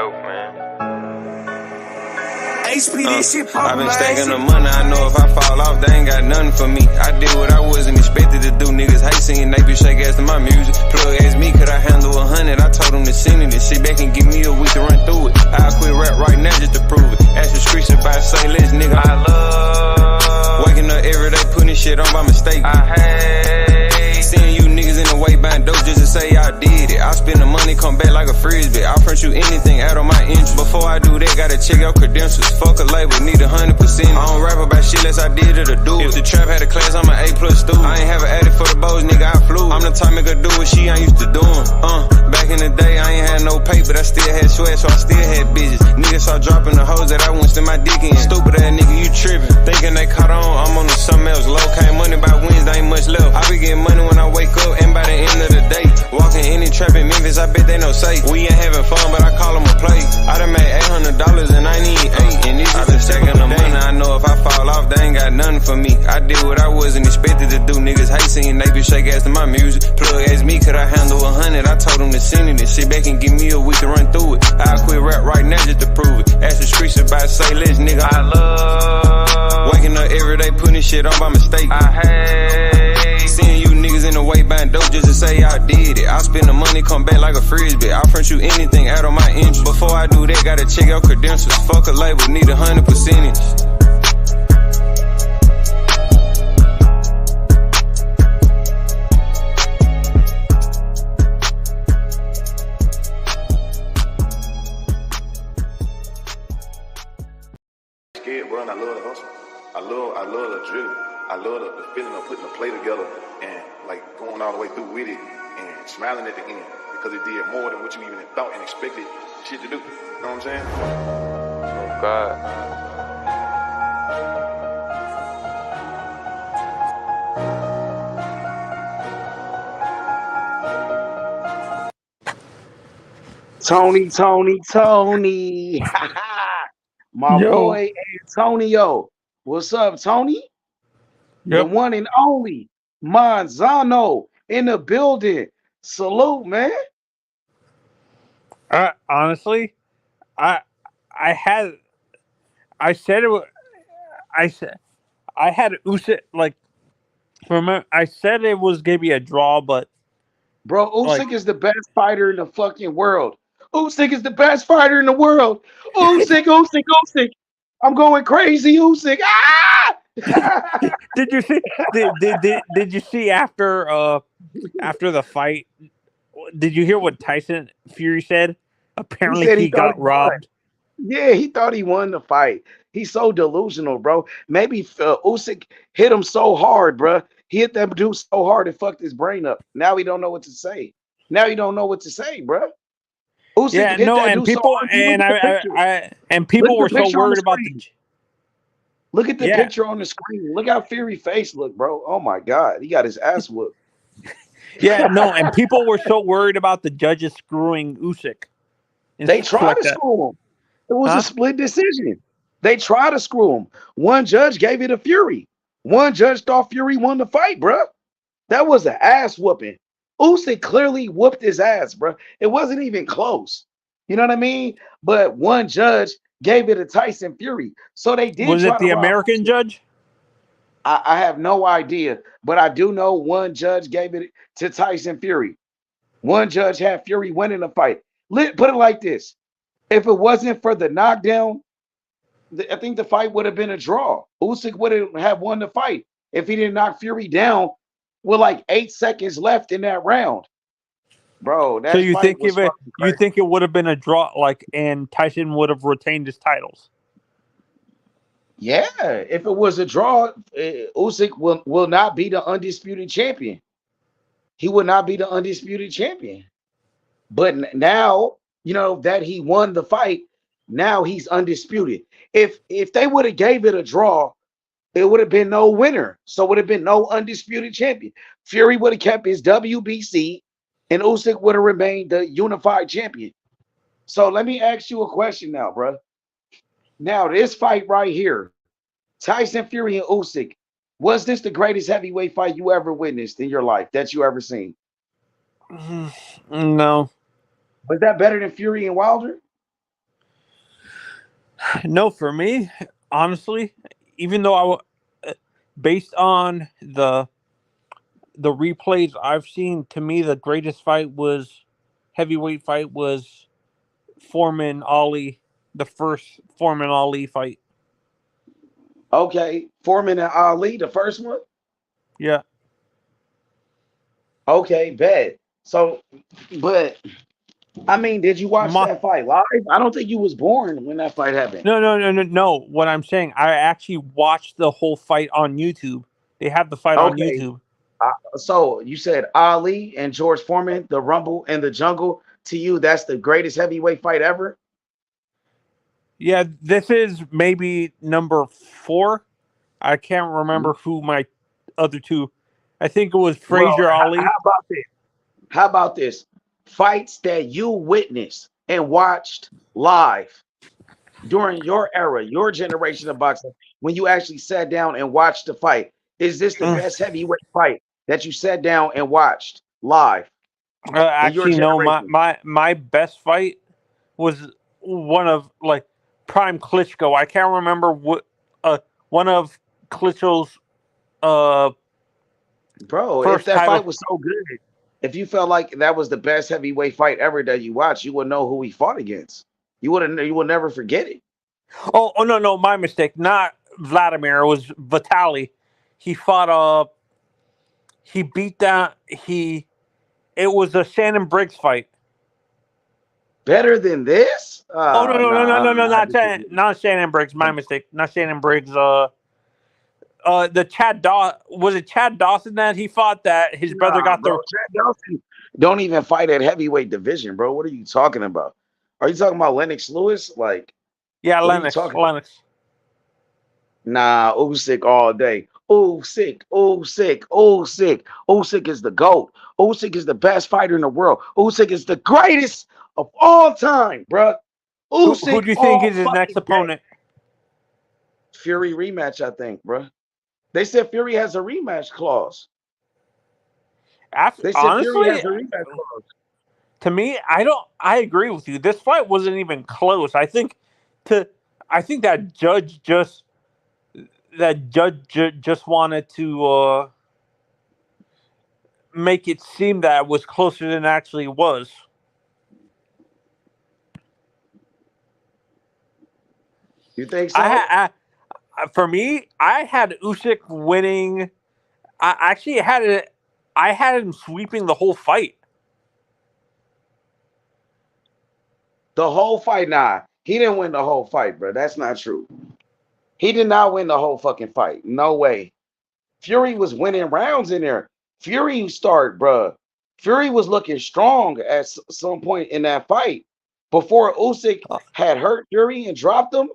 dope, man. I've been stacking the money, I know if I fall off, they ain't got nothing for me. I did what I wasn't expected to do. Niggas hate singing, they be shake ass to my music. Plug asked me, could I handle 100? I told him to send it and sit back and give me a week to run through it. I'll quit rap right now just to prove it. Ask the streets if I say less, nigga. I love waking up every day, putting shit on by mistake. I hate seeing you niggas in the way buying dope just to say I did it. I spend the money, come back like a frisbee. I'll front you anything out of my interest. Before I do that, gotta check out credentials. Fuck a label, need 100%. I don't rap about shit unless I did it or do it. If the trap had a class, I'm an A+ student. I ain't have an addict for the bows, nigga, I flew. I'm the type nigga do what she ain't used to doing. Back in the day, I ain't had no pay, but I still had sweat, so I still had bitches. Niggas start dropping the hoes that I wouldn't stick my dick in. Stupid ass nigga, you tripping. Thinking they caught on, I'm on to something else. Low came money by Wednesday, ain't much left. I be getting money when I wake up, and by the end of the day, walking any trap in Memphis, I bet they know safe. We ain't having fun, but I call them a play. I done made $800 and I need 8. And this I been stacking the money, I know if I fall off, they ain't got nothing for me. I did what I wasn't expected to do. Niggas hate singing, they be shake ass to my music. Plug asked me, could I handle 100? I told him to send it and sit back and give me a week to run through it. I'll quit rap right now just to prove it. Ask the streets if I say less, nigga. I love waking up every day, putting shit on by mistake. I hate seeing you niggas in the way buying dope just to say I did it. I spend the money, come back like a frisbee. I'll front you anything out of my interest. Before I do that, gotta check out credentials. Fuck a label, need 100%. Scared, bro, and I love the hustle. I love the drill. I love the feeling of putting the play together and like going all the way through with it and smiling at the end because it did more than what you even thought and expected shit to do. You know what I'm saying? Oh, God. Tony. My boy Antonio. What's up, Tony? The one and only Manzano in the building. Salute, man. Honestly, I said Usyk like remember I said it was gonna be a draw, but bro, Usyk is the best fighter in the fucking world. Usyk is the best fighter in the world. Usyk. I'm going crazy, Usyk. Ah! Did you see? Did you see after the fight? Did you hear what Tyson Fury said? Apparently, he got robbed. Yeah, he thought he won the fight. He's so delusional, bro. Maybe Usyk hit him so hard, bro. He hit that dude so hard it fucked his brain up. Now he don't know what to say. Bro. Usyk hit that dude so hard. And people were so worried about the. Look at the picture on the screen. Look how Fury face look, bro. Oh my God, he got his ass whooped. And people were so worried about the judges screwing Usyk. They tried to screw him. It was a split decision. They tried to screw him. One judge gave it to Fury. One judge thought Fury won the fight, bro. That was an ass whooping. Usyk clearly whooped his ass, bro. It wasn't even close. You know what I mean? But one judge gave it to Tyson Fury. So they did. Was it the American judge? I have no idea, but I do know one judge gave it to Tyson Fury. One judge had Fury winning the fight. Put it like this. If it wasn't for the knockdown, I think the fight would have been a draw. Usyk would have won the fight if he didn't knock Fury down with like 8 seconds left in that round. Bro, so you think it would have been a draw, like, and Tyson would have retained his titles? Yeah, if it was a draw, Usyk will not be the undisputed champion. He would not be the undisputed champion. But now, you know, that he won the fight, now he's undisputed. If they would have gave it a draw, it would have been no winner. So it would have been no undisputed champion. Fury would have kept his WBC, and Usyk would have remained the unified champion. So let me ask you a question now, bro. Now, this fight right here, Tyson Fury and Usyk, was this the greatest heavyweight fight you ever witnessed in your life that you ever seen? No. Was that better than Fury and Wilder? No, for me, honestly, even though based on the replays I've seen, to me the greatest heavyweight fight was Foreman Ali, the first Foreman Ali fight. Okay, Foreman and Ali, the first one. Yeah. Okay, bad. So, but I mean, did you watch My, that fight live? I don't think you was born when that fight happened. no. What I'm saying, I actually watched the whole fight on YouTube. They have the fight on Okay, YouTube. so you said Ali and George Foreman, the Rumble in the Jungle. To you, that's the greatest heavyweight fight ever. Yeah, this is maybe number 4. I can't remember who my other two. I think it was Well, Frazier how Ali. about this? How about this? Fights that you witnessed and watched live during your era, your generation of boxing, when you actually sat down and watched the fight. Is this the best heavyweight fight that you sat down and watched live in your Actually, no. generation? My best fight was one of like Prime Klitschko. I can't remember what one of Klitschko's Bro, if first that title. fight was so good, if you felt like that was the best heavyweight fight ever that you watched, you would know who he fought against. You would never forget it. Oh, no, my mistake. Not Vladimir. It was Vitaly. He fought. He beat down. It was a Shannon Briggs fight. Better than this? Oh no, Nah, not Shannon Briggs. My mistake. Not Shannon Briggs. The was it Chad Dawson that he fought that his brother got bro. Chad Dawson don't even fight at heavyweight division, bro. What are you talking about? Are you talking about Lennox Lewis? Like, yeah, what Lennox. Nah, Usyk all day. Usyk is the GOAT. Usyk is the best fighter in the world. Usyk is the greatest of all time, bro. Usyk Who do you think is his next opponent? Fury rematch, I think, bro. They said Fury has a rematch clause. They said Honestly, Fury has a rematch clause. To me, I agree with you. This fight wasn't even close. I think that judge just wanted to make it seem that it was closer than it actually was. You think so? For me, I had Usyk winning. I actually I had him sweeping the whole fight. The whole fight? Nah, he didn't win the whole fight, bro. That's not true. He did not win the whole fucking fight. No way. Fury was winning rounds in there. Fury started, bro. Fury was looking strong at some point in that fight. Before Usyk had hurt Fury and dropped him,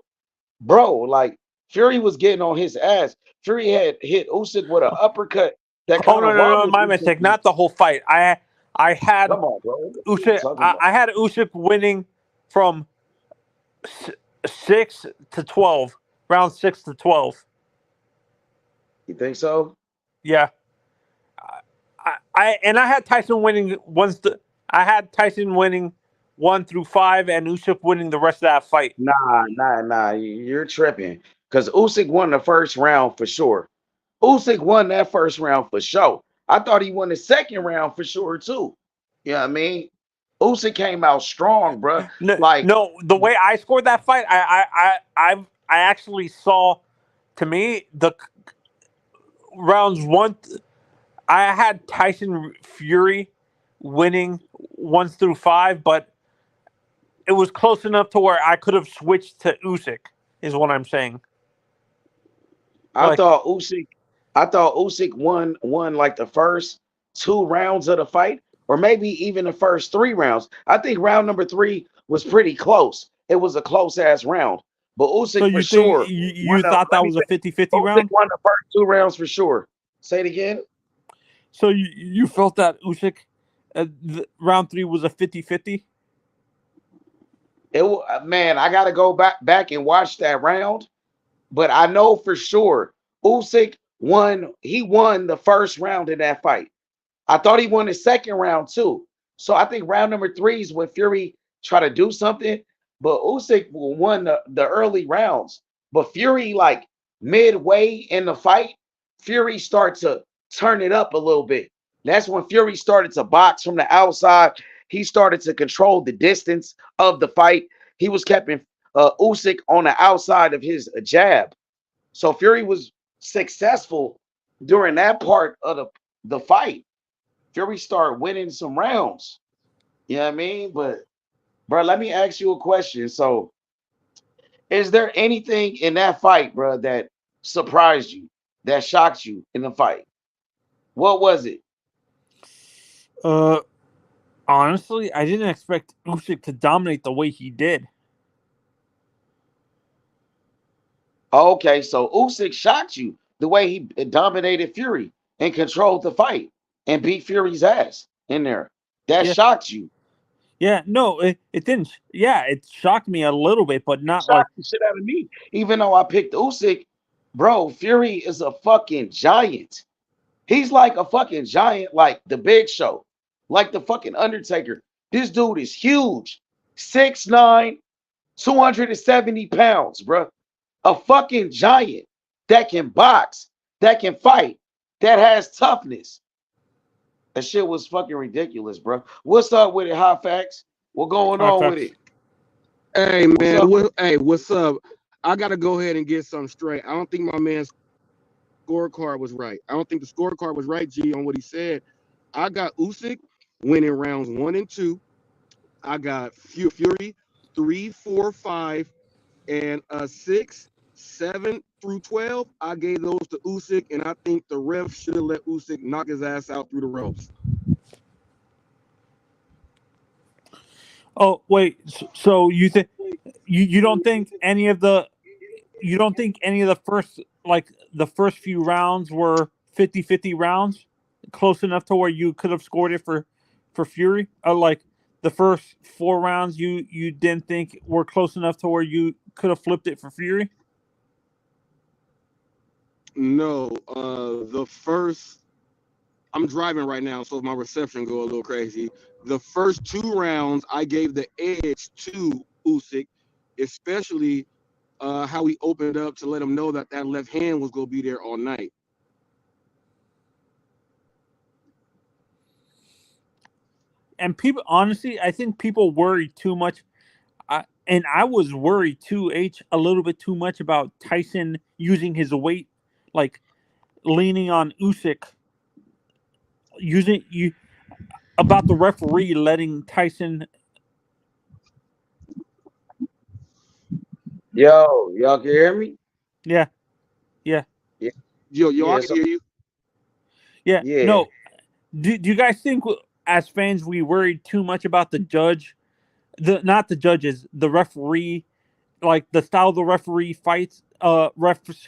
bro, like Fury was getting on his ass. Fury had hit Usyk with an uppercut that kind of no, wobbled my Usyk. mistake. Not the whole fight. I had Come on, bro. Usyk. I had Usyk winning from 6 to 12, round 6 to 12. You think so? Yeah. I had Tyson winning I had Tyson winning 1 through 5 and Usyk winning the rest of that fight. Nah. You're tripping. Because Usyk won the first round for sure. Usyk won that first round for sure. I thought he won the second round for sure too. You know what I mean? Usyk came out strong, bro. No, the way I scored that fight, I actually saw. To me, the rounds 1. I had Tyson Fury winning 1 through 5, but it was close enough to where I could have switched to Usyk. Is what I'm saying. I thought Usyk won like the first 2 rounds of the fight, or maybe even the first 3 rounds. I think round number 3 was pretty close. It was a close ass round. But Usyk for sure. You thought that was a 50-50 round? Usyk won the first 2 rounds for sure. Say it again. So you felt that Usyk round 3 was a 50-50? Man, I gotta go back and watch that round. But I know for sure Usyk won. He won the first round in that fight. I thought he won the second round too. So I think round number 3 is when Fury tried to do something. but Usyk won the early rounds. But Fury, like midway in the fight, Fury started to turn it up a little bit. That's when Fury started to box from the outside. He started to control the distance of the fight. He was keeping Usyk on the outside of his jab. So Fury was successful during that part of the fight. Fury started winning some rounds. You know what I mean? But bro, let me ask you a question. So, is there anything in that fight, bro, that surprised you, that shocked you in the fight? What was it? Uh, honestly, I didn't expect Usyk to dominate the way he did. Okay, so Usyk shocked you the way he dominated Fury and controlled the fight and beat Fury's ass in there. That Yeah, shocked you. yeah. No, it didn't. Yeah, it shocked me a little bit, but not like. Shocked the shit out of me. Even though I picked Usyk, bro, Fury is a fucking giant. He's like a fucking giant, like the Big Show, like the fucking Undertaker. This dude is huge. 6'9", 270 pounds, bro. A fucking giant that can box, that can fight, that has toughness. That shit was fucking ridiculous, bro. What's up with it, Hot Facts? What going Hard on with facts. it? Hey What's man, up? what's up? I gotta go ahead and get something straight. I don't think my man's scorecard was right. I don't think the scorecard was right, G, on what he said. I got Usyk winning rounds 1 and 2. I got Fury 3, 4, 5, and 6, 7 through 12. I gave those to Usyk, and I think the ref should have let Usyk knock his ass out through the ropes. Oh wait, so you think you don't think any of the first the first few rounds were 50-50 rounds, close enough to where you could have scored it for Fury? Or like the first 4 rounds you didn't think were close enough to where you could have flipped it for Fury? No, the first. I'm driving right now, so if my reception go a little crazy. The first 2 rounds, I gave the edge to Usyk, especially how he opened up to let him know that that left hand was gonna be there all night. And people, honestly, I think people worry too much. And I was worried too, a little bit too much about Tyson using his weight, like leaning on Usyk, using you about the referee letting Tyson. Yo, y'all can hear me? Yeah, yeah, Yeah, Yo, I yeah, can so hear you. yeah. yeah. No, do you guys think as fans we worried too much about the judge, the not the judges, the referee, like the style the referee fights,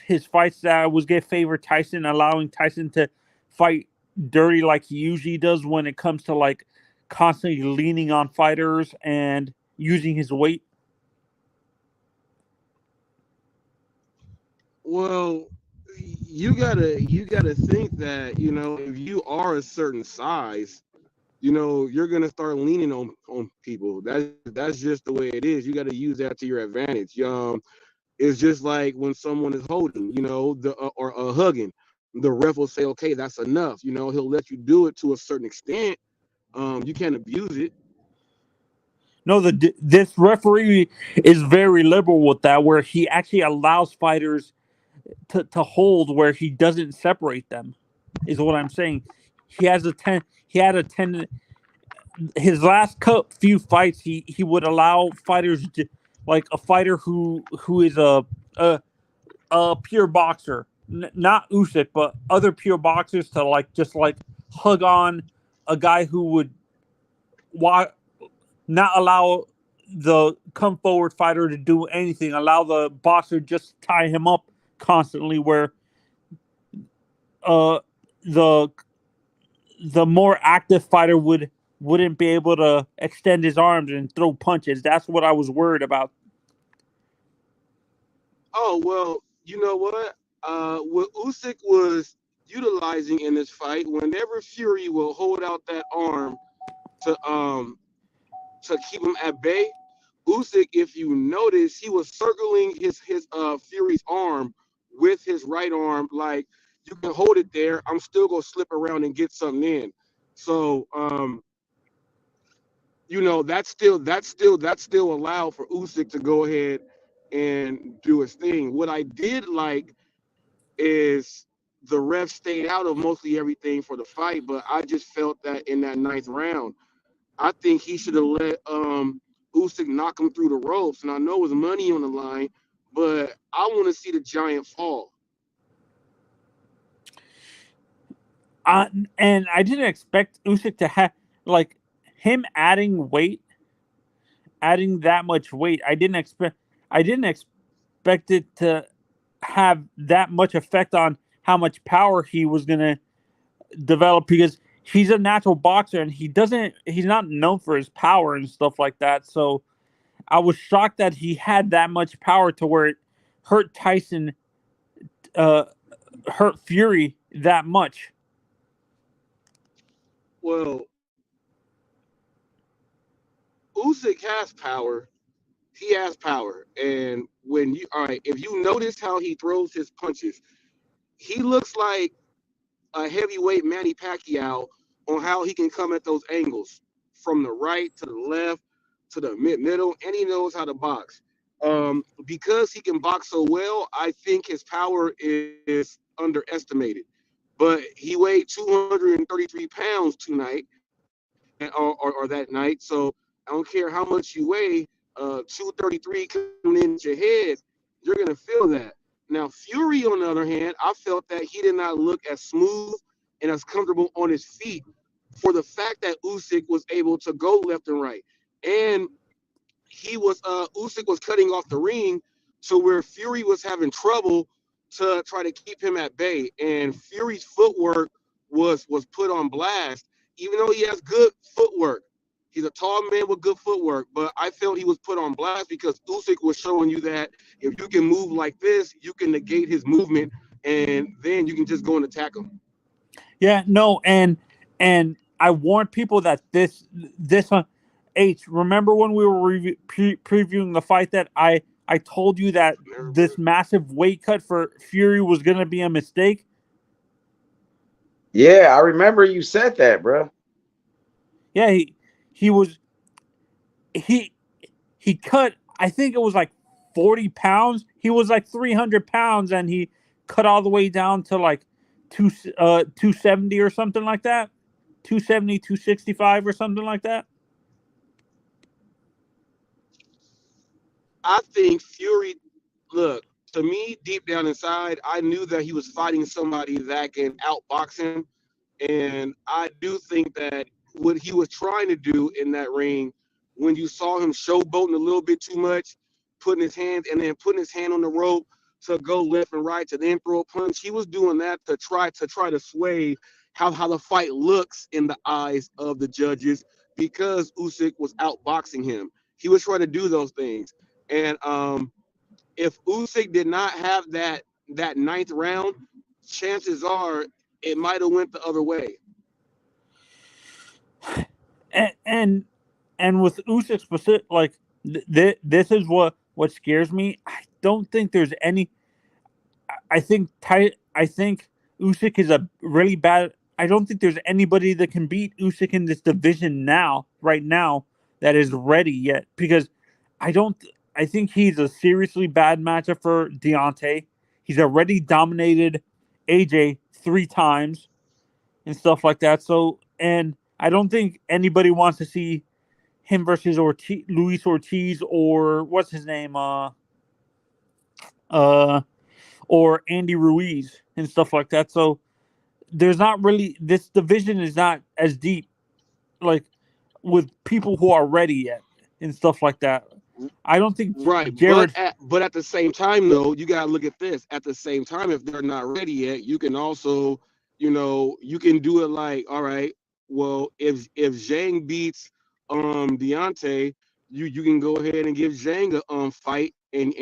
his fights that was get favor Tyson, allowing Tyson to fight dirty like he usually does when it comes to like constantly leaning on fighters and using his weight. Well, you gotta think that if you are a certain size, you're gonna start leaning on people. That's just the way it is. You got to use that to your advantage. It's just like when someone is holding, or hugging, the ref will say, okay, that's enough. He'll let you do it to a certain extent. You can't abuse it. No, this referee is very liberal with that, where he actually allows fighters to hold where he doesn't separate them. Is what I'm saying. He has a ten. He had a 10. His last few fights, he would allow fighters like a fighter who is a, a pure boxer, not Usyk, but other pure boxers to like just like hug on a guy who would not allow the come forward fighter to do anything. Allow the boxer just tie him up constantly. Where uh the the more active fighter wouldn't be able to extend his arms and throw punches. That's what I was worried about. Oh well, you know what Usyk was utilizing in this fight, whenever Fury will hold out that arm to keep him at bay, Usyk, if you notice, he was circling his Fury's arm with his right arm, like you can hold it there. I'm still gonna slip around and get something in. So that's still allowed for Usyk to go ahead and do his thing. What I did like is the ref stayed out of mostly everything for the fight, but I just felt that in that ninth round, I think he should have let Usyk knock him through the ropes. And I know it was money on the line, but I want to see the giant fall. And I didn't expect Usyk to have like him adding that much weight. I didn't expect it to have that much effect on how much power he was gonna develop, because he's a natural boxer and he's not known for his power and stuff like that. So I was shocked that he had that much power to where it hurt Tyson, hurt Fury that much. Well, Usyk has power. He has power. And all right, if you notice how he throws his punches, he looks like a heavyweight Manny Pacquiao on how he can come at those angles from the right to the left to the middle, and he knows how to box. Because he can box so well, I think his power is underestimated. But he weighed 233 pounds tonight, or that night. So I don't care how much you weigh, 233 coming into your head, you're gonna feel that. Now Fury, on the other hand, I felt that he did not look as smooth and as comfortable on his feet for the fact that Usyk was able to go left and right, and Usyk was cutting off the ring to where Fury was having trouble to try to keep him at bay, and Fury's footwork was put on blast, even though he has good footwork. He's a tall man with good footwork, but I felt he was put on blast because Usyk was showing you that if you can move like this, you can negate his movement, and then you can just go and attack him. Yeah, no, and I warned people that this H. Remember when we were previewing the fight that I told you that this massive weight cut for Fury was going to be a mistake? Yeah, I remember you said that, bro. Yeah, he cut, I think it was like 40 pounds. He was like 300 pounds and he cut all the way down to like 270 or something like that. 270, 265 or something like that. I think Fury, look, to me, deep down inside, I knew that he was fighting somebody that can outbox him. And I do think that what he was trying to do in that ring, when you saw him showboating a little bit too much, putting his hand on the rope to go left and right to then throw a punch, he was doing that to try to sway how the fight looks in the eyes of the judges because Usyk was outboxing him. He was trying to do those things. And if Usyk did not have that ninth round, chances are it might have went the other way. And with Usyk specific, like this is what scares me. I don't think there's any. I think Usyk is a really bad. I don't think there's anybody that can beat Usyk in this division right now, that is ready yet. Because I think he's a seriously bad matchup for Deontay. He's already dominated AJ 3 times and stuff like that. So, and I don't think anybody wants to see him versus Luis Ortiz, or what's his name, or Andy Ruiz and stuff like that. So there's not really, this division is not as deep, like with people who are ready yet and stuff like that. I don't think Right, Jared. but at the same time, though, you gotta look at this. At the same time, if they're not ready yet, you can also, you can do it like, all right, well, if Zhang beats Deontay, you can go ahead and give Zhang a fight, and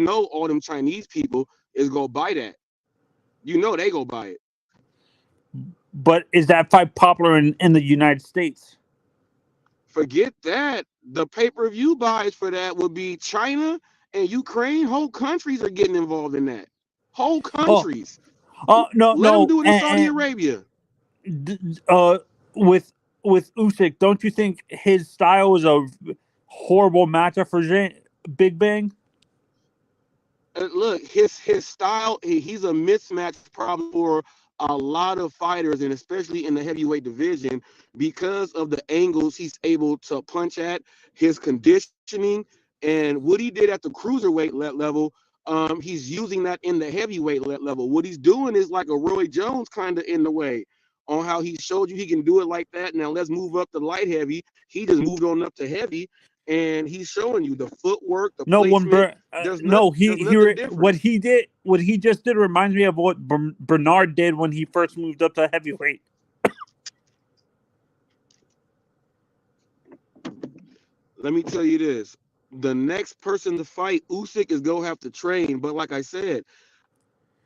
all them Chinese people is gonna buy that. They go buy it. But is that fight popular in the United States? Forget that. The pay-per-view buys for that would be China and Ukraine. Whole countries are getting involved in that. Whole Oh, countries. no, Let them no, do it in Saudi Arabia. with Usyk, don't you think his style was a horrible matchup for Big Bang? Look, his style, he's a mismatch problem for a lot of fighters, and especially in the heavyweight division, because of the angles he's able to punch at, his conditioning, and what he did at the cruiserweight level. He's using that in the heavyweight level. What he's doing is like a Roy Jones kind of in the way on how he showed you he can do it like that. Now let's move up to light heavy. He just moved on up to heavy, and he's showing you the footwork, the No one, placement. There's nothing what different. what he just did reminds me of what Bernard did when he first moved up to heavyweight. Let me tell you this. The next person to fight Usyk is going to have to train. But like I said,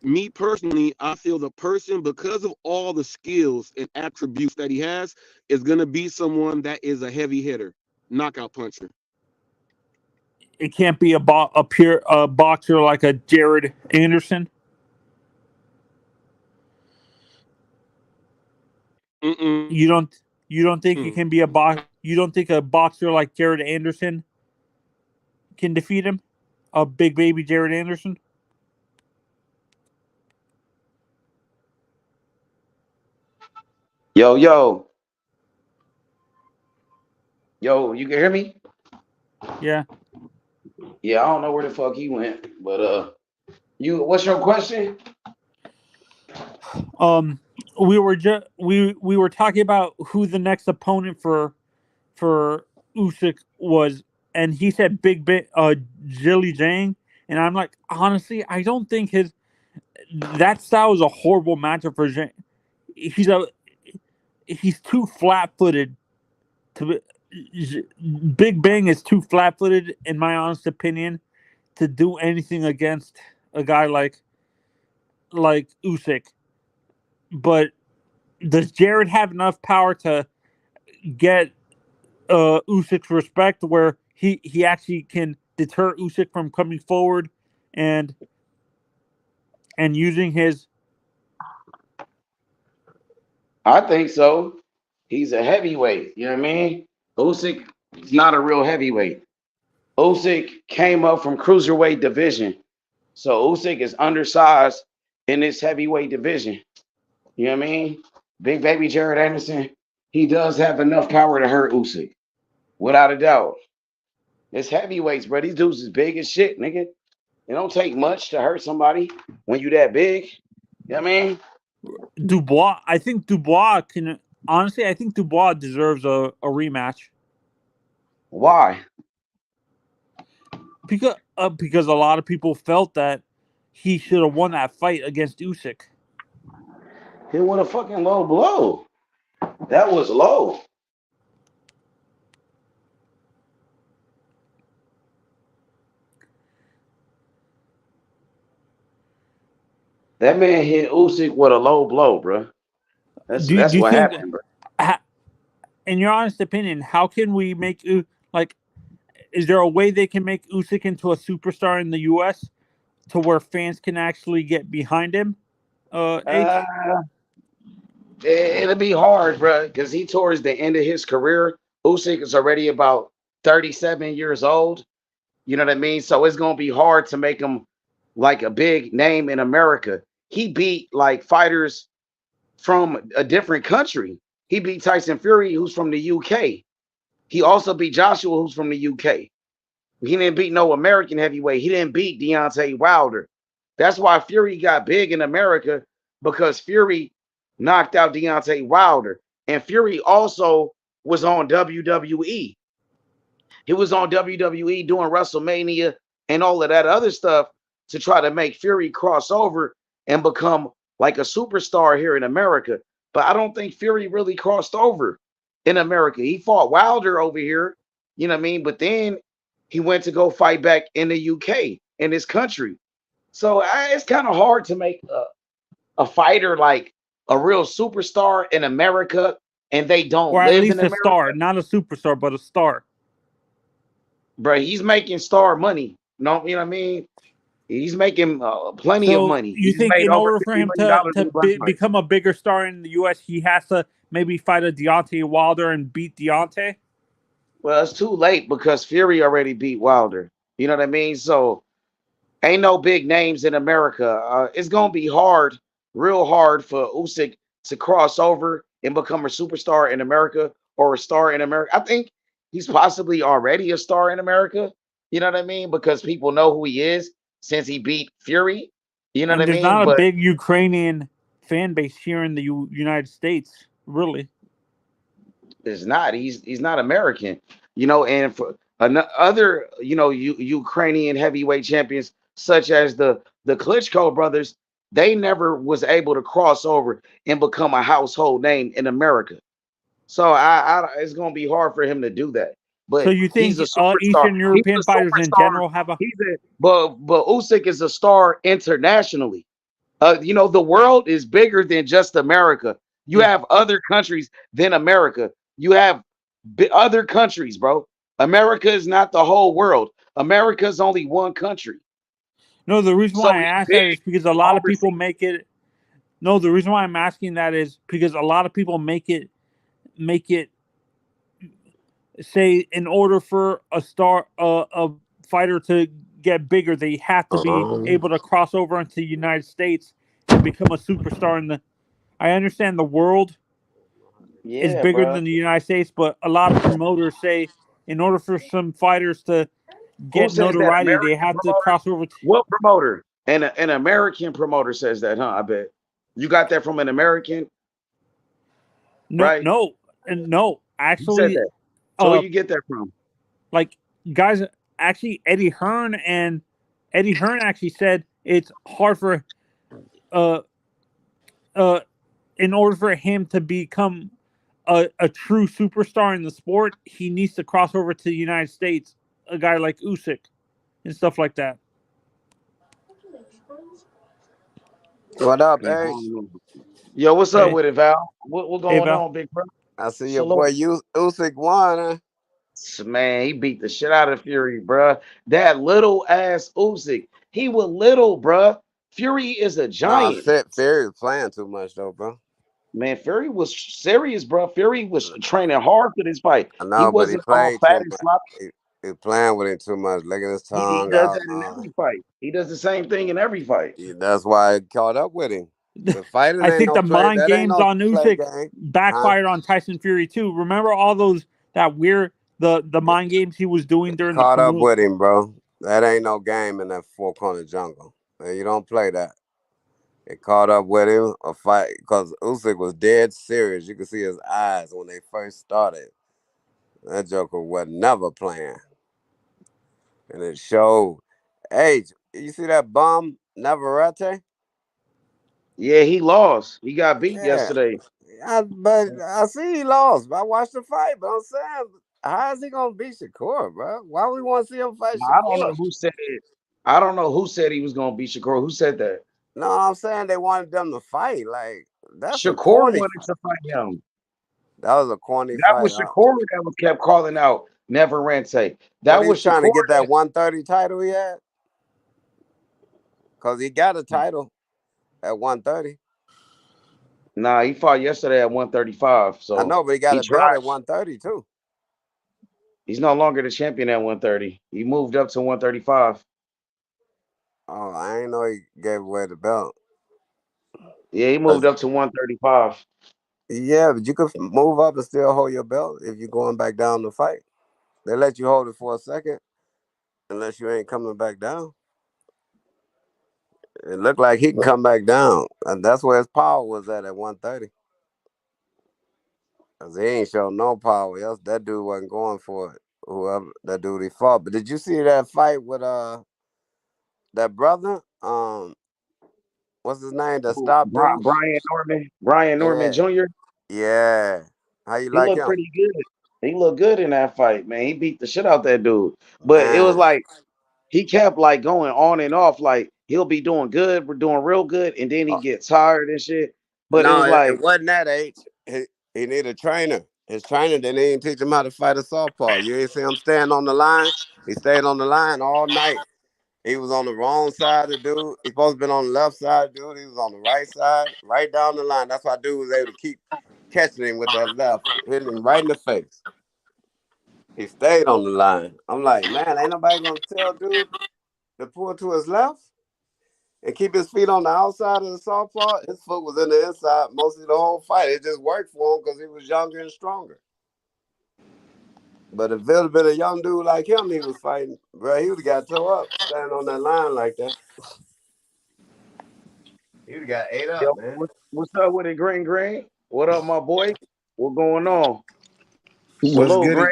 me personally, I feel the person, because of all the skills and attributes that he has, is going to be someone that is a heavy hitter, knockout puncher. It can't be a boxer like a Jared Anderson. Mm-mm. You don't think it can be you don't think a boxer like Jared Anderson can defeat him? A big baby Jared Anderson? Yo, yo, yo, you can hear me? Yeah. Yeah, I don't know where the fuck he went, but what's your question? We were we were talking about who the next opponent for Usyk was, and he said Jilly Jang, and I'm like, honestly, I don't think that style is a horrible matchup for Zhang. He's a he's too flat footed to be. Big Bang is too flat footed, in my honest opinion, to do anything against a guy like Usyk. But does Jared have enough power to get Usyk's respect, where he actually can deter Usyk from coming forward and using his? I think so. He's a heavyweight. You know what I mean? Usyk is not a real heavyweight. Usyk came up from cruiserweight division, so Usyk is undersized in this heavyweight division. You know what I mean? Big baby Jared Anderson, he does have enough power to hurt Usyk, without a doubt. It's heavyweights, bro. These dudes is big as shit, nigga. It don't take much to hurt somebody when you that big. You know what I mean? Dubois, I think Dubois can honestly. I think Dubois deserves a rematch Why? because a lot of people felt that he should have won that fight against Usyk. Hit with a fucking low blow. That was low. That man hit Usyk with a low blow, bro. That's Do you what think, happened, bro. in your honest opinion, how can we make like? Is there a way they can make Usyk into a superstar in the U.S. to where fans can actually get behind him? H. Uh, it'll be hard, bro, because he towards the end of his career. Usyk is already about 37 years old. You know what I mean? So it's gonna be hard to make him like a big name in America. He beat like fighters from a different country. He beat Tyson Fury, who's from the UK. He also beat Joshua, who's from the UK. He didn't beat no American heavyweight. He didn't beat Deontay Wilder. That's why Fury got big in America, because Fury knocked out Deontay Wilder. And Fury also was on WWE. He was on WWE doing WrestleMania and all of that other stuff to try to make Fury cross over and become like a superstar here in America. But I don't think Fury really crossed over in America. He fought Wilder over here, you know what I mean? But then he went to go fight back in the UK, in his country. So it's kind of hard to make a fighter like a real superstar in America and they don't or at live in least a America, star, not a superstar, but a star. bro, he's making star money. No, you know what I mean? He's making plenty of So money. you He's think made in over order for $50 him million to in black fights. become a bigger star in the U.S., he has to maybe fight a Deontay Wilder and beat Deontay? Well, it's too late because Fury already beat Wilder. You know what I mean? So ain't no big names in America. It's gonna be hard, real hard for Usyk to cross over and become a superstar in America or a star in America. I think he's possibly already a star in America. You know what I mean? Because people know who he is since he beat Fury. You know what And I there's mean? not a But big Ukrainian fan base here in the United States, really. it's not. He's not American. You know, and for other, Ukrainian heavyweight champions such as the Klitschko brothers, they never was able to cross over and become a household name in America. So it's gonna be hard for him to do that. So But you he's think a superstar. Eastern He's European a fighters in superstar. general have a? But Usyk is a star internationally. The world is bigger than just America. You Yeah. have other countries than America. You have other countries, bro. America is not the whole world. America is only one country. No, the reason So why I he's ask big that is because a lot of people overseas. make it. No, the reason why I'm asking that is because a lot of people make it say in order for a fighter to get bigger, they have to be able to cross over into the United States and become a superstar in the. I understand the world is Yeah, bigger bro. than the United States, but a lot of promoters say in order for some fighters to Who get says that? notoriety, they American have to promoter? cross over. What promoter? And an American promoter says that, huh? I bet. You got that from an American, No, right? no, and no. Who said Actually, that? So where uh, you get that from? like guys, actually Eddie Hearn actually said it's hard for uh uh in order for him to become a true superstar in the sport, he needs to cross over to the United States. A guy like Usyk and stuff like that. What up, Man, I H? don't know. Yo, what's up Hey, with it, Val? What hey going Val. on, big bro? I see your Salute. boy Usyk won, huh? Man, he beat the shit out of Fury, bruh. That little ass Usyk. He was little, bruh. Fury is a Nah, giant. Fury was playing too much though, bro. Man, Fury was serious, bro. Fury was training hard for this fight. I He know, but he wasn't all played fat too and much. sloppy. He playing with him too much, licking his He tongue does out. that in every fight. He does the same thing in every fight. That's why I caught up with him. The fighters I ain't think no the play. mind That ain't games no on play Usyk game, huh? backfired on Tyson Fury too. Remember all those that weird the mind games he was doing during the Caught up promote. with him, bro. That ain't no game in that four corner jungle. Man, you don't play that. It caught up with him a fight because Usyk was dead serious. You could see his eyes when they first started. That Joker was never playing. And it showed. Hey, you see that bum Navarrete? Yeah, he lost. He got beat Yeah. yesterday. But I see he lost. I watched the fight, but I'm saying, how is he gonna beat Shakur, bro? Why we want to see him fight I don't know Shakur? who said it. I don't know who said he was gonna beat Shakur. Who said that? No, I'm saying they wanted them to fight. Like, that's a Shakur corny wanted fight. to fight him. That was a corny That fight, was huh? Shakur that was kept calling out Never Rente. But That he's was trying to Shakur get that that 130 title he had. Because he got a title at 130. nah, he fought yesterday at 135. I So know, but he got he a belt tried. at 130 too. He's no longer the champion at 130. He moved up to 135. Oh, I ain't know he gave away the belt. Yeah, he moved up to 135. Yeah, but you could move up and still hold your belt if you're going back down to fight. They let you hold it for a second, unless you ain't coming back down. It looked like he can come back down, and that's where his power was at 130. Cause he ain't show no power. Else that dude wasn't going for it. Whoever that dude he fought. But did you see that fight with that brother? What's his name? That stopped dude? Brian Norman, Brian Norman Yeah, Jr. yeah. How you He like looked him, pretty good. He looked good in that fight, man. He beat the shit out that dude. But it was man? like he kept like going on and off. Like he'll be doing good, we're doing real good, and then he Uh, gets tired and shit. But it no, was it like, wasn't that age. He need a trainer. His trainer didn't even teach him how to fight a southpaw. You ain't see him stand on the line. He stayed on the line all night. He was on the wrong side of dude. He supposed to been on the left side of dude. He was on the right side, right down the line. That's why dude was able to keep catching him with that left, hitting him right in the face. He stayed on the line. I'm like, man, ain't nobody gonna tell dude to pull to his left and keep his feet on the outside of the southpaw. His foot was in the inside most of the whole fight. It just worked for him because he was younger and stronger. But if it had been a young dude like him, he was fighting, bro, he would have got toe up standing on that line like that. He would have got ate Yo, up, man. what's up with it, Green Green? What up, my boy? What going on? What's Salute, Green. good?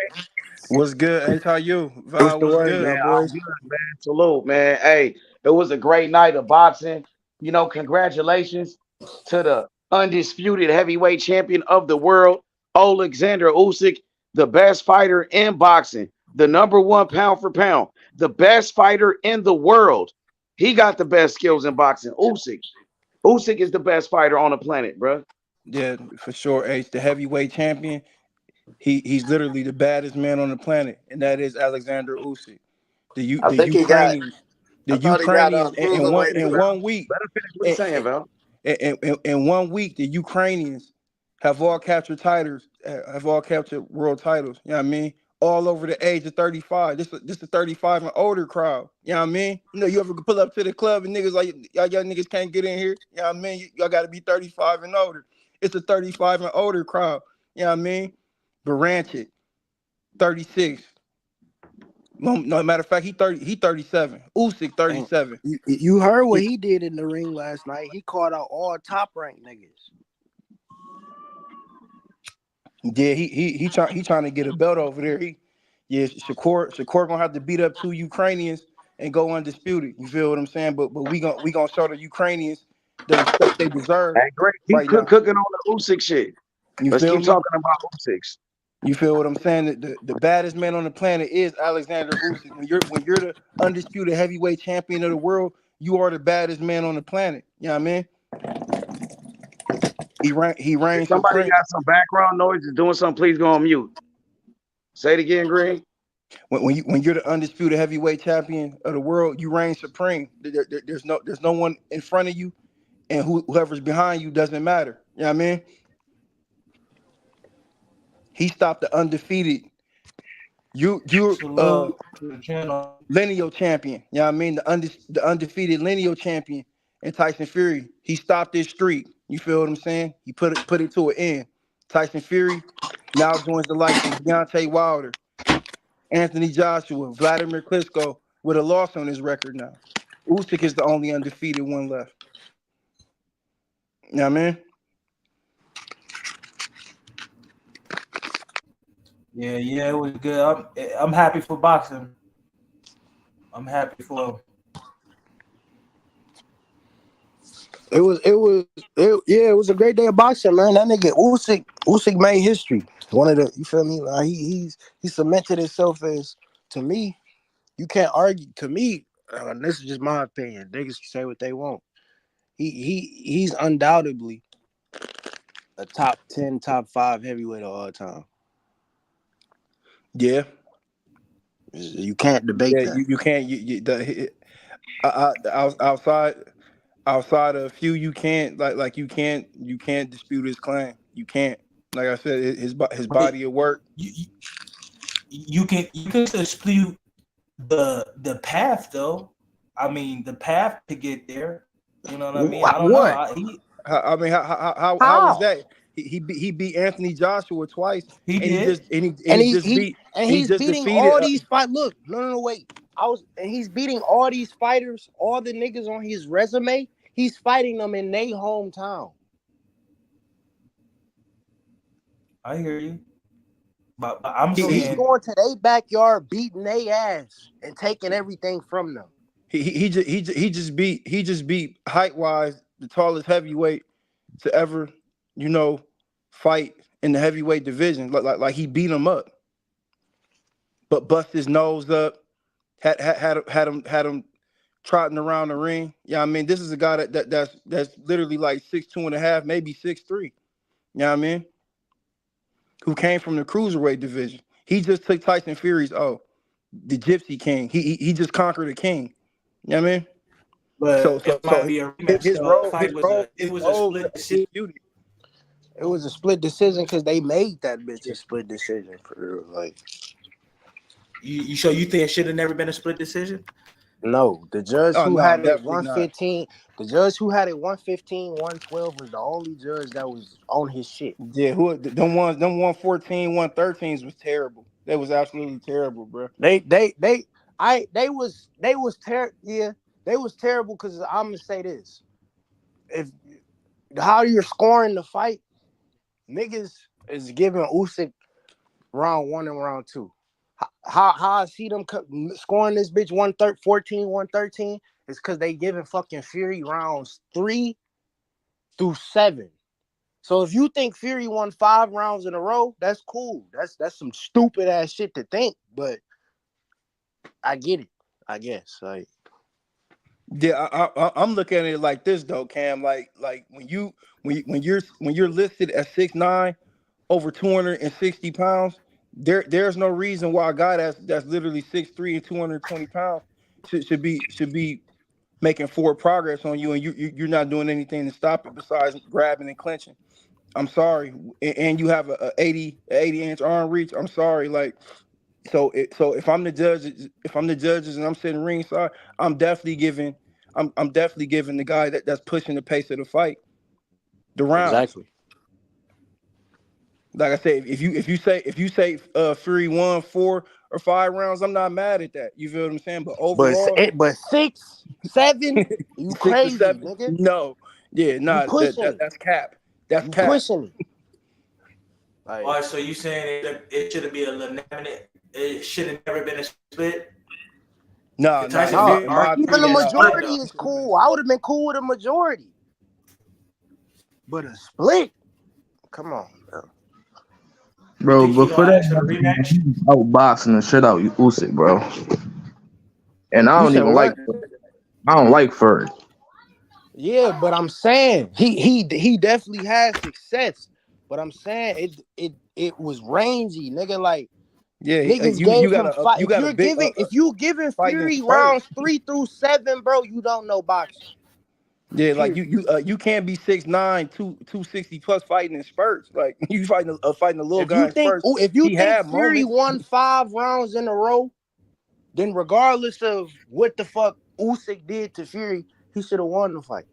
What's good? H, how you? What's Val, the what's word, good? Man, y'all I'm boys? good, man. Salute, man. Hey, it was a great night of boxing. You know, congratulations to the undisputed heavyweight champion of the world, Oleksandr Usyk, the best fighter in boxing, the number one pound for pound, the best fighter in the world. He got the best skills in boxing. Usyk is the best fighter on the planet, bro. Yeah, for sure. H, the heavyweight champion. He's literally the baddest man on the planet, and that is Alexander Usyk. I The think he got, Ukrainians, I thought he got cruiserweight in too. 1 week, Let him finish what he's saying, Val. in 1 week, the Ukrainians have all captured titles, have all captured world titles. You know what I mean? All over the age of 35. This a 35 and older crowd. You know what I mean? You know, you ever pull up to the club and niggas like y'all young niggas can't get in here. You know what I mean? Y'all got to be 35 and older. It's a 35 and older crowd. You know what I mean? Baranchik, 36. No matter of fact, he 37. Usyk, And 37. you heard what he did in the ring last night. He called out all top ranked niggas. Yeah, he trying to get a belt over there. Shakur gonna have to beat up 2 Ukrainians and go undisputed. You feel what I'm saying? But we gonna show the Ukrainians the respect they deserve Hey, Greg, keep right now. cooking on the Usyk shit. You Let's feel keep me? talking about Usyk. You feel what I'm saying? The baddest man on the planet is Alexander Usyk. When you're the undisputed heavyweight champion of the world, you are the baddest man on the planet. You know what I mean? He If reigns somebody supreme. got some background noise is doing something, please go on mute. Say it again, Greg. When you're the undisputed heavyweight champion of the world, you reign supreme. There's no one in front of you, and whoever's behind you doesn't matter. You know what I mean? He stopped the undefeated. You Salute to the channel. lineal champion. You know what I mean? The undefeated lineal champion in Tyson Fury. He stopped this streak. You feel what I'm saying? He put it to an end. Tyson Fury now joins the likes of Deontay Wilder, Anthony Joshua, Vladimir Klitschko with a loss on his record now. Usyk is the only undefeated one left. You know what I mean? Yeah, it was good. I'm happy for boxing. I'm happy for. It was a great day of boxing, man. That nigga Usyk made history. One of the, you feel me? Like he cemented himself as, to me, you can't argue. To me, this is just my opinion. Niggas can say what they want. He's undoubtedly a top 10, top 5 heavyweight of all time. Yeah. You can't debate Yeah, that. you can't outside of a few you can't you can't dispute his claim. You can't. Like I said, his But body of work. you can dispute the path though. I mean the path to get there. You know what I mean? I don't know. What? I mean, how was How? that? He beat Anthony Joshua twice, He and he did. just and he, and And he just beat and he he's just beating defeated. all these fight. Look, no, wait. And he's beating all these fighters, all the niggas on his resume. He's fighting them in their hometown. I hear you. But I'm He's saying going to their backyard, beating their ass and taking everything from them. He just beat height wise the tallest heavyweight to ever fight in the heavyweight division. Like he beat him up, but bust his nose up. Had him trotting around the ring. Yeah, I mean, this is a guy that's literally like 6'2.5", maybe 6'3". You know what I mean? who came from the cruiserweight division. He just took Tyson Fury's the Gypsy King. He just conquered a king. You know what I mean? But So it might be a rematch. his The role fight was a role split decision. undisputed. It was a split decision because they made that bitch a split decision for real. Like, You sure you think it should have never been a split decision? no, the judge Oh who no, had it definitely not. 115, the judge who had it 115, 112 was the only judge that was on his shit. Yeah, them 114, 113s was terrible. That was absolutely terrible, bro. They was terrible. Yeah, they was terrible because I'm gonna say this: if how you're scoring the fight, niggas is giving Usyk round 1 and round 2. How I see them scoring this bitch 114, 113 is because they giving fucking Fury rounds 3 through 7. So if you think Fury won 5 rounds in a row, that's cool. That's some stupid ass shit to think, but I get it. I guess like Yeah, I'm looking at it like this though, Cam. Like when you're listed at 6'9", over 260 pounds, there's no reason why a guy that's literally 6'3" and 220 pounds should be making forward progress on you, and you're not doing anything to stop it besides grabbing and clenching. I'm sorry, and you have a 80-inch arm reach. I'm sorry, like. So if I'm the judges and I'm sitting ringside, I'm definitely giving the guy that's pushing the pace of the fight the rounds. exactly. Like I said, if you say Fury won 4 or 5 rounds, I'm not mad at that. You feel what I'm saying? But overall, But 6, 7, you 6 or crazy, 7, nigga. no, yeah, You nah, pushing it. that's cap. That's You cap. pushing it. Like, All right, so you saying it should have been a eliminate? It should have never been a split. No, Tyson no, Fury in my even the opinion, no. majority is cool. I would have been cool with a majority. But a split? Come on, bro. Bro, Think he before gonna ask for that, the rematch? outboxing the shit out you Usyk, bro. And I You don't said even like. what? I don't like Furry. Yeah, but I'm saying he definitely had success. But I'm saying it was rangy, nigga. Like Yeah, niggas you gave got him fight. you got a big If you giving fighting Fury spurt. rounds 3 through 7, bro, you don't know boxing. Yeah, like Period. you can't be 6'9", 260 plus fighting in spurts. Like you fighting a little guy in spurts. If you He think had Fury moments. won 5 rounds in a row, then regardless of what the fuck Usyk did to Fury, he should have won the fight.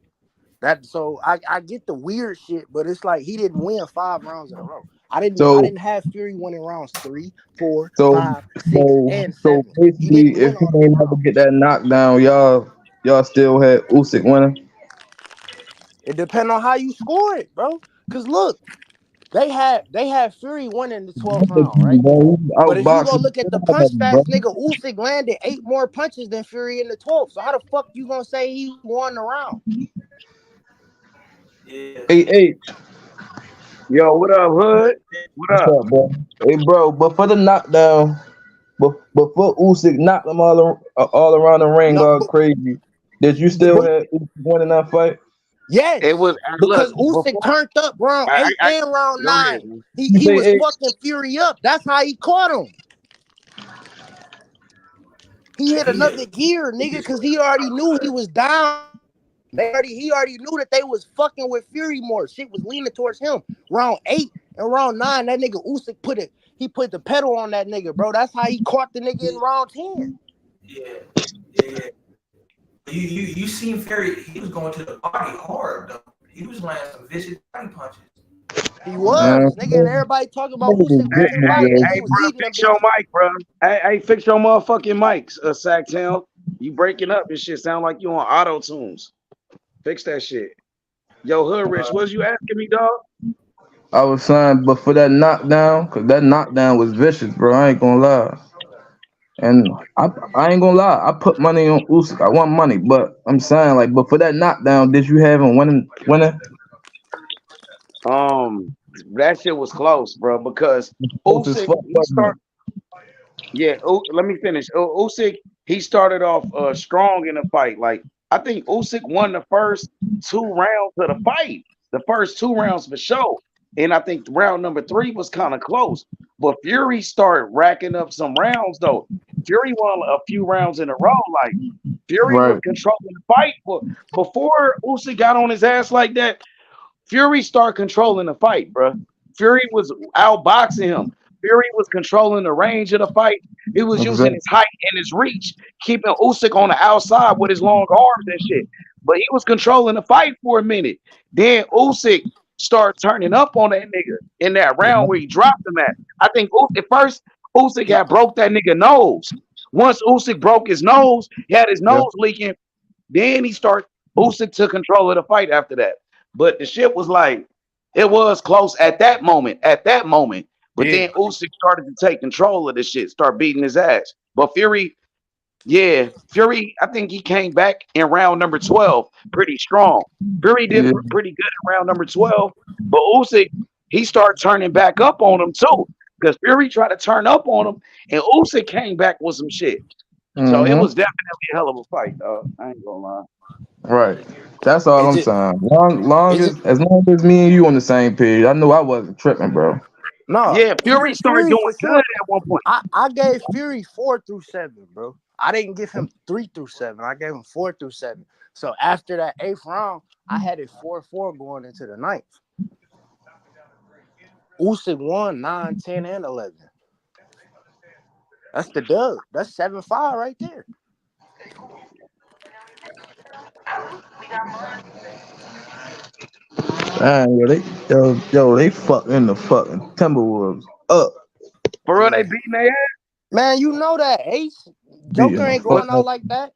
So I get the weird shit, but it's like he didn't win 5 rounds in a row. I So didn't have Fury winning rounds 3, 4, so 5, 6, and so 7. He basically, didn't win if he all them ain't never rounds. get that knockdown, y'all still had Usyk winning. It depends on how you score it, bro. Cause look, they had Fury winning the 12th round, right? Bro, But if you go outboxing, look at the punch bro. stats, nigga, Usyk landed 8 more punches than Fury in the 12th. So how the fuck you gonna say he won the round? Yeah. Hey, Yo, what up, Hood? What what's up? up, bro? Hey, bro, but for the knockdown, before Usyk knocked them all around the ring No, all crazy, did you still but have Usyk winning that fight? It yes, was look because Usyk before. turned up round I, 8 I and round go ahead, 9. man. You He say was eight? fucking Fury up. That's how he caught him. He hit another gear, nigga, because he already knew he was down. He already knew that they was fucking with Fury more. Shit was leaning towards him. Round 8 and round 9, that nigga Usyk put the pedal on that nigga, bro. That's how he caught the nigga in round 10. Yeah. You seen Fury? He was going to the body hard though. He was landing some vicious body punches. He Man, was, nigga, and everybody talking about Usyk weak in body. Nigga, he was Bro, eating them fix your bitches. mic, bro. Fix your motherfucking mics, Sacktown. You breaking up and shit. Sound like you on auto tunes. Fix that shit. Yo, Hood Rich, what was you asking me, dog? I was saying, but for that knockdown, cause that knockdown was vicious, bro. I ain't gonna lie. And I ain't gonna lie, I put money on Usyk. I want money, but I'm saying like, but for that knockdown, did you have him winning? That shit was close, bro, because Close as Usyk, fuck, he wasn't start. it? Yeah, let me finish. Usyk, he started off strong in the fight. Like I think Usyk won the first 2 rounds of the fight. The first 2 rounds for sure. And I think round number 3 was kind of close. But Fury started racking up some rounds though. Fury won a few rounds in a row. Like Fury was Right. controlling the fight. But before Usyk got on his ass like that, Fury started controlling the fight, bro. Fury was outboxing him. Fury was controlling the range of the fight. He was using Exactly. his height and his reach, keeping Usyk on the outside with his long arms and shit. But he was controlling the fight for a minute. Then Usyk started turning up on that nigga in that round where he dropped him at. I think at first Usyk had broke that nigga nose. Once Usyk broke his nose, he had his Yeah. nose leaking. Then he started Usyk took control of the fight after that. But the shit was like it was close at that moment. At that moment. But Yeah. then Usyk started to take control of the shit, start beating his ass. But Fury, yeah, Fury, I think he came back in round number 12 pretty strong. Fury did Yeah. pretty good in round number 12, but Usyk, he started turning back up on him too. Because Fury tried to turn up on him, and Usyk came back with some shit. So it was Mm-hmm. definitely a hell of a fight, dog. I ain't gonna lie. Right. That's all Is I'm it? saying. Is it? As long as me and you on the same page, I knew I wasn't tripping, bro. No, Yeah, Fury started Fury doing for good sure. at one point. I gave Fury 4 through 7, bro. I didn't give him 3 through 7. I gave him 4 through 7. So after that 8th round, I had it 4-4 going into the 9th. Usyk won 9, 10, and 11. That's the dub. That's 7-5 right there. Man, they fucking the fucking Timberwolves up, For real, they Yeah. beating their ass. Man, you know that Ace Joker beating the ain't fuck going out up. like that.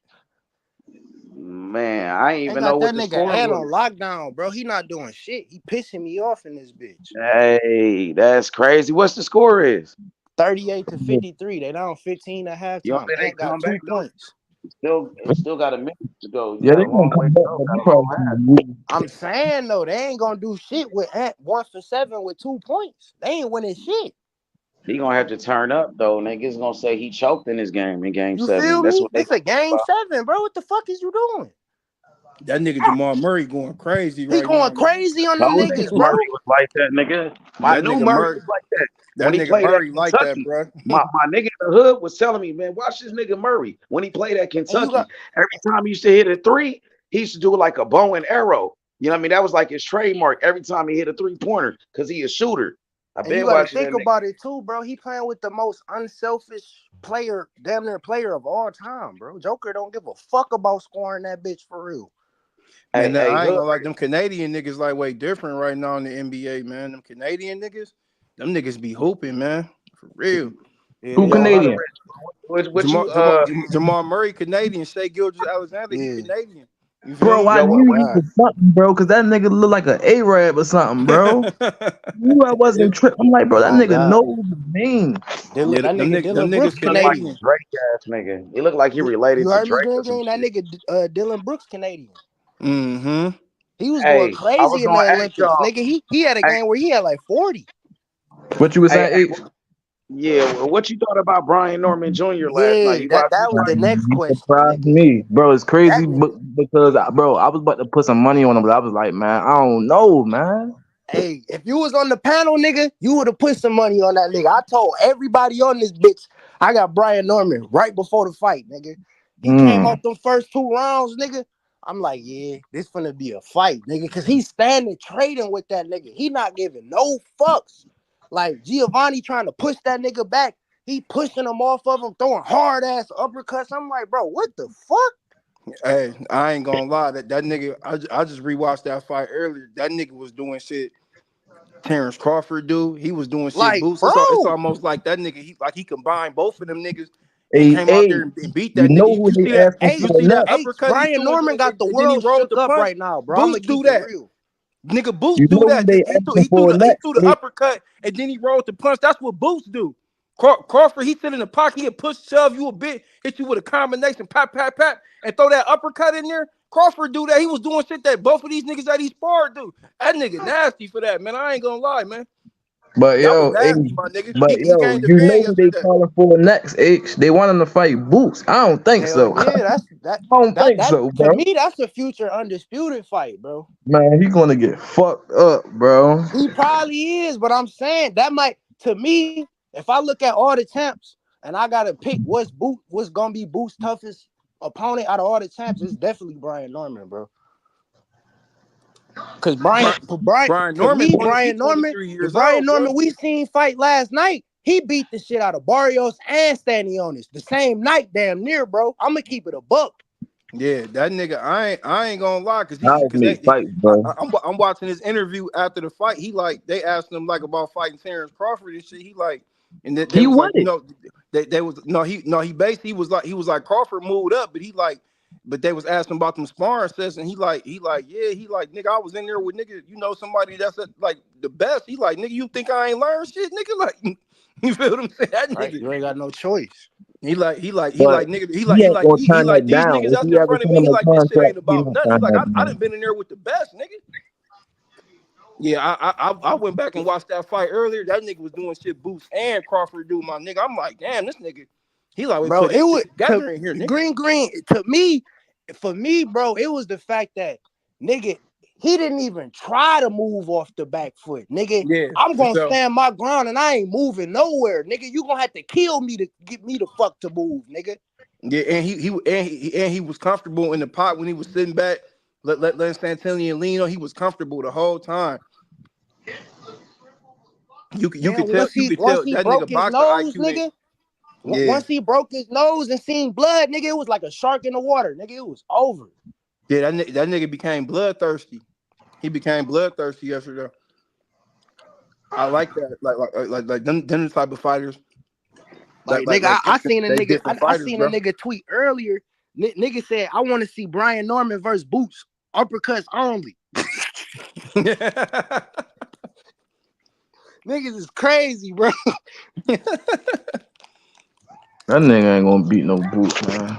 Man, I ain't They even know got what that the nigga score head was. on lockdown, bro. He not doing shit. He pissing me off in this bitch. Hey, that's crazy. What's the score is? 38-53. They down 15 at You don't halftime. think they Ant got come back 2 though? points. It still got a minute to go. You Yeah, got they a gonna long way come to back, go. but they Got a long probably half. gonna lose. I'm saying though, they ain't gonna do shit with Ant 1 for 7 with 2 points. They ain't winning shit. He gonna have to turn up though. Niggas gonna say he choked in his game in game You 7. feel That's me? what they This a gonna talk game about. 7, bro. What the fuck is you doing? That nigga Jamal Murray going crazy He right going now, man. crazy on them Told niggas, you Murray bro. was like that, nigga. I That knew nigga Murray Murray, was like that that when he nigga played at Murray like that, Kentucky. bro. My nigga in the hood was telling me, man, watch this nigga Murray when he played at And you Kentucky. got Every time he used to hit a 3, he used to do it like a bow and arrow. You know what I mean? That was like his trademark every time he hit a 3-pointer because he a shooter. I've and you been got to watching that think nigga. about it too, bro. He playing with the most unselfish player, damn near player of all time, bro. Joker don't give a fuck about scoring that bitch for real. Man, Hey, I ain't hood. gonna like them Canadian niggas like way different right now in the NBA, man. Them Canadian niggas, them niggas be hooping, man. For real. Yeah, Who they Yo, are. Hunter Canadian? Rich, what Jamal, you Jamal, Jamal Murray, Canadian. Shea Gilgeous Alexander, he Yeah. Canadian. You feel Bro, me? I yo, Oh my knew he god. was something, bro, because that nigga look like an Arab or something, bro. Knew I Yeah, wasn't tripping. I'm like, bro, that Oh nigga god. knows the name. Dylan, yeah, that nigga them Dylan Brooks niggas he look like Canadian. Canadian. a Drake ass nigga. He look like he You related to heard me, Drake or Green some Green? That shit. nigga Dylan Brooks Canadian. Mm-hmm. He was going Hey, I was crazy in the gonna ask Olympics. y'all. Nigga, he had a Hey, game where he had like 40. What you was hey, saying, H? yeah. Well, what you thought about Brian Norman Jr. last night? Yeah, You that watched his that was fight? the next He question, surprised nigga. me, bro. It's That crazy nigga. because, bro, I was about to put some money on him, but I was like, man, I don't know, man. Hey, if you was on the panel, nigga, you would have put some money on that nigga. I told everybody on this bitch, I got Brian Norman right before the fight, nigga. He came Mm. out them first 2 rounds, nigga. I'm like, yeah, this finna be a fight, nigga, because he's standing trading with that nigga. He not giving no fucks. Like Giovanni trying to push that nigga back. He pushing him off of him, throwing hard ass uppercuts. I'm like, bro, what the fuck? Hey, I ain't gonna lie. That nigga, I just rewatched that fight earlier. That nigga was doing shit Terrence Crawford do. He was doing shit Like, Boots. It's bro. almost like that nigga. He combined both of them niggas and Hey, came out there hey, and beat you that know nigga. who You they see that? asking You for see H, that next? H, uppercut he Brian threw Norman got the and then he world rolled shook the up punch. right now, bro. I'm Boots gonna do keep it that. real. Nigga, Boots You do know who that. they asking for He next? threw the Hey, uppercut and then he rolled the punch. That's what Boots do. Crawford, he sit in the pocket, he'll push, shove you a bit, hit you with a combination, pat, and throw that uppercut in there. Crawford do that. He was doing shit that both of these niggas that he sparred do. That nigga nasty for that, man. I ain't gonna lie, man. But That was yo, H, nasty, my nigga. but He yo, came to you fan know who they yesterday. calling for next, H? They want him to fight Boots. I don't think Hell so. yeah, I that's that don't that think that so, to bro. me that's a future undisputed fight, bro. Man, he gonna get fucked up, bro. He probably is, but I'm saying that might to me, if I look at all the champs and I gotta pick what's gonna be Boot's toughest opponent out of all the champs, it's definitely Brian Norman, bro. Cause Brian, Brian to Norman, me, 20, he 23 The years Brian old, bro. Norman we seen fight last night, he beat the shit out of Barrios and Stanionis the same night, damn near, bro. I'm gonna keep it a buck. Yeah, that nigga, I ain't gonna lie, cause Nice make fight, bro. I'm watching his interview after the fight. He like they asked him like about fighting Terrence Crawford and shit. He like, and they He was won like, it. they was he basically he was like Crawford moved up, but he like, but they was asking about them sparring sessions, and he like nigga, I was in there with nigga, somebody that's like the best. He like, nigga, you think I ain't learned shit, nigga? Like, you feel what I'm saying? That Right, nigga. you ain't got no choice. But Nigga, he ain't gonna he turn like that these down. niggas If that's he in ever front of send me. him He a like, this shit contract, ain't he about don't nothing. He turn like, that I done down. been in there with the best, nigga. Yeah, I went back and watched that fight earlier. That nigga was doing shit Boots and Crawford do, my nigga. I'm like, damn, this nigga, he like, we Bro, put it his shit was to together in here, nigga. green to me, for me, bro, it was the fact that nigga, he didn't even try to move off the back foot. Nigga, Yeah, I'm for gonna sure. stand my ground and I ain't moving nowhere. Nigga, you gonna have to kill me to get me the fuck to move, nigga. Yeah, and he was comfortable in the pot when he was sitting back, letting Santillon lean on. He was comfortable the whole time. You Man, could tell once he that broke nigga his boxer nose, IQ. nigga. Yeah. Once he broke his nose and seen blood, nigga, it was like a shark in the water, nigga. It was over. Yeah, that nigga became bloodthirsty. He became bloodthirsty yesterday. I like that. Like them type of fighters. Like nigga, I seen a They nigga, different I fighters, seen a bro. nigga tweet earlier. Nigga said, I want to see Brian Norman versus Boots, uppercuts only. Niggas is crazy, bro. That nigga ain't gonna beat no Boots, man.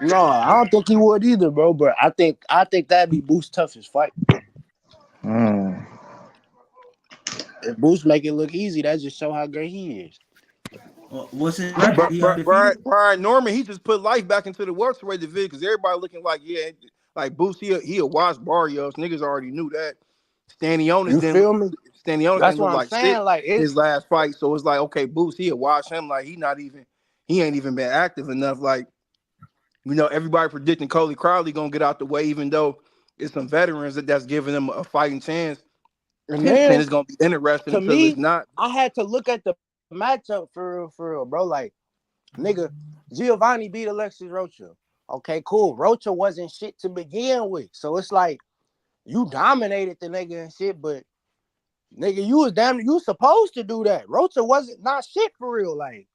No, I don't think he would either, bro. But I think that'd be Boots' toughest fight. Mm. If Boots make it look easy, that just show how great he is. What's his record? He undefeated. Brian Norman, he just put life back into the welterweight division because everybody looking like, yeah, like Boots, he'll watch Barrios. Niggas already knew that. You feel me? Stanionis That's didn't what look I'm like shit saying. Like his it's last fight. So it's like, okay, Boots, he'll watch him like he ain't even been active enough. Like, everybody predicting Coley Crowley gonna get out the way, even though it's some veterans that's giving them a fighting chance. and And then it's gonna be interesting to until it's me, not. I had to look at the matchup for real, bro. Like, nigga, Giovanni beat Alexis Rocha. Okay, cool. Rocha wasn't shit to begin with. So it's like you dominated the nigga and shit, but nigga, you supposed to do that. Rocha wasn't not shit for real. Like,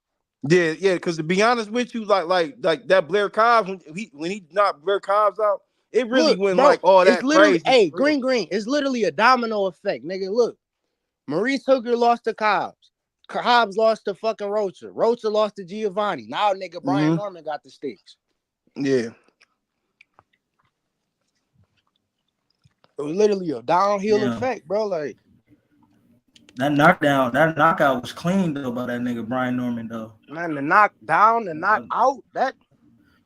Yeah. Because to be honest with you, like that Blair Cobbs when he knocked Blair Cobbs out, it really look, wasn't bro, like all it's that literally, crazy hey, for real. green. It's literally a domino effect, nigga. Look, Maurice Hooker lost to Cobbs. Cobbs lost to fucking Rocha. Rocha lost to Giovanni. Now, nigga, Brian Mm-hmm. Norman got the sticks. Yeah. It was literally a downhill Yeah. effect, bro. Like That knockout was clean though by that nigga Brian Norman though. man, the knock down, the knock out, that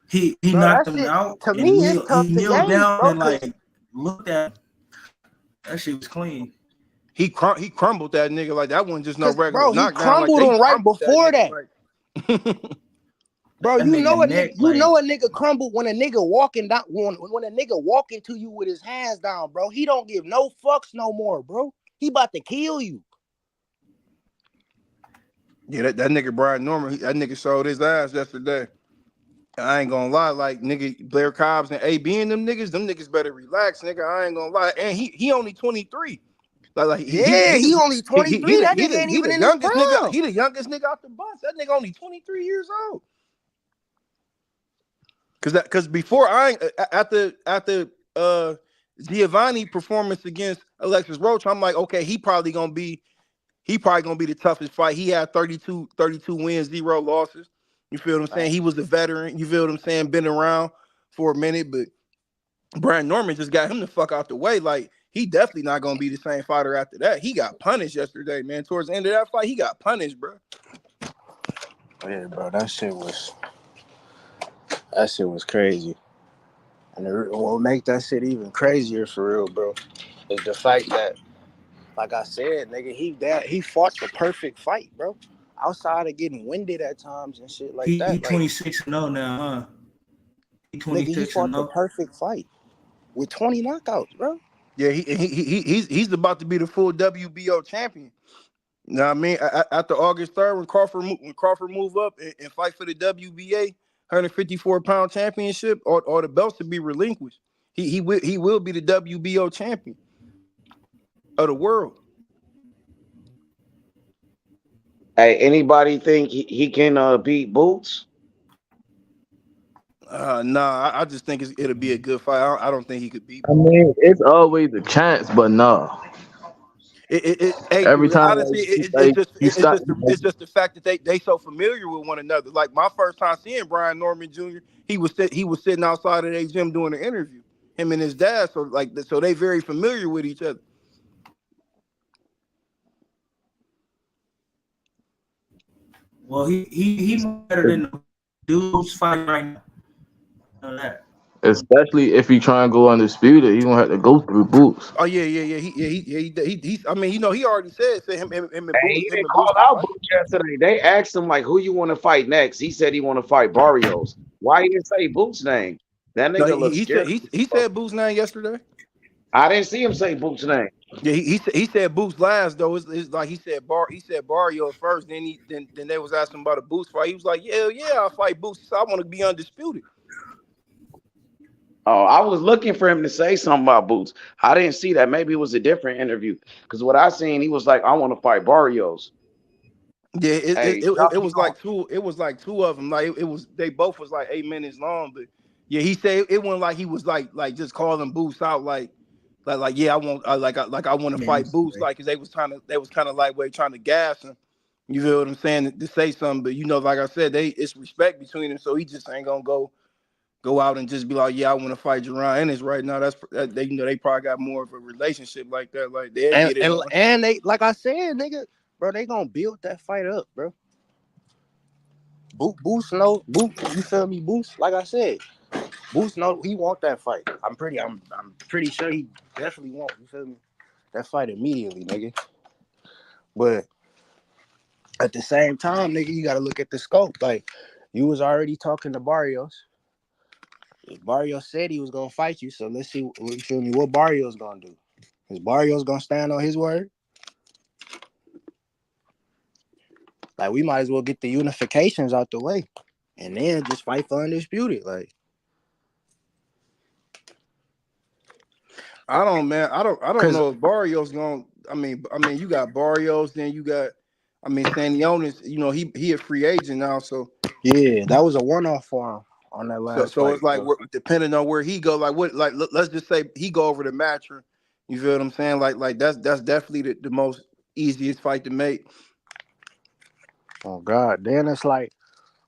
He bro, knocked that him shit out to and me is he tough to kneeled gauge, down bro. and Cause like looked at him. That shit was clean. He crumbled that nigga like that wasn't just no regular bro, he knockdown. Like crumbled they him right crumbled that before nigga. that. Like Bro, That you nigga know a neck nigga, like crumbled when a nigga walking down when a nigga walking to you with his hands down, bro. He don't give no fucks no more, bro. He about to kill you. yeah, that nigga Brian Norman, that nigga showed his ass yesterday. I ain't gonna lie, like nigga Blair Cobbs and AB and them niggas better relax, nigga. I ain't gonna lie, and he only 23. Like Yeah, he only 23. That nigga ain't he even the in his youngest nigga. prime. He the youngest nigga out the bunch. That nigga only 23 years old. Cause before after Giovanni performance against Alexis Roach, I'm like, okay, he probably gonna be the toughest fight. He had 32 wins, 0 losses. You feel what I'm saying? Right. He was a veteran. You feel what I'm saying? Been around for a minute, but Brian Norman just got him the fuck out the way. Like he definitely not gonna be the same fighter after that. He got punished yesterday, man. Towards the end of that fight, he got punished, bro. Yeah, bro, that shit was crazy. And what make that shit even crazier for real, bro, is the fact that, like I said, nigga, he fought the perfect fight, bro. Outside of getting winded at times and shit like He that, like 26-0 now, huh? He nigga, he 26 and fought the 0. perfect fight with 20 knockouts, bro. Yeah, he's about to be the full WBO champion. You know what I mean? After August 3rd, when Crawford move up and fight for the WBA 154-pound championship, or the belts to be relinquished, he will be the WBO champion of the world. Hey, anybody think he can beat Boots? Nah, I just think it'll be a good fight. I don't think he could beat I Boots. mean, it's always a chance, but no. Hey, Every time honestly, you stop, it's just the fact that they so familiar with one another. Like my first time seeing Brian Norman Jr., he was sitting outside of their gym doing an interview. Him and his dad, so they very familiar with each other. Well, he better than the dudes fighting right now. On that. especially if he try and go undisputed, he gonna have to go through Boots. Oh yeah. He I mean, he already said him and Hey, Boots he him didn't and call Boots can out fight. Boots yesterday. They asked him like, "Who you want to fight next?" He said he want to fight Barrios. Why he didn't say Boots' name? That No, nigga looks scared. he said Boots' name yesterday. I didn't see him say Boots' name. Yeah, he said Boots last though. It's like he said Barrios first. Then they was asking about a Boots fight. He was like, yeah, I'll fight Boots. He said, I want to be undisputed. Oh, I was looking for him to say something about Boots. I didn't see that. Maybe it was a different interview. Because what I seen, he was like, "I want to fight Barrios." Yeah, Hey, y'all keep going. it was like two of them. Like it was they both was like 8 minutes long. But yeah, he said it wasn't like he was like just calling Boots out like yeah, I want to fight Boots, like, because they was kind of lightweight trying to gas him. You feel what I'm saying, to say something. But like I said, it's respect between them, so he just ain't gonna go out and just be like, yeah, I want to fight Jerron Ennis right now. They probably got more of a relationship like that. Like they'll And get it and, on. and they, like I said, nigga, bro, they gonna build that fight up, bro. Boost, no, Boost, you feel me? Boost, like I said, Boost, no, he want that fight. I'm pretty sure he definitely want, you feel me? That fight immediately, nigga. But at the same time, nigga, you gotta look at the scope. Like, you was already talking to Barrios. Barrios said he was gonna fight you, so let's see, you feel me, what Barrios gonna do. Is Barrios gonna stand on his word? Like, we might as well get the unifications out the way and then just fight for undisputed. Like, I don't cause know if Barrios going. I mean, you got Barrios, then you got, Sanionis. He a free agent now, so yeah, that was a one-off for him on that last fight. it's like So, depending on where he go. Like what? Like let's just say he go over to Matra. You feel what I'm saying? Like that's definitely the most easiest fight to make. oh God, then it's like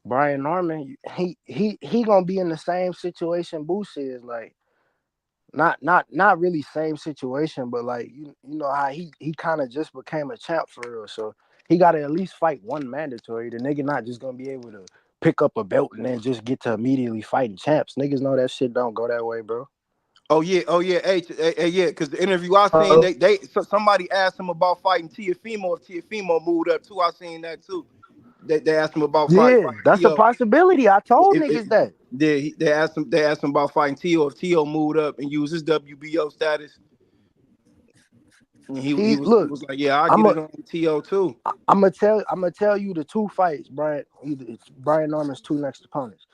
Brian Norman. He gonna be in the same situation Boost is. Like, not really same situation, but like you know how he kind of just became a champ for real. So he got to at least fight one mandatory. The nigga not just gonna be able to pick up a belt and then just get to immediately fighting champs. Niggas know that shit don't go that way, bro. Oh yeah. Hey, yeah. Because the interview I seen, somebody asked him about fighting Tiafimo. If Tiafimo moved up too, I seen that too. They asked him about fighting Yeah, that's a Tio. possibility. I told If, niggas that. they asked him about fighting Tio if Tio moved up and used his WBO status. And he Look, was like, yeah, I'll I'm get a it on Tio too. I'm gonna tell you the two fights, Brian. It's Brian Norman's two next opponents.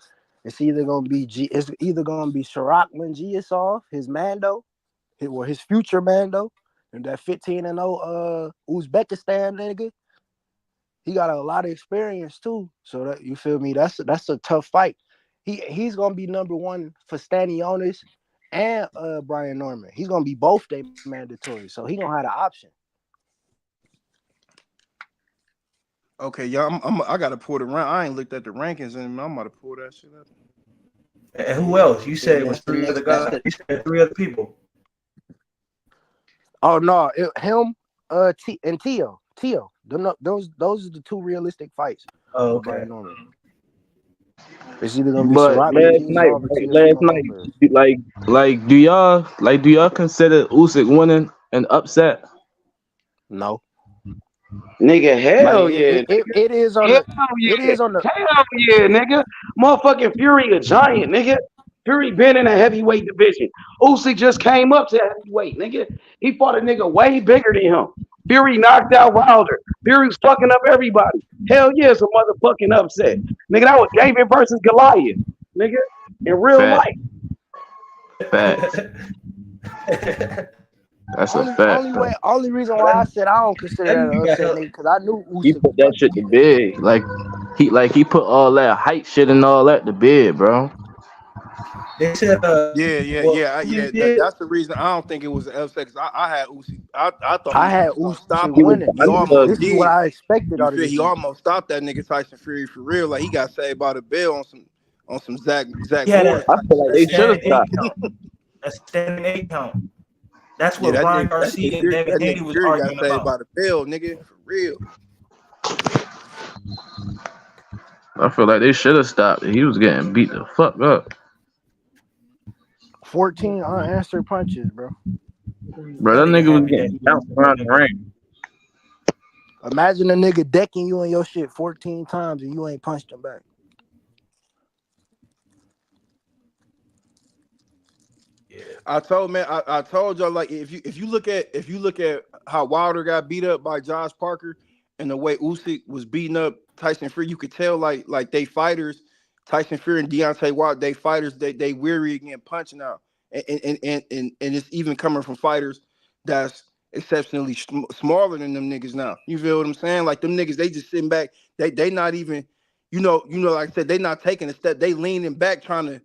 It's either gonna be Shirak Mungiasov, his Mando, his future Mando, and that 15-0 Uzbekistan nigga. He got a lot of experience too. So that, you feel me? That's a tough fight. He's gonna be number one for Stanionis and Brian Norman. He's gonna be both they mandatory. So he gonna have the option. Okay, yeah, I gotta pull the rank. I ain't looked at the rankings and I'm about to pull that shit up. And who else? You said it was That's the three other next. That's guys. the You said three other people. Oh no, him, and Tio. Those are the two realistic fights. Oh, Everybody okay. know them. It's either gonna be But Siraj last night, Mertizov or right, Teofimo last night, Lopez. do y'all consider Usyk winning an upset? No, Nigga, like hell yeah. it is on Hell the it yeah. is on the Hell yeah, nigga. Motherfucking Fury a giant, nigga. Fury been in a heavyweight division. Usyk just came up to heavyweight, nigga. He fought a nigga way bigger than him. Fury knocked out Wilder. Fury's fucking up everybody. Hell yeah, it's a motherfucking upset. Nigga, that was David versus Goliath, nigga, in real Fact, life. facts. That's a fact. only reason why I said I don't consider That that an nigga got upset, help. nigga, because I knew He Usyk was put that about to shit to beat him. bed. He put all that height shit and all that to bed, bro. They said, well, Yeah. Usyk did. That's the reason I don't think it was an upset. Cause I had Usyk. I thought I Usyk had was gonna Usyk stop He him. was winning. He This is almost underdog. this is what did. I expected You out of feel? this He nigga. almost stopped that nigga Tyson Fury for real. Like he got saved by the bell on some Zach He had Morris I type feel like a shit. they should have standing eight stopped him. count. A standing eight count. That's Yeah, what Ryan Garcia and Devin that Haney nigga was Fury got arguing saved about. by the bell, nigga, for real. I feel like they should have stopped it. He was getting beat the fuck up. 14 unanswered punches, bro. Bro, That that nigga nigga was happy that getting he lost bounced to that around the nigga. ring. Imagine a nigga decking you in your shit 14 times and you ain't punched him back. Yeah. I told y'all, like, if you look at how Wilder got beat up by Josh Parker and the way Usyk was beating up Tyson Fury, you could tell like they fighters, Tyson Fury and Deontay Wilder, they fighters, they weary again punching out, and it's even coming from fighters that's exceptionally smaller than them niggas now. You feel what I'm saying? Like them niggas, they just sitting back, they not even, like I said, they not taking a step, they leaning back trying to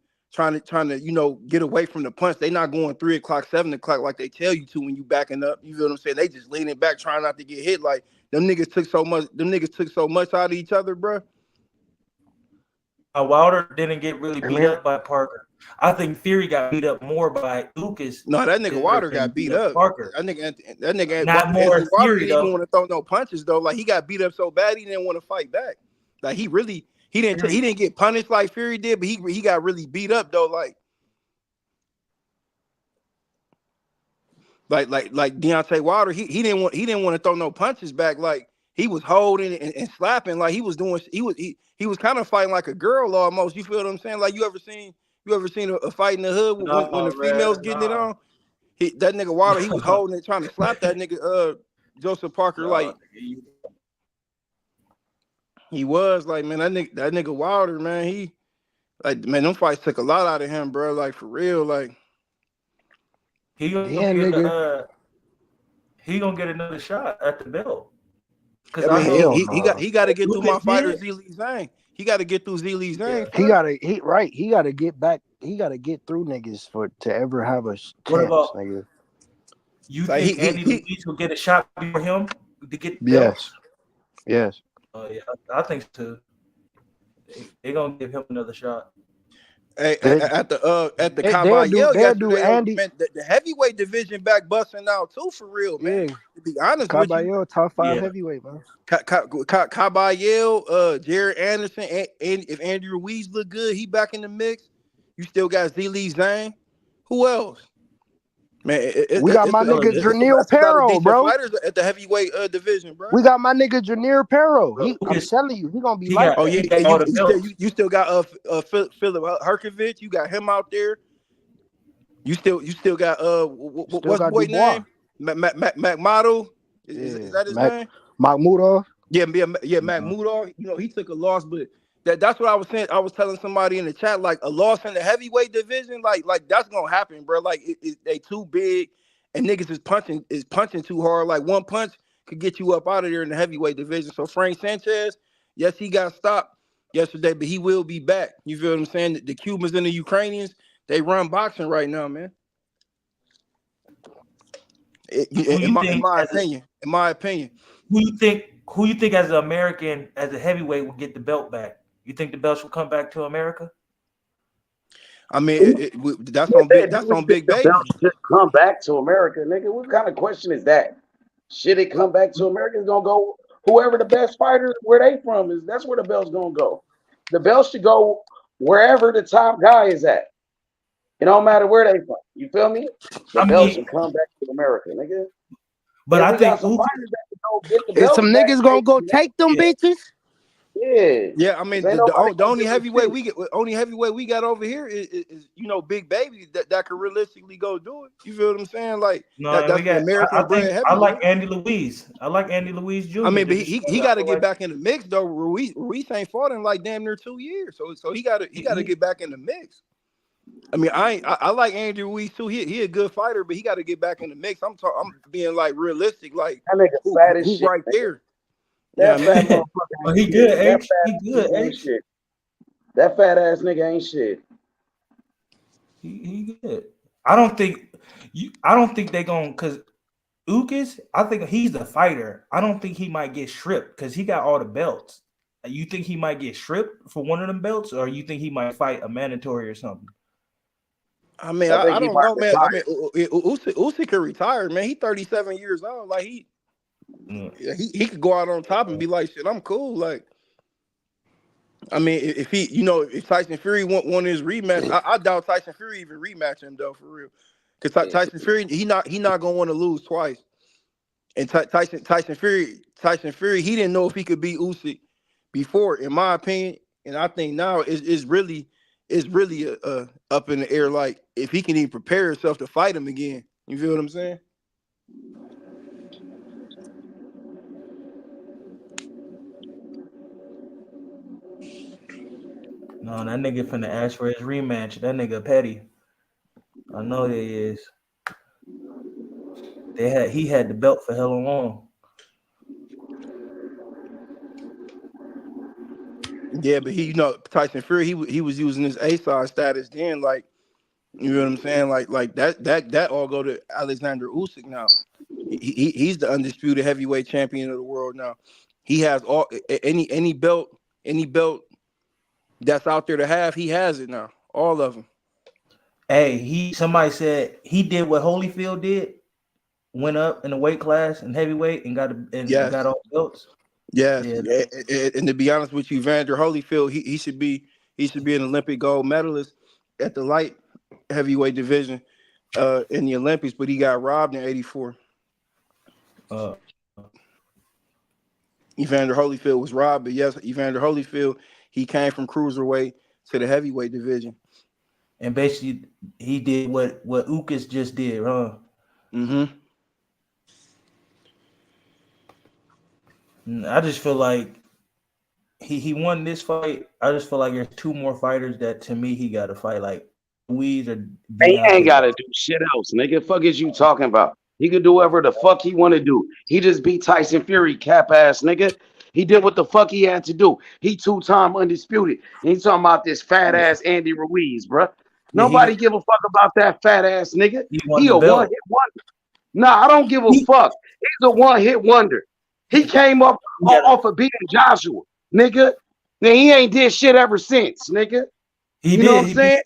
get away from the punch. They not going 3 o'clock, 7 o'clock like they tell you to when you backing up. You feel what I'm saying? They just leaning back, trying not to get hit. Like them niggas took so much out of each other, bro. Wilder didn't get really I beat mean, up by Parker. I think Fury got beat up more by Lucas No, that nigga Wilder than got beat up up. Parker. That nigga Not more Anthony in Wilder Fury didn't even though. want to throw no punches though. Like he got beat up so bad he didn't want to fight back. Like he didn't get punished like Fury did, but he got really beat up though. Like Deontay Wilder, he didn't want to throw no punches back. Like he was holding and slapping, like he was kind of fighting like a girl almost. You feel what I'm saying? Like you ever seen a fight in the hood when the females getting it on? That nigga Wilder, he was holding it, trying to slap that nigga Joseph Parker. Like he was like, man, that nigga Wilder, man, them fights took a lot out of him, bro. Like for real, like. He gonna get another shot at the belt. Cause I I mean, know he got to get through my Lucas fighter did. Zhilei Zhang. He got to get through Zhilei Zhang. Yeah. he gotta get back. He gotta get through niggas to ever have a chance, What about nigga. you Like think Andy Luis will get a shot before him to get the belt? Yes. Yeah, I think so. They gonna give him another shot. Hey, at the They'll do yesterday, Andy. man, the heavyweight division back busting out too, for real, man. Yeah, To be honest with you, Caballero top 5 Yeah. heavyweight, man. Caballero, Jared Anderson, and if Andrew Ruiz look good, he back in the mix. You still got Zhilei Zhang. Who else? Man, We got my nigga Janelle Perro, bro. Fighters at the heavyweight division, bro. We got my nigga Janelle Perro. I'm Lucas- telling you, he gonna be he like. got- Oh yeah, he got all the belts. you still got Philip Herkovich. You got him out there. You still got what's got boy Dubois. name? McModel. Is that his name? Mahmoudov. Yeah, McMudov. You know, he took a loss, but that's what I was saying. I was telling somebody in the chat, like a loss in the heavyweight division, like that's gonna happen, bro. Like they too big, and niggas is punching too hard. Like one punch could get you up out of there in the heavyweight division. So Frank Sanchez, yes, he got stopped yesterday, but he will be back. You feel what I'm saying? The Cubans and the Ukrainians, they run boxing right now, man. In my opinion. Who you think as an American, as a heavyweight, will get the belt back? You think the belts will come back to America? I mean, that's on big. That's on Big The belt Baby. should come back to America, nigga. What kind of question is that? Should it come back to America? It's gonna go whoever the best fighter, where they from is. That's where the belt's gonna go. The belt should go wherever the top guy is at. It don't matter where they from. You feel me? The I belt should mean, come back to America, nigga. but If I we got think some Usyk, fighters that can go get the Is belts some back, niggas gonna go hey, take them yeah. bitches? yeah. Yeah, I 'Cause mean, ain't the, nobody the gonna only give a heavyweight shit. we got over here is Big Baby that could realistically go do it. You feel what I'm saying? Like no, that and we that's an got. American I think bred I like heavyweight. Andy Louise. I like Andy Louise I Jr. mean, but to he destroy. got I to feel get like back in the mix though. Ruiz ain't fought in like damn near 2 years, so he got to he, get back in the mix. I mean, I like Andy Ruiz too. He a good fighter, but he got to get back in the mix. I'm being like realistic, like That nigga who fat as who shit, right nigga. there. You know That what I fat mean? motherfucker but ain't he shit. good, That H. fat He ass good, nigga ain't H. shit. That fat ass nigga ain't shit. He good. I don't think I don't think they gonna because Ukas. I think he's the fighter. I don't think he might get stripped because he got all the belts. You think he might get stripped for one of them belts, or you think he might fight a mandatory or something? I mean, I think I he don't might know, man. I retire. mean, Usyk could retire, man. He 37 years old. Like Mm. he could go out on top and be like, shit, I'm cool. Like, I mean, if he, if Tyson Fury won his rematch, I doubt Tyson Fury even rematch him though, for real. Because Tyson Fury, he not gonna want to lose twice. And Tyson Fury, he didn't know if he could beat Usyk before, in my opinion. And I think now it's really up in the air. Like if he can even prepare himself to fight him again. You feel what I'm saying? No, that nigga finna ask for his rematch. That nigga petty. I know he is. He had the belt for hella long. Yeah, but Tyson Fury, he was using his A-side status then, like, you know what I'm saying? Like that all go to Oleksandr Usyk now. He's the undisputed heavyweight champion of the world now. He has any belt that's out there to have, he has it now. All of them. Hey, somebody said he did what Holyfield did, went up in the weight class in heavyweight and Yes. got all the belts. Yes. Yeah. And to be honest with you, Vander Holyfield, he should be an Olympic gold medalist at the light heavyweight division in the Olympics, but he got robbed in '84. Evander Holyfield was robbed, but yes, Evander Holyfield, he came from cruiserweight to the heavyweight division. And basically he did what Ukas just did, huh? Mm-hmm. I just feel like he won this fight. I just feel like there's two more fighters that to me he got to fight, like Louise or He ain't Deontay. gotta do shit else, nigga. Fuck is you talking about? He could do whatever the fuck he want to do. He just beat Tyson Fury, cap ass nigga. He did what the fuck he had to do. He 2-time undisputed. And he's talking about this fat ass Andy Ruiz, bruh. Yeah, Nobody give a fuck about that fat ass nigga. he won He the a one belt. hit wonder. Nah, I don't give a fuck. He's a one hit wonder. He came up off of beating Joshua, nigga. Now he ain't did shit ever since, nigga. He You know did. what I'm saying?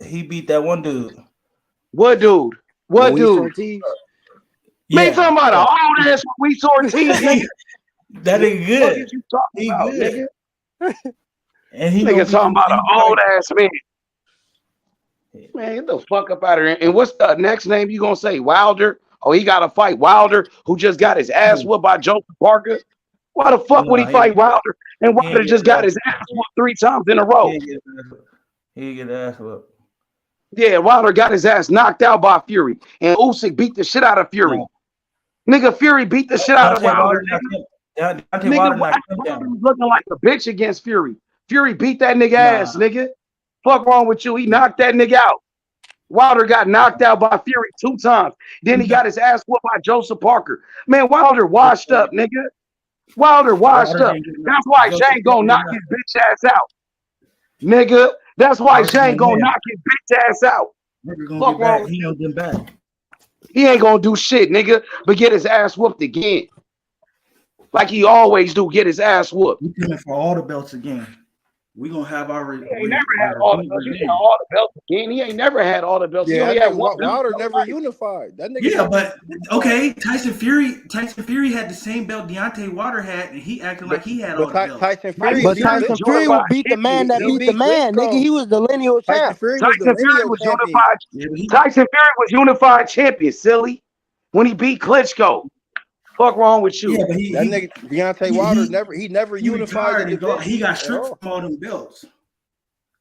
He beat that one dude. What dude? What Luis dude? Ortiz. Man, you Yeah, talking about an old ass Luis Ortiz, nigga? that ain't What the fuck good. is you talking He about, good. nigga? And he Nigga talking about an old ass man. Man, get the fuck up out of here. And what's the next name you gonna say? Wilder? Oh, he gotta fight Wilder, who just got his ass whooped by Joseph Parker. Why the fuck would he fight Wilder? And he ain't Wilder just got his ass whooped 3 times in a row. He get ass whooped. Yeah, Wilder got his ass knocked out by Fury. And Usyk beat the shit out of Fury. Nigga, Fury beat the shit out of Wilder. Nigga, Wilder was looking like a bitch against Fury. Fury beat that nigga ass, nigga. Fuck wrong with you? He knocked that nigga out. Wilder got knocked out by Fury 2 times. Then he got his ass whooped by Joseph Parker. Man, Wilder washed up, nigga. Wilder washed up. That's why Shane gonna knock his bitch ass out. Nigga, that's why Shane gonna knock his bitch ass out. Fuck wrong with you? He ain't gonna do shit, nigga, but get his ass whooped again. Like he always do, get his ass whooped. He coming for all the belts again. We gonna have our He ain't never had all the belts. You said then. all the belts again. He ain't never had all the belts. He Yeah, only that had nigga one belt. Wilder never unified. That nigga Yeah, never but unified. okay, Tyson Fury had the same belt Deontay Wilder had, and he acting like he had all the belts. Tyson Fury But beat Tyson Klitschko. Fury will beat the man that He beat the beat man, nigga. Klitschko. He was the lineal Tyson champ. Fury was the Tyson Fury lineal was champion. unified. Yeah, but Tyson Fury was unified champion, silly. When he beat Klitschko. Fuck wrong with you? yeah, but That nigga Deontay Wilder never he unified the retired and he division got at stripped all. from all them belts.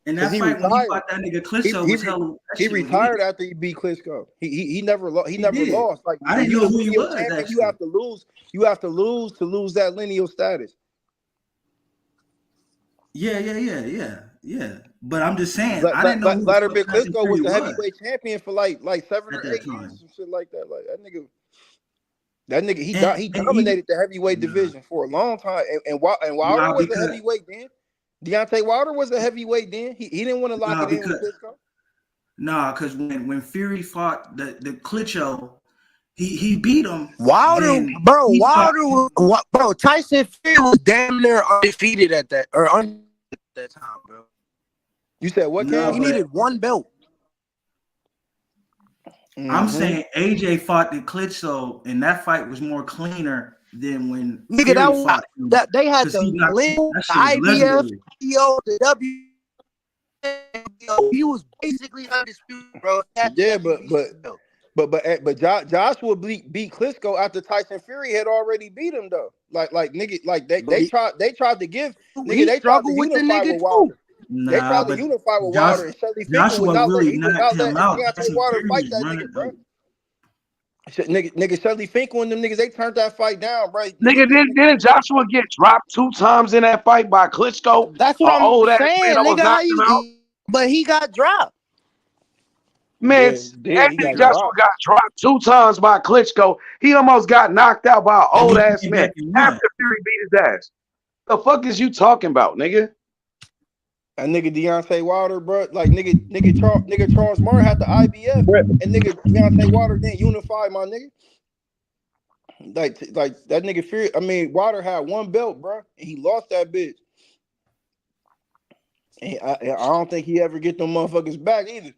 And Cause that he fight when he retired. fought that nigga He Klitschko he, was re- hell. That he shit was retired lit. after he beat Klitschko. He never He never did. lost. Like I when didn't you know the who he lineal was champion, actually. you have to lose to lose that lineal status. Yeah. But I'm just saying, I didn't know who the Vladimir fuck Tyson Klitschko was Fury the was heavyweight champion for like 7 at or that 8 years, time. some shit like that. Like that nigga, he And even dominated the heavyweight division for a long time. And Wilder was a because heavyweight then. Deontay Wilder was a heavyweight then. He didn't want to lock it in with Klitschko. because when Fury fought the Klitschko, he beat him. Wilder, bro, Tyson Fury was damn near undefeated at that time, bro. You said what, Cam? He needed one belt. I'm saying AJ fought the Klitschko, and that fight was more cleaner than when Nigga, Fury fought him. that they had 'Cause the he knocked- Lil, that the shit was IBF, legendary. the WBO. He was basically undisputed, bro. Yeah, but Joshua beat Klitschko after Tyson Fury had already beat him though. Like nigga, like they tried to give nigga, they tried to unify with Wilder. They tried to unify with Wilder, and Shelly Finkel was out there. He was out there, and Deontay Wilder fight that nigga, bro. Nigga, Shelly Finkel and them niggas, they turned that fight down, right? Nigga, didn't Joshua get dropped 2 times in that fight by Klitschko? That's what I'm old ass man saying, that was nigga. How knocking him out? but he got dropped. Man, Anthony Joshua got dropped 2 times by Klitschko. He almost got knocked out by an old ass man after Fury beat his ass. The fuck is you talking about, nigga? And nigga Deontay Wilder, bro, like nigga Charles Martin had the IBF, and nigga Deontay Wilder didn't unify, my nigga. Like that nigga Fury. I mean, Wilder had one belt, bro, and he lost that bitch. And I don't think he ever get them motherfuckers back either.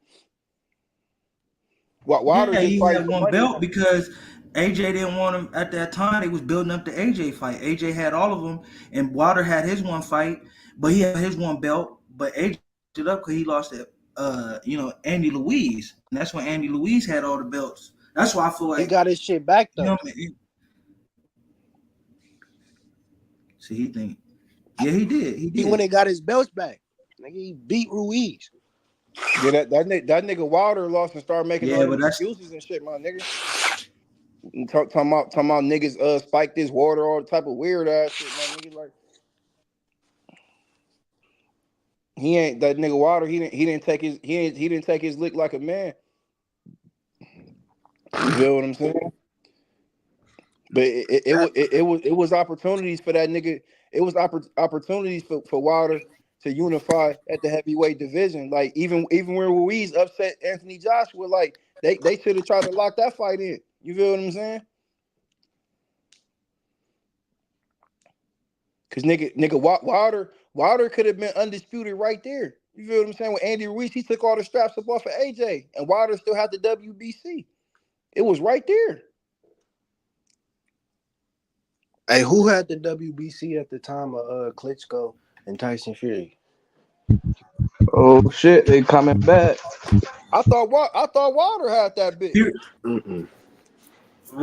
Wilder he just had one belt because AJ didn't want him at that time. They was building up the AJ fight. AJ had all of them, and Wilder had his one fight, but he had his one belt. But AJ it up because he lost it. Andy Louise, and that's when Andy Louise had all the belts. That's why I feel like he got his shit back though. See, he think, yeah, he did. He went and got his belts back. Nigga, he beat Ruiz. Yeah, that nigga Wilder lost and started making all these excuses and shit, my nigga. Talking about niggas spike this water, all type of weird ass shit, my nigga. Like he ain't that nigga Wilder. He didn't take his lick like a man. You feel what I'm saying? But it was opportunities for that nigga. It was opportunities for Wilder to unify at the heavyweight division. Like even when Ruiz upset Anthony Joshua, like they should have tried to lock that fight in. You feel what I'm saying? Cause nigga Wilder could have been undisputed right there. You feel what I'm saying? With Andy Ruiz, he took all the straps up off of AJ, and Wilder still had the WBC. It was right there. Hey, who had the WBC at the time of Klitschko and Tyson Fury? Oh shit, they coming back. I thought Wilder had that bitch.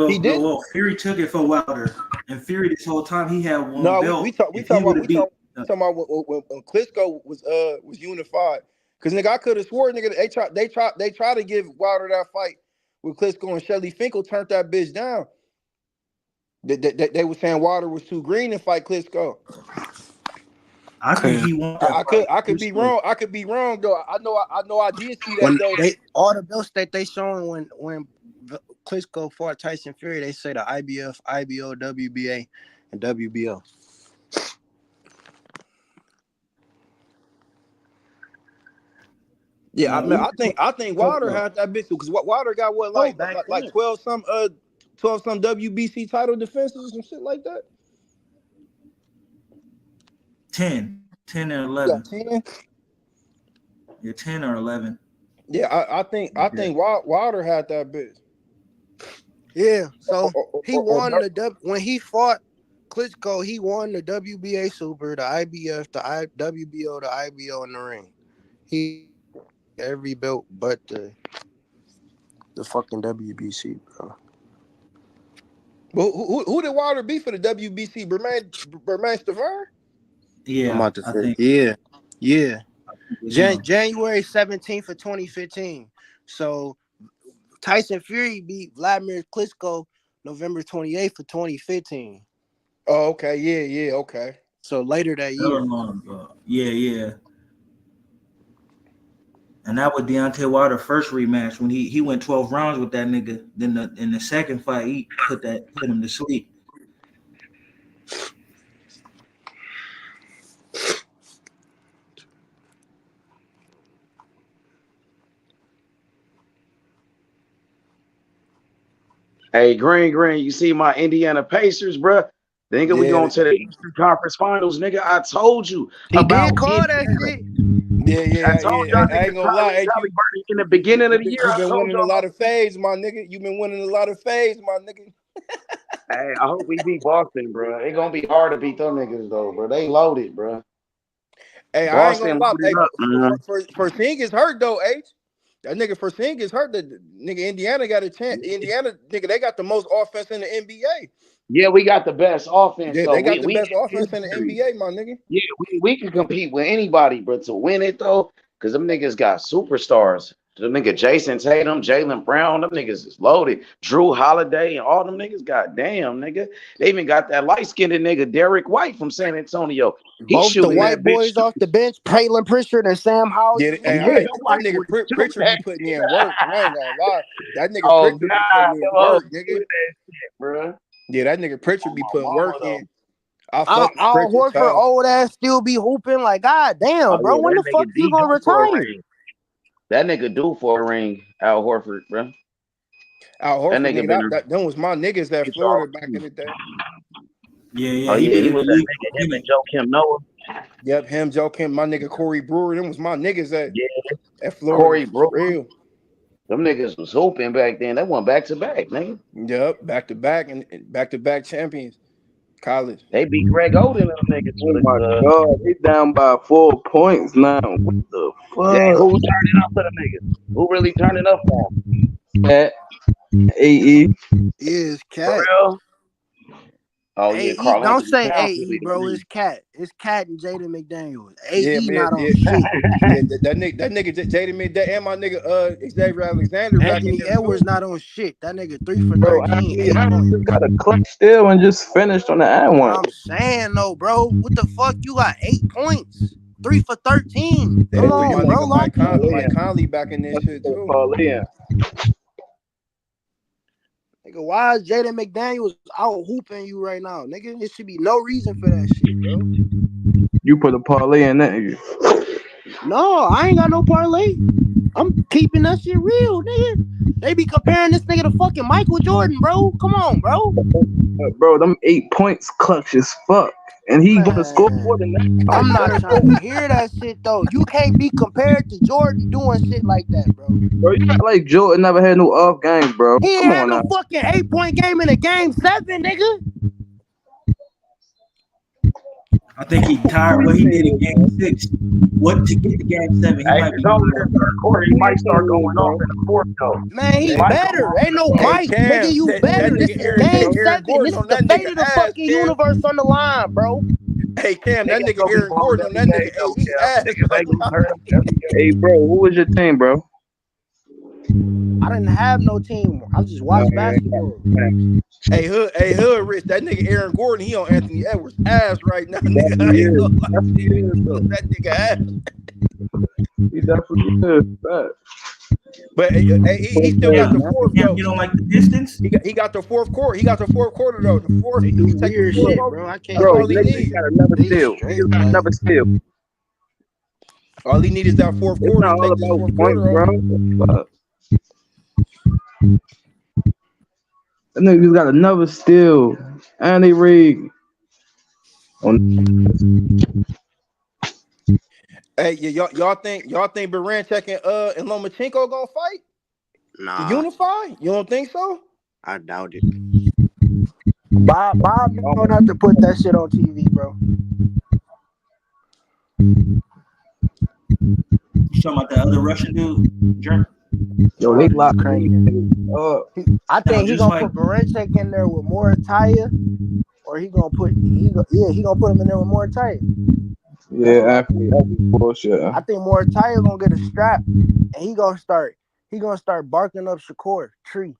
He did. Well, Fury took it for Wilder, and Fury this whole time he had one belt. No, we talking about when Klitschko was unified. Cause nigga, I could have swore nigga they tried to give Wilder that fight with Klitschko, and Shelly Finkel turned that bitch down. They were saying Wilder was too green to fight Klitschko. I think he won. I could be wrong. I could be wrong though. I know I did see that though. All the belts that they showing when Klitschko fought Tyson Fury, they say the IBF, IBO, WBA, and WBO. Yeah, I think Wilder had that bitch too, because Wilder got what like 12 some WBC title defenses or some shit like that. 10 10 and He 11. got 10. Yeah, 10 or 11. Yeah, I think Wilder had that bitch. Yeah, so he Or won when he fought Klitschko, he won the WBA Super, the IBF, the WBO, the IBO in the ring. He every belt but the fucking WBC, bro. But who did Wilder beat for the WBC? Bermain Stavern? I'm Yeah, about to I say, think yeah. it's him. January 17th of 2015. So Tyson Fury beat Vladimir Klitschko November 28th of 2015. Oh, okay, yeah, okay. So later that Hella year. long ago. Yeah. And that was Deontay Wilder's first rematch when he went 12 rounds with that nigga. Then in the second fight, he put him to sleep. Hey, Green, you see my Indiana Pacers, bro? Nigga, we going to the Eastern Conference Finals, nigga. I told you He did about call that Indiana. shit. I told y'all I ain't niggas gonna lie. probably Hey, Jolly Birdie in the beginning of the year. You've I been told winning a y'all. lot of fades, my nigga. You've been winning a lot of fades, my nigga. Hey, I hope we beat Boston, bro. It's gonna be hard to beat them niggas though, bro. They loaded, bro. Hey, I ain't gonna Boston lie. loaded Hey, up, man. for Singh hurt though, H. That nigga for Singh hurt. The nigga Indiana got a chance. Indiana nigga, they got the most offense in the NBA. Yeah, we got the best offense Yeah, though. they got the We best offense in the NBA, my nigga. yeah, we can compete with anybody, but to win it though, because them niggas got superstars. Them nigga Jason Tatum, Jalen Brown, them niggas is loaded. Drew Holiday and all them niggas, goddamn, nigga. They even got that light-skinned nigga Derek White from San Antonio. He Both the shooting white that bitch boys too. off the bench, Payton Pritchard and Sam Yeah, Hauser. hey, Yeah, that them white nigga boys shooting Pritchard be that putting in shit. work. I ain't gonna lie. That nigga Oh Pritchard be God, putting in them hoes work, nigga. shooting that shit, bro. Yeah, that nigga Pritchard On be my putting mama work though. in. I fuck with Al Pritchard Horford, tough. old ass, still be hooping. Like, god Oh damn, bro. yeah, When that the fuck nigga you D gonna due for a retire? ring. That nigga due for a ring, Al Horford, bro. Al That Horford, nigga nigga, been them was my niggas at it's all Florida back in the day. Yeah. Oh He yeah, been he in the was that league for nigga. a Him and minute. Joe Kim Noah. Yep, him, Joe Kim, my nigga Corey Brewer, them was my niggas Yeah, at Florida Corey for Brewer. real. Them niggas was hooping back then. They went back to back, nigga. Yep, back to back and back to back champions. College. They beat Greg Oden and them niggas Oh for my the god, they down by 4 points now. What the yeah, fuck? who turning up for the niggas? Who really turning up for them? At AE. Yeah, it's For Cat. real? Oh yeah, AE, Carl don't Anthony say Towns will be AE, the bro. man. It's Cat. It's Cat and Jaden McDaniels. Yeah, AE man, not on yeah. shit. Yeah, that nigga Jaden made that, and my nigga Xavier Alexander back in Anthony there Edwards too. not on shit. That nigga 3 for Bro, 13, Anthony 8 Edwards points. just got a clutch steal and just finished on the ad That's what one. I'm saying though, bro. What the fuck? You got 8 points. 3 for 13. They Come put my on, bro. nigga Lock in. Mike Conley back in this shit too. Parlay. Nigga, why is Jaden McDaniels out hooping you right now? Nigga, there should be no reason for that shit, bro. You put a parlay in that. No, I ain't got no parlay. I'm keeping that shit real, nigga. They be comparing this nigga to fucking Michael Jordan, bro. Come on, bro. Bro, them 8 points clutch as fuck. And he gonna score more than that. Man, I'm not trying to hear that shit though. You can't be compared to Jordan doing shit like that, bro. Bro, you act like Jordan never had no off games, bro. He ain't Come had on no now. fucking 8-point game in a game 7, nigga. I think he tired what he did in game 6. What to get to game 7, he Hey, might be it's only the third quarter. He might start going off in the fourth though. Man, he Might go better. off in Ain't the no fourth. Hey Mike, nigga. Cam, You that better. This nigga is game Aaron 7. Gordon This is on the that fate nigga of the ass, fucking Cam. universe on the line, bro. Hey Cam, that Niggas nigga gonna be Aaron balling Gordon on that every nigga game though, AE Cal. ass. Niggas ain't gonna hurt him every game. Hey, bro, who was your team, bro? I didn't have no team. I just watched basketball. Hey Hood Rich, that nigga Aaron Gordon, he on Anthony Edwards' ass right now, He nigga. I definitely ain't is. gonna lie. Definitely is, He though. on that nigga ass. He definitely is. Facts. But he still got the fourth Cam, though. you don't like the Pistons? He got the fourth quarter. He got the fourth quarter though. The fourth, They do he take the weird fourth shit, over. bro. I That's can't Bro, all like he that niggas need. shit. got another They steal. straight Niggas got like another steal. All he need is that fourth It's quarter not to all take this about fourth points, quarter bro. over. Fuck. That niggas got another steal. And they rigged. Hey, y'all think Baranchek and Lomachenko gonna fight to Nah, unify? You don't think so? I doubt it. Bob don't have to put that shit on TV, bro. You talking about that other Russian dude, Jerm? Yo, Nah, they the locked Ukrainian. up. I think Sound he just gonna like put Baranchek in there with Morataya, or he gonna put him in there with Morataya. That's what Yeah, Anthony, that's bullshit. I think Morataya gonna get a strap, and he gonna start barking up Shakur tree,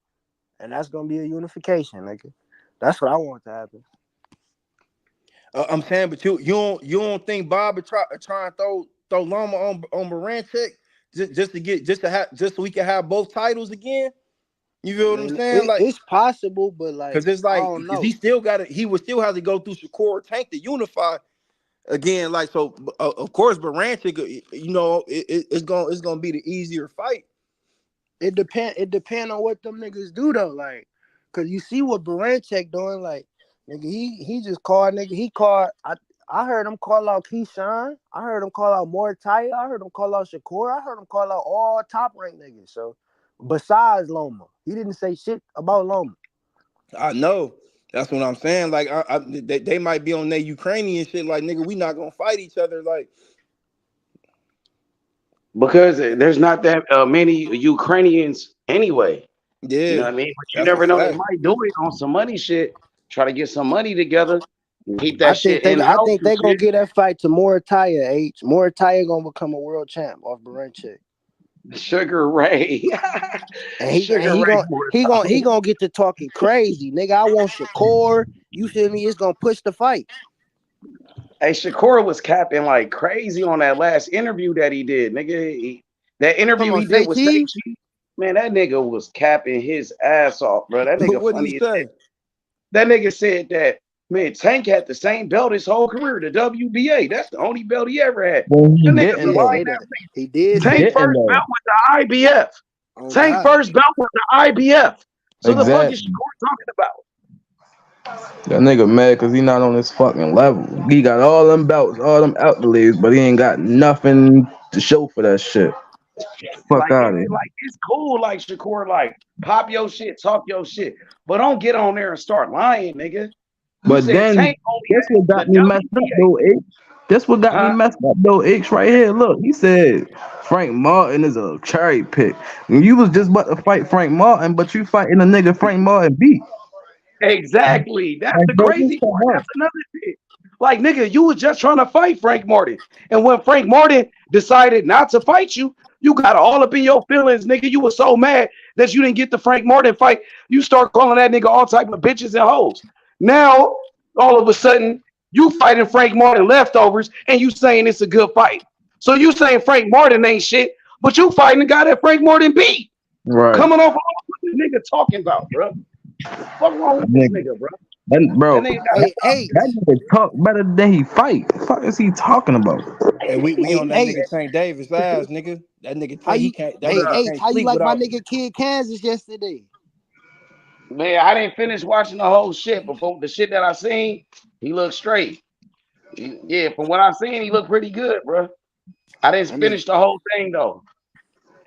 and that's gonna be a unification, nigga. That's what I want to happen. I'm saying, but you don't think Bob would try and throw Loma on Baranchek just so we can have both titles again? You feel I what I'm mean, saying? Like, it's possible, but because like it's I like, don't is he know. still got he would still have to go through Shakur Tank to unify again. Like, so of course, Baranchik, it's gonna be the easier fight. It depend on what them niggas do though, like, cause you see what Baranchek doing, like, nigga, he just called, nigga, he called. I heard him call out Keyshawn. I heard him call out Morataya. I heard him call out Shakur. I heard him call out all top ranked niggas. So besides Loma, he didn't say shit about Loma. I know. That's what I'm saying. Like, they might be on their Ukrainian shit. Like, nigga, we not gonna fight each other. Like, Because there's not that many Ukrainians anyway. You know yeah, what I mean? But you that's a never know. They fact. might do it on some money shit. Try to get some money together and keep I that think shit they in I house think and they gonna shit. get that fight to Morataya. Morataya gonna become a world champ off Baranchik. Sugar Ray. And Sugar Ray he Mortal. gonna get to talking crazy, nigga. I want Shakur. You feel me? It's gonna push the fight. Hey, Shakur was capping like crazy on that last interview that he did, nigga. That Come interview on, he did say with Say Cheese. Cheese, man, that nigga was capping his ass off, bro. That nigga What did he funny as shit. say? That nigga said that, man, Tank had the same belt his whole career, the WBA. That's the only belt he ever had. Well, he That He nigga's a didn't did though. say lying that. ass. He did He say Tank that. didn't first though. belt was the IBF. Oh Tank God. first belt was the IBF. So the fuck is Exactly. Shakur talking about? That nigga mad because he not on his fucking level. He got all them belts, all them accolades, but he ain't got nothing to show for that shit. Fuck Like out it, of here. like it's cool, like Shakur, like pop your shit, talk your shit, but don't get on there and start lying, nigga. You But said then Tank only this what had got the me messed up WBA, though, H. This what got me huh? messed up though, H right here. Look, he said Frank Martin is a cherry pick. And you was just about to fight Frank Martin, but you fighting a nigga Frank Martin beat. Exactly. That's Like, the bro, you crazy so part. hurt. That's another thing. Like, nigga, you was just trying to fight Frank Martin. And when Frank Martin decided not to fight you, you got all up in your feelings, nigga. You were so mad that you didn't get the Frank Martin fight. You start calling that nigga all type of bitches and hoes. Now, all of a sudden, you fighting Frank Martin leftovers and you saying it's a good fight. So you saying Frank Martin ain't shit, but you fighting the guy that Frank Martin beat. Right. Coming off of what this nigga talking about, bro. What wrong with this Nigga. nigga, bro? And That bro, nigga got Hey, that nigga talk better than he fight. The fuck is he talking about? And we hey, on that hey, nigga Tank Davis ass, nigga. That nigga how Tank, he you can't. That hey nigga bruh. H, can't how you sleep like my without. nigga Kid Kansas yesterday? Man, I didn't finish watching the whole shit, but from the shit that I seen, he looked straight. Yeah, from what I seen, he looked pretty good, bro. I didn't That nigga, finish the whole thing though.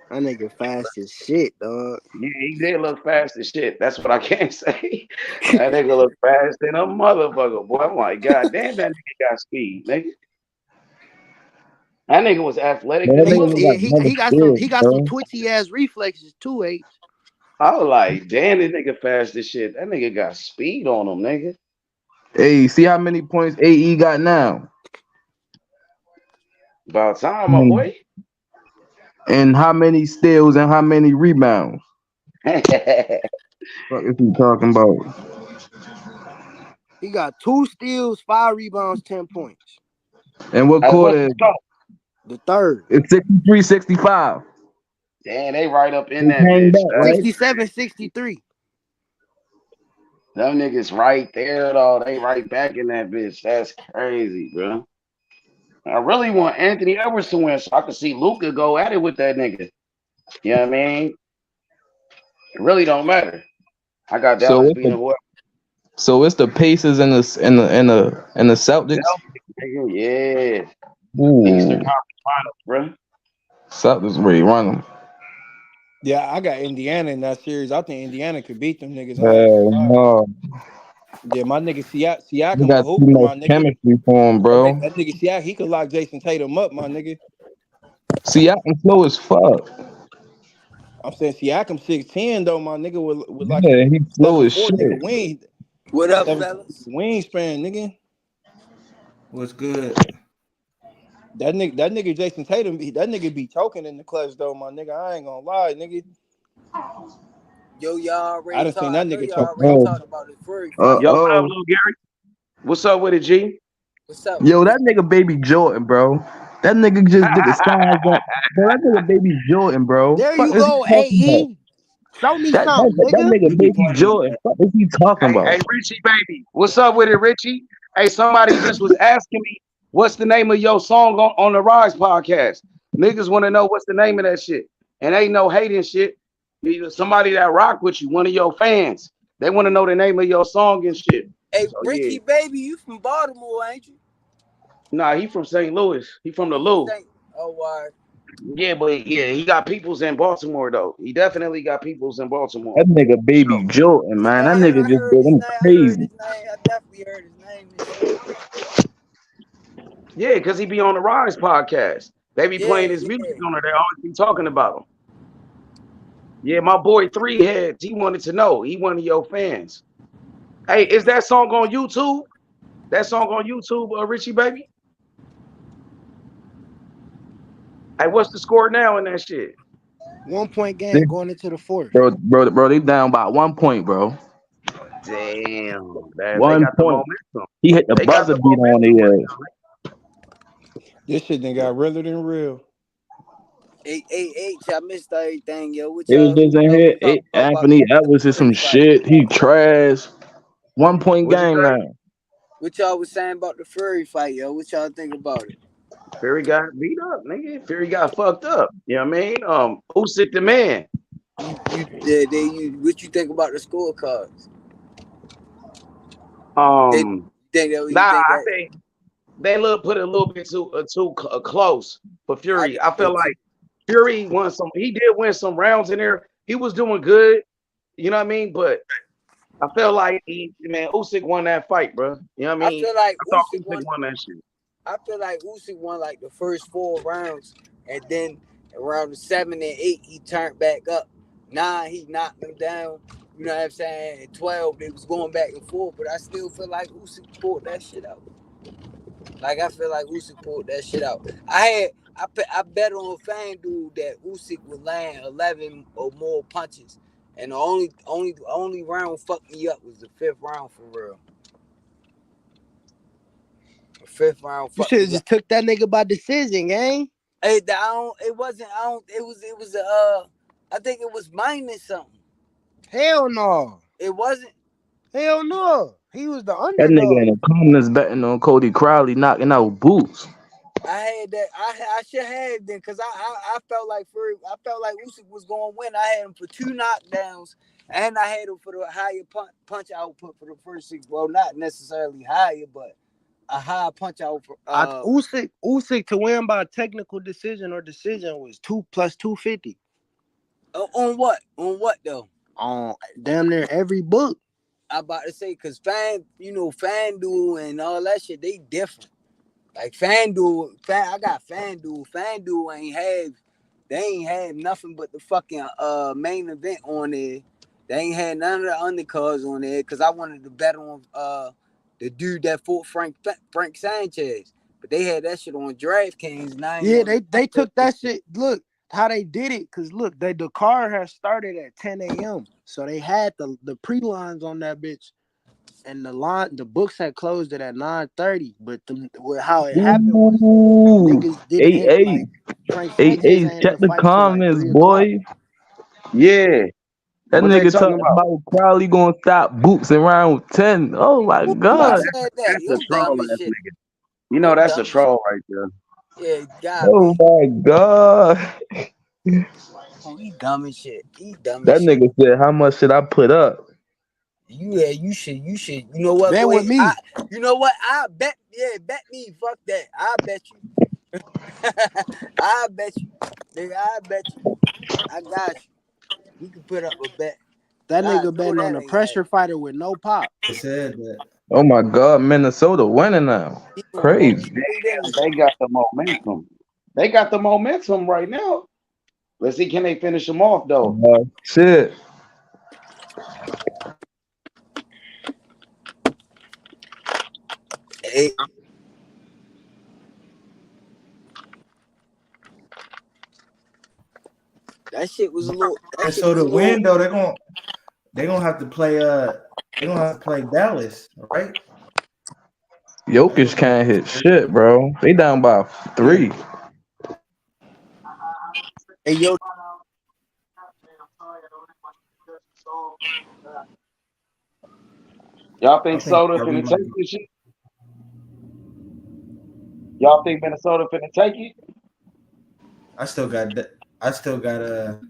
that nigga fast as shit, dog. Yeah, he did look fast as shit. That's what I can say. That nigga look fast than a motherfucker, boy. I'm like, god damn, that nigga got speed, nigga. That nigga was athletic Man, that than a He nigga look yeah, like motherfucker. another he kid, got some bro. twitchy ass reflexes too, H. I was like, damn, this nigga fast as shit. That nigga got speed on him, nigga. Hey, see how many points AE got now? About time, my Hmm. boy. And how many steals and how many rebounds? Fuck is he talking about? He got 2 steals, 5 rebounds, 10 points. And what Hey, what's quarter the is it? score? The third. It's 63, 65. Damn, they right up in He that came bitch. back, right? 67, 63. Them niggas right there, though. They right back in that bitch. That's crazy, bro. I really want Anthony Edwards to win so I can see Luca go at it with that nigga. You know what I mean? It really don't matter. I got So Dallas it's beating the whoever. so it's the Pacers and the Celtics. Celtics, nigga. Yeah. Eastern Ooh, Conference Finals, bro. Celtics ready run them. Yeah, I got Indiana in that series. I think Indiana could beat them niggas. I ain't gonna Hell lie. no. Yeah, my nigga We Siakam a got too hooper, much my nigga. chemistry for him, bro. That nigga Siakam, he could lock Jason Tatum up, my nigga. Siakam slow as fuck. I'm saying Siakam 6'10" though, my nigga, with like a Yeah, he slow as 7'4" shit. nigga wing, What up, 7'4" fellas? wingspan, nigga. What's good? That nigga Jason Tatum, that nigga be choking in the clutch though, my nigga. I ain't gonna lie, nigga. Yo, y'all I already done seen talked. I that know nigga y'all choke. already Uh-oh. talked about the Fury fight. Yo, what up, Uh-oh. little Gary? What's up with it, G? What's up Yo, with that it? nigga baby Jordan, bro. That nigga just did a size up. Bro, that nigga baby Jordan, bro. There Fuck you is he go, talking about? AE. Show me That that, something, that, that nigga. nigga You be baby funny. Jordan. Fuck is he talking Hey, about? Richie, baby. What's up with it, Richie? Hey, somebody just was asking me, what's the name of your song on the Rise podcast? Niggas want to know what's the name of that shit. And ain't no hating shit. Somebody that rock with you, one of your fans, they want to know the name of your song and shit. Hey, So yeah. Richie, baby, you from Baltimore, ain't you? Nah, he from St. Louis. He from the You from Lou. St. Oh, all right. Yeah, but yeah, he got peoples in Baltimore though. He definitely got peoples in Baltimore. That nigga For sure. baby Jordan, man. That nigga I just heard did his him name. I heard crazy. his name. I definitely heard his name and shit. Yeah, because he be on the Rise podcast. They be Yeah, playing his music yeah. on there. They always be talking about him. Yeah, my boy Three Heads, he wanted to know. He one of your fans. Hey, is that song on YouTube? That song on YouTube, Richie Baby? Hey, what's the score now in that shit? 1 point game They- going into the fourth. Bro, they down by 1 point, bro. Damn, they One got the point. momentum. He hit the They got buzzer the beat on momentum the right ass. This shit done got realer than real. 8 I missed everything, yo. They was just What in y'all was here. talking about Anthony the Edwards is some Fury fight? shit. He trash. 1 point What you game say? now. What y'all was saying about the Fury fight, yo? What y'all think about it? Fury got beat up, nigga. Fury got fucked up. You know what I mean? Usyk the man. What you think about the scorecards? They Um, you think I that think they put it a little bit too close for I Fury. think I so feel too. like Fury won some. He did win some rounds in there. He was doing good. You know what I mean? But I feel like Usyk won that fight, bro. You know what I I mean? feel like I thought Usyk Usyk won. won that shit. I feel like Usyk won like the first 4 rounds, and then around the 7 and 8 he turned back up. 9 he knocked him down. You know what I'm saying? At 12 they was going back and forth, but I still feel like Usyk pulled that shit out. Like I feel like Usyk pulled that shit out. I bet on FanDuel that Usyk would land 11 or more punches, and the only round fucked me up was the 5th round for real. The 5th round You fucked should have me up. just took that nigga by decision, gang. I don't. It wasn't. I don't. It was a. I think it was minus something. Hell no. It wasn't. Hell no. He was the That nigga in underdog. the comments betting on Cody Crowley knocking out Boots. I had that. I should have then because I felt like I felt like Usyk was going to win. I had him for 2 knockdowns, and I had him for the higher punch output for the first 6. Well, not necessarily higher, but a high punch out for Usyk to win by technical decision or decision was 2 plus 250 on what? On what though? on damn near every book. I about to say because FanDuel and all that shit, they different. Like FanDuel, I got FanDuel. They ain't have nothing but the fucking main event on there. They ain't had none of the undercards on there because I wanted to bet on the dude that fought Frank Sanchez. But they had that shit on DraftKings and I ain't Yeah, want they took that shit. Look how they did it, cause look, the car had started at 10 a.m. So they had the pre-lines on that bitch, and the books had closed it at 9:30. But how it happened was Ooh. niggas didn't hit AA. like Frank Sanchez AA. ain't Check even the fight till like comments, 3 o'clock. boy. Yeah. That What they nigga talking talking about? about Crowley gonna stop Boots in round 10. Oh my Nah, Who god. said that? that's a You troll dumb as ass shit. nigga. You know You that's a dumb as shit. troll right there. Yeah, gotta Oh be. my god. Oh, he dumb as shit. He dumb That as shit. nigga said, how much should I put up? You should. You know what? Bet Go with ahead. me. You know what? I bet. Yeah, bet me. Fuck that. I bet you. I bet you, nigga. I bet you. I got you. We can put up a bet. That nigga betting on a pressure fighter with no pop. They said that. Oh my God, Minnesota winning now. He was going Crazy. straight in. They got the momentum. They got the momentum right now. Let's see, can they finish them off though? Shit. Hey, that shit was a little. That And shit so was a to little. win though, they're gonna have to play Dallas, right? Jokic can't hit shit, bro. They down by Yeah. 3. Hey yo, Y'all I think think Soda Kyrie finna might take this shit? Y'all think Minnesota finna take it? I still got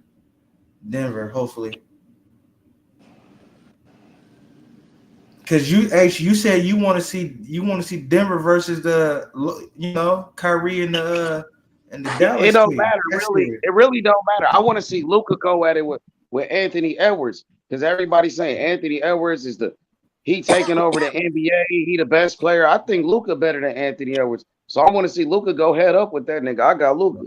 Denver, hopefully. Cause you said you want to see Denver versus Kyrie and the It Dallas don't team. matter That's really. serious. It really don't matter. I want to see Luca go at it with Anthony Edwards because everybody's saying Anthony Edwards is he taking over the NBA. He the best player. I think Luca better than Anthony Edwards. So I want to see Luca go head up with that nigga. I got Luca.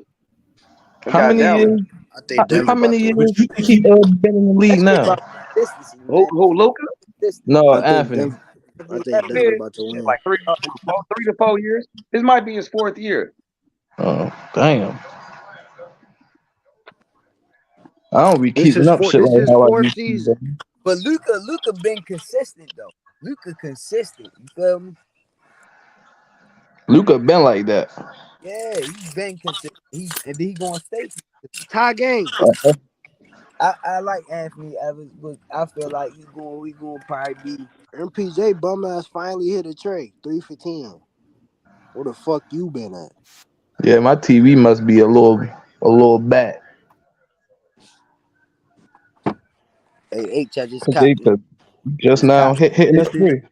I How got many Dallas. years? I think How Denver many about to win. years But you think he he been in the That league shit now? about consistency, man. Who Luca? Consistency. No, I think Anthony. Denver. I think That's Denver big. about to Shit, win. like 3 to 4 years. This might be his 4th year. Oh, damn. I don't be This keeping is up shit this like is how I fourth used to, bro. season. But Luca been consistent though. Luca consistent. You feel me? Luca been like that. Yeah, he's been consistent. He gonna stay. Tie game. I like Anthony Evans, but I feel like we gonna probably be. MPJ bum ass finally hit a trade. 3 for 10. Where the fuck you been at? Yeah, my TV must be a little bad. Hey H, I just Cause they copped it. could just Just now copped it. hitting the it's the three.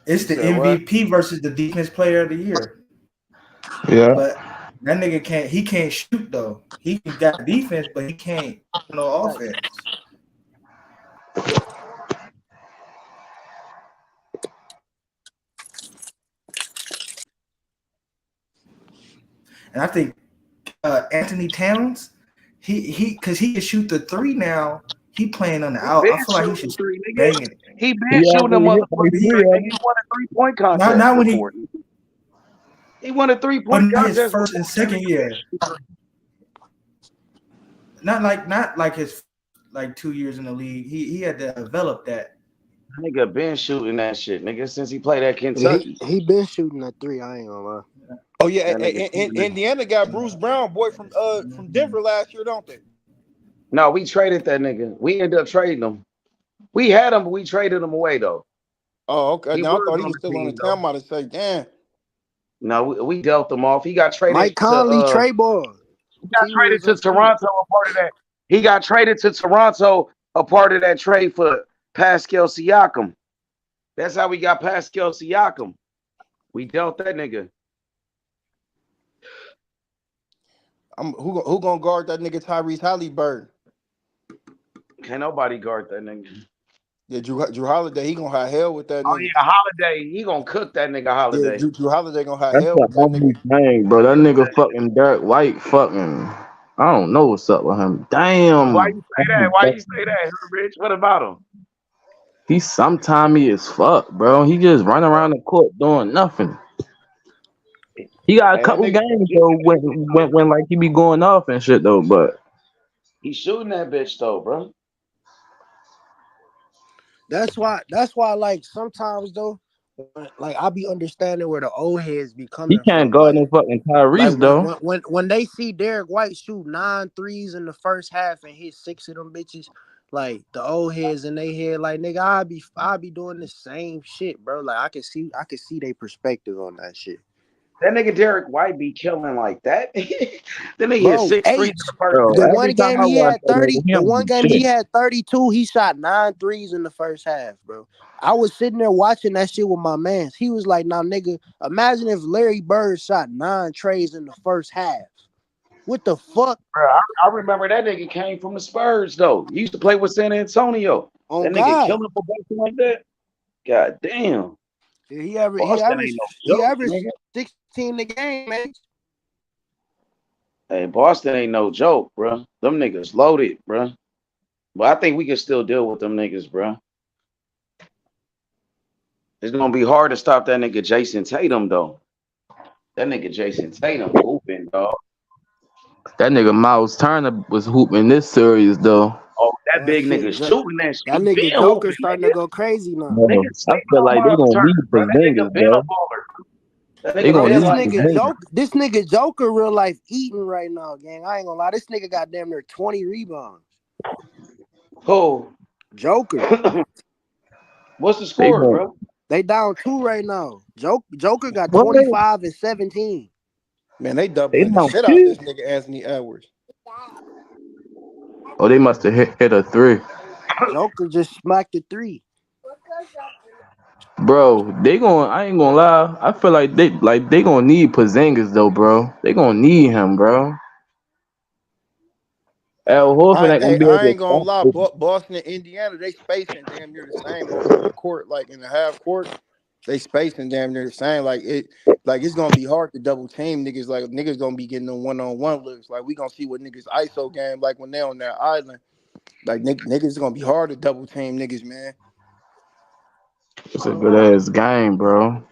it's You the said what? MVP versus the defense player of the year. Yeah. But that nigga can't shoot though. He got defense, but he can't no Right. offense. And I think Anthony Towns, he because he can shoot the three now. He playing on the He out. been I feel like he should shooting start three, nigga. banging it. He been He shooting a already hit like But motherfucking three three, of nigga. them. He won a 3-point not contest not when he before. He won a 3-point not his contest first before. and second year. Not like his like 2 years in the league. He had to develop that. Nigga been shooting that shit, nigga, since he played at Yeah, Kentucky. he been shooting a 3. I ain't gonna lie. Oh yeah, That nigga shooting it. Indiana got Bruce Brown, boy from Denver last year, don't they? No, we traded that nigga. We ended up trading him. We had him, but we traded him away though. Oh, okay. He Now I was thought he on was the still on the team team. I'm though. about to say, damn. No, we dealt him off. He got traded Mike Conley, to Trey Ball. T Wolves to undefeated. Toronto, a part of that. He got traded to Toronto, a part of that trade for Pascal Siakam. That's how we got Pascal Siakam. We dealt that nigga. Who gonna guard that nigga Tyrese Halliburton? Can't nobody guard that nigga. Yeah, Drew Holiday, he gonna have hell with that Oh nigga. yeah, Holiday. He gonna cook that nigga Yeah, Holiday. Drew Holiday gonna have That's hell the with that only nigga. thing, bro. That nigga fucking Derek White fucking. I don't know what's up with him. Why Damn. you say that? Why you say that, Rich? What about him? He's sometimey as fuck, bro. He just run around the court doing nothing. He got a Hey, that couple nigga games shooting though that bitch, though. when like he be going off and shit though, but He's shooting that bitch though, bro. That's why like sometimes though, like I be understanding where the old heads be he coming can't from. guard no fucking Like Tyrese though. when they see Derek White shoot 9 threes in the first half and hit 6 of them bitches, like the old heads in their head, like nigga, I be doing the same shit, bro. Like I can see their perspective on that shit. That nigga Derek White be killing like that. That nigga hit Bro, 6 threes in the H. first Bro, The half. one every time game I he watch had that nigga, 30, he the don't one do game he shit. had 32, he shot 9 threes in the first half, bro. I was sitting there watching that shit with my mans. He was like, "Now, nigga, imagine if Larry Bird shot 9 trays in the first half. What the fuck?" Bro, I remember that nigga came from the Spurs though. He used to play with San Antonio. On That nigga God. killing for Boston like that. God damn. Yeah, he Boston ain't averaged no he joke, averaged nigga. 16 a game, man. Hey, Boston ain't no joke, bro. Them niggas loaded, bro. But I think we can still deal with them niggas, bro. It's gonna be hard to stop that nigga Jason Tatum though. That nigga Jason Tatum hooping, dog. That nigga Miles Turner was hooping this series though. Oh, that That big shit, nigga shooting that shit. that He nigga been Joker hooping, starting to nigga. go crazy now. Bro, Niggas I sleeping feel on like they Miles gonna Turner, need bro. That nigga Porzingis, been a bro. baller. That They nigga Bro, gonna been need like that. Porzingis. This nigga Joker real life eating right now, gang. I ain't gonna lie. This nigga got damn near 20 rebounds. Oh, Joker. what's the They score, gonna bro? They down 2 right now. Joker got what? 25 and 17. Man, they They doubling the down shit out two? this nigga Anthony Edwards. Oh, they must have hit a three. Joker just smacked the 3. Bro, they going I ain't gonna lie. I feel like they gonna need Porzingis though, bro. They gonna need him, bro. Al Horford ain't gonna be able I to ain't gonna stop lie. it. Boston and Indiana, they spacing damn near the same on the court, like in the half court. They spacing damn near the same. Like it's gonna be hard to double team niggas. Like niggas gonna be getting them 1-on-1 looks. Like we gonna see what niggas ISO game like when they on that island. Like niggas gonna be hard to double team niggas, man. It's a good ass game, bro.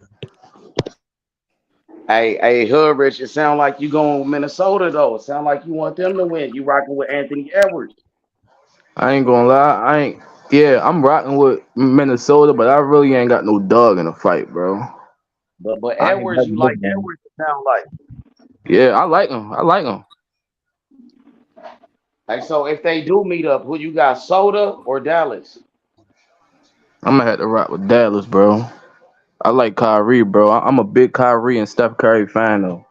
Hey, Hood Rich, it sound like you going with Minnesota though. It sound like you want them to win. You rocking with Anthony Edwards. I ain't gonna lie. Yeah, I'm rocking with Minnesota, but I really ain't got no dog in the fight, bro. But I ain't Edwards, never you like looked at him. Edwards, it sound like. Yeah, I like him. I like him. Like so if they do meet up, who you got, Soda or Dallas? I'm gonna have to rock with Dallas, bro. I like Kyrie, bro. I'm a big Kyrie and Steph Curry fan, though.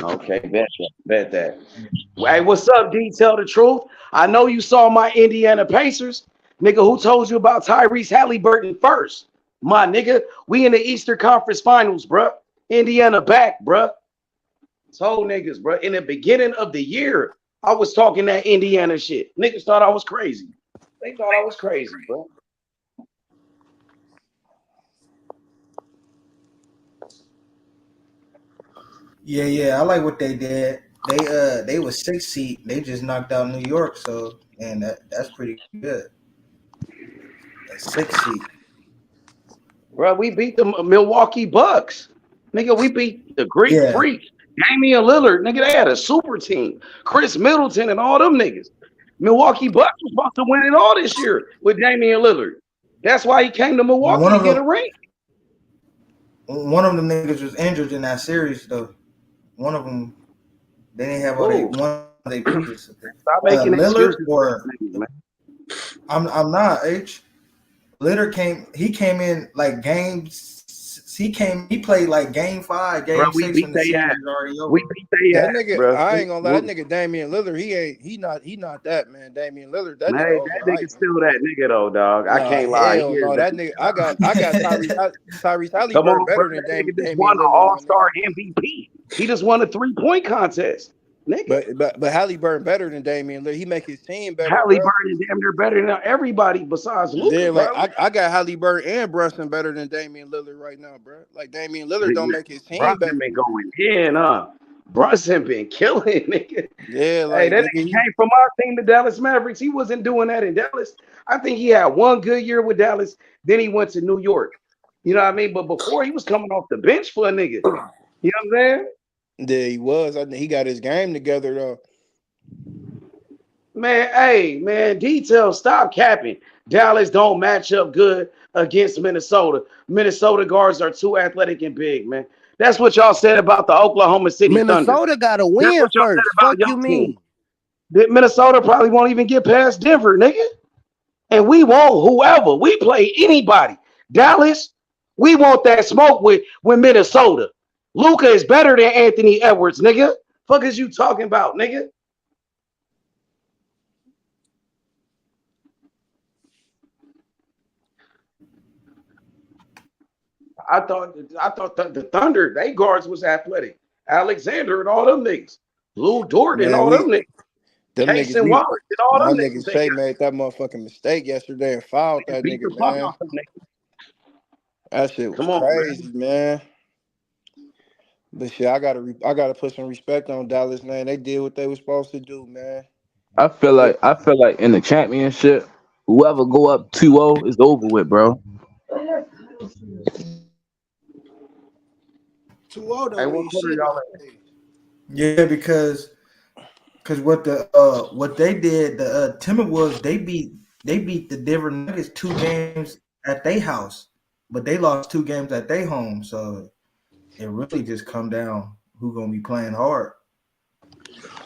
Okay, bet that. Hey, what's up, D? Tell the truth. I know you saw my Indiana Pacers. Nigga, who told you about Tyrese Halliburton first? My nigga, we in the Eastern Conference Finals, bruh. Indiana back, bruh. Told niggas, bruh. In the beginning of the year, I was talking that Indiana shit. Niggas thought I was crazy. They thought I was crazy, bro. Yeah, I like what they did. They was 6 seed. They just knocked out New York, so and that's pretty good. A 6 seed. Bro, we beat the Milwaukee Bucks. Nigga, we beat the Greek Yeah. Freak. Damian Lillard. Nigga, they had a super team. Chris Middleton and all them niggas. Milwaukee Bucks was supposed to win it all this year with Damian Lillard. That's why he came to Milwaukee One to of get them a ring. one of them niggas was injured in that series though. One of them they didn't have all they Ooh, one of their pieces. stop making Lillard excuses for or these niggas, man. I'm not H. Lillard came in like games. He played like Bro, we game 6 beat when the they series ass. was already We over. beat they That ass, nigga, bro. I ain't gonna lie. That nigga Damian Lillard, he not that man. Damian Lillard, that Man, nigga that nigga overhyped, man. still that nigga though, dog. I Nah, can't lie. He hell is no. that. That nigga, I got Tyrese Come Halliburton on, bro. better than That nigga just won Damian an Lillard, my all-star nigga. MVP. He just won a three-point contest. Nigga. But Halliburton better than Damian Lillard. He make his team better, bro. Halliburton damn near better than everybody besides Luca, Then like probably. I got Halliburton and Brunson better than Damian Lillard right now, bro. Like Damian Lillard don't make his team Brunson better. been going in, huh? Brunson been killing, nigga. Yeah, Hey, like that nigga, nigga came from our team, the Dallas Mavericks. He wasn't doing that in Dallas. I think he had one good year with Dallas. Then he went to New York. You know what I mean? But before he was coming off the bench for a nigga. You know what I'm saying? yeah, he was. I think he got his game together though. Man, hey, man, detail, stop capping. Dallas don't match up good against Minnesota. Minnesota guards are too athletic and big, man. That's what y'all said about the Oklahoma City Thunder. Minnesota got to That's win what y'all said first. about Fuck your you team. mean? That Minnesota probably won't even get past Denver, nigga. And we won't, whoever. We play anybody. Dallas, We want that smoke with Minnesota. Luka is better than Anthony Edwards, nigga. Fuck is you talking about, nigga? I thought the Thunder, they guards was athletic. Alexander and all them niggas. Lou Dort and Man, all them niggas. them Case niggas, and Wallace and all my them niggas. nigga Shay made that motherfucking mistake yesterday and fouled They that beat the nigga, fuck man. off them niggas. That shit was Come on, crazy, man. man. But shit, I gotta put some respect on Dallas, man. They did what they was supposed to do, man. I feel like in the championship, whoever go up 2-0 is over with, bro. 2-0 Hey, don't what mean quarter shit y'all nowadays. Yeah, because what they did, the Timberwolves, they beat the Denver Nuggets 2 games at their house, but they lost 2 games at their home. So it really just come down who gonna be playing hard.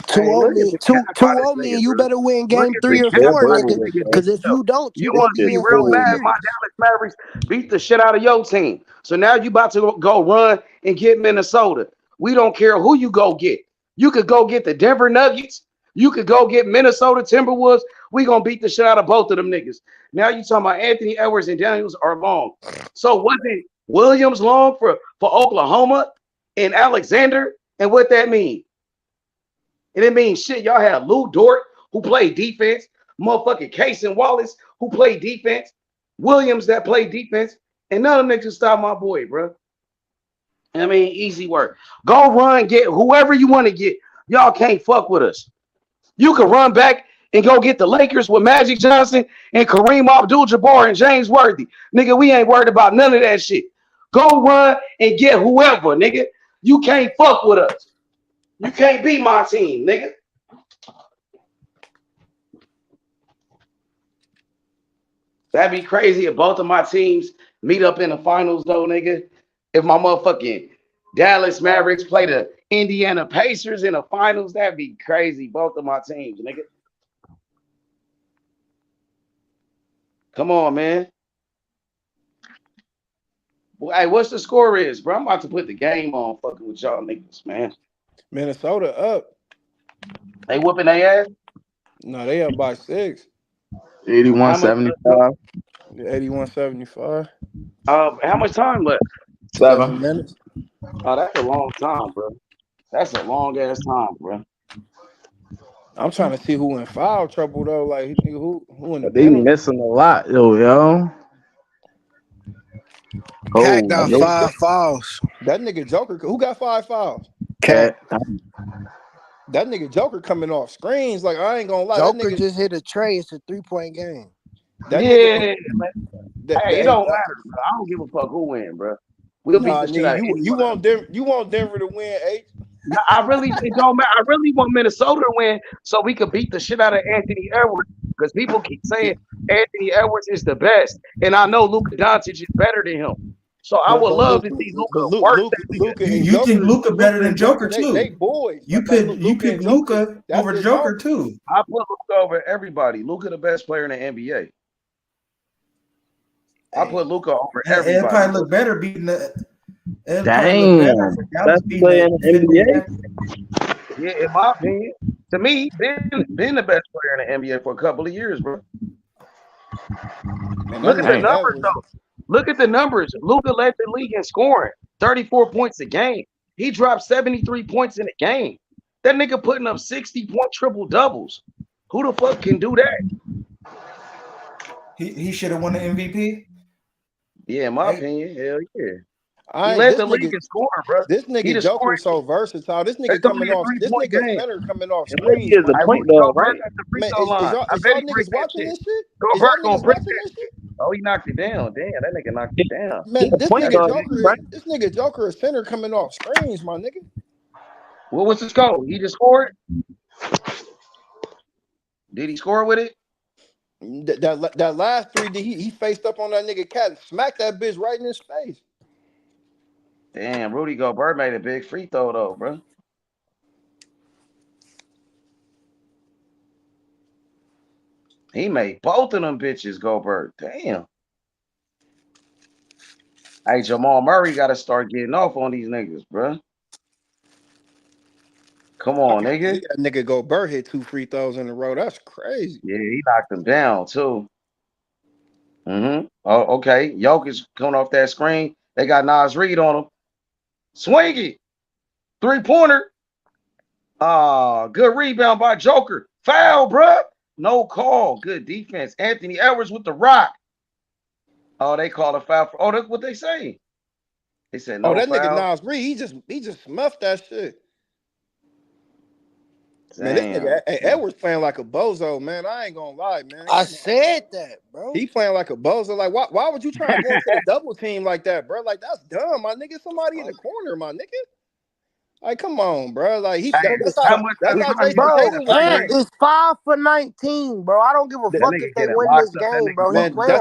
Two Hey, o look at mean the two cap two by this o nigga, mean you bro. better win Look game at the three or Yeah, cap it's four, by over this nigga. with, nigga bro. Because if PTO. you don't, You you gonna want to be see in real for a Over bad? with. My series. Dallas Mavericks beat the shit out of your team. So now you about to go run and get Minnesota. We don't care who you go get. You could go get the Denver Nuggets. You could go get Minnesota Timberwolves. We gonna beat the shit out of both of them niggas. Now you talking about Anthony Edwards and Daniels are long. So wasn't Williams long for Oklahoma and Alexander? And what that mean? And it means shit. Y'all had Lou Dort who played defense, motherfucking Case and Wallace who played defense, Williams that played defense, and none of them niggas stop my boy, bro. I mean, easy work. Go run, get whoever you want to get. Y'all can't fuck with us. You can run back and go get the Lakers with Magic Johnson and Kareem Abdul-Jabbar and James Worthy. Nigga, we ain't worried about none of that shit. Go run and get whoever, nigga. You can't fuck with us. You can't beat my team, nigga. That'd be crazy if both of my teams meet up in the finals, though, nigga. If my motherfucking Dallas Mavericks play the Indiana Pacers in the finals, that'd be crazy. Both of my teams, nigga. Come on, man. Well, hey, what's the score is, bro? I'm about to put the game on fucking with y'all niggas, man. Minnesota up. They whooping their ass? No, they up by 6. 81 How much 75. 81-75. how much time left? 7. 7 minutes. Oh, that's a long time, bro. That's a long ass time, bro. I'm trying to see who in foul trouble though. Like nigga, who in the But they penalty? missing a lot, yo. Cat Oh, got yo, 5 fouls. That nigga Joker. Who got 5 fouls? Cat. cat. That nigga Joker coming off screens. Like I ain't gonna lie. That Joker nigga. just hit a tray. It's a 3-point game. That nigga. Yeah, man. Hey, it don't matter, bro. I don't give a fuck who win, bro. We'll beat Nah, the shit nigga, out of you anyone. want Denver to win, H. It don't matter. I really want Minnesota to win so we could beat the shit out of Anthony Edwards because people keep saying Anthony Edwards is the best, and I know Luka Doncic is better than him. So I But would but love Luke to see but Luka work that nigga. Luca and You think Joker Luca better than Joker they too? boys. You Like could you Luca pick and Joker, Luca that's over his Joker homie. too. I put Luka over everybody. Luka the best player in the NBA. I put Luka over And it everybody, probably bro. look better beating the. It probably look better Damn. for Dallas Best beating player the in the defending NBA? champion. Yeah, in my opinion, to me, been the best player in the NBA for a couple of years, bro. Man, that Look at the nigga Damn. numbers, Edwards. though. Look at the numbers. Luka led the league in scoring, 34 points a game. He dropped 73 points in a game. That nigga putting up 60-point triple doubles. Who the fuck can do that? He should have won the MVP. Yeah, in my Hey, opinion, hell yeah. He I ain't led the league in scoring, bro. this He nigga the Joker scoring. so versatile. This nigga It's only coming a off. This 3-point nigga game. center coming off And Reggie screens, is my a I nigga. point Rudy guard, Gobert right? at the free Man, throw line. I is bet y'all he break niggas that watching shit. this shit? Is y'all Gobert gonna niggas break watching that this shit. shit? Oh, he knocked it down. Damn, that nigga knocked it down. He Man, a point That's guard, crazy. right? This nigga Joker is center coming off screens, my nigga. What was the score? He just scored? Did he score with it? That last 3 D, he faced up on that nigga cat and smacked that bitch right in his face. Damn, Rudy Gobert made a big free throw though, bro. He made both of them bitches Gobert. Damn. Hey, Jamal Murray got to start getting off on these niggas, bro. Come I on, can't nigga. believe that nigga Gobert hit 2 free throws in a row. That's crazy. Yeah, he knocked him down too. Oh, okay. Jokic coming off that screen. They got Nas Reed on him. Swing it. 3-pointer. Good rebound by Joker. Foul, bruh. No call. Good defense. Anthony Edwards with the rock. Oh, they called a foul. That's what they say. They said Oh, no that nigga foul. Nas Reed, he just smuffed that shit. Man, this Damn. nigga Edwards playing like a bozo, man. I ain't gonna lie, man. I said that, bro. He playing like a bozo. Like, why would you try to go into the double team like that, bro? Like, that's dumb, my nigga. Somebody in the corner, my nigga. Like, come on, bro. Like, that's How how much Jason Bro, Tatum was and playing. it's 5 for 19, bro. I don't give a that fuck nigga if they get it win this locked up? That game, nigga bro. He Man, playing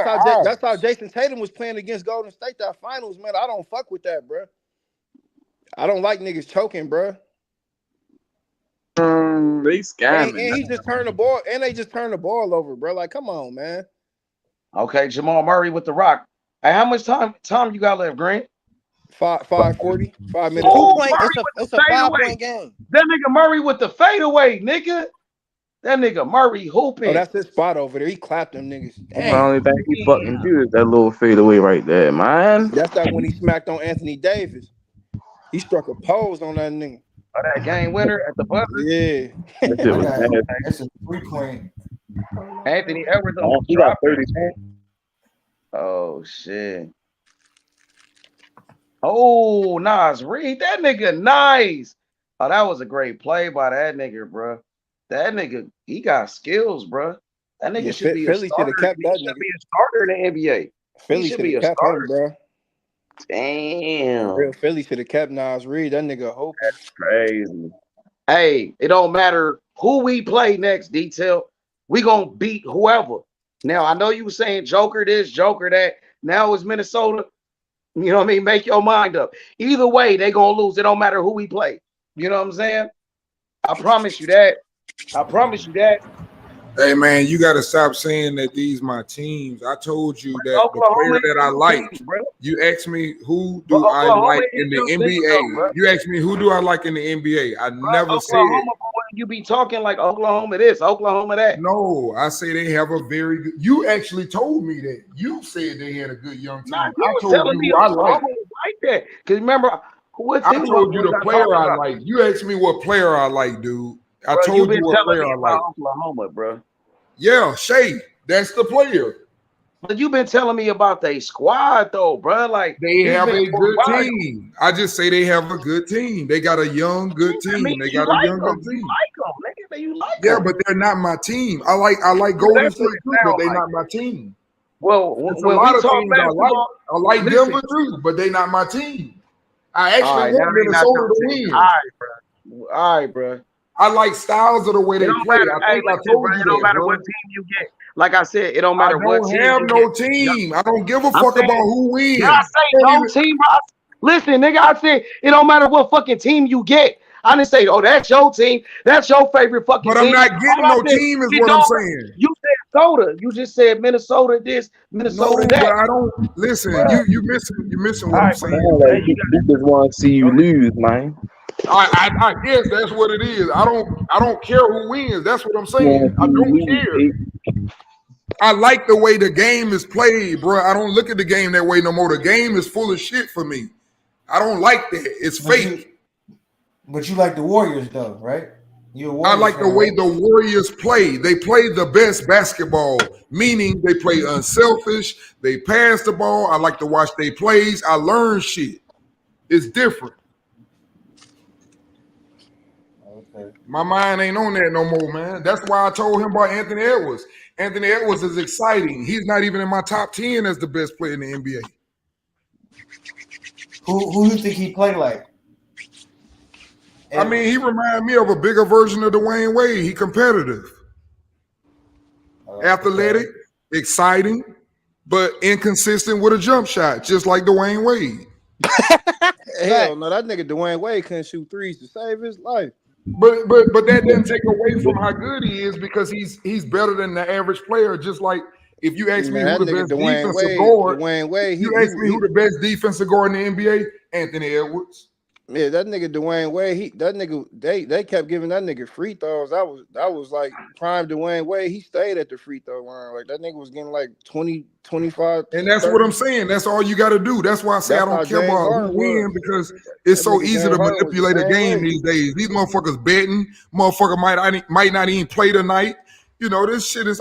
that's how ass. Jason Tatum was playing against Golden State that finals, man. I don't fuck with that, bro. I don't like niggas choking, bro. They And scamming. he just turned the ball, and they just turned the ball over, bro. Like, come on, man. Okay, Jamal Murray with the rock. Hey, how much time you got left, Grant? 5:40, 5 minutes. Two Oh, point. Murray It's with a the 5 fadeaway. point game. That nigga Murray with the fadeaway, nigga. That nigga Murray Oh, hooping. that's his spot over there. He clapped them niggas. The Damn. only thing he fucking do is that little fadeaway right there, man. That's that when he smacked on Anthony Davis. He struck a pose on that nigga. Oh, that game winner at the buzzer. Yeah. That shit was nasty. That's a 3-point. Anthony Edwards on the He got drop. 30 points. Oh shit. Oh, Nas Reed, that nigga nice. Oh, that was a great play by that nigga, bro. That nigga, he got skills, bro. That nigga Yeah, should be a Philly should starter. have kept He that should nigga. be a starter in the NBA. Philly He should should be have a kept starter. him, bro. Damn. Real Philly should have kept Nas Reed. That nigga hoping. Crazy. Hey, it don't matter who we play next, Detail. We gonna beat whoever. Now, I know you were saying Joker this, Joker that. Now it's Minnesota. You know what I mean? Make your mind up. Either way, they gonna lose. It don't matter who we play. You know what I'm saying? I promise you that. I promise you that. Hey man, you got to stop saying that these my teams. I told you that the Oklahoma player is that I your like. team, bro. You asked me who But do I Oklahoma like is in the your team, NBA. though, bro. You asked me who do I like in the NBA. I never said Oklahoma, boy, you be talking like Oklahoma this, Oklahoma that. no. I say they have a very good. You actually told me that. You said they had a good young team. Nah, you I was told telling you me who I Oklahoma like. was like that. Because remember, what I team told you was the I player talking I about? like. You asked me what player I like, dude. I Bro, you told been you what telling player me I like. about Oklahoma, bro. Yeah, Shay. That's the player. But you been telling me about their squad, though, bro. Like, They it's have been a for a good while. team. I just say they have a good team. They got a young, good That team. means They you got a like young, them. good You team. like them, nigga. You like Yeah, them. but they're not my team. I like Well, Golden that's State what it too, but sounds they're like. not my team. Well, There's a when lot we of talk teams I like. basketball, I like listen. Denver too, but they're not my team. I All actually right, now want they not Minnesota your to team. win. All right, bro. All right, bro. I like styles of the way It they don't play. matter. I Hey, think I listen, bro. told you It don't that, matter bro. what team you get. Like I said, it don't I matter what don't team have you no get. team. I don't give a I'm fuck saying, about who wins. yeah, I say Don't no even- team, bro. Listen, nigga, I said it don't matter what fucking team you get. I didn't say, oh, that's your team. That's your favorite fucking But I'm team. not getting All I no said, team, is it what I'm don't. saying. You said soda. You just said Minnesota this, Minnesota No, that. but I don't listen. You missing All what I'm right, bro. saying, Man, Hey, like, man. you he just want to see you lose, man. I guess that's what it is. I don't care who wins. That's what I'm He want saying. to I see don't you lose. care. He, I like the way the game is played, bro. I don't look at the game that way no more. The game is full of shit for me. I don't like that. It's fake. But you like the Warriors, though, right? You're a I Warriors like the fan, way right? the Warriors play. They play the best basketball, meaning they play unselfish. They pass the ball. I like to watch their plays. I learn shit. It's different. Okay. My mind ain't on that no more, man. That's why I told him about Anthony Edwards. Anthony Edwards is exciting. He's not even in my top 10 as the best player in the NBA. Who you think he play like? I mean, he reminded me of a bigger version of Dwayne Wade. He competitive, athletic, exciting, but inconsistent with a jump shot, just like Dwayne Wade. Hell no, that nigga Dwayne Wade couldn't shoot threes to save his life. But that doesn't take away from how good he is, because he's better than the average player. Just like If you ask me Man, who that the nigga best defensive guard, Dwayne Wade, you ask me who the best defensive guard in the NBA, Anthony Edwards. yeah, that nigga Dwayne Wade, that nigga, they kept giving that nigga free throws. That was like prime Dwayne Wade. He stayed at the free throw line. Like that nigga was getting like 20, 25, And that's 30. what I'm saying. That's all you got to do. That's why I say I That's don't how care James about who Harden win was. because it's That so nigga easy James to Harden was the manipulate a same game way. these days. These motherfuckers betting. Motherfucker might not even play tonight. You know, this shit is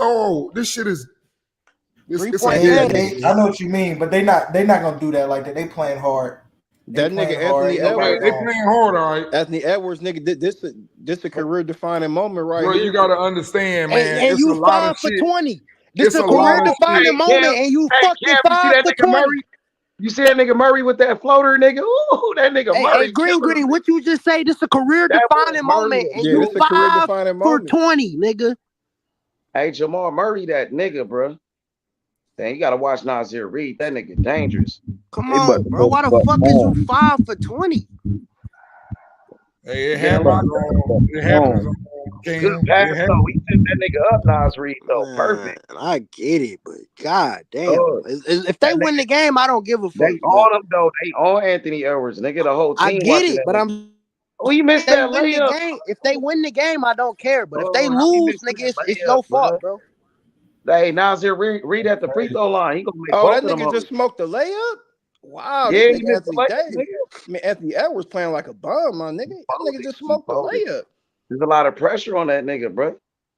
it's a And Yeah, game. I know what you mean, but they not gonna do that like that. They playing hard. They that nigga playing hard. Anthony Ain't nobody Edwards, They going. playing hard, all right. Anthony Edwards, nigga, this a career defining moment right Bro, you here. gotta understand, man. And It's a you lot of 5 for shit. 20. This It's a a career lot of shit. defining moment, and you fucking Cam, you see 5 that for nigga 20. Murray? You see that nigga Murray with that floater, nigga? Ooh, that nigga Hey, Murray Green, killing him. what you just say? This a career That boy defining Murray, moment, and yeah, you this a career 5 defining for moment. 20, nigga. Hey, Jamal Murray, that nigga, bro. Dang, you gotta watch Nasir Reed. That nigga dangerous. Come They about on, to bro. go Why the fuck fuck is you home. 5 for 20? Hey, it Getting About happens to locked up. go on fuck it happens home. on Good Cam. pass It though. He happens. took that nigga up, Nas Reed though. Man, Perfect. I get it, but god damn. Dog. If they That win nigga, the game, I don't give a they fuck. But on him though. They on Anthony Edwards. Nigga, the whole I team get watching it, that but nigga. I'm Oh, he missed they that win the layup. game. If they win the game, I don't care. But if they Oh, how he lose, missed nigga, that it's layup, your bro. fault, bro. Hey, Nasir Reed at the free throw line. He gonna make Oh, both that of them nigga hoes. just smoked the layup? Wow, this Yeah, he nigga missed the Anthony layup, Davis. nigga. I mean, Anthony Edwards playing like a bum, my nigga. That nigga just smoked the Folded. layup. There's a lot of pressure on that nigga, bro.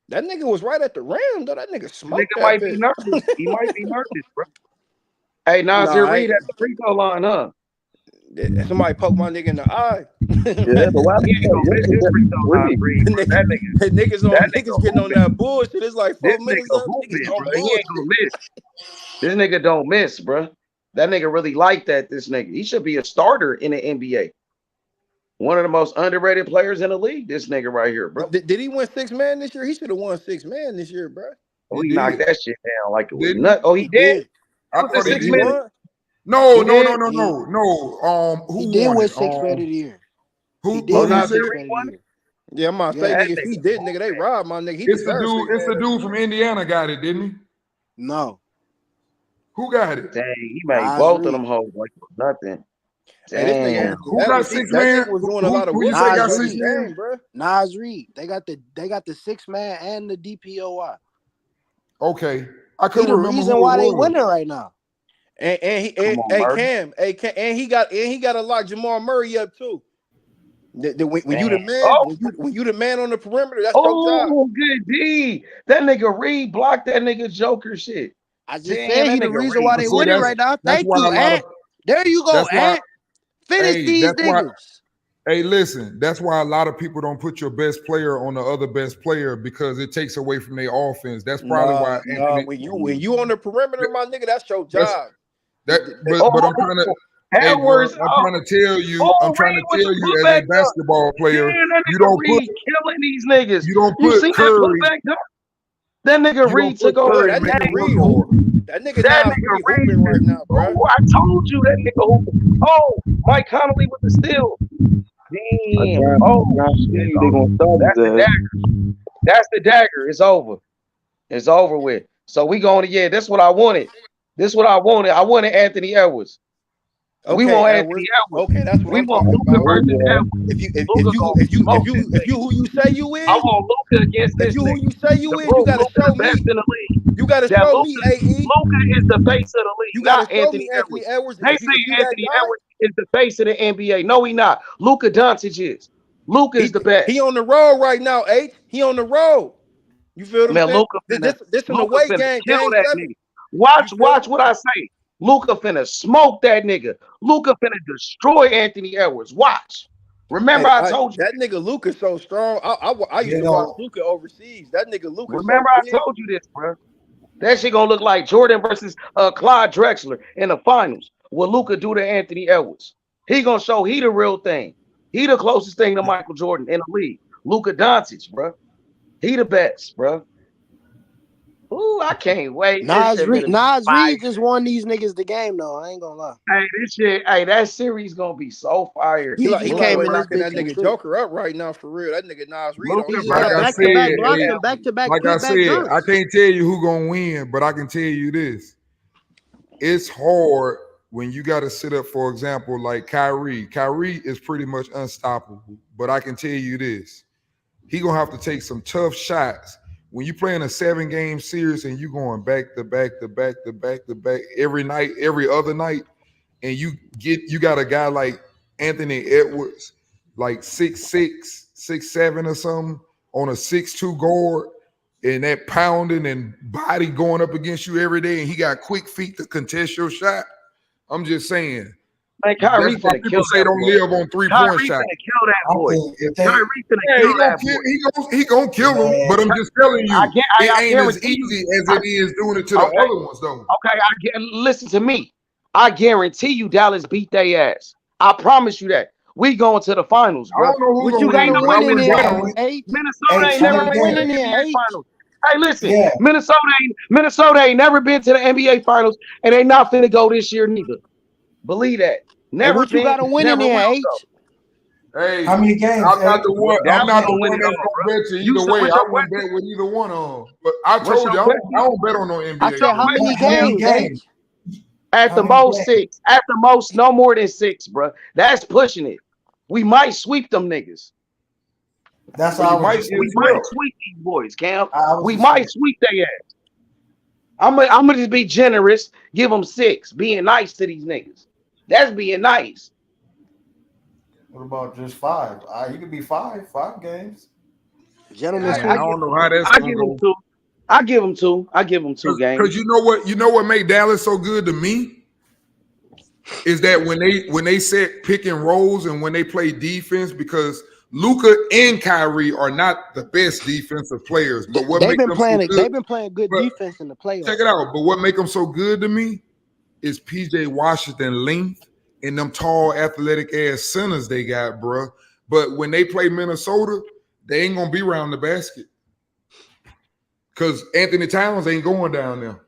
That nigga was right at the rim, though. That nigga smoked Nigga that might be bitch. nervous. He might be nervous, bro. Hey, Nasir Nah, Reed at the free throw line, huh? Somebody poked my nigga in the eye. Yeah, but why He ain't gonna miss his free throw line, Reed, bro. Niggas getting on that bullshit. It's like This 4 minutes nigga left. Niggas hooping, on bro. He ain't bullshit. gonna miss. This nigga don't miss, bro. That nigga really like that. This nigga, he should be a starter in the NBA. One of the most underrated players in the league. This nigga right here, bro. Did he win 6 man this year? He should have won 6 man this year, bro. Oh, He he knocked did. that shit down like it was Didn't nut. he? Oh, he did. did. He I was the thought he six He did. minute. won. No, He no, did. no, no, He, no, no. he Who did won win it? 6 man of the year. He Who did Oh, win who's Nasir it? 6 Reed man of the won it. year. Yeah, I'm gonna say, Yeah. That nigga, if he nigga did, nigga, they hooping. robbed my nigga. He It's the deserves 6 dude. It's the man. dude from Indiana got it, didn't he? No. Who got it? Dang, he made Nas both of Reed. them hoes like it was nothing. Hey, this nigga Damn. Anthony Who got Edwards, six that man? nigga was doing a lot of Who you whooping say Nas got before six this Reed. man? game, bro. Nas Reed. They got the 6 man and the DPOI. Okay, I He couldn't the remember reason who it why they was. winning right now. And Come on, Murray. and he got to lock Jamal Murray up too. When you Damn. the man, Oh, when you the man on the perimeter, that's your job. oh, good D. That nigga Reed blocked that nigga Joker shit. I just Damn, said that he the nigga reason Reed. why I they said winning right now. that's Thank why you, a lot of Ant. There you go, that's why. Ant. Finish Hey, these that's why. niggas. Hey, listen, that's why a lot of people don't put your best player on the other best player because it takes away from their offense. That's probably why Nah, Anthony. when you on the perimeter, my nigga, that's your That's job. that. Oh, But I'm trying to. Hey, bro, Edwards. I'm trying to tell you. I'm Oh, trying Reed to with tell the you as a putback dunk. basketball player, Damn, that you nigga don't put Reed killing these niggas. you don't You put seen that Curry. putback dunk? That nigga You don't Reed put took over Yeah, the Curry that in the nigga game. point Reed guard. hooping. That nigga That Nas nigga Reed Reed hooping right is. now, bro. Oh, I told you that nigga hooping. Oh, Mike Conley with the steal. I Damn. Oh, shit. guarantee they Oh, gonna start that's his the ass. dagger. That's the dagger. It's over. It's over with. So we going to, yeah, that's what I wanted. This what I wanted. I wanted Anthony Edwards. We Okay, want Edwards. Anthony Edwards. Okay, that's what We I'm want talking Luca about. Oh versus yeah. Edwards. If you if, Luca if you gonna if you if smoke you this if you nigga. who you say you I is, want Luca against if this you who nigga you say you to is, you prove gotta Luca show the best me. in the league. You gotta That show me, AE. Luca is the face of the You league, gotta not show me Anthony Anthony Edwards. Edwards. They say If you that Anthony guy, Edwards is the face of the NBA. No, he not. Luca Doncic is. Luca is the he best. on the road right now, H. He on the road. You feel what I'm Man, saying? This an Luca away finna game, kill game that 7. nigga. You feel Watch me? what I say. Luca finna smoke that nigga. Luca finna destroy Anthony Edwards. Watch. Remember, I told you. That nigga Luka so strong. I used You to watch know, Luka overseas. That nigga Luka so Remember, I big. told you this, bro. That shit gonna look like Jordan versus Clyde Drexler in the finals. What Luca do to Anthony Edwards? He gonna show he the real thing. He the closest thing to Michael Jordan in the league. Luca Doncic, bro. He the best, bro. Ooh, I can't wait. This Nas shit Reed, gonna be Nas fire. Reed just won these niggas the game though. I ain't gonna lie. Hey, this shit. Hey, that series gonna be so fire. He He came like in this knocking bitch that and nigga tripped. Joker up right now for real. That nigga Nas Reed on He his just Like had I ass. back to back said, blocks and back to back like I putback said, I dunks. can't tell you who gonna win, but I can tell you this: it's hard when you got to sit up. For example, like Kyrie. Kyrie is pretty much unstoppable, but I can tell you this: he gonna have to take some tough shots. When you playing a 7-game series and you going back to back to back to back to back every night, every other night, and you got a guy like Anthony Edwards, like 6'6", 6'7" or something, on a 6'2" guard, and that pounding and body going up against you every day, and he got quick feet to contest your shot. I'm just saying. Man, That's Kyrie why finna kill people say that don't boy. live on 3-point Kyrie shots. finna kill that I boy. think if they Kyrie finna Yeah, kill he gonna that kill. boy. He gonna kill him. man, But I'm just telling you, it I ain't as guarantee you. easy as it is doing it to the Okay, other ones, though. okay. Listen to me. I guarantee you, Dallas beat their ass. I promise you that. We going to the finals, I bro. don't know who's What gonna you got win, a but I win in wouldn't bet there, on it. H? Minnesota hey, What ain't you never got a Tommy been to win Gang, in the there, NBA H? finals. Hey, listen, yeah, Minnesota ain't never been to the NBA finals, and they not finna go this year neither. Believe that. Hey, Never what you been, got a win in never there, will H? Hey, how many games, I'm not hey? the one. I'm Dallas not the gonna win one it that's all, bro. gonna bet you You either said way. what's I your wouldn't question? bet with either one of them. But I What's told your you, question? I don't bet on no I NBA said how finals. many How many games, games? H? At How the many most games? 6. At the most, no more than 6, bro. That's pushing it. We might sweep them niggas. That's Well, what I you was might just get We thinking. might swept. sweep these boys, Cam. I was We just might thinking. sweep their ass. I'm gonna just be generous, give them 6, being nice to these niggas. That's being nice. What about just five? You could be five games. Gentlemen Man, I I sweep. give don't know how that's I gonna give them go. 2. I give them 2. I give them 2 Because games. you know what made Dallas so good to me is that when they set pick and rolls and when they play defense, because Luka and Kyrie are not the best defensive players, but what They've make been them so playing. good? They've been playing good But defense in the check playoffs. it out. But what make them so good to me is PJ Washington length and them tall, athletic ass centers they got, bro. But when they play Minnesota, they ain't gonna be around the basket because Anthony Towns ain't going down there.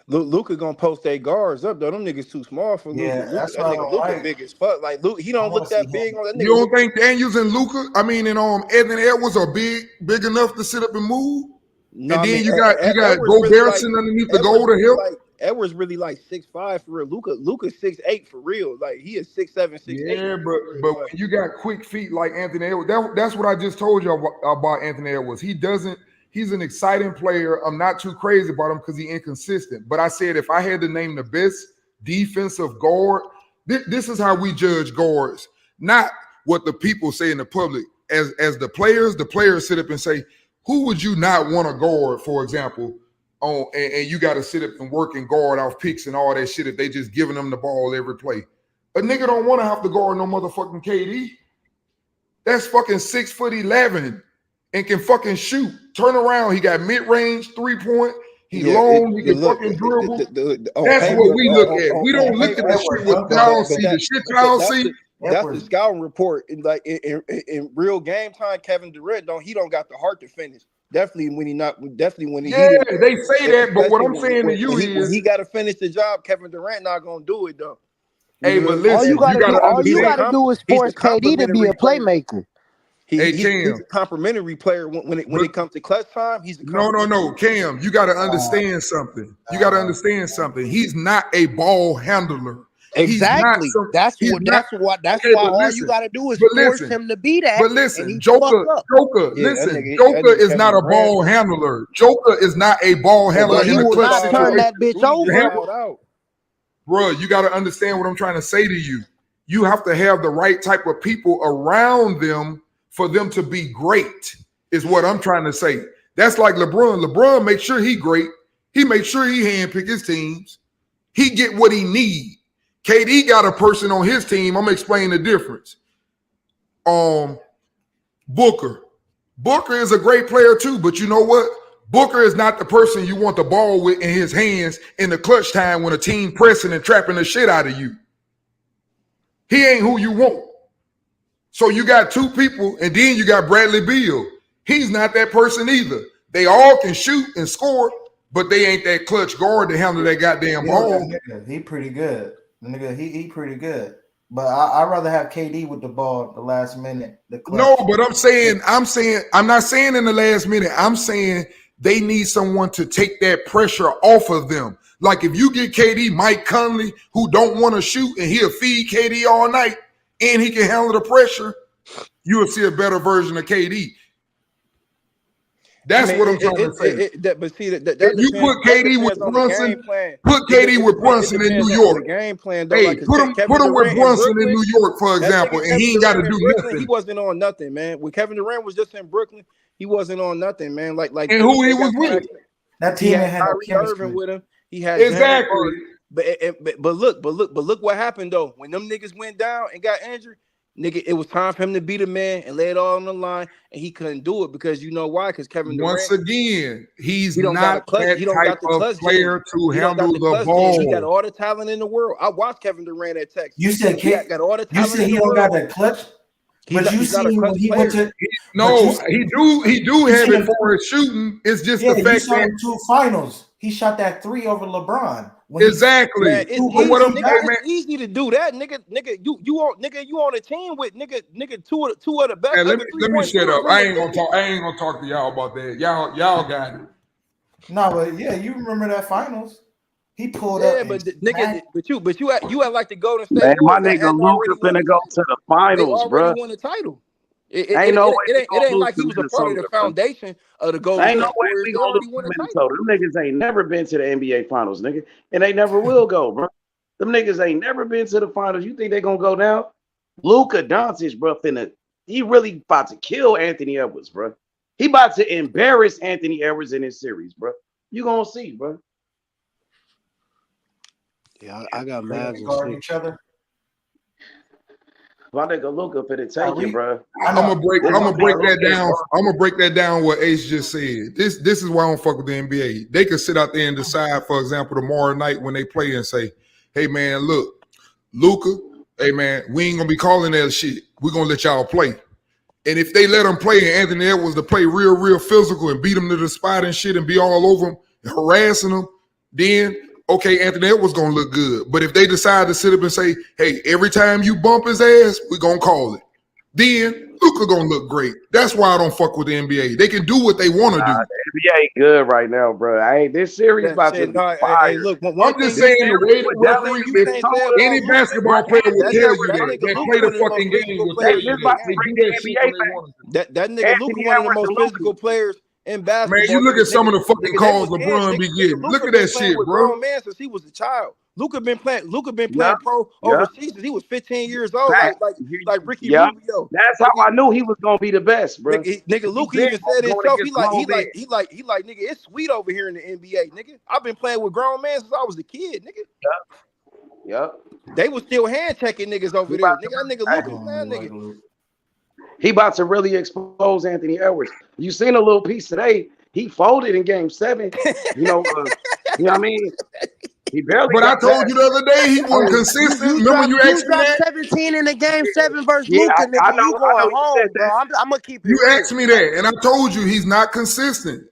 Luka gonna post their guards up though. Them niggas too small for Luka. Yeah, Luka, that's that what I nigga don't Luka like. big as fuck. Like Luka, he I don't want look to see that him. big on that You nigga. don't Luka. think Daniels and Luca, Anthony Edwards are big enough to sit up and move? No, And I then mean you got Edwards really Gobert like sitting underneath the goal to help. Edwards really like 6'5" for real. Luka's 6'8" for real. Like he is 6'7", 6'8" Yeah, for real. but when Like you got quick feet like Anthony Edwards, that's what I just told you about Anthony Edwards. He's an exciting player. I'm not too crazy about him because he's inconsistent. But I said if I had to name the best defensive guard, this is how we judge guards, not what the people say in the public. As the players sit up and say, who would you not want to guard, for example, and you got to sit up and work and guard off picks and all that shit if they just giving them the ball every play. A nigga don't want to have to guard no motherfucking KD. That's fucking 6'11" and can fucking shoot. Turn around. He got mid-range 3-point. He yeah, long. He can look fucking dribble. on That's paper what we look at. We don't on look at paper. the shit Edwards what jumping y'all that But see. bitch. The shit y'all see. that's the Edwards. scouting report. In real game time, Kevin Durant don't got the heart to finish. Definitely when he Yeah, didn't, they say that, but what especially I'm saying to you when is, he got to finish the job. Kevin Durant not gonna do it though. You hey, know what but I'm All you listen, saying? you gotta got do, to all you understand. gotta do is He's a force KD to be complimentary a player. playmaker. Hey, He's Cam, a complimentary player when but it comes to clutch time. He's a no, complimentary. Cam, you got to understand something. You got to understand something. He's not a ball handler. He's not Exactly. some. He's not. That's Okay, why but all you listen, gotta do is but force listen, him to be that, but and listen, he fuck Joker, up. Yeah, that Joker nigga is Kevin not a Durant. ball handler. Joker is not a ball handler But he in a will clutch not turn situation. that bitch Rudy just over. fouled out. Bro, you got to understand what I'm trying to say to you. You have to have the right type of people around them for them to be great, is what I'm trying to say. That's like LeBron. LeBron makes sure he great. He makes sure he handpick his teams. He get what he need. KD got a person on his team. I'm explaining the difference. Booker. Booker is a great player too, but you know what? Booker is not the person you want the ball with in his hands in the clutch time when a team pressing and trapping the shit out of you. He ain't who you want. So you got two people, and then you got Bradley Beal. He's not that person either. They all can shoot and score, but they ain't that clutch guard to handle that goddamn ball. He pretty good. The nigga, he pretty good. But I'd rather have KD with the ball at the last minute. The clutch. No, but I'm not saying in the last minute. I'm saying they need someone to take that pressure off of them. Like if you get KD, Mike Conley, who don't want to shoot, and he'll feed KD all night, and he can handle the pressure, you will see a better version of KD. That's what I'm trying to say. But see, that you put KD with Brunson, put KD with Brunson in New York. The game plan, though, hey, like put him with Brunson in New York, for example, and he ain't got to do nothing. He wasn't on nothing, man. When Kevin Durant was just in Brooklyn, he wasn't on nothing, man. Like, and who he was with? That team had Kyrie Irving with him. He had exactly. But look what happened though. When them niggas went down and got injured, nigga, it was time for him to be the man and lay it all on the line, and he couldn't do it because you know why? Because Kevin Durant, once again, he's not that type of player to handle the ball. He got all the talent in the world. I watched Kevin Durant at Texas. You said he got all the talent. You said he don't got that clutch. But you see when he went to he do have it for his shooting. It's just the fact that 2 finals. He shot that 3 over LeBron. Exactly. Man, it's easy to do that, nigga. You on a team with nigga two of the best. Hey, let me shut up. I ain't gonna talk to y'all about that. Y'all got it. No, but yeah, you remember that finals? He pulled up. Yeah, but nigga, but you act like the Golden State. Man, my nigga Luka finna go to the finals, bro. They won the title. It ain't like he was a part of the foundation of the Golden State. Ain't no way we gonna lose to Minnesota. Them niggas ain't never been to the NBA finals, nigga. And they never will go, bro. Them niggas ain't never been to the finals. You think they gonna go down? Luka Doncic, bro, he really about to kill Anthony Edwards, bro. He about to embarrass Anthony Edwards in this series, bro. You gonna see, bro. Yeah, I got mad guarding each other. My nigga Luka finna take it, bro. I'm gonna break that down. I'm gonna break that down. What Ace just said. This is why I don't fuck with the NBA. They could sit out there and decide, for example, tomorrow night when they play and say, "Hey man, look, Luka, hey man, we ain't gonna be calling that shit. We're gonna let y'all play." And if they let them play and Anthony Edwards to play real physical and beat him to the spot and shit and be all over him, harassing him, then okay, Anthony Edwards gonna look good. But if they decide to sit up and say, hey, every time you bump his ass, we're gonna call it, then Luka gonna look great. That's why I don't fuck with the NBA. They can do what they want to do. The NBA good right now, bro. This series about to be fire. Look, I'm just saying the way the any basketball player will tell you that play the fucking game will tell you that nigga Luka one of the most physical players in basketball. Man, you look at some of the fucking calls LeBron be getting. Look at that shit, bro. Man, since he was a child. Luka been playing pro overseas since he was 15 years old, like Ricky Rubio. That's how I knew he was gonna be the best, bro. Nigga Luka even said himself, he like, nigga, it's sweet over here in the NBA, nigga. I've been playing with grown men since I was a kid, nigga. Yep. They was still hand checking niggas over there. Nigga, Luka, man, nigga. He about to really expose Anthony Edwards. You seen a little piece today. He folded in game 7. You know what I mean? He barely. But I told you the other day he wasn't consistent. Remember you asked me that? 17 in the game 7 versus Luka, nigga. I know, you going home, bro. I'm gonna keep it. You asked me that, and I told you he's not consistent.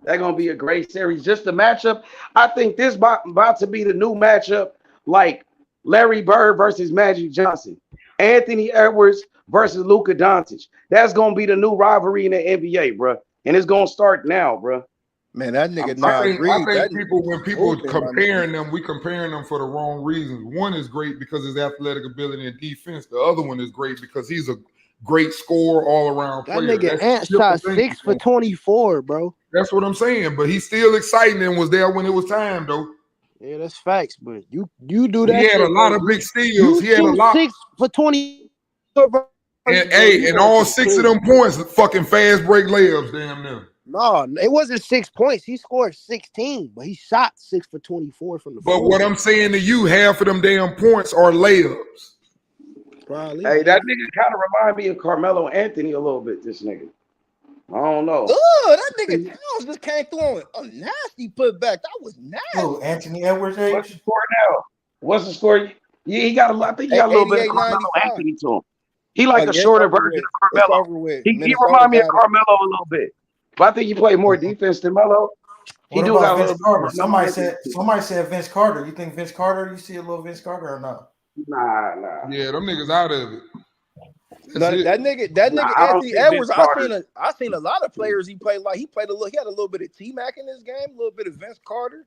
That's gonna be a great series. Just the matchup. I think this about to be the new matchup, like Larry Bird versus Magic Johnson, Anthony Edwards versus Luka Doncic. That's gonna be the new rivalry in the NBA, bro. And it's gonna start now, bro. Man, that nigga. I think when people comparing them, we comparing them for the wrong reasons. One is great because his athletic ability and defense. The other one is great because he's a great scorer, all around player. That nigga Ant shot 6 for 24, bro. That's what I'm saying. But he's still exciting and was there when it was time, though. Yeah, that's facts. But you do that. He had a lot of big steals. He had a lot. 6 for 20. And all 6 of them points, fucking fast break layups, damn near. No, it wasn't 6 points. He scored 16, but he shot 6 for 24 from the floor. But what I'm saying to you, half of them damn points are layups. Probably. Hey, that nigga kind of remind me of Carmelo Anthony a little bit, this nigga. I don't know. Oh, that nigga Towns just came through on a nasty putback. That was nasty. Oh, Anthony Edwards age? What's the score now? What's the score? Yeah, he got I think he got a little bit of Carmelo Anthony to him. He like a shorter version of Carmelo. He remind me of Carmelo a little bit. But I think he played more defense than Melo. He What do got about a Vince little bit Carter? more numbers. Somebody said Vince Carter. You think Vince Carter? You see a little Vince Carter or not? Nah. Yeah, them niggas out of it. That's No, it. that nigga I don't Anthony see Edwards. Vince Carter. I seen a lot of players he played like. He played a little. He had a little bit of T Mac in this game, a little bit of Vince Carter,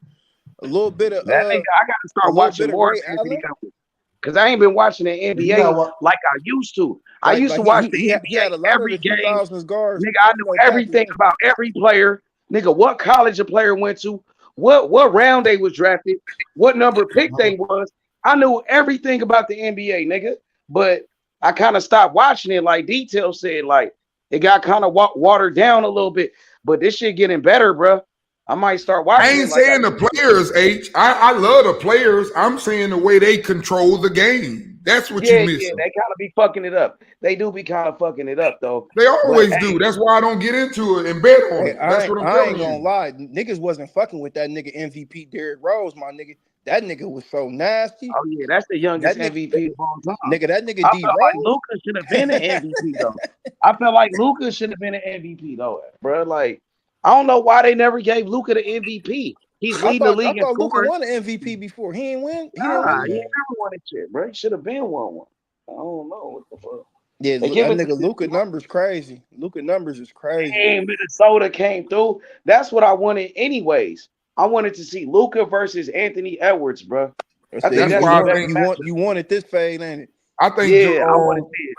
a little bit of That nigga, I gotta a start little watching bit of more of Ray Anthony Allen. Edwards. Because I ain't been watching the You got NBA what? like I used to. I used to watch the He had a NBA lot of every the game. 2000s guards. Nigga, I knew everything about every player. Nigga, what college a player went to, what round they was drafted, what number pick they was. I knew everything about the NBA, nigga. But I kind of stopped watching it. Like Detail said, like it got kind of watered down a little bit. But this shit getting better, bro. I might start I watching ain't it. Like saying the players, H. I love the players. I'm saying the way they control the game. That's what you yeah, missing. they kind of be fucking it up. They do be kind of fucking it up though. They But always hey, do. That's why I don't get into it and bet on Hey, it. That's what I'm I telling ain't gonna you. lie. Niggas wasn't fucking with that nigga MVP Derrick Rose, my nigga. That nigga was so nasty. oh yeah, that's the youngest That nigga, MVP of all time. nigga, that nigga I D felt like Rose. Luka should have been an MVP though. I felt like Luka should have been an MVP though, bro. Like I don't know why they never gave Luka the MVP. He's leading the I league in thought Luka scoring. won an MVP before. He ain't win. He didn't Nah, win he that. ain't never won a shit, bro. He should have been won one. I don't know what the fuck. Yeah, They give that it to nigga Luka numbers crazy. Luka numbers is crazy. Hey, Minnesota came through. That's what I wanted, anyways. I wanted to see Luka versus Anthony Edwards, bro. I think That's that's why the I best think matchup. you wanted this fade, ain't it? I think Yeah, I want to see it.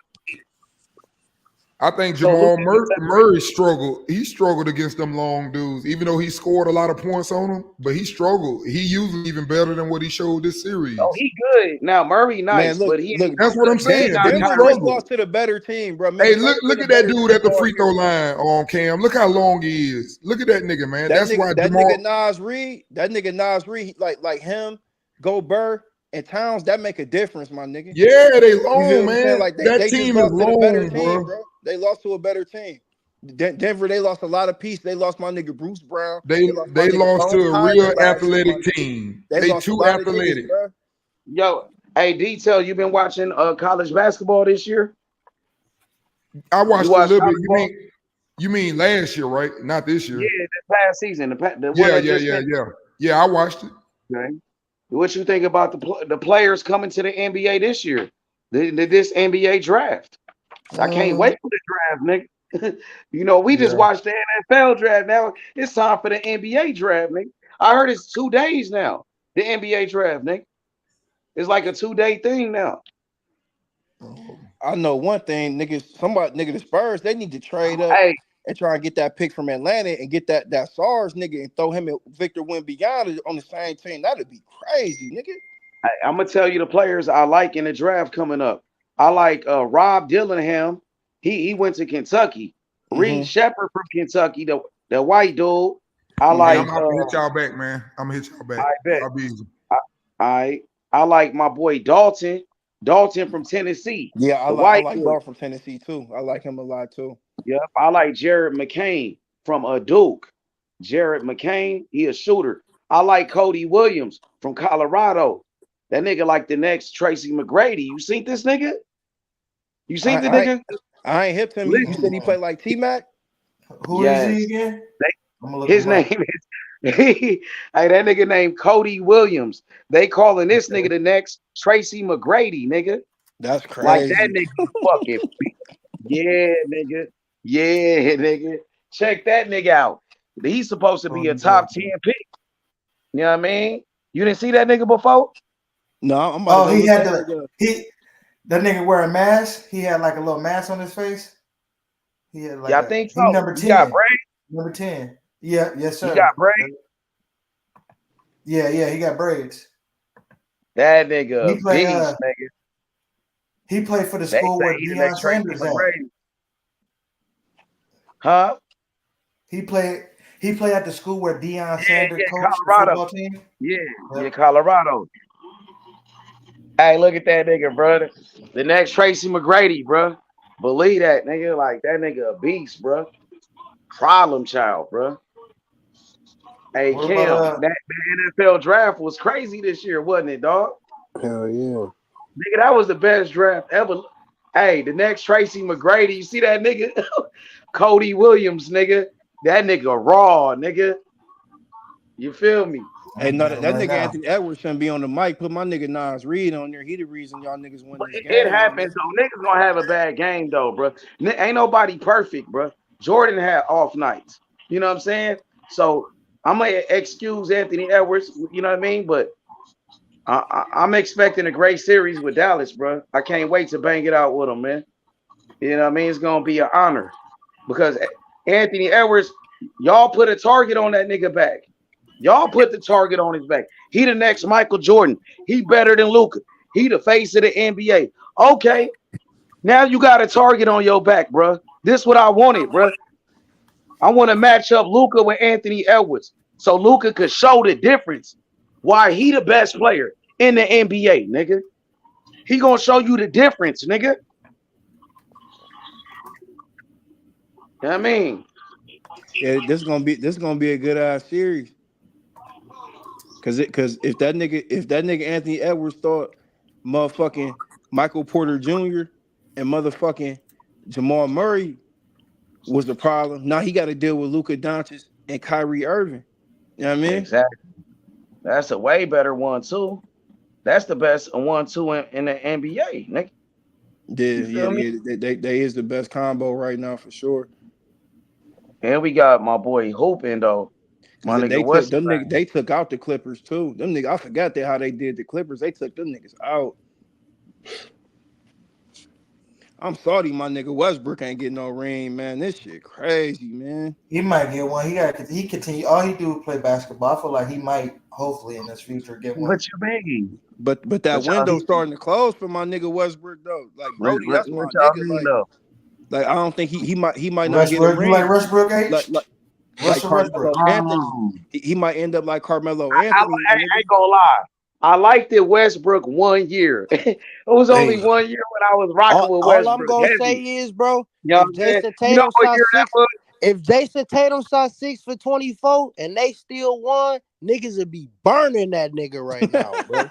I think So Jamal Luka Murray struggled. He struggled against them long dudes, even though he scored a lot of points on them. But he struggled. He usually even better than what he showed this series. oh, he good. Now Murray nice, Man, but he ain't That's what I'm he saying. got But he Denver Kyrie. just struggled. lost to the better team, bro. Hey, Minnesota look been a at that better dude team at the all free throw year. line on Cam. Look how long he is. Look at that nigga, man. That's why That Jamal. nigga Nas Reed, like him, Gobert, and Towns, that make a difference, my nigga. Yeah, they You feel long, what I'm saying? man. Like That they just team is lost to the better long, team, bro. bro. They lost to a better team. Denver, they lost a lot of pieces. They lost my nigga Bruce Brown. They lost my nigga lost to Bones a Hyland real last year, my athletic nigga. team. They They lost a too lot of niggas, athletic. bro. Yo, hey, Detail, you been watching college basketball this year? I watched You a watched little bit. college ball? You mean last year, right? Not this year. Yeah, the past season, the one Yeah, that yeah, just yeah, finished. yeah. Yeah, I watched it. Okay. What you think about the players coming to the NBA this year? This NBA draft. I can't wait for the draft, nigga. You know, we just Yeah. watched the NFL draft. Now it's time for the NBA draft, nigga. I heard it's 2 days now. The NBA draft, nigga. It's like a 2-day thing now. I know one thing, nigga, the Spurs, they need to trade up Hey, and try and get that pick from Atlanta and get that SARS nigga and throw him and Victor Wembanyama on the same team. That'd be crazy, nigga. I'm gonna tell you the players I like in the draft coming up. I like Rob Dillingham. He went to Kentucky. Reed Shepard from Kentucky, the white dude. I Hey, I'm like gonna hit y'all back, man. I'm gonna hit y'all back. I bet. Y'all be easy. I like my boy Dalton. Dalton from Tennessee. Yeah, I The like white dude. Dart from Tennessee too. I like him a lot too. Yep. I like Jared McCain from Duke. Jared McCain, he a shooter. I like Cody Williams from Colorado. That nigga like the next Tracy McGrady. You seen this nigga? You seen the nigga? I ain't hip to him. You said he played like T-Mac? Who is he again? His name is hey, that nigga named Cody Williams. They calling this nigga the next Tracy McGrady, nigga. That's crazy. Like that nigga fucking yeah, nigga. Yeah, nigga. Check that nigga out. He's supposed to be a top 10 pick. You know what I mean? You didn't see that nigga before? No, I'm about to he had the that nigga wear a mask. He had like a little mask on his face. He had like I think so. He number 10. He got braids. Number 10. Yeah, yes, sir. He got braids. Yeah, he got braids. That nigga He played, beast, nigga. He played for the school where Deion Sanders at. Huh? He played at the school where Deion Sanders coached Colorado. the football team. Yeah, Colorado. Hey, look at that nigga, brother. The next Tracy McGrady, bro. Believe that, nigga. Like, that nigga a beast, bro. Problem child, bro. Hey, What Kim, about, that NFL draft was crazy this year, wasn't it, dog? Hell yeah. Nigga, that was the best draft ever. Hey, the next Tracy McGrady, you see that nigga? Cody Williams, nigga. That nigga raw, nigga. You feel me? Hey, I'm no, getting that, it that right nigga now. Anthony Edwards shouldn't be on the mic. Put my nigga Nas Reed on there. He the reason y'all niggas win But this it game, my happens nigga. though. Niggas gonna have a bad game though, bro. Ain't nobody perfect, bro. Jordan had off nights. You know what I'm saying? So I'm gonna excuse Anthony Edwards. You know what I mean? But I'm expecting a great series with Dallas, bro. I can't wait to bang it out with him, man. You know what I mean? It's gonna be an honor because Anthony Edwards, y'all put a target on that nigga back. Y'all put the target on his back. He the next Michael Jordan. He better than Luka. He the face of the NBA. Okay, now you got a target on your back, bro. This what I wanted, bro. I want to match up Luka with Anthony Edwards so Luka could show the difference. Why he the best player in the NBA, nigga. He gonna show you the difference, nigga. You know what I mean? Yeah, this gonna be a good ass series. Cause if that nigga Anthony Edwards thought motherfucking Michael Porter Jr. and motherfucking Jamal Murray was the problem, now he got to deal with Luka Doncic and Kyrie Irving. You know what I mean? Exactly. That's a way better one too. That's the best 1-2 in the NBA, nigga. Yeah, You yeah, feel me? yeah. They is the best combo right now for sure. And we got my boy hooping though. Cause My they nigga, took what's them niggas, they took out the Clippers too. Them niggas, I forgot how they did the Clippers. They took them niggas out. I'm sorry, my nigga Westbrook ain't getting no ring, man. This shit crazy, man. He might get one. He continue. All he do is play basketball. I feel like he might, hopefully, in his future, get one. what you mean? But that What y'all window mean? starting to close for my nigga Westbrook though. Like Brody, What that's my y'all nigga. mean though? Like I don't think he might not get a Westbrook, you like ring. Westbrook Like H? like like Russell Westbrook. Carmelo Anthony. He might end up like Carmelo Anthony, my I nigga. ain't gonna lie. I liked it Westbrook 1 year. It was only Hey, 1 year when I was rocking with All I'm Westbrook gonna say heavy. is, bro, You know what if I'm saying? Jason You know Tatum what shot year that six, was? if Jason Tatum shot 6 for 24 and they still won, niggas would be burning that nigga right now, bro.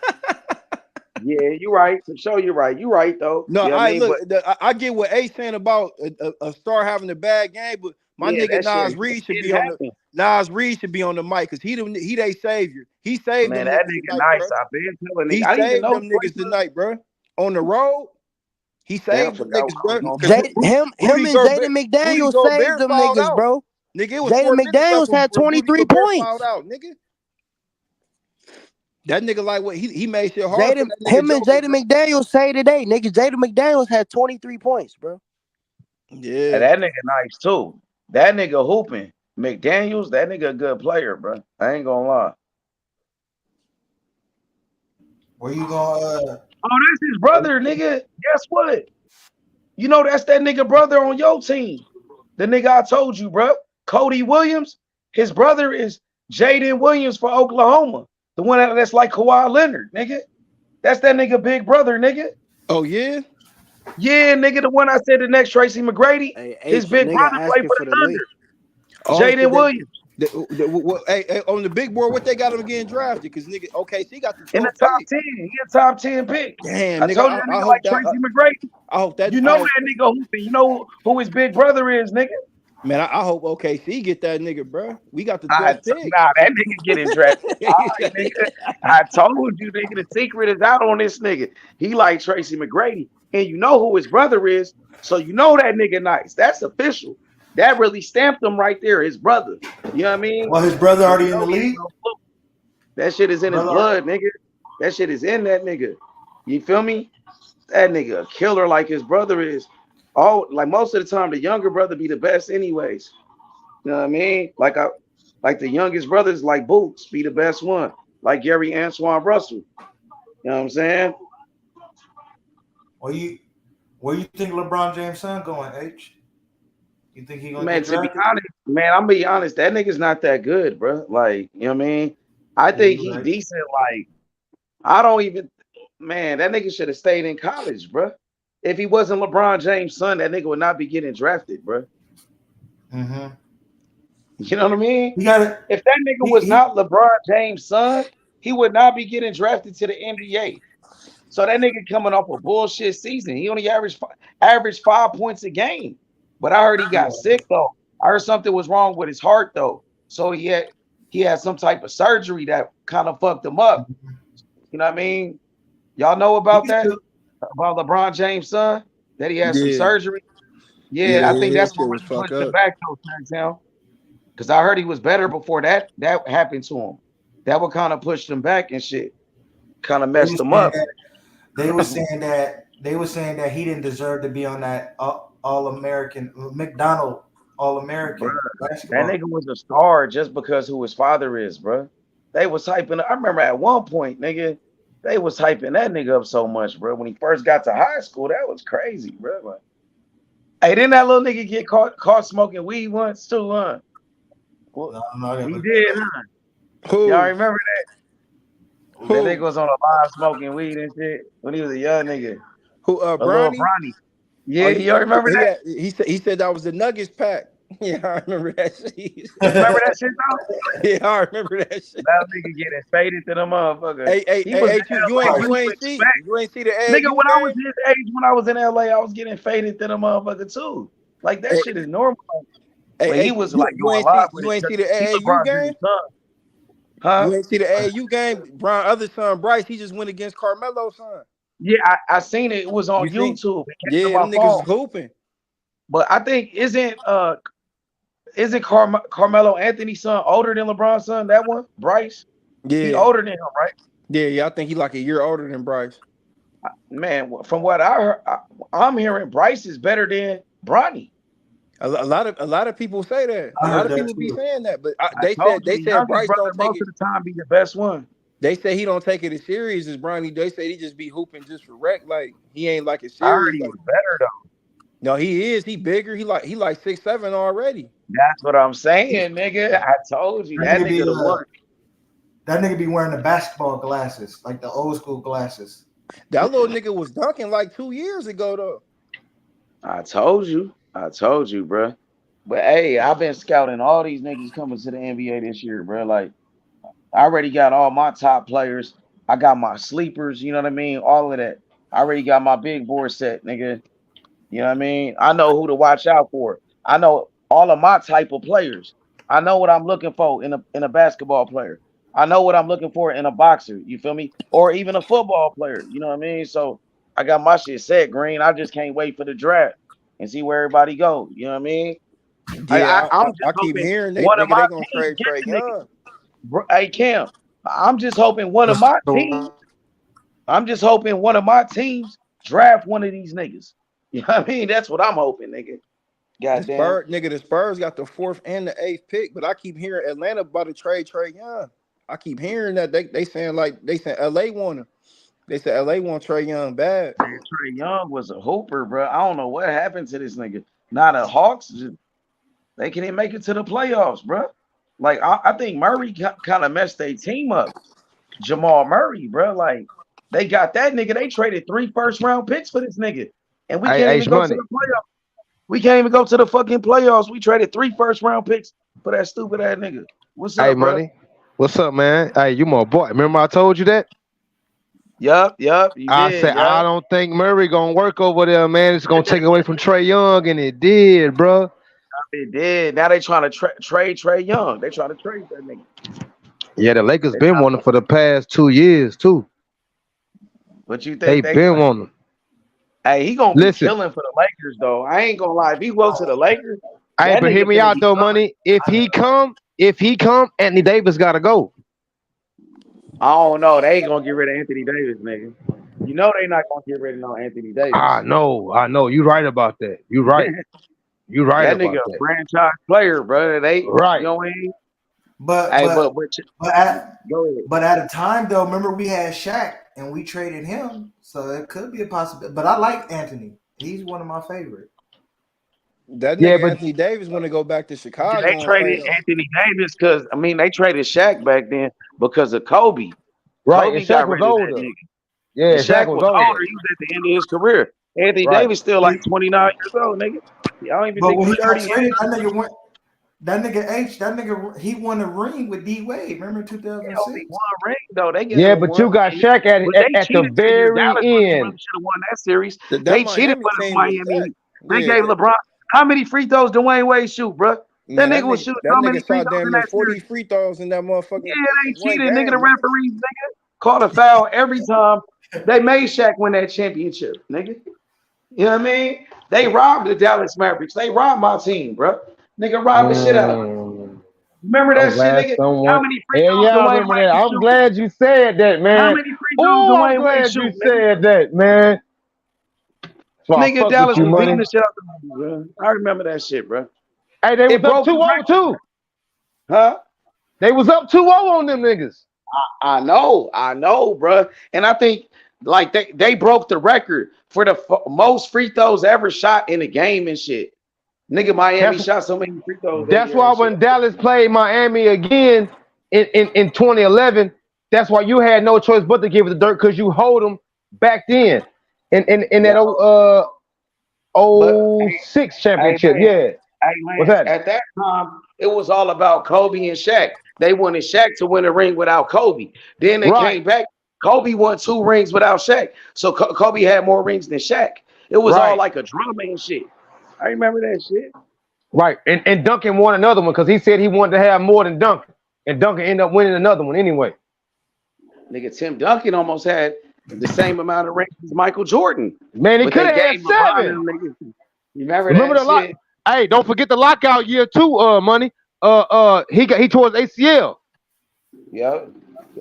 Yeah, you right. For sure, you're right. You right though. no, You know what I I mean? look. But I get what Ace saying about a star having a bad game, but my yeah, nigga Nas that Reed should shit be on the happened. Nas Reed should be on the mic because he they savior. He saved Man, them that niggas nigga tonight, bro. nice. I been telling nigga. He I didn't even saved know them niggas Westbrook. tonight, bro. On the road, he Damn, I saved them forgot niggas, what I was bro. gonna Because say. Him and Jaden Rudy McDaniel saved Gobert them fouled niggas, out. bro. Nigga, it was Jaden 4 minutes left McDaniels when had Rudy 23 Gobert fouled points. out, nigga. That nigga like what he made shit hard for Jaden, that nigga him and Joker, Jaden bro. McDaniels say today, nigga. Jaden McDaniels had 23 points, bro. And Yeah. that nigga nice too. That nigga hooping. McDaniels, that nigga a good player, bro. I ain't gonna lie. Where you gonna? Oh, that's his brother, nigga. Guess what? You know that's that nigga brother on your team. The nigga I told you, bro. Cody Williams. His brother is Jaden Williams for Oklahoma. The one that's like Kawhi Leonard, nigga. That's that nigga big brother, nigga. Oh yeah. Yeah, nigga, the one I said the next Tracy McGrady. Hey, His H, big nigga brother played asking for for the the link. Oh, so Thunder. Jaden Williams. hey, on the big board, what they got him getting drafted? Because nigga, okay, so he got the In the 12th top pick. 10. He a top 10 pick. Damn, I nigga, told you that I nigga hope like that Tracy McGrady. I hope that You know that nigga hooping. You know who his big brother is, nigga. man, I hope OKC get that nigga, bro. We got the Nah, 12th pick. that nigga getting drafted. All right, nigga. I told you, nigga, the secret is out on this nigga. He like Tracy McGrady. And you know who his brother is. So you know that nigga nice. That's official. That really stamped him right there, his brother. You know what I mean? Well, his brother So you already in know the he ain't league. no fluke. That shit is in his Brother, blood, nigga. That shit is in that nigga. You feel me? That nigga a killer like his brother is. All like most of the time, the younger brother be the best, anyways. You know what I mean? Like the youngest brothers, like Boots, be the best one. Like Gary Antoine Russell. You know what I'm saying? where you where you think LeBron James' son going? H? You think he gonna Man, get to be drafted? honest, man, I'm be honest, that nigga's not that good, bro. Like, you know what I mean? I Yeah, think you he right. decent. Like, I don't even, man, that nigga should have stayed in college, bro. If he wasn't LeBron James' son, that nigga would not be getting drafted, bro. Mm-hmm. You know what I mean? He got it. If that nigga was He not LeBron James' son, he would not be getting drafted to the NBA. So that nigga coming off a bullshit season. He only averaged 5 points a game. But I heard he got yeah. sick though. I heard something was wrong with his heart though. So he had some type of surgery that kind of fucked him up. You know what I mean? Y'all know about that? About LeBron James' son? That he had some Yeah, surgery? Yeah, I think yeah, that's that what shit was really fucked pushed him up. back though, Snacktown. Because I heard he was better before that happened to him. That would kind of push him back and shit. Kind of They messed was him saying up. that they were saying that he didn't deserve to be on that All American McDonald All Bruh, American that basketball. nigga was a star just because who his father is, bro. They was hyping. I remember at one point, nigga, they was hyping that nigga up so much, bro. When he first got to high school, that was crazy, bro. Like, hey, didn't that little nigga get caught smoking weed once too, huh? Well, I'm not he gonna. did, huh? Y'all Who? remember that nigga Who? was on a live smoking weed and shit when he was a young nigga, Who? a little Bronny? Bronny. Oh, Yeah, y'all remember that? he said that was the Nuggets pack. Yeah, I remember that shit. You remember that shit though? Yeah, I remember that shit. That nigga getting faded to the motherfucker. He was in LA. What you expect? you ain't see the Nigga, AAU when I was game? his age, when I was in LA, I was getting faded to the motherfucker too. Like that Hey, shit is normal. But he hey, was like you going ain't live see with you it ain't because see the he AAU LeBron James' game? son. You Huh? ain't see the AAU game? Brian other son Bryce, he just went against Carmelo's son. Yeah, I seen it. It was You on see? YouTube. It came to Yeah, my them niggas phone. is hooping. But I think isn't Carmelo Anthony's son older than LeBron's son? That one, Bryce. He Yeah, older than him, right? yeah. I think he like a year older than Bryce. Man, from what I heard, I'm hearing Bryce is better than Bronny. A lot of people say that. A I lot heard of that people be too. saying that, but I told you they the said youngest Bryce brother don't take most it. of the time be the best one. They say he don't take it as serious as Bronny. They say he just be hooping just for rec. Like he ain't like it I heard serious. he Like was better though. no, he is. He bigger. He like 6'7" already. That's what I'm saying, nigga. I told you That that nigga be nigga the one. that nigga be wearing the basketball glasses, like the old school glasses. That little nigga was dunking like 2 years ago though. I told you, bro. But hey, I've been scouting all these niggas coming to the NBA this year, bro. Like I already got all my top players. I got my sleepers. You know what I mean? All of that. I already got my big board set, nigga. You know what I mean? I know who to watch out for. I know all of my type of players. I know what I'm looking for in a basketball player. I know what I'm looking for in a boxer. You feel me? Or even a football player. You know what I mean? So I got my shit set, Green. I just can't wait for the draft and see where everybody go. You know what I mean? Yeah, I'm I just keep hoping hearing one of my they gonna teams trade get Trey the nigga. Young. Hey Cam, I'm just hoping one of my teams. I'm just hoping one of my teams draft one of these niggas. You know what I mean? That's what I'm hoping, nigga. Goddamn. The Spurs got the 4th and the 8th pick, but I keep hearing Atlanta about to trade Trey Young. I keep hearing that they saying LA want him. They said LA want Trey Young bad. Man, Trey Young was a hooper, bro. I don't know what happened to this nigga. Now the Hawks, they can't even make it to the playoffs, bro. Like I think Murray kind of messed their team up. Jamal Murray, bro. Like they got that nigga. They traded 3 first-round picks for this nigga, and we can't Hey, even go to Money. the playoffs. We can't even go to the fucking playoffs. We traded 3 first-round picks for that stupid ass nigga. What's Hey, up, bro? Money. What's up, man? Hey, you my boy. Remember I told you that? Yup, you I did, said I yup. don't think Murray gonna work over there, man. It's gonna take away from Trey Young, and it did, bro. It did. Now they trying to trade Trey Young. They trying to trade that nigga. Yeah, the Lakers They been trying, wanting for the past 2 years too. but you They think they? been wanting. Hey, he gonna be Listen, killing for the Lakers though. I ain't gonna lie. If he go to the Lakers, hey, that but hear nigga me finna out be though, coming. Money. If he come, Anthony Davis gotta go. I don't know. They ain't gonna get rid of Anthony Davis, nigga. You know they not gonna get rid of no Anthony Davis. I know. You right about that. You right. You right That nigga about a that. franchise player, bro. They, you Right. know what I mean? But Hey, but but but at go ahead. but at a time though, remember we had Shaq and we traded him, so it could be a possibility. But I like Anthony; he's one of my favorite. That Yeah, nigga but Anthony Davis want to go back to They Chicago and play traded though. Anthony Davis because I mean they traded Shaq back then because of Kobe. right, and Kobe Shaq got was rid of that older. nigga. And Yeah, Shaq Shaq was was older. older. He was at the end of his career. Anthony Right. Davis still like 29 years old, nigga. I don't even But think when he's he got 30 yet. traded, that nigga he won a ring with D Wade. Remember They only 2006? won a ring though. They gave Yeah, him but one you got ring. Shaq But they at the cheated that year. very Dallas really end. should have won that series. That They cheated Miami with him, team was Miami stacked. Heat. They gave Yeah, LeBron how many free throws Dwayne Wade shoot, bro? That Man, nigga was shooting that so many nigga free shot throws damn in near that 40 series. free throws in that motherfucking Yeah, they one cheated, nigga. The game. referees, nigga, called a foul every time. They made Shaq win that championship, nigga. You know what I mean? They robbed the Dallas Mavericks. They robbed my team, bro. Nigga robbed the shit out of me. Remember I'm that shit, glad nigga? How someone. many free Yeah, throws yeah, I Dwayne remember Wade that. was I'm shooting? glad you said that, How man. many free throws Oh, I'm Dwayne Wade glad you shooting, nigga? said that, man. That's why I Nigga, fuck with Dallas you, was beating money. the shit out of me, bro. I remember that shit, bro. Hey, they was It up broke the 2-0 record, too. huh? They was up 2-0 on them niggas. I know, bro. And I think like they broke the record for the most free throws ever shot in a game and shit. Nigga, Miami That's shot so many free throws that that's year why and shit. when Dallas played Miami again in 2011, that's why you had no choice but to give it to Dirk because you hold them back then in Yeah, that but 06 hey championship. man, Yeah. hey What's Lance, that? at that time it was all about Kobe and Shaq. They wanted Shaq to win a ring without Kobe. Then they Right, came back. Kobe won 2 rings without Shaq. So Kobe had more rings than Shaq. It was all right, like a drama and shit. I remember that shit. right. And Duncan won another one because he said he wanted to have more than Duncan. And Duncan ended up winning another one anyway. Nigga, Tim Duncan almost had the same amount of rings as Michael Jordan, Man, he but could they have had gave LeBron seven. them niggas. You remember Remember that the lock? shit? Hey, don't forget the lockout year too, money. He tore his ACL. Yeah.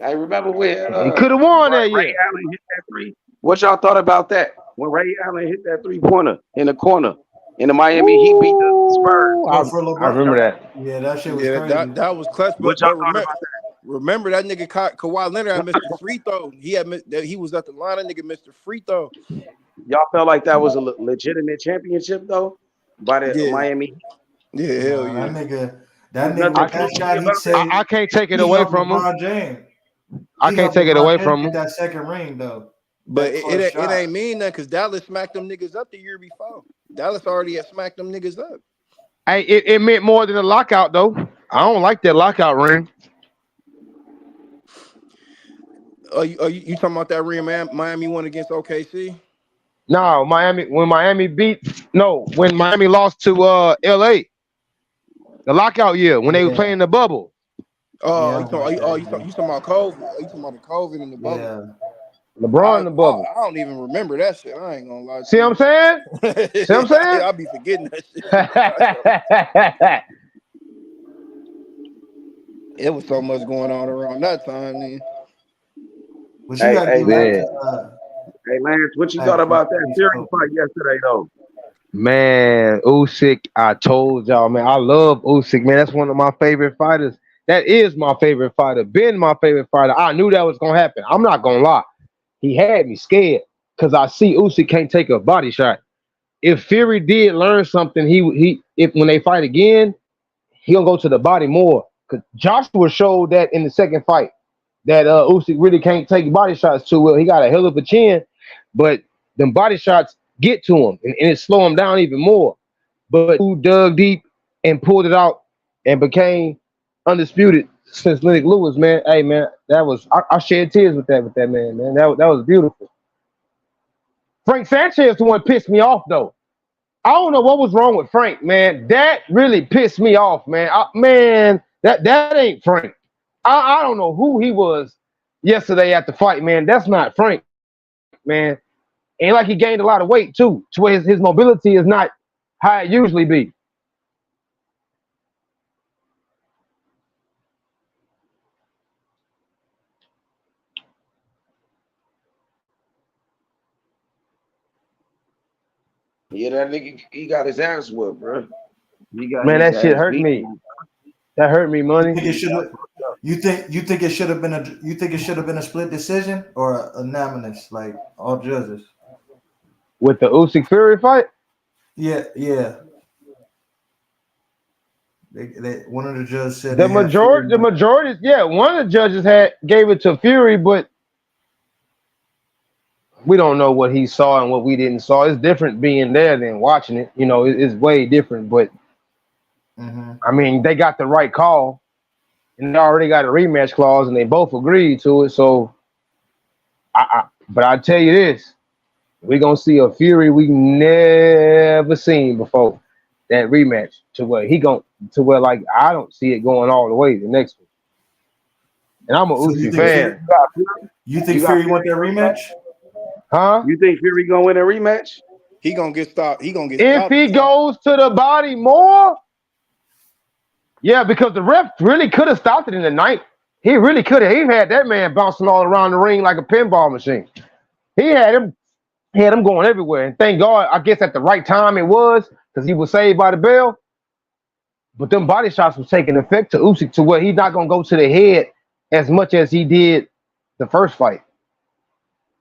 I remember when He could have won that Ray year. Allen hit that three. What y'all thought about that? When Ray Allen hit that 3-pointer in the corner in the Miami Heat beat the Spurs. Ooh, For I LeBron. remember that. Yeah, that shit was Yeah, crazy. that was clutch. What y'all But thought about remember that nigga Kawhi Leonard had missed the free throw. He was at the line. That nigga missed the free throw. that? Y'all felt like that was a legitimate championship though by the Yeah, Miami Heat? yeah, hell Nah, yeah. There's that nigga nothing I with can't, that fluky shot, he about that. saved. I can't take it He away helped from him. LeBron James. I He can't helped take it LeBron away James from get him. that second ring though. But That clutch it shot. ain't mean nothing because Dallas smacked them niggas up the year before. Dallas already had smacked them niggas up. Hey, it meant more than a lockout though. I don't like that lockout ring. You talking about that ring Miami won against OKC? No, when Miami lost to LA, the lockout year when they were Yeah, playing the bubble. Oh, yeah, you talking about COVID? You talking about the COVID in the bubble? yeah. LeBron in the I bubble. don't even remember that shit. I ain't gonna lie to See what I'm you. saying? See what I'm I'll be forgetting that shit sometimes. saying? It was so much going on around that time, then. But you Hey, gotta hey, give that Man, to hey, Lance, what you thought Shaq for about that his Fury coach. fight yesterday though? man, Usyk, I told y'all, man, I love Usyk, man. That's one of my favorite fighters. That is my favorite fighter. Been my favorite fighter. I knew that was gonna happen. I'm not gonna lie. He had me scared because I see Usyk can't take a body shot. If Fury did learn something, if when they fight again, he'll go to the body more. Cause Joshua showed that in the second fight that Usyk really can't take body shots too well. He got a hell of a chin, but them body shots get to him and it slow him down even more. But who dug deep and pulled it out and became undisputed since Lennox Lewis, man. Hey man, I shed tears with that man. That was beautiful. Frank Sanchez the one pissed me off though. I don't know what was wrong with Frank, man. That really pissed me off, man. Man, that ain't Frank. I don't know who he was yesterday at the fight, man. That's not Frank, man. And like he gained a lot of weight too, to where his mobility is not how it usually be. Yeah, that nigga, he got his ass whooped, bro. He got Man, his that shit ass hurt beat. me. That hurt me, You money. think it should have? You think it should have been a split decision or unanimous, like all judges? With the Usyk Fury fight, Yeah, yeah. One of the judges said the they had Fury. majority, yeah, one of the judges gave it to Fury, but we don't know what he saw and what we didn't saw. It's different being there than watching it. You know, it's way different. But Mm-hmm. I mean, they got the right call, and they already got a rematch clause, and they both agreed to it. So, but I tell you this, we're gonna see a Fury we never seen before. that rematch to where like I don't see it going all the way the next one. And I'm a So you Usyk think Fury? fan. You You think got Fury want Fury that coming back? rematch? Huh? You think Fury gonna win a rematch? He gonna get stopped. He gonna get If stopped. he goes to the body more, yeah, because the ref really could have stopped it in the ninth. He really could have. He had that man bouncing all around the ring like a pinball machine. He had him going everywhere. And thank God, I guess at the right time it was, because he was saved by the bell. But them body shots was taking effect to Usyk to where he's not gonna go to the head as much as he did the first fight.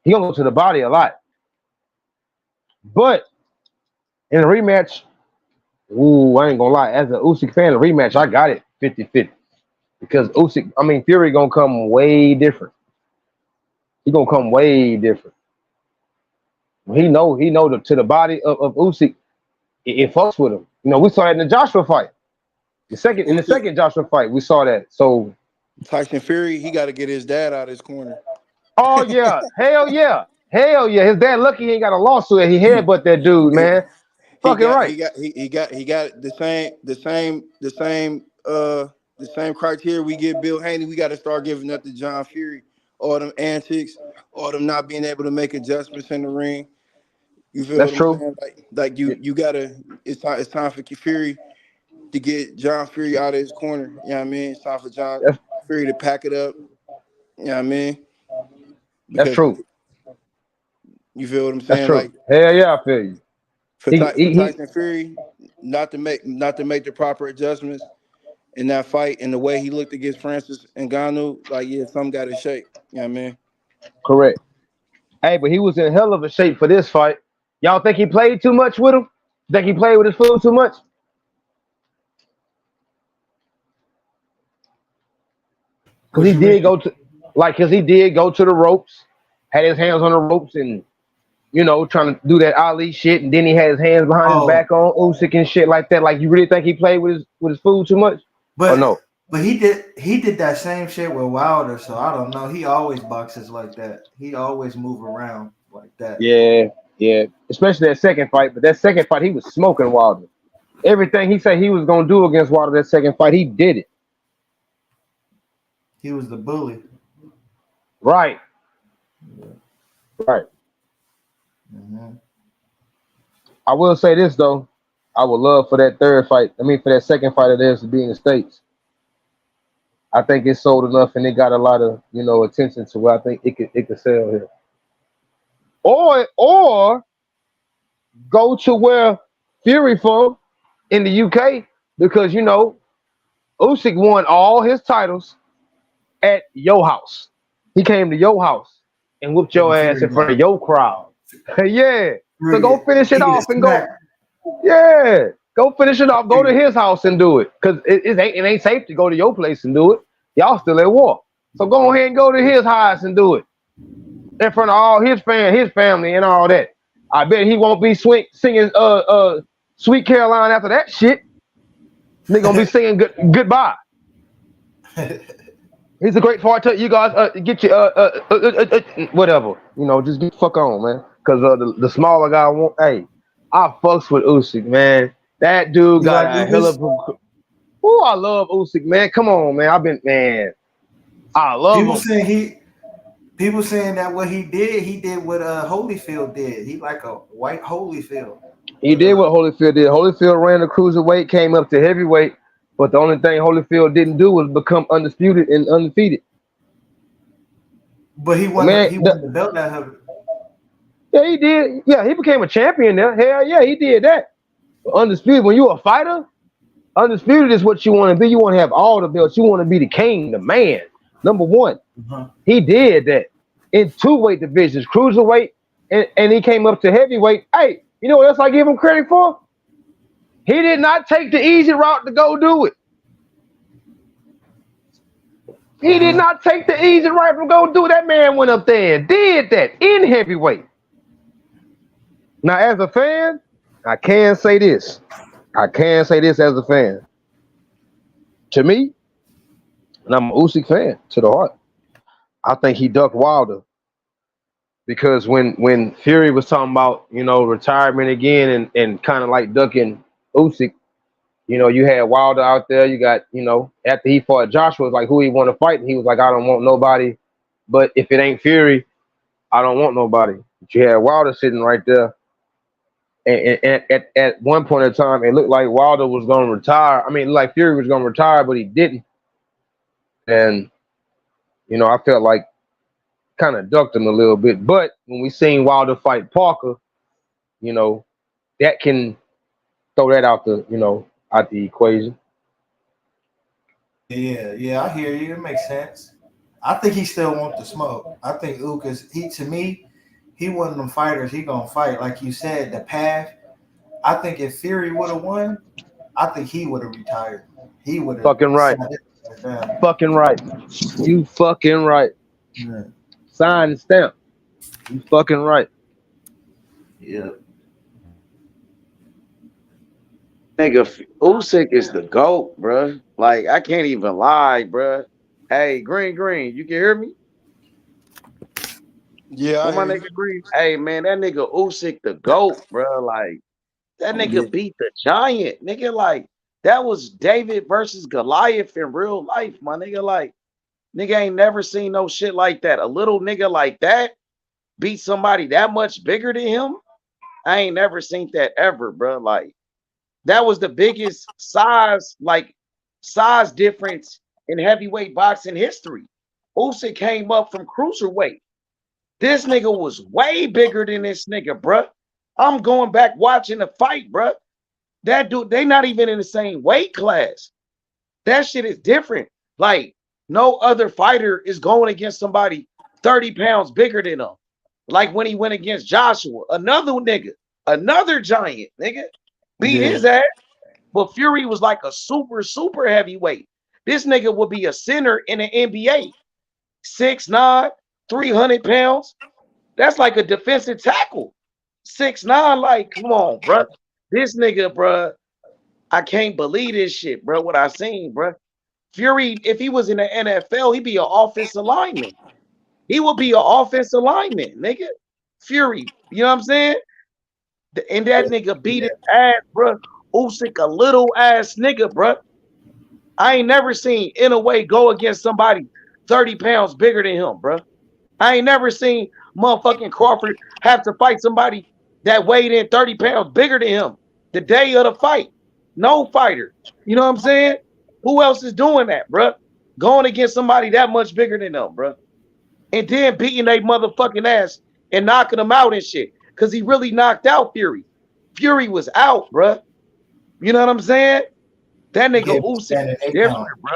He gonna go to the body a lot. But in a rematch, ooh, I ain't gonna lie. As an Usyk fan, a rematch, I got it 50-50. Because Fury gonna come way different. He gonna come way different. He know to the body of Usyk, it fucks with him. You know, we saw that in the Joshua fight. In the Usyk, second Joshua fight, we saw that. So, Tyson Fury, he got to get his dad out of his corner. oh yeah, hell yeah, hell yeah. His dad lucky he ain't got a lawsuit. He headbutt that dude, man. he Fucking got right. he got he got the same criteria we give Bill Haney. We got to start giving up to John Fury. All them antics, all them not being able to make adjustments in the ring. You feel That's what I'm true. saying? Like you gotta. It's time for Fury to get John Fury out of his corner. You know what I mean? It's time for John That's Fury to pack it up. You know what I mean? that's Because true. you feel what I'm That's saying? true. Like Hell yeah, I feel you. For He Tyson Fury not to make the proper adjustments in that fight and the way he looked against Francis Ngannou, like yeah, something got his shape. You know what I mean? correct. Hey, but he was in hell of a shape for this fight. Y'all think he played too much with him? Think he played with his food too much? Because What he you did mean? go to, the ropes, had his hands on the ropes, and trying to do that Ali shit, and then he had his hands behind his Oh, back on Usyk and shit like that. Like, you really think he played with his food too much, or But no? but he did that same shit with Wilder, so I don't know. He always boxes like that. He always move around like that. Yeah, yeah. Especially that second fight, but that second fight he was smoking Wilder. Everything he said he was gonna do against Wilder that second fight, he did it. He was the bully. Right, right. Mm-hmm. I will say this though, I would love for that third fight. I mean, for that second fight of theirs to be in the States. I think it sold enough and it got a lot of attention to where I think it could sell here. Or go to where Fury from in the UK because Usyk won all his titles at your house. He came to your house and whooped your And ass in Fury front got of your crowd. Yeah. So Fury go finish it he get off and go. smacked. Yeah. Go finish it off. Go to his house and do it. Because it ain't safe to go to your place and do it. Y'all still at war. So go ahead and go to his house and do it. In front of all his family and all that. I bet he won't be singing Sweet Caroline after that shit. They gonna be singing goodbye. He's a great fighter. You guys get your whatever. Just get the fuck on, man. Cause the smaller guy won't. Hey, I fucks with Usyk, man. That dude You got like a hell Lucas? of a. Ooh, I love Usyk, man. Come on, man. I love People him. saying people saying that what he did what Holyfield did. He like a white Holyfield. He With did what Holyfield did. Holyfield ran the cruiserweight, came up to heavyweight, but the only thing Holyfield didn't do was become undisputed and undefeated. but The man, he won the belt that heavy. yeah, he did. Yeah, he became a champion there. Hell yeah, he did that. But undisputed, when you a fighter, undisputed is what you want to be. You want to have all the belts. You want to be the king, the man. Number one. Uh-huh. He did that in two weight divisions, cruiserweight, and he came up to heavyweight. Hey, you know what else I give him credit for? He did not take the easy route to go do it. He did Uh-huh. not take the easy route to go do it. That man went up there and did that in heavyweight. Now, as a fan, I can say this. As a fan. To me, and I'm an Usyk fan to the heart, I think he ducked Wilder. Because when Fury was talking about, retirement again and kind of like ducking Usyk. You had Wilder out there. You got, after he fought Joshua, it was like who he want to fight, and he was like, I don't want nobody. But if it ain't Fury, I don't want nobody. But you had Wilder sitting right there. And at one point in time, it looked like Wilder was going to retire. I mean, it looked like Fury was going to retire, but he didn't. And, I felt like kind of ducked him a little bit. But when we seen Wilder fight Parker, that can throw that out out the equation. Yeah, I hear you. It makes sense. I think he still wants the smoke. I think Ukas, to me, he one of them fighters. He gonna fight, like you said. The path. I think if Fury would have won, I think he would have retired. He would have fucking right. Fucking right. You fucking right. Yeah. Sign and stamp. You fucking right. Yeah. Nigga, Usyk is the GOAT, bruh. Like, I can't even lie, bruh. Hey, Green, you can hear me? Yeah, What my nigga Green? Hey, man, that nigga Usyk the GOAT, bruh. Like, that nigga beat the giant. Nigga, like, that was David versus Goliath in real life, my nigga. Like, nigga ain't never seen no shit like that. A little nigga like that beat somebody that much bigger than him. I ain't never seen that ever, bruh. Like, that was the biggest size difference in heavyweight boxing history. Usyk came up from cruiserweight. This nigga was way bigger than this nigga, bruh. I'm going back watching the fight, bruh. That dude, they not even in the same weight class. That shit is different. Like, no other fighter is going against somebody 30 pounds bigger than him. Like when he went against Joshua, another nigga, another giant, nigga. Beat his ass. But Fury was like a super heavyweight. This nigga would be a center in the NBA. 6'9", 300 pounds. That's like a defensive tackle. 6'9", like, come on, bro. This nigga, bro, I can't believe this shit, bro, what I seen, bro. Fury, if he was in the NFL, he'd be an offensive lineman. He would be an offensive lineman, nigga. Fury, you know what I'm saying? And that nigga beat his ass, bro. Usyk, a little ass nigga, bro. I ain't never seen Inoue go against somebody 30 pounds bigger than him, bro. I ain't never seen motherfucking Crawford have to fight somebody that weighed in 30 pounds bigger than him the day of the fight. No fighter. You know what I'm saying? Who else is doing that, bro? Going against somebody that much bigger than them, bro. And then beating their motherfucking ass and knocking them out and shit. Because he really knocked out Fury. Fury was out, bro. You know what I'm saying? That nigga Usyk is different, bro.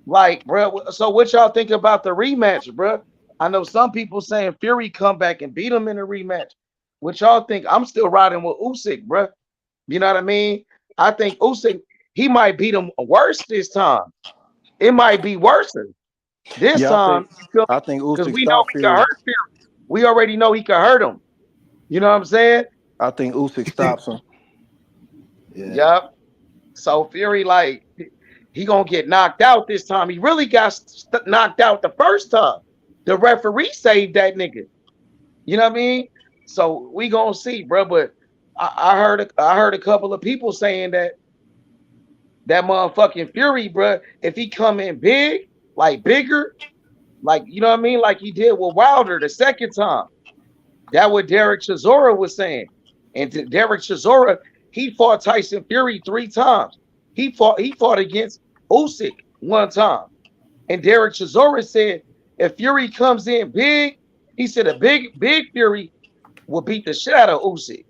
Like, bro, so what y'all think about the rematch, bro? I know some people saying Fury come back and beat him in a rematch. What y'all think? I'm still riding with Usyk, bro. You know what I mean? I think Usyk, he might beat him worse this time. It might be worse this time. I think Because Usyk we know he can hurt Fury. We already know he can hurt him. You know what I'm saying? I think Usyk stops him. Yep. So Fury, like, he gonna get knocked out this time. He really got knocked out the first time. The referee saved that nigga. You know what I mean? So we gonna see, bro. But I heard a couple of people saying that motherfucking Fury, bro, if he come in big, like bigger, like, you know what I mean, like he did with Wilder the second time. That what Derek Chisora was saying. And Derek Chisora, he fought Tyson Fury 3 times. He fought against Usyk 1 time. And Derek Chisora said if Fury comes in big, he said a big Fury will beat the shit out of Usyk.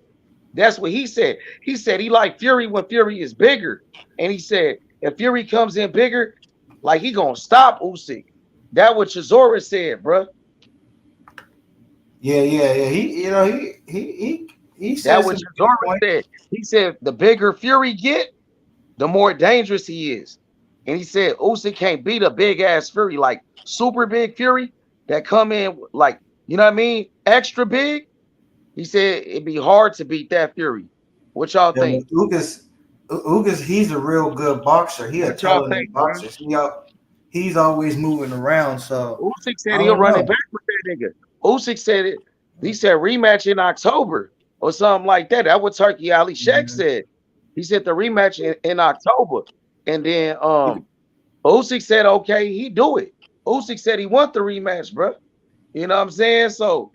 That's what he said. He said he liked Fury when Fury is bigger. And he said if Fury comes in bigger, like he gonna stop Usyk. That what Chisora said, bro. Yeah. He said that what Chisora said. He said the bigger Fury get, the more dangerous he is. And he said Usyk can't beat a big ass Fury, like super big Fury that come in like, you know what I mean, extra big. He said it'd be hard to beat that Fury. What y'all think? Ugas, he's a real good boxer. He a talented boxer. He's always moving around. So Usyk said he'll run it back with that nigga. Usyk said it. He said rematch in October or something like that. That's what Turkey Ali Sheikh said. He said the rematch in October. And then Usyk said, okay, he do it. Usyk said he want the rematch, bro. You know what I'm saying? So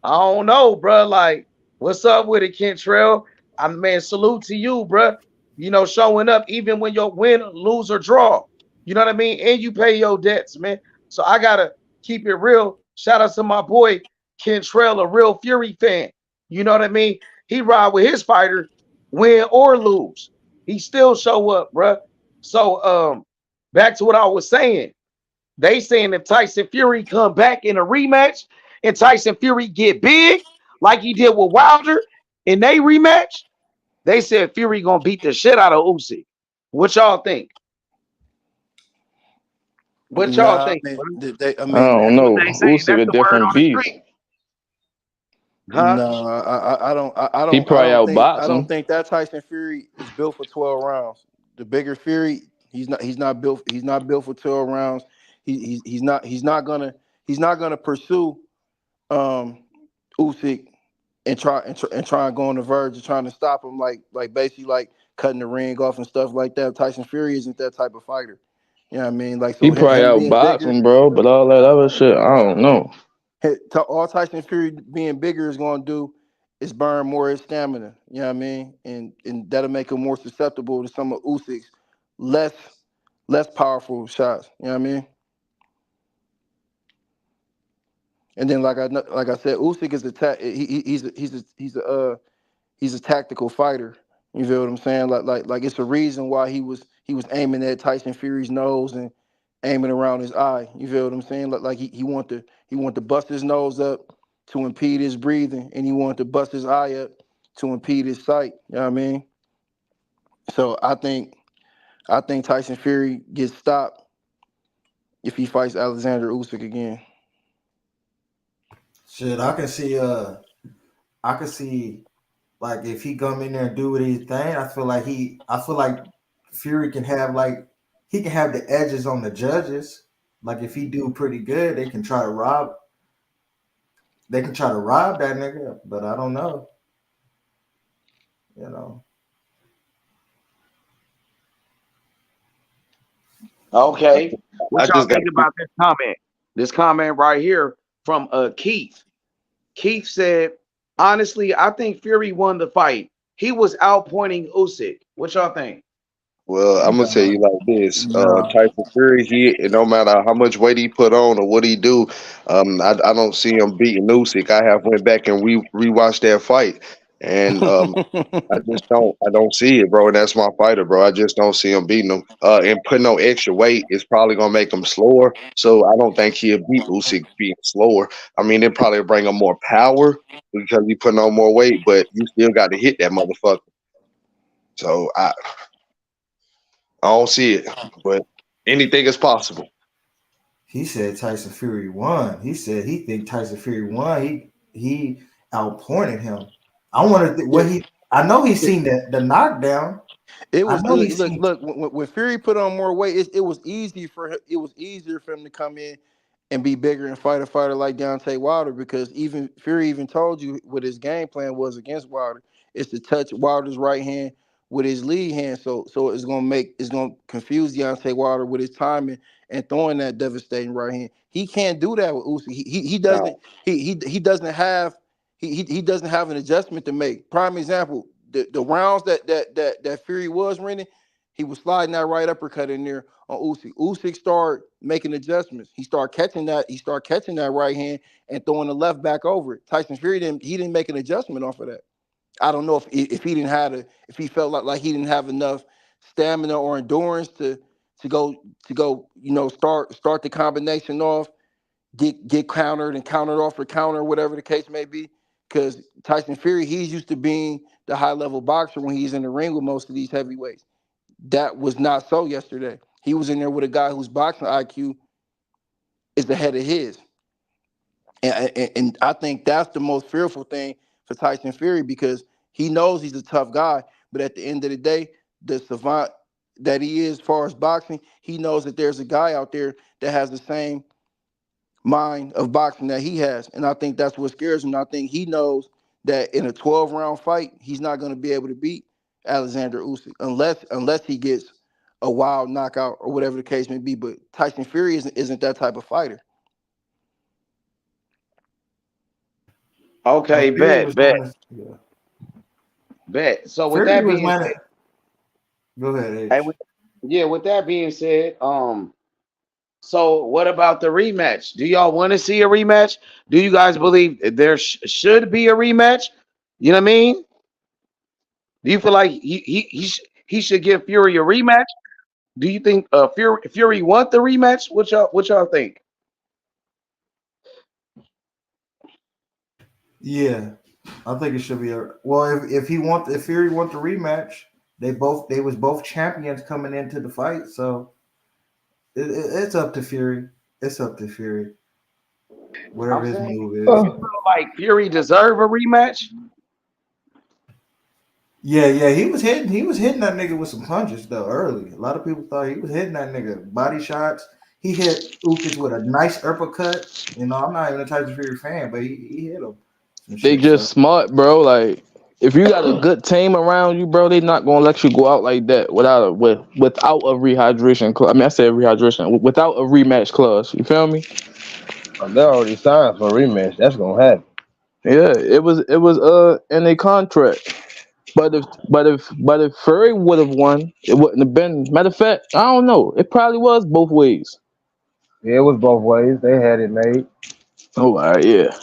I don't know, bro. Like, what's up with it, Kentrell? I'm man, salute to you, bro. You know, showing up even when you win, lose, or draw. You know what I mean? And you pay your debts, man. So I gotta keep it real. Shout out to my boy Kentrell, a real Fury fan. You know what I mean? He ride with his fighter, win or lose. He still show up, bro. So back to what I was saying. They saying if Tyson Fury come back in a rematch and Tyson Fury get big like he did with Wilder in they rematch, they said Fury gonna beat the shit out of Usyk. What y'all think? What y'all Nah, think, bro? I I mean, don't That's what know. they saying. Usyk That's a the word different on the beast. street, huh? no, He probably I outbox don't him. think that Tyson Fury is built for 12 rounds. The bigger Fury, he's not built for 12 rounds. He's not gonna pursue um Usyk and try and go on the verge of trying to stop him, like basically like cutting the ring off and stuff like that. Tyson Fury isn't that type of fighter. You know what I mean? Like, He so him, probably him being outbox bigger, him, bro. But all that other shit, I don't know. all Tyson Fury being bigger is going to do is burn more of his stamina. You know what I mean? And that'll make him more susceptible to some of Usyk's less less powerful shots. You know what I mean? And then like I said, Usyk is he's a tactical fighter. You feel what I'm saying? Like it's a reason why he was aiming at Tyson Fury's nose and aiming around his eye. You feel what I'm saying? Like he want to bust his nose up to impede his breathing, and he wanted to bust his eye up to impede his sight. You know what I mean? So I think Tyson Fury gets stopped if he fights Alexander Usyk again. Shit, I can see like if he come in there and do what his thing, I feel like Fury can have like he can have the edges on the judges. Like if he do pretty good, they can try to rob that nigga, but I don't know, you know. Okay. I What y'all just got think about this comment? This comment right here from Keith. Keith said, honestly, I think Fury won the fight. He was outpointing Usyk. What y'all think? well, I'm gonna tell Nah, you like this. nah. Tyson Fury, no matter how much weight he put on or what he do, I don't see him beating Usyk. I have went back and rewatched that fight, and I don't see it, bro. And that's my fighter, bro. I just don't see him beating him. And putting on extra weight is probably gonna make him slower. So I don't think he'll beat Usyk being slower. I mean, it probably bring him more power because he putting on more weight, but you still got to hit that motherfucker. So I don't see it, but anything is possible. He said Tyson Fury won. He said he think Tyson Fury won. He outpointed him. I want to Yeah, what he. I know he's seen the knockdown. it I was know he's look seen. look when Fury put on more weight, it was easy for him. It was easier for him to come in and be bigger and fight a fighter like Deontay Wilder, because even Fury even told you what his game plan was against Wilder. It's to touch Wilder's right hand with his lead hand, so it's gonna confuse Deontay Wilder with his timing and throwing that devastating right hand. He can't do that with Usyk. He doesn't he doesn't have he doesn't have an adjustment to make. Prime example, the rounds that Fury was winning, he was sliding that right uppercut in there on Usyk. Usyk started making adjustments. He started catching that. He started catching that right hand and throwing the left back over it. Tyson Fury didn't make an adjustment off of that. I don't know if he didn't have if he felt like he didn't have enough stamina or endurance to go start the combination off, get countered and countered off for counter, whatever the case may be. Because Tyson Fury, he's used to being the high level boxer when he's in the ring with most of these heavyweights. That was not so yesterday. He was in there with a guy whose boxing IQ is ahead of his. And I think that's the most fearful thing for Tyson Fury, because he knows he's a tough guy. But at the end of the day, the savant that he is as far as boxing, he knows that there's a guy out there that has the same mind of boxing that he has. And I think that's what scares him. I think he knows that in a 12 round fight, he's not going to be able to beat Alexander Usyk, unless he gets a wild knockout or whatever the case may be. But Tyson Fury isn't that type of fighter. Okay, Fury was bet. one of yeah. So with Fury that was being one said, of go ahead, hey, H. with that being said, so what about the rematch? Do y'all want to see a rematch? Do you guys believe there should be a rematch? You know what I mean? Do you feel like he should give Fury a rematch? Do you think Fury want the rematch? What y'all think? Yeah, I think it should be a well. If Fury want the rematch, they was both champions coming into the fight, so it's up to Fury. It's up to Fury. I'm Whatever his saying, move do is. you feel like Fury deserve a rematch? Yeah, he was hitting that nigga with some punches though early. A lot of people thought he was hitting that nigga body shots. He hit Ukic with a nice uppercut. You know, I'm not even a Tyson Fury fan, but he hit him some They shit. just So smart, bro. Like if you got a good team around you, bro, they not gonna let you go out like that without a rehydration. I mean, I said rehydration without a rematch clause. You feel me? They already signed for a rematch. That's gonna happen. Yeah, it was in a contract. But if Fury would have won, it wouldn't have been. Matter of fact, I don't know. It probably was both ways. Yeah, it was both ways. They had it made. Oh, all right, yeah.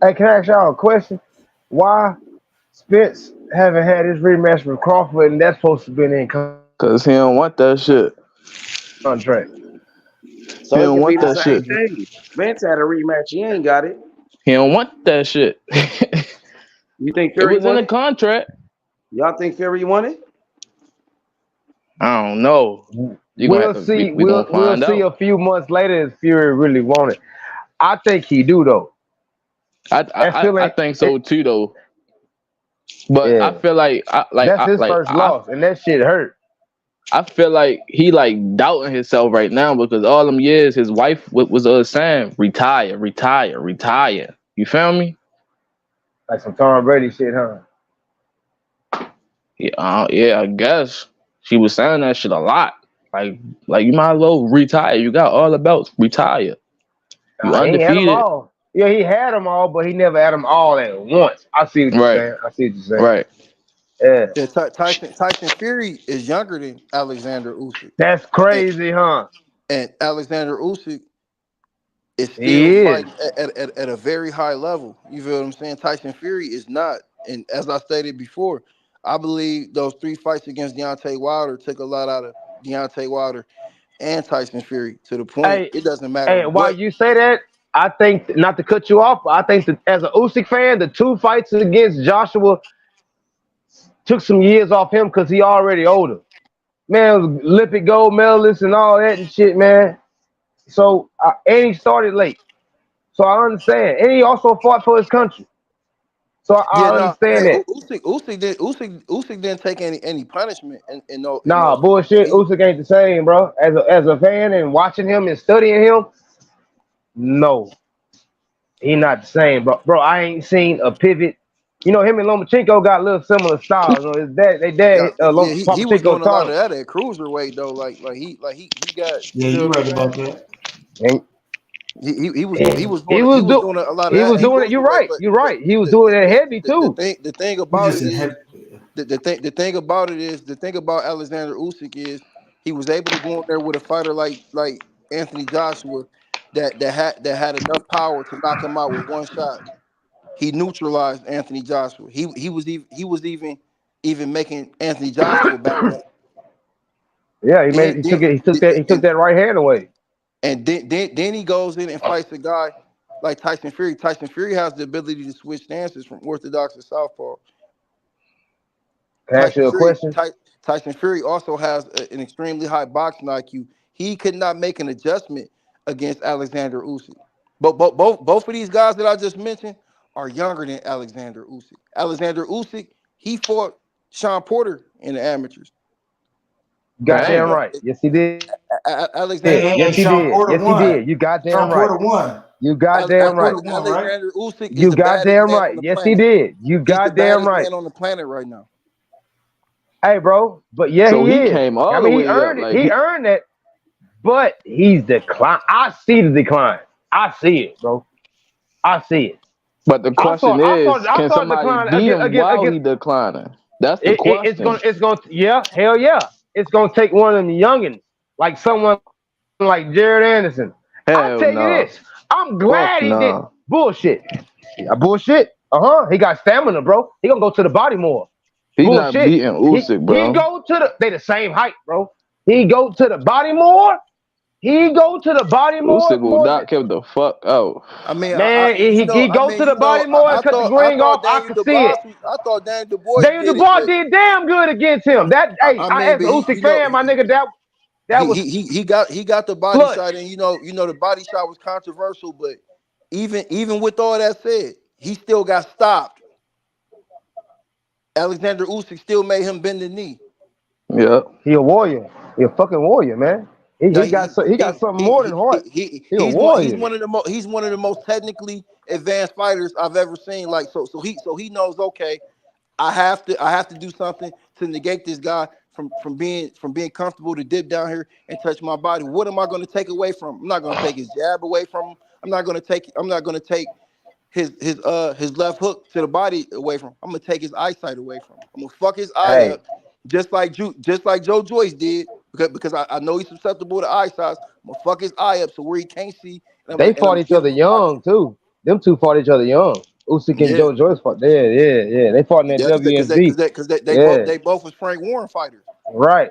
Hey, can I ask y'all a question? Why Spence haven't had his rematch with Crawford, and that's supposed to be in Cause he don't want that shit. contract? He So it don't could be want the that same shit. thing. Spence had a rematch. He ain't got it. He don't want that shit. You think It Fury was in won the it? contract. Y'all think Fury won it? I don't know. You gonna have We'll to. see. We gonna We'll find see out. a few months later if Fury really want it. I think he do though. I That I still I ain't think it. so too though. But I Yeah, feel like that's his first loss, and that shit hurt. I feel like he like doubting himself right now because all them years his wife was saying retire, retire, retire. You feel me? Like some Tom Brady shit, huh? Yeah, yeah. I guess she was saying that shit a lot. Like you might as well retire. You got all the belts. Retire. You Nah, he ain't had them undefeated. all. Yeah, he had them all, but he never had them all at once. I see what you're Right. saying. I see what you're saying. Right. Yeah, Yeah, Tyson Fury is younger than Alexander Usyk, that's and, crazy, huh? and Alexander Usyk is still He is. fighting at a very high level. You feel what I'm saying? Tyson Fury is not. And as I stated before, I believe those three fights against Deontay Wilder took a lot out of Deontay Wilder and Tyson Fury to the point Hey, it doesn't matter hey, while what. you say that, I think not to cut you off, but I think that as a Usyk fan, the two fights against Joshua took some years off him because he already older. Man, it was Olympic gold medalist and all that and shit, man. So and he started late. So I understand. And he also fought for his country. So Yeah, I no, yeah. understand that. Usyk didn't take any punishment in Nah, those fights. bullshit. Usyk ain't the same, bro. As a fan and watching him and studying him, no, he not the same, bro. Bro, I ain't seen a pivot. You know, him and Lomachenko got a little similar styles. You know, his dad, they Yeah, dad, yeah, he was Lomachenko doing a taught lot him. of that at cruiserweight though. He got, yeah, you you feel what right I'm saying? about that. And He was doing a lot of he that was at doing it. You're cruiserweight. right. You're right. He was doing it heavy too. The thing He about just it in is heavy. the thing about Alexander Usyk is he was able to go in there with a fighter like Anthony Joshua that had enough power to knock him out with one shot. He neutralized Anthony Joshua. He was even making Anthony Joshua back up. Yeah, he made Then it. then He took that right hand away. then he goes in and fights a guy like Tyson Fury. Tyson Fury has the ability to switch stances from orthodox to southpaw. Can I ask Tyson you a Fury question? Tyson Fury also has an extremely high boxing IQ. He could not make an adjustment against Alexander Usyk. But both of these guys that I just mentioned are younger than Alexander Usyk. Alexander Usyk, he fought Sean Porter in the amateurs. Goddamn Dang. right. Yes, he did. Alexander Yes, Hey, he Usyk, Sean did. Porter Yes, he won. did. You goddamn Sean right. Porter won. You goddamn right. Alexander Usyk is You the baddest goddamn man on right. the Yes, he planet. did. You He's the goddamn baddest right. man on the planet right now. Hey, bro. But yeah, So he he is. came I all the mean, he way up. earned it. Like He earned it. But he's declined. I see the decline. I see it, bro. I see it. but the I saw. question I saw. is, I can saw it somebody decline beat him while again. he declining? That's the It's question. gonna. It's gonna. Yeah. Hell yeah. It's gonna take one of them youngins, like someone like Jared Anderson. I Hell tell you no. this. I'm Fuck glad he did no. bullshit. Yeah, bullshit. He got stamina, bro. He gonna go to the body more. He not Bullshit. beating Usyk, He bro. go to the. They the same height, bro. He go to the body more. He go to the body Usyk will more than, knock him the fuck out. I mean, man. He go to the body more and cut the ring off. I can see it. Daniel Dubois Daniel did it, Dubois but did damn good against him. That hey, I I mean, as but an he, Usyk fan, my nigga, that was he got the body shot, clutch. and the body shot was controversial, but even with all that said, he still got stopped. Alexander Usyk still made him bend the knee. Yeah. He a warrior. He a fucking warrior, man. No, He got something more than heart. He a he's warrior. one of the most technically advanced fighters I've ever seen. Like so he knows, okay, I have to do something to negate this guy from being comfortable to dip down here and touch my body. What am I going to take away from him? I'm not going to take his jab away from him. I'm not going to take his left hook to the body away from him. I'm going to take his eyesight away from him. I'm going to fuck his eye Hey, up just like Joe Joyce did because I know he's susceptible to eye shots. I'm going to fuck his eye up so where he can't see, and I'm they fought gonna each give him other a pocket. young too. Them two fought each other young. Usyk and Yeah. Joe Joyce fought. Yeah. They fought in that Yeah, because WMG. Yeah. they both was Frank Warren fighters. Right.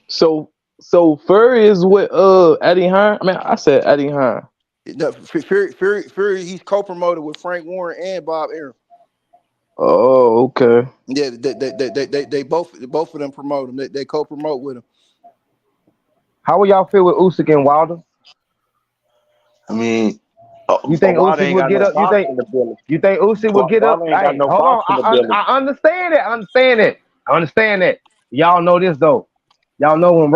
So Furry is with Eddie Hearn. I mean, I said Eddie Hearn. No, Fury, he's co-promoted with Frank Warren and Bob Arum. Oh, okay. Yeah, they both of them promote him. They co-promote with him. How will y'all feel with Usyk and Wilder? I mean, You think Wilder Usyk ain't will got get no up? boxing ability. You think Usyk will get up? Wilder ain't got Hey, no hold on. boxing ability. I understand that. I understand that. Y'all know this though. Y'all know when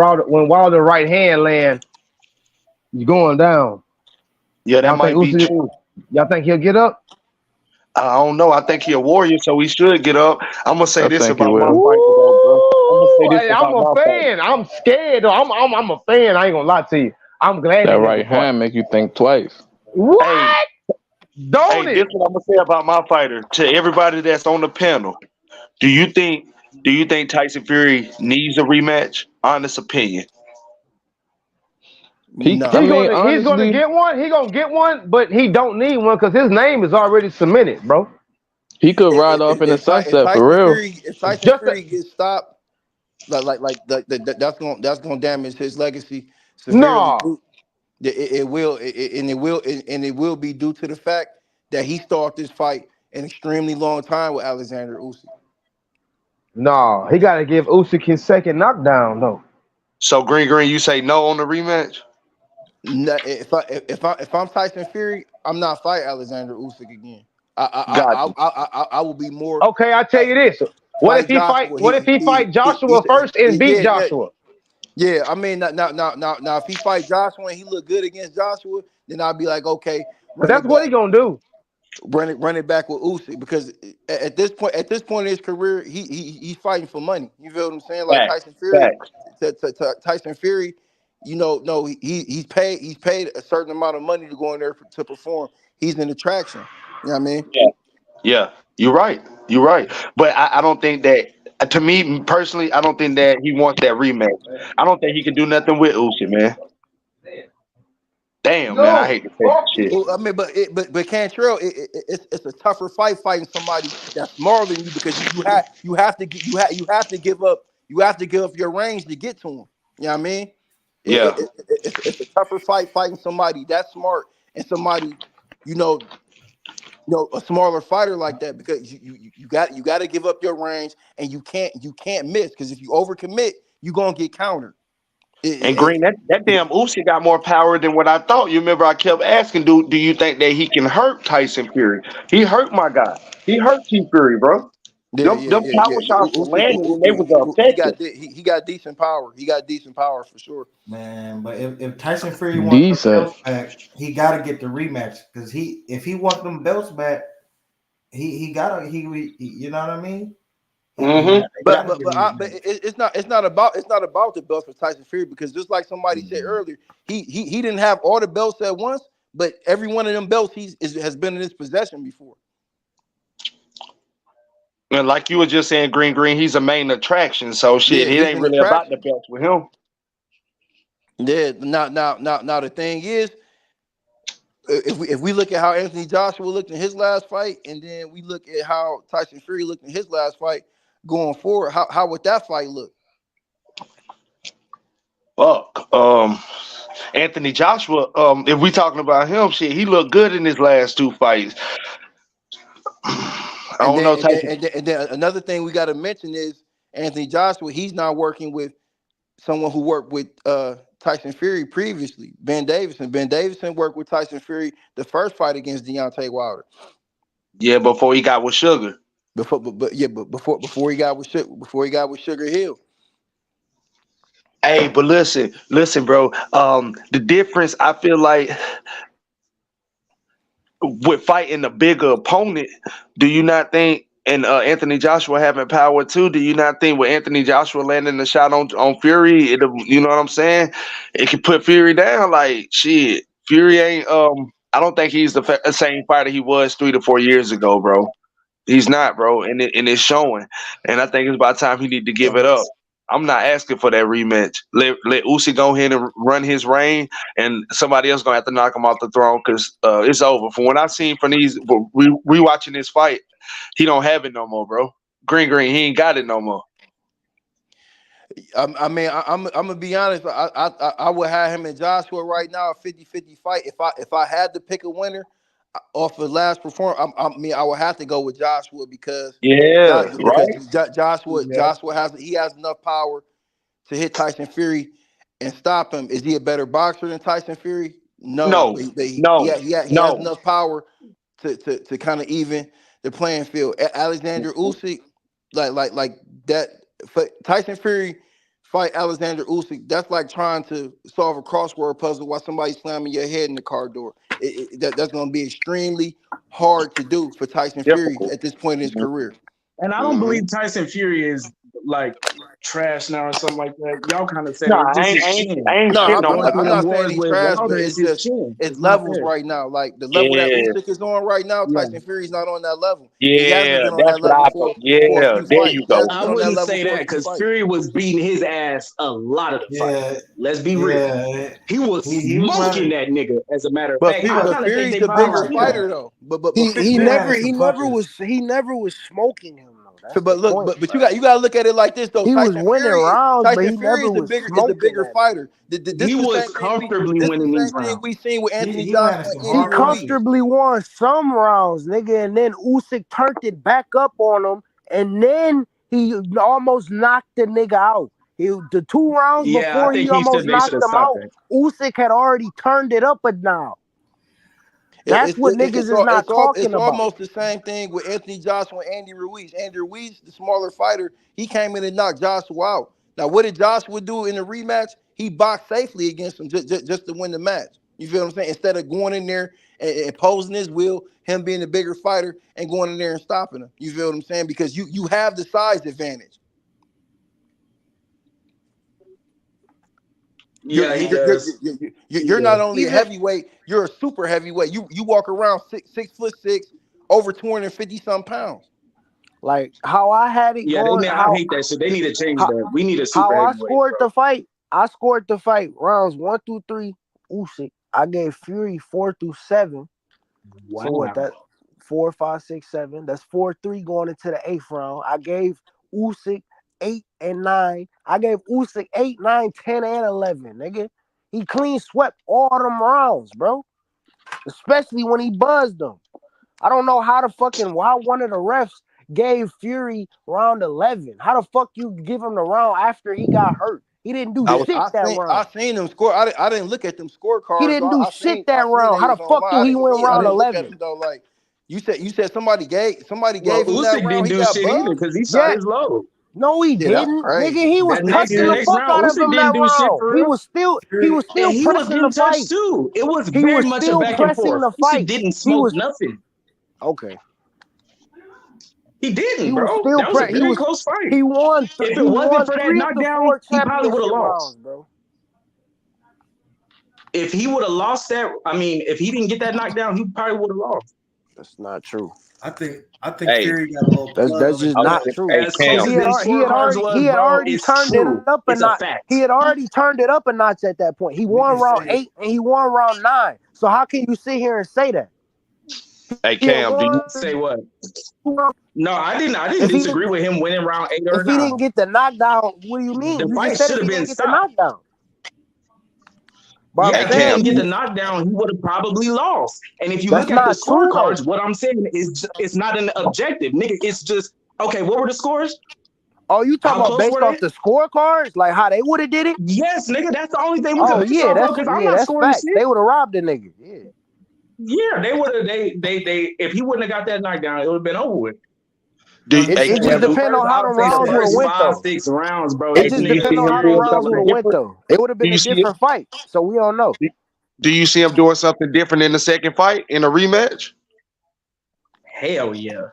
Wilder right hand land, he's going down. Yeah, that Y'all think might be Usyk? true. Y'all think he'll get up? I don't know. I think he a warrior, so he should get up. I'm gonna say I this think he about my will. fighter, though, bro. I'm gonna say this Hey, I'm about a my fighter. fan. I'm scared though. I'm a fan. I ain't gonna lie to you. I'm glad That he right never fought. hand make you think twice. What? Hey, Don't this it? what I'm gonna say about my fighter to everybody that's on the panel. Do you think Tyson Fury needs a rematch? Honest opinion. I He's No. mean, gonna honestly, get one. He gonna get one, but he don't need one because his name is already cemented, bro. he could ride off in the If sunset for real. Tyson Just a, Fury gets stopped, that's gonna damage his legacy severely. no, It will, and it will be due to the fact that he started this fight an extremely long time with Alexander Usyk. no. He got to give Usyk his second knockdown though. So Green, you say no on the rematch? No, if I'm Tyson Fury, I'm not fighting Alexander Usyk again. Got you. I will be more Okay, I tell you this. What if fight he fight? Joshua. What if he fight Joshua first and beat Joshua? Yeah. I mean, now, if he fight Joshua and he look good against Joshua, then I'll be like, okay, But run that's it what he back, gonna do. run it back with Usyk because at this point in his career, he's fighting for money. You feel what I'm saying? Like Facts. Tyson Fury, Facts. Tyson Fury, no, he's paid a certain amount of money to go in there to perform. He's an attraction. You know what I mean? Yeah. You're right. But I don't think that. To me personally, I don't think that he wants that rematch. I don't think he can do nothing with Usyk, man. Damn, man, I No, hate to say that shit. Well, I mean, but Cantrell, it's a tougher fighting somebody that's smaller than you because you have to give up your range to get to him. You know what I mean? Yeah. It's a tougher fighting somebody that's smart and somebody you know a smaller fighter like that because you got to give up your range and you can't miss because if you overcommit, you're gonna get countered. And Green, that damn Usyk got more power than what I thought. You remember I kept asking, do you think that he can hurt Tyson Fury? He hurt my guy. He hurt T Fury, bro. Yeah, Them yeah, them yeah, yeah. power shots were landing and they was effective. He got decent power. He got decent power for sure. Man, but if Tyson Fury wants the Decent. belts back, he got to get the rematch because if he wants them belts back, he gotta you know what I mean? Mm-hmm. They But gotta but get a but, I, but rematch. it's not about the belts for Tyson Fury because just like somebody said earlier, he didn't have all the belts at once, but every one of them belts has been in his possession before. And like you were just saying, Green, he's a main attraction. So shit, Yeah, it he's ain't an really about the attraction. belts with him. Yeah. Now the thing is, if we look at how Anthony Joshua looked in his last fight, and then we look at how Tyson Fury looked in his last fight, going forward, how would that fight look? Fuck. Anthony Joshua, if we talking about him, shit, he looked good in his last two fights. I And don't know, then and then Tyson. and then, and then another thing we got to mention is Anthony Joshua. He's not working with someone who worked with Tyson Fury previously, Ben Davison. Ben Davison worked with Tyson Fury the first fight against Deontay Wilder. Yeah, before he got with Sugar. Before he got with Sugar Hill. Hey, but listen, bro. The difference I feel like with fighting a bigger opponent, do you not think? And Anthony Joshua having power too. Do you not think with Anthony Joshua landing the shot on Fury, you know what I'm saying? It could put Fury down. Like shit, Fury ain't. I don't think he's the same fighter he was 3 to 4 years ago, bro. He's not, bro, and it's showing. And I think it's about time he need to give it up. I'm not asking for that rematch. Let Usyk go ahead and run his reign, and somebody else gonna have to knock him off the throne because it's over. From what I've seen from these rewatching this fight, he don't have it no more, bro. Green, he ain't got it no more. I'm gonna be honest. I would have him and Joshua right now a 50-50 fight. If I had to pick a winner off of last performance, I would have to go with Joshua because Yeah, right. Yeah. Joshua has enough power to hit Tyson Fury and stop him. Is he a better boxer than Tyson Fury? No, No, but no, he has no. enough power to kind of even the playing field. Alexander Usyk, like that. For Tyson Fury fight Alexander Usyk, that's like trying to solve a crossword puzzle while somebody's slamming your head in the car door. That's going to be extremely hard to do for Tyson Fury Difficult. at this point in his career. And I don't Mm-hmm. believe Tyson Fury is like trash now or something like that. Y'all kind of said Nah, it. It's I just ain't, his I ain't, chin. I ain't No, He's shitting on going through I'm them not Tyson. saying wars he's with trash, Wilder. but It's it's his just chin. it's It's not levels there. right now. Like the level that Yeah, Usyk is on right now, Yeah. Tyson Fury's not on that level. He yeah, hasn't been on that's that what level I thought. for a Yeah, few there fights. you He hasn't go. I been on that wouldn't level say for that a few because fights. Fury was beating his ass a lot of the fight. Yeah, Let's be real. yeah. He was He was smoking running. that nigga. As a matter of But fact, He I was But kind of think Fury's they the probably bigger sleeping on punching. him. fighter though. He Fury had some punches. But Mm-hmm. but he never was smoking him though. That's the But point. But you got to look at it like this though. he was winning rounds, Tyson but he Fury never was is the bigger smoking that fighter. nigga. He was comfortably This the winning these same thing rounds. we seen with Anthony He ran Joshua some and Andy He hard Ruiz. punches. comfortably won some rounds, nigga, and then Usyk turned it back up on him, and then he almost knocked the nigga out. The 2 rounds Yeah, I before he think he should. almost They should knocked have him stopped out, that. Usyk had already turned it up a now. That's what niggas is not It's talking about. almost the same thing with Anthony Joshua and Andy Ruiz. Andy Ruiz, the smaller fighter, he came in and knocked Joshua out. Now, what did Joshua do in the rematch? He boxed safely against him just to win the match. You feel what I'm saying? Instead of going in there and imposing his will, him being the bigger fighter and going in there and stopping him. You feel what I'm saying? Because you have the size advantage. You're Yeah, he you're you're, does. you're, He you're not does. only a Even heavyweight, you're a super heavyweight. You walk around 6'6", over 250 some pounds. like how I had it Yeah, going, I hate that shit. They need to change how that. We need a how super I heavyweight, scored bro. the fight. I scored the fight rounds 1 through 3. Usyk. I gave Fury 4 through 7. So what? Wow. That 4, 5, 6, 7. That's 4-3 going into the 8th round. I gave Usyk 8 and 9. I gave Usyk 8, 9, 10, and 11. Nigga, he clean swept all them rounds, bro. Especially when he buzzed them. I don't know why one of the refs gave Fury round 11. How the fuck you give him the round after he got hurt? He didn't do Yeah, shit that I round. seen them score. I didn't look at them He scorecards. didn't do shit I that seen round. they How was the fuck online. do he win I round didn't look at them 11? though. Like You said somebody gave Well, him that Usyk round. didn't He do got shit either buzzed. because he saw Yeah, his load. no, he Yeah, that's didn't, nigga. crazy. He was That next touching the the next fuck round, out of Usyk him didn't that do shit round. for He real, was still and he was pressing the getting touched fight. too. It was He very was much a still back and pressing forth. the Usyk fight. didn't He smoke was nothing. okay. He He didn't, was bro. still That was a he very was close fight. he won If it he wasn't won for that 3 of the knockdown, 4 he probably would have championship rounds, lost. bro. If he would have lost that, I mean, if he didn't get that knockdown, he probably would have lost. That's not true. I think Hey, Fury got a little That's plug. just I not want true. hey As Cam. close as them scorecards was, He had bro, already it's turned it true. up a It's a notch. fact. He had already turned it up a notch at that point. He We won can round say 8 and he won round 9. So how can you sit here and say that? Hey He had Cam, do you Say what? won. No, I didn't If he disagree with him winning round 8 or if he 9. didn't get the knockdown, what do you mean? The You fight just said should if have he been didn't get the stopped. knockdown. But I'm Yeah, hey if he saying Cam, didn't do get the you, knockdown, he would have probably lost. And if you that's look at the not true though. scorecards, what I'm saying is it's not an objective, nigga. It's just okay. What were the scores? Oh, you talking How about close based were off they? the scorecards, like how they would have did it? Yes, nigga. That's the only thing we Oh could base yeah, off of because I'm not that's scoring facts. shit. They would have robbed the nigga. Yeah. Yeah, they would have. They. If he wouldn't have got that knockdown, it would have been over with. do I'm hey It saying just Cam, the do, depends first, on how I the would say the rounds would have first went five, though. 6 rounds, bro. It This just do you nigga, see depends on him how the doing rounds would something have went different? though. It would have Do been you a see him different fight. So we don't know. do you see him doing something different in the second fight in a rematch? hell yeah.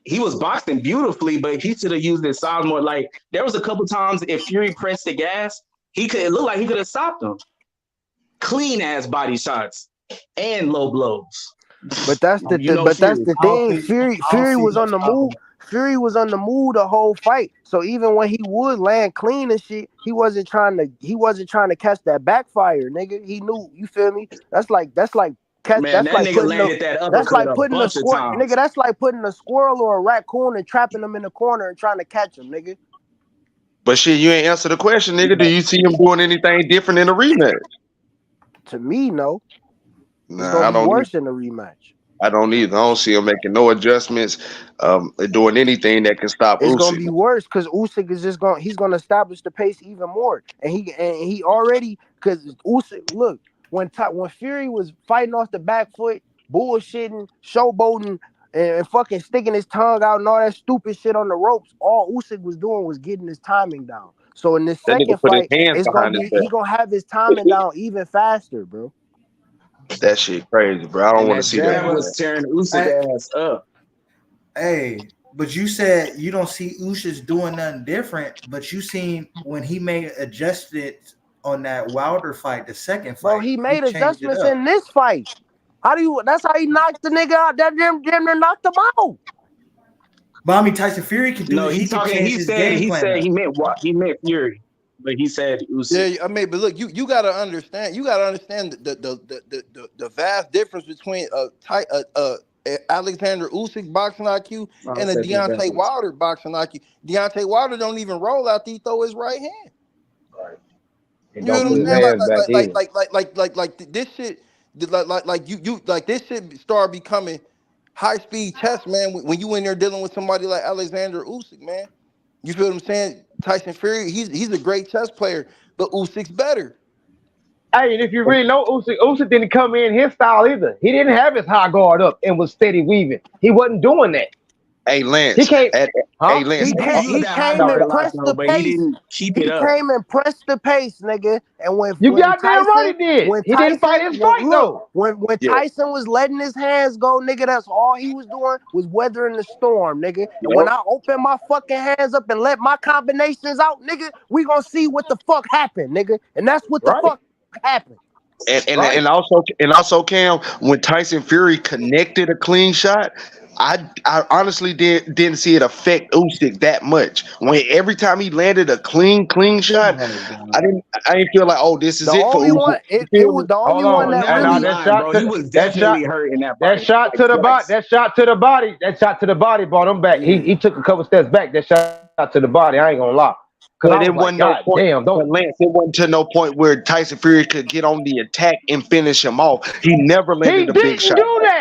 He was boxing beautifully, but he should have used his size more. Like there was a couple times if Fury pressed the gas, he could. It looked like he could have stopped him. Clean ass body shots and low blows. But that's You know Fury. the I don't thing. see I don't Fury see was no on the move. stopping it. Fury was on the move the whole fight. So even when he would land clean and shit, he wasn't trying to catch that backfire, nigga. He knew, you feel me? Man, that nigga landed that That's uppercut like a putting a bunch of squirrel, nigga. times. That's like putting a squirrel or a raccoon and trapping them in the corner and trying to catch them, nigga. But shit, you ain't answer the question, nigga. Do you see him doing anything different in a rematch? To me, no. It's Nah, gonna I be don't. worse in the rematch. I don't either. I don't see him making no adjustments, doing anything that can stop It's gonna Usyk. be worse because Usyk is he's gonna establish the pace even more, and he already because Usyk look when Fury was fighting off the back foot, bullshitting, showboating, and fucking sticking his tongue out and all that stupid shit on the ropes. All Usyk was doing was getting his timing down. So in this That nigga second put his fight, hands it's gonna behind his be he back. gonna have his timing down even faster, bro. That shit crazy, bro. I don't And want to that see that, jab But was man. tearing Usyk hey, ass up. but you said you don't see Usyk doing nothing different, but you seen when he made adjusted on that Wilder fight, the second Bro, fight, he he made changed it adjustments up. in this fight. That's how he knocked the nigga out. That damn near knocked him out. But I mean, Tyson Fury can do No, it. He he can talking. change his game He plan said up. he meant what? He meant Fury, but he said Usyk. Yeah, I mean, but look, you gotta understand. You gotta understand the vast difference between Alexander Usyk boxing IQ Oh, I and a said that Deontay backwards. Wilder boxing IQ. Deontay Wilder don't even roll out he throw his right hand. Right. He You know don't what put I'm his saying? Mhm. hands back either. This shit, this shit start becoming high speed chess, man. When you in there dealing with somebody like Alexander Usyk, man. You feel what I'm saying? Tyson Fury, he's a great chess player, but Usyk's better. Hey, and if you really know Usyk didn't come in his style either. He didn't have his high guard up and was steady weaving. He wasn't doing that. Hey He Lance, can't, huh? hey Lance, He He can't. used He that high came No, guard and a lot pressed though, the but he pace. didn't keep He it up. came and pressed the pace, nigga. And you goddamn right he did. He didn't fight his fight though. When yeah, Tyson was letting his hands go, nigga, that's all he was doing was weathering the storm, nigga. And yep. when I open my fucking hands up and let my combinations out, nigga, we gonna see what the fuck happened, nigga. And that's what the Right, fuck happened. right. And also Cam, when Tyson Fury connected a clean shot, I honestly didn't see it affect Usyk that much. When every time he landed a clean shot, Oh god. I didn't feel like, oh, this The is it for only Usyk. one, You it feel was me? the only Hold one on. Oh, that now And you now really lying, bro. He was that shot definitely hurt in that that fight, shot like to the body, twice. that shot to the body brought him back. Yeah. He took a couple steps back. That shot to the body, I ain't gonna lie. Cause But I it was like, wasn't no God point. damn, But don't Lance, it wasn't to no point where Tyson Fury could get on the attack and finish him off. He never he landed a big didn't shot. do that.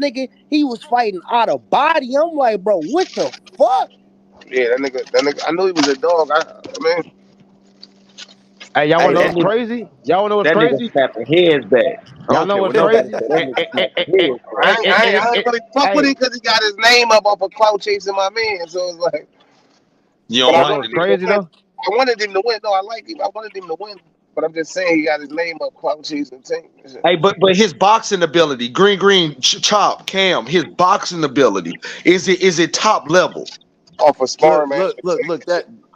rounds, nigga, he was fighting out of body. I'm like, bro, what the fuck? Yeah, that nigga. I knew he was a dog. I mean, hey, y'all Hey, wanna know that what's nigga, crazy? Y'all wanna know what's that nigga crazy? snapping heads back. I Y'all don't know care what's what nobody crazy? say. That nigga snapping heads back. And I ain't really fuck with hey, him because he got his name up off a clout chasing my man. So it's like, You but don't I y'all know like wanted the what's him nigga. to crazy win. though? I wanted him to win. No, I like him. I wanted him to win. But I'm just saying he got his name up clout chasing team. Hey, but his boxing ability, Chop, Cam, his boxing ability, is it top level? Off a Look, sparring match look, for look, look. That championship.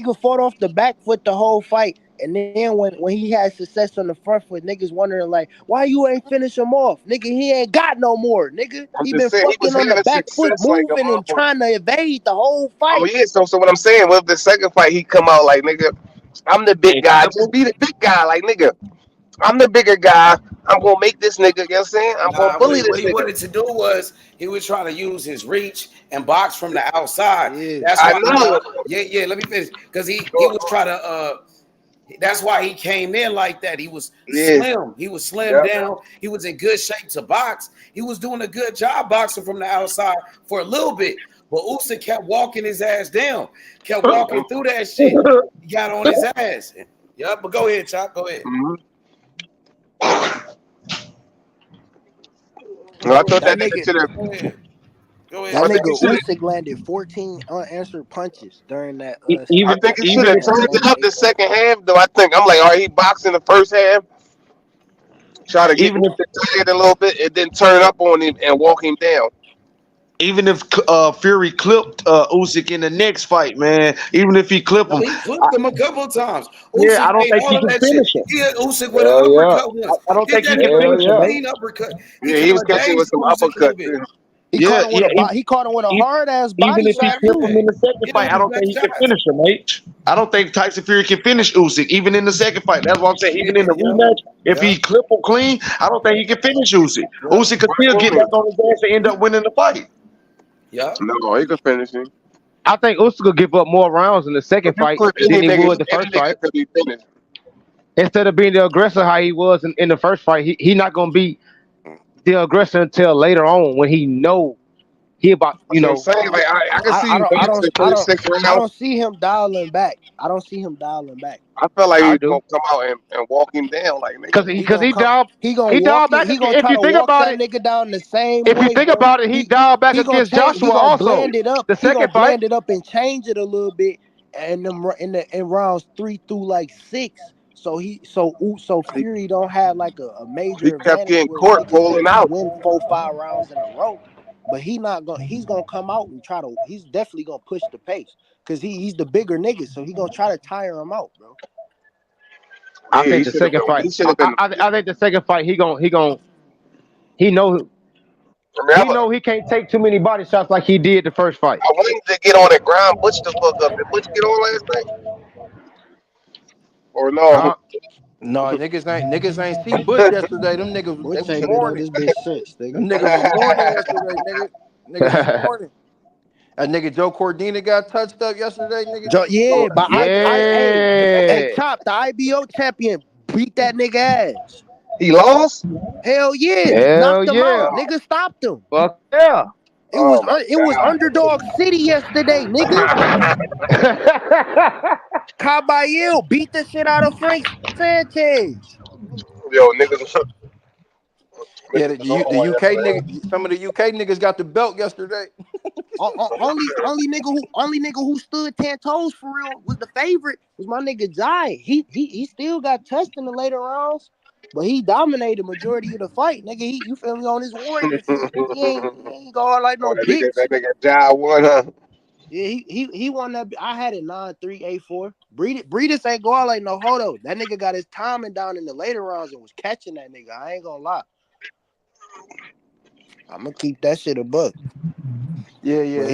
nigga fought off the back foot the whole fight, And then when he had success on the front foot, niggas wondering like, why you ain't finish him off, nigga? He ain't got no more, nigga. I'm He just been saying he was fucking on the having back foot, success like a moving and motherfucker. trying to evade the whole Oh fight. yeah, so what I'm saying, with the second fight, he come out like nigga, I'm the big guy. Just be the big guy, like nigga. I'm the bigger guy. I'm gonna make this nigga. You know what I'm saying? I'm gonna Nah, bully what this he nigga. wanted to do was he was trying to use his reach and box from the outside. Yeah. That's I why know. yeah. Let me finish because he was trying to that's why he came in like that. He was Yeah. slim. He was slim Yep. down. He was in good shape to box. He was doing a good job boxing from the outside for a little bit. But Usyk kept walking his ass down, kept walking through that shit. He got on his ass. Yep, but go ahead, Chop. Go ahead. Mhm. I thought That that nigga nigga, should have. Go ahead. Go that ahead, I think Chop. he nigga should have. Usyk landed 14 unanswered punches during that I Even think he should even have if that turned it Amanda up the Ape. second half, though. I think I'm like, all right, he boxed in the first half, try to get even if tired a little bit, and then turn up on him and walk him down. even if Fury clipped Usyk in the next fight, man. Even if he clipped No, him, he clipped him a couple of times. yeah, Usyk I don't made think all he of can that shit. finish him. He hit Usyk with an Hell yeah. uppercut once. I don't Hit think he that can nigga Hell with finish a him, yeah. mate. clean uppercut. He Yeah, kind he was of catching with dazed some Usyk a little uppercuts. bit. Too. He Yeah, caught him with yeah. a hard ass Even body if he shot clipped him too. in the second Get fight, on I his don't back think he can shots. finish him, mate. I don't think Tyson Fury can finish Usyk, even in the second fight. That's what I'm saying. Yeah, Even in the yep, rematch, if yep, he clip him clean, I don't think he can finish Usyk. yep, Usyk could Why still get won't back on his ass and end up winning the fight. yep. he? No, he could finish him. I think Usyk will give up more rounds in the If second you fight clip than any he nigga, would the any first nigga fight. could be finished. Instead of being the aggressor how he was in the first fight, he not gonna be the aggressor until later on when he know he about That's what I'm saying. Like I can see I him don't I finishing don't the I first don't six I rounds. don't see him dialing back. I don't see him dialing back. I felt like he I was do gonna come out and walk him down, like nigga. because He because gonna he come. dialed He gonna walk it. back He gonna if try you to think walk about that it. nigga down the same If you way, think bro. about it, he dialed back He gonna against change. He Joshua gonna also blend it up. the He gonna second fight. blend it up and change it a little bit. And them in rounds 3 through like 6. So Fury don't have like a He major kept advantage getting where court niggas pulling think he out. win 4 5 rounds in a row. But he not gonna. He's gonna come out and try to. He's definitely gonna push the pace because he's the bigger nigga. So he gonna try to tire him out, bro. I Yeah, think the second fight. he should have been. I think the second fight he know I mean, he know he can't take too many body shots like he did the first fight. I wanted to get on the ground, Butch the fuck up. Did Butch get on last night or no? Huh? No, niggas ain't see Butch yesterday. Them niggas they Butch was ain't been on mourning. this bitch since, Them nigga. niggas was mourning yesterday, nigga. Niggas was mourning. That nigga Joe Cordina got touched up yesterday, nigga. Yeah, but hey, Yeah. Chop, the IBO champion beat that nigga ass. He lost. Hell yeah, Hell knocked him out. yeah. Nigga stopped him. Fuck yeah. Oh my It was underdog city yesterday, nigga. Caballero beat the shit out of Frank Sanchez. Yo, niggas, Yeah, niggas was the on UK yesterday. nigga, some of the UK niggas got the belt yesterday. Only nigga who stood 10 toes for real was the favorite was my nigga Jai. He still got touched in the later rounds, but he dominated majority of the fight, nigga. You feel me on his warrior shit. He ain't going like Oh, no bitch. that nigga Ja won, huh? Yeah, he won that. I had it 9-3, 8-4. Breedis ain't going like no hodo. That nigga got his timing down in the later rounds and was catching that nigga. I ain't gonna lie. I'm gonna keep that shit a buck. Yeah, But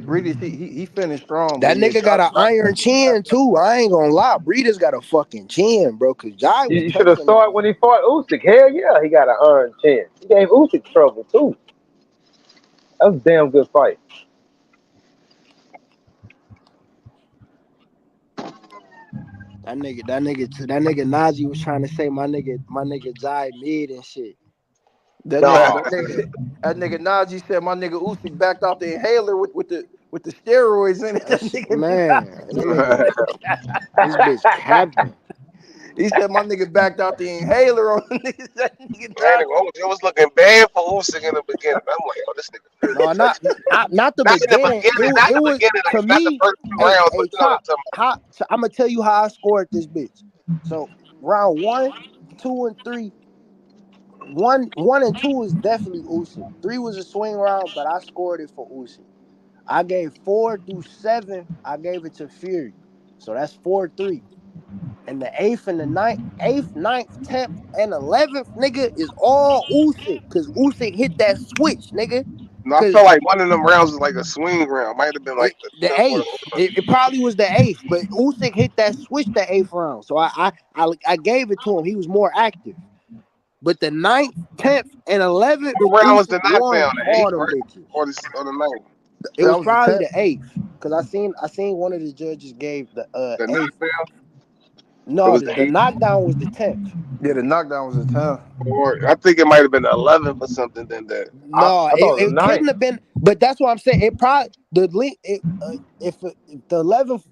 British, he finished strong, but that yeah, nigga got an Josh iron chin too. I ain't gonna lie. Breeders got a fucking chin, bro. Cause Jai was You should have touching saw it niggas. when he fought Usyk. Hell yeah, he got an iron chin. He gave Usyk trouble too. That was a damn good fight. That nigga Najee was trying to say my nigga Jai mid and shit. that nigga Dog. that nigga that nigga Najee said my nigga Usyk backed off the inhaler with the steroids in it. That nigga Man, that nigga, this bitch capping. he said my nigga backed out the inhaler on the nigga. That nigga Man, Najee. it was looking bad for Usyk in the beginning. I'm like, oh, this nigga finna No, get touched. not the Not in the beginning. beginning, not It the was beginning, to like not the me. first two Hey, rounds, but hey, you know what Chop. I'm talking I'm gonna tell you how I scored this bitch. So round 1, 2, and 3. One and 2 is definitely Usyk. 3 was a swing round, but I scored it for Usyk. I gave 4 through 7. I gave it to Fury. So that's 4-3. And the 8th and the 9th, 8th, 9th, 10th, and 11th, nigga, is all Usyk. Cause Usyk hit that switch, nigga. No, I Cause felt like one of them rounds was like a swing round. Might have been like the the 5th or the 8th, it probably was the 8th, but Usyk hit that switch the 8th round. So I gave it to him. He was more active. But the 9th, 10th, and 11th, What round was Usyk the won knockdown? The 8th, all them right? bitches. Or the 9th? It That was was the probably 10th. the 8th. Cause I seen one of the judges gave the The 8th. knockdown? It No, was the, the the 8th. knockdown was the 10th. Yeah, the knockdown was the 10th. Or I think it might have been the 11th or something. Then that. No, I thought it was it couldn't 9th. have been. But that's what I'm saying. It probably the link. If the 11th,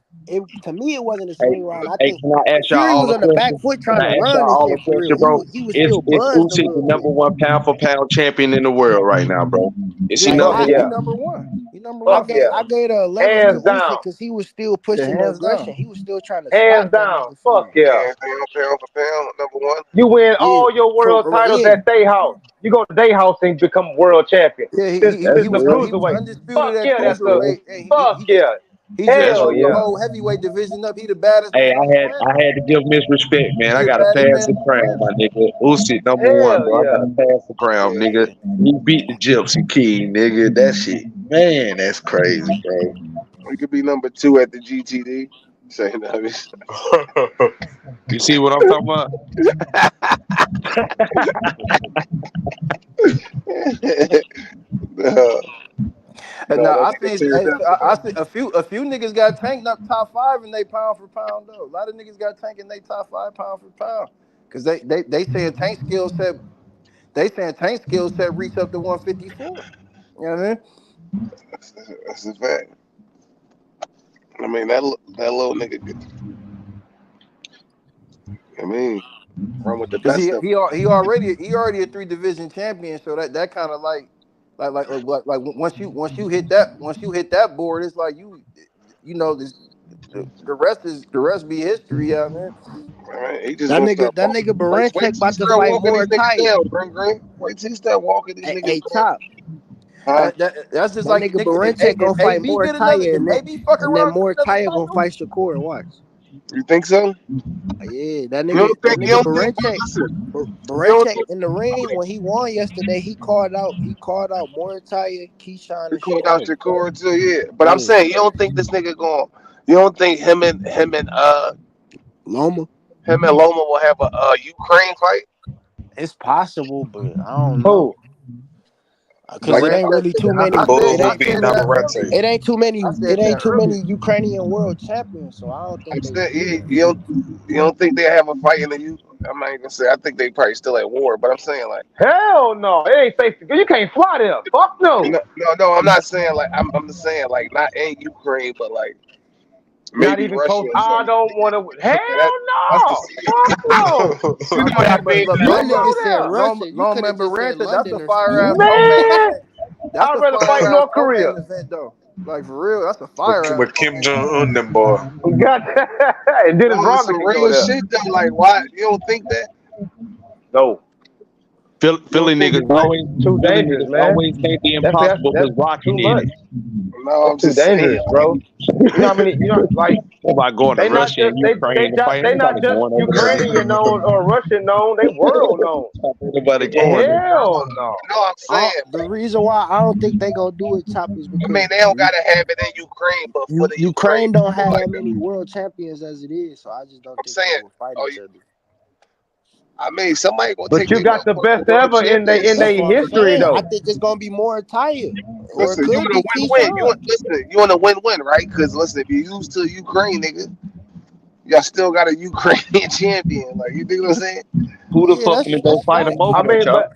to me, it wasn't a Hey, swing round. I hey, think can I ask y'all Fury all was a on the back question? foot Can trying I to ask y'all run and all a shit. For real, question, bro? he was Is still buzzed a Usyk the little bit. number one pound for pound champion in the world right now, bro? Is he Like number Fuck he yeah. one? number one. He number one. Fuck yeah. I gave the 11th to Hands Usyk down. because he was still Yeah, pushing the hands aggression. down. He was still trying to Hands stop that down. nigga from. Fuck yeah. Hands down, pound for pound, number one. You win Yeah, all your world titles yeah, at Day House. You go to Day House and become world champion. yeah. Since That's the He was cruiserweight. undisputed Fuck at yeah, that's that's a real. cruiserweight, and fuck yeah. he just That's Hell won the yeah. real. whole heavyweight division up. He the baddest Hey, man on the I planet. had to give him his respect, man. I He the gotta baddest pass man the on the crown, my planet. nigga. Usyk number one, Hell bro. I yeah. gotta pass the crown, Yeah, nigga. He beat the Gypsy King, nigga. That shit, man, that's crazy, bro. We could be number 2 at the GTD. Saying that. You see what I'm talking about? no, And no, now that I nigga think serious I after see a few niggas got tanked up top 5 and they pound for pound though. A lot of niggas got tanked and they top 5 pound for pound. Cause they saying tank skill set reach up to 154. You know what I mean? That's a fact. I mean that little nigga could. I mean, run with the Cause best of them. he already a 3 division champion, so that kind of like once you hit that board, it's like you know this the rest be history. Yeah, man. Right? He just gonna start that walking. nigga Wait Barancek till he about to start fight walking these niggas Morataya. down, Green. Wait till he start walking these niggas Hey, down. Chop. Huh? That's just That like nigga nigga, Barancek gonna if fight AB get another, Morataya, if AB fuck and then around get another Morataya gonna title, fight Shakur. Watch. You think so? Yeah, You don't think? Barancek. Listen. You don't Barancek think? in the ring when he won yesterday, he called out Morataya, Keyshawn, He and called out Shakur. Shakur too, yeah. But I'm Yeah, saying you don't think this nigga going? You don't think Loma. him and Loma will have a Ukraine fight? It's possible, but I don't know. Who? Cause it Like ain't really too I, many. I It said ain't I too said many. that earlier. It ain't too many. I It said that ain't too earlier. many Ukrainian world champions. So I don't think I'm they saying feud. you don't think they have a fight in the U? I'm not even gonna say I think they probably still at war, but I'm saying like Hell no. It ain't safe to go. You can't fly there. Fuck no. no, I'm not saying like I'm just saying like not in Ukraine, but like Not maybe even Russia close. or I something. don't want to. Hell that, that's no. the Fuck no. you know what I mean? You That don't nigga go said there. Russia. You Long could have member just said Rancher, that's a London or some fire shit. ass co-main Man, event. That's I'd a rather fight fire ass North Korea. co-main event though. Like for real, that's a fire ass With Kim co-main Jong event. Un, them boy. Got and Dennis No, it's Rodman some can go real there. shit though. Like why you don't think that? No. You Philly don't think niggas what? always Too Philly dangerous, niggas man. always think the That's impossible that's was too rocking in much. it. No, That's I'm too just saying dangerous, bro. You know how many? You know, like About going to they not Russia just and Ukraine to fight. they Ain't not nobody just going over Ukrainian known or Russian known. They world known. there. Ain't nobody going there. Hell no. no, I'm saying, The reason why I don't think they gonna do it, Chop, is I mean because they don't gotta have it in Ukraine, but for the Ukraine Ukraine don't people have like that many world champions as it is. So I just don't I'm think they saying, will fight oh, each other. I mean somebody gonna But take you their got the motherfucking best world ever in That's their what I'm championship. history saying. I though. think it's gonna be Morataya, or it Listen, you could want be a win-win. Keyshawn. You want a win-win, right? Because listen, if you lose to Ukraine, nigga, y'all still got a Ukrainian champion. Like you think what I'm saying? Who the Yeah, fuck gonna go that's fight him facts. over I there, mean, Chuck? but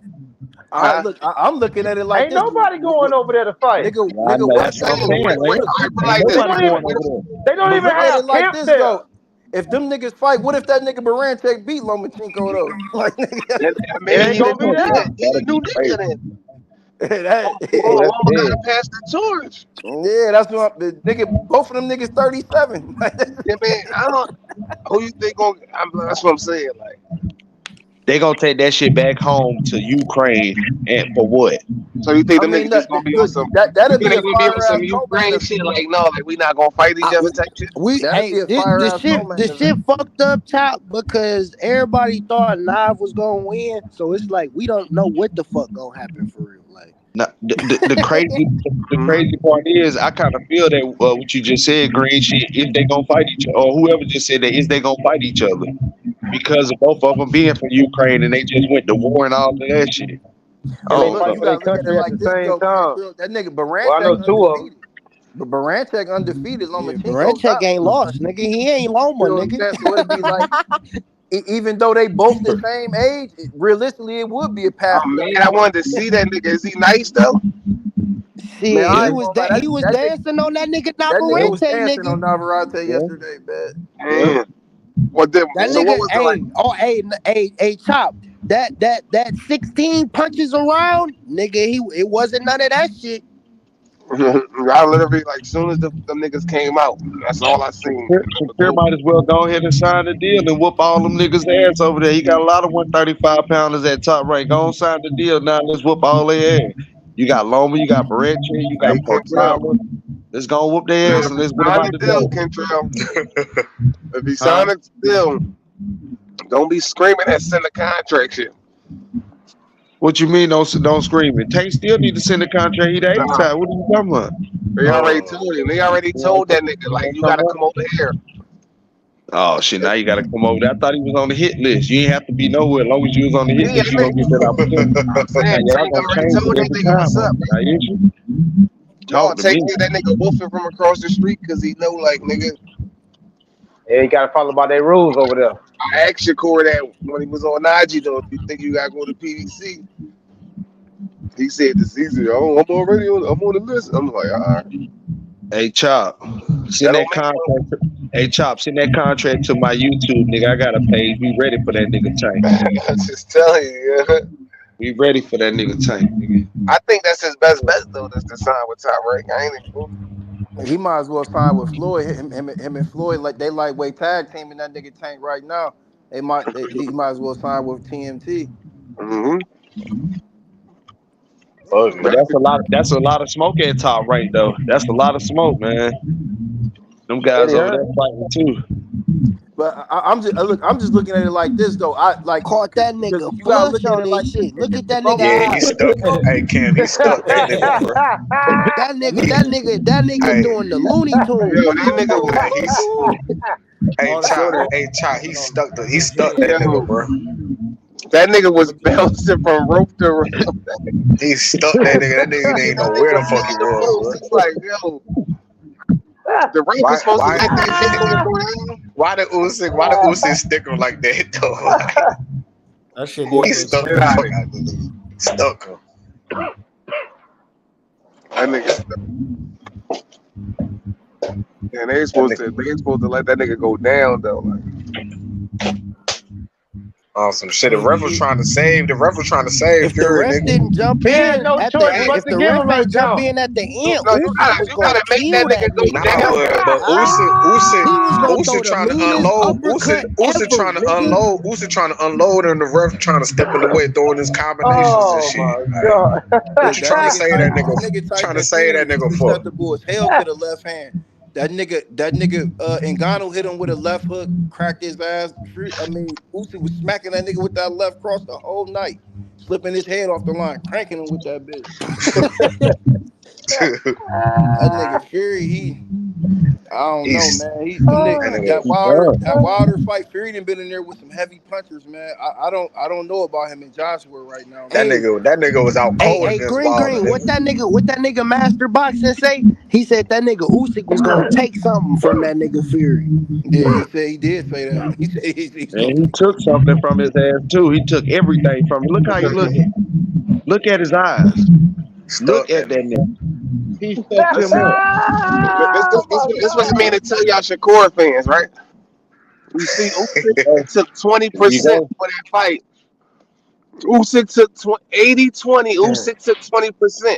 Huh? I'm looking at it like ain't this, nobody going over there to fight. I know I'm that's what I'm saying, saying, wait, man. but Ain't like this. They nobody don't going even over there. they don't but even look at it have like camp this there. though. If them niggas fight, what if that nigga Barancek beat Lomachenko though? Like nigga, I It mean, ain't he the gonna be new nigga. there. He the That'd be new nigga. crazy. Then that Oh, that's Loma big. gotta pass the torch. yeah, that's what the nigga. Both of them niggas 37. I mean, I don't. Who you think gonna? That's what I'm saying. Like They gonna take that shit back home to Ukraine and for what? So you think I them mean, niggas just gonna be on look, some? You that'll think be they a gonna be on fire some ass Ukraine co-main shit? event. Like no, like we not gonna fight each other type shit. We That'll hey be a fire ass co-main the shit event. fucked up top because everybody thought Nav was gonna win. So it's like we don't know what the fuck gonna happen for real. Like Now, the Mm-hmm. crazy part is I kind of feel that what you just said, Green shit. If they gonna fight each other, or whoever just said that, is they gonna fight each other because of both of them being from Ukraine and they just went to war and all of that shit. I Can But they don't look, fight know. you for their gotta look at it country at like the this same though, time? Kentrill. That nigga Well, I Baranchek know two of them. undefeated. But Baranchek undefeated. yeah, Lomachenko Baranchek top. ain't lost, nigga. He ain't Loma, You know what I'm nigga. saying? So it'd be like, even though they both the same age, realistically, it would be a Oh pass for them man, to I go wanted to head to see head. that nigga. Is he nice though? Man, Shit, I Yeah, ain't gonna lie. he was That nigga, dancing on that nigga that nigga was Navarrete, dancing nigga. on Navarrete yeah, yesterday, man. yeah. Man, what them? That So what nigga, was it like? hey, oh, hey, Chop. That 16 punches around, nigga. It wasn't none of that shit. I literally like soon as them niggas came out, that's all I seen. And that was Shakir over. might as well go ahead and sign the deal and whoop all them niggas' ass over there. He got a lot of 135 pounders at top rank. Go on, sign the deal now. Let's whoop all their ass. You got Loma, you got Barrett, you got Hey, Kentrell, Portella. Let's go whoop their man, ass if and he let's get them sign out the the deal, door. Kentrell, if he Huh? sign the deal, don't be screaming that send a contract shit. What you mean? Don't scream it. Tank still need to send a contract. He the A Nah, side. What are you talking about? they already told him. They already You wanna told that nigga you like wanna you come gotta up? come over here. Oh shit! Now you got to come over there. I thought he was on the hit list. You ain't have to be nowhere. As long as you was on the hit Yeah, list, you gonna get that opportunity. I'm Now saying y'all Tank gonna already change told it that every nigga time, what's huh? up. Now is you No, talk to Tank me? think that nigga woofing from across the street because he know like nigga. Yeah, you gotta follow by their rules over there. I asked Shakur that when he was on IG though, if you think you gotta go to PDC. He said this easy. Oh, I'm on the list. I'm like, all right. Hey Chop, That send don't that make contract. Hey Chop, send that contract to my YouTube, nigga. I got a page. We ready for that nigga Tank. I'm just telling you. Yeah. We ready for that nigga Tank, nigga. I think that's his best bet though, is to sign with Top Rank. I ain't even He might as well sign with Floyd. Him and Floyd, like they lightweight tag team in that nigga Tank right now. He might as well sign with TMT. mm-hmm. But that's a lot. That's a lot of smoke at top rank though. That's a lot of smoke, man. Them guys Eddie over there Hearn. fighting too. But I'm just looking at it like this though. I like Caught that because nigga you gotta flush look at on it his like this. shit. Look at that If I'm nigga Yeah, looking he at eyes. it, stuck. Hey, Cam, he stuck that nigga, bro. That nigga Hey, doing the Looney Yo, Tunes. that nigga was hey, All the Shorty. He hold on. stuck that nigga, Yo, bro. that nigga was bouncing from rope to rope. He stuck that nigga. That nigga didn't know That where the nigga fuck missed he the was, post. bro. It's like, yo, the ref Why, was supposed to why, let that nigga go down. why the Usyk stick him like that though? Like, that shit Boy, he did get look stuck shit the out crazy. of fuck it. out of the nigga. Stuck him. That nigga, and That nigga. they supposed to let that nigga go down though. Like, Awesome shit. I mean, The ref was trying to save if the Fury, ref nigga. didn't jump He had in no at the choice end, but if to the give ref him a ain't jump jump. in at the end, no, Usyk was you gonna gotta make kill that nigga that go nigga. Nah, down. but He was gonna throw Usyk the trying to meanest unload. uppercut Usyk ever, trying to nigga. unload. Usyk trying to unload, and the ref trying to step in the way, throwing his combinations and Oh shit. my Like, god. what look, you trying to say that that nigga? nigga Trying Tyson to say Fury that is nigga for? susceptible as hell to the left hand. That nigga, Ngannou hit him with a left hook, cracked his ass. I mean, Usyk was smacking that nigga with that left cross the whole night, slipping his head off the line, cranking him with that bitch. That nigga Fury, I don't know, He's man. that nigga. That Wilder fight. Fury done been in there with some heavy punchers, man. I don't know about him and Joshua right now, man. Hey, That nigga was out cold hey, against Green Wilder, Green, nigga. what that nigga Master Boxing say? He said that nigga Usyk was gonna take something from that nigga Fury. Yeah, he said he did say that. He said he's gonna And he take took something from his ass too. He took everything from him. Look how he looking. Look at his eyes. Look Stuck at that that nigga. nigga. He fucked him Listen, up. Oh my this what I mean god. to tell y'all Shakur fans, right? We see Usyk Hey, took there you 20% go. for that fight. Usyk took 80-20. Usyk took 20%.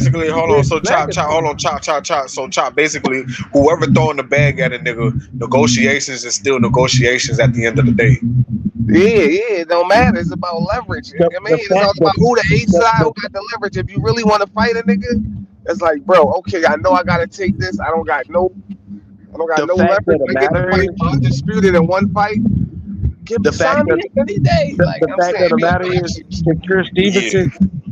basically, hold on. His So chop, chop, hold legacy. on, chop, chop, chop. So chop, basically, whoever throwing the bag at a nigga, negotiations is still negotiations at the end of the day. Yeah, it don't matter. It's about leverage. The, I mean, the it's fact all that about who the H side, the who got the leverage. If you really want to fight a nigga, it's like, bro, okay, I know I gotta take this. I don't got no The fact leverage. of the I get to matter fight is, for undisputed in one fight. the fact Sign me of up any day. Like the I'm fact saying, of the me and matter is, Max. Shakur Yeah. Stevenson,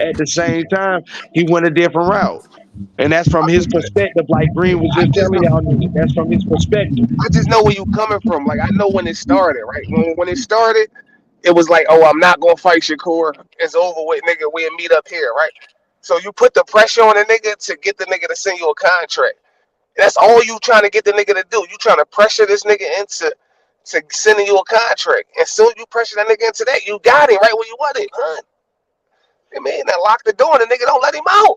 At the same time, he went a different route. And that's from his perspective, like Green was I just just telling know y'all niggas. That's from his perspective. I just know where you coming from. Like I know when it started, right? When it started, it was like, oh, I'm not gonna fight Shakur. It's over with, nigga. We'll meet up here, right? So you put the pressure on the nigga to get the nigga to send you a contract. That's all you trying to get the nigga to do. You trying to pressure this nigga into sending you a contract. And soon you pressure that nigga into that, you got him right where you want it, huh? I mean, that lock the door and the nigga don't let him out.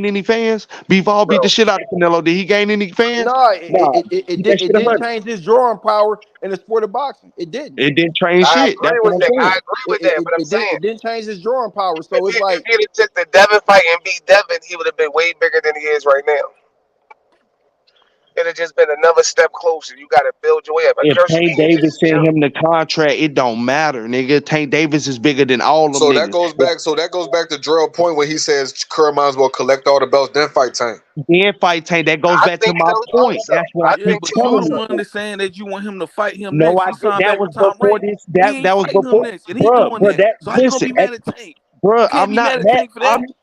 gain any fans? Bivol beat the shit out of Canelo. Did he gain any fans? No, Nah, it, that did, shit it of didn't money. change his drawing power in the sport of boxing. It didn't. It didn't train I shit. That's agree what with I'm that. I saying. agree with that. But I'm saying, It didn't change his drawing power. So it's if like, he'd have took the Devin fight and beat Devin, he would have been way bigger than he is right now. It'd have just been another step closer. You got to build your way up. If Tank Adversity Davis is just sent jump. him the contract, it don't matter, nigga. Tank Davis is bigger than all them So that niggas. goes back. So that goes back to Drell point when he says Kerr might as well collect all the belts, then fight Tank. Then fight Tank. That goes I back to think my so point. also. That's what I I Yeah, keep think but so you telling the also. you. one that's saying that you want him to fight him No, next. I He did. signed That back was with Tom before Brady. this. He ain't That was fighting him before, next, and he doing bruh. that. That So how you gonna listen. be mad at Tank? You Bruh, can't be mad at Tank for that.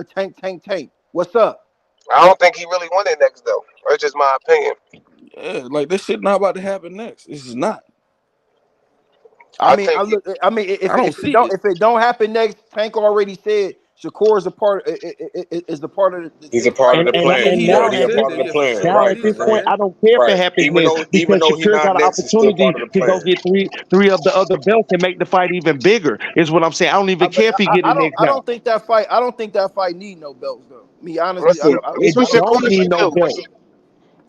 and tank. What's up? I don't think he really won it next though. That's just my opinion. Yeah, like this shit not about to happen next. This is not. I I mean, think he, I don't see it. if it don't happen next, Tank already said Shakur is a part is the part of the He's a team. part of And the and Yeah, plan. and he Yeah, now already he a at this said part of that. the Yeah, for plan. sure. now Right, at He this said point, right, I that. don't care if it right. happens next Even because though he Shakur not got an next, he's still part opportunity of the to go plan. get three of the other belts and make the fight even bigger. Is what I'm saying. I don't even But care if he get it next I now. don't think that fight. I don't think that fight need no belts though. Me honestly, listen, It listen it what I don't. don't Shakur need should no do. belt.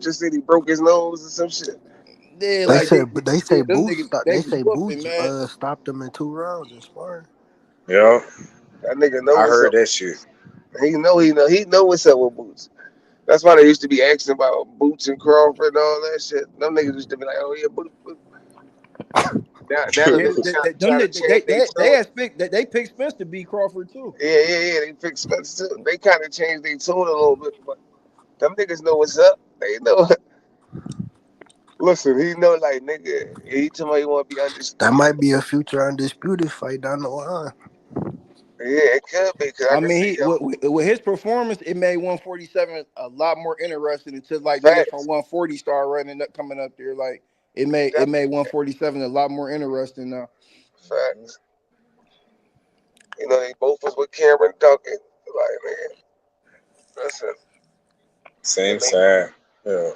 picture said he broke his nose or some shit. Yeah, They like said, but they say them Boost. niggas, they They was say whooping, Boost man. stopped them in 2 rounds in sparring. Yeah, That nigga know I what's heard up. that shit. He know what's up with Boots. That's why they used to be asking about Boots and Crawford and all that shit. Them niggas used to be like, oh yeah, Boots. Now the Yeah, niggas them try to change their they tune. expect that they picked Spence to beat Crawford too. Yeah. They fix Spencer too. They kind of changed their tune a little bit, but them niggas know what's up. They know. Listen, he know like nigga. He told me he want to be That undisputed. might be a future undisputed fight down the line. Yeah, it could be because I I can mean, see he him. with his performance, it made 147 a lot more interesting until like niggas from Facts, 140 start running up, coming up there. Like it definitely made 147 a lot more interesting now. facts. You know, they both was with Cameron Duncan. Like man, listen, it Same makes side. Yeah.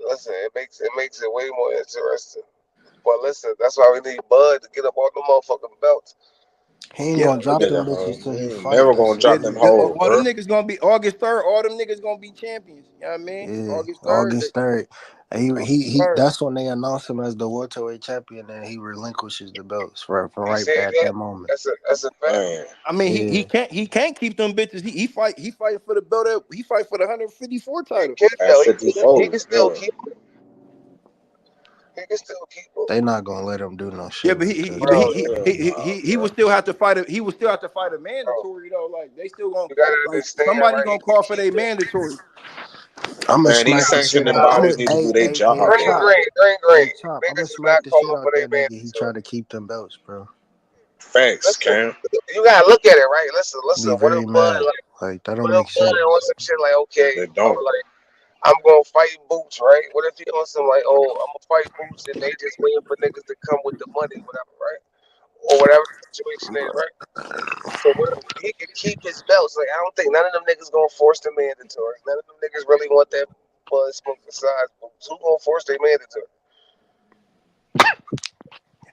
listen, it makes it way more interesting. But listen, that's why we need Bud to get up on the motherfucking belts. He ain't Yeah, gonna That drop them nigga, bitches till he he ain't fight. never That's gonna it. yeah, drop them hoes, all them bro. niggas gonna be August 3rd. All them niggas gonna be champions. You know what I mean? Yeah, August 3rd. August 3rd. August He 3rd. that's when they announce him as the welterweight champion and he relinquishes the belts for You right see at that? that moment. That's a fact. Man, I mean, Yeah. he can't keep them bitches. He fight for the belt. He fight for the 154 He title. can at though. He 54. can still Yeah. keep. He can still keep him, They not gonna let him do no Yeah, shit but like that. bro. he would still have to fight a he would still have to fight a Bro, mandatory though. Like they still gonna you gotta like understand, somebody right? gonna call for their mandatory. I'm gonna Man, You these smack the gotta shit sanctioning out. understand. I'm bodies gonna need to do their hey job, Green, Chop. bro. green, green, green. Hey Chop. I'm gonna Niggas is smack not the shit calling out for their that nigga. He mandatory. tried to keep them belts, bro. Facts, Listen, Cam. you gotta look at it, right? Listen. Be What if very Bud mad. like? Like that don't What if make Bud sense. on some shit like, okay, They don't. I'm gonna fight Boots, right? What if he on some like, oh, I'm gonna fight Boots and they just waiting for niggas to come with the money, whatever, right? Or whatever the situation is, right? So what if he can keep his belts? Like I don't think none of them niggas gonna force the mandatory. None of them niggas really want that Bud smoke besides Boots. Who gonna force their mandatory?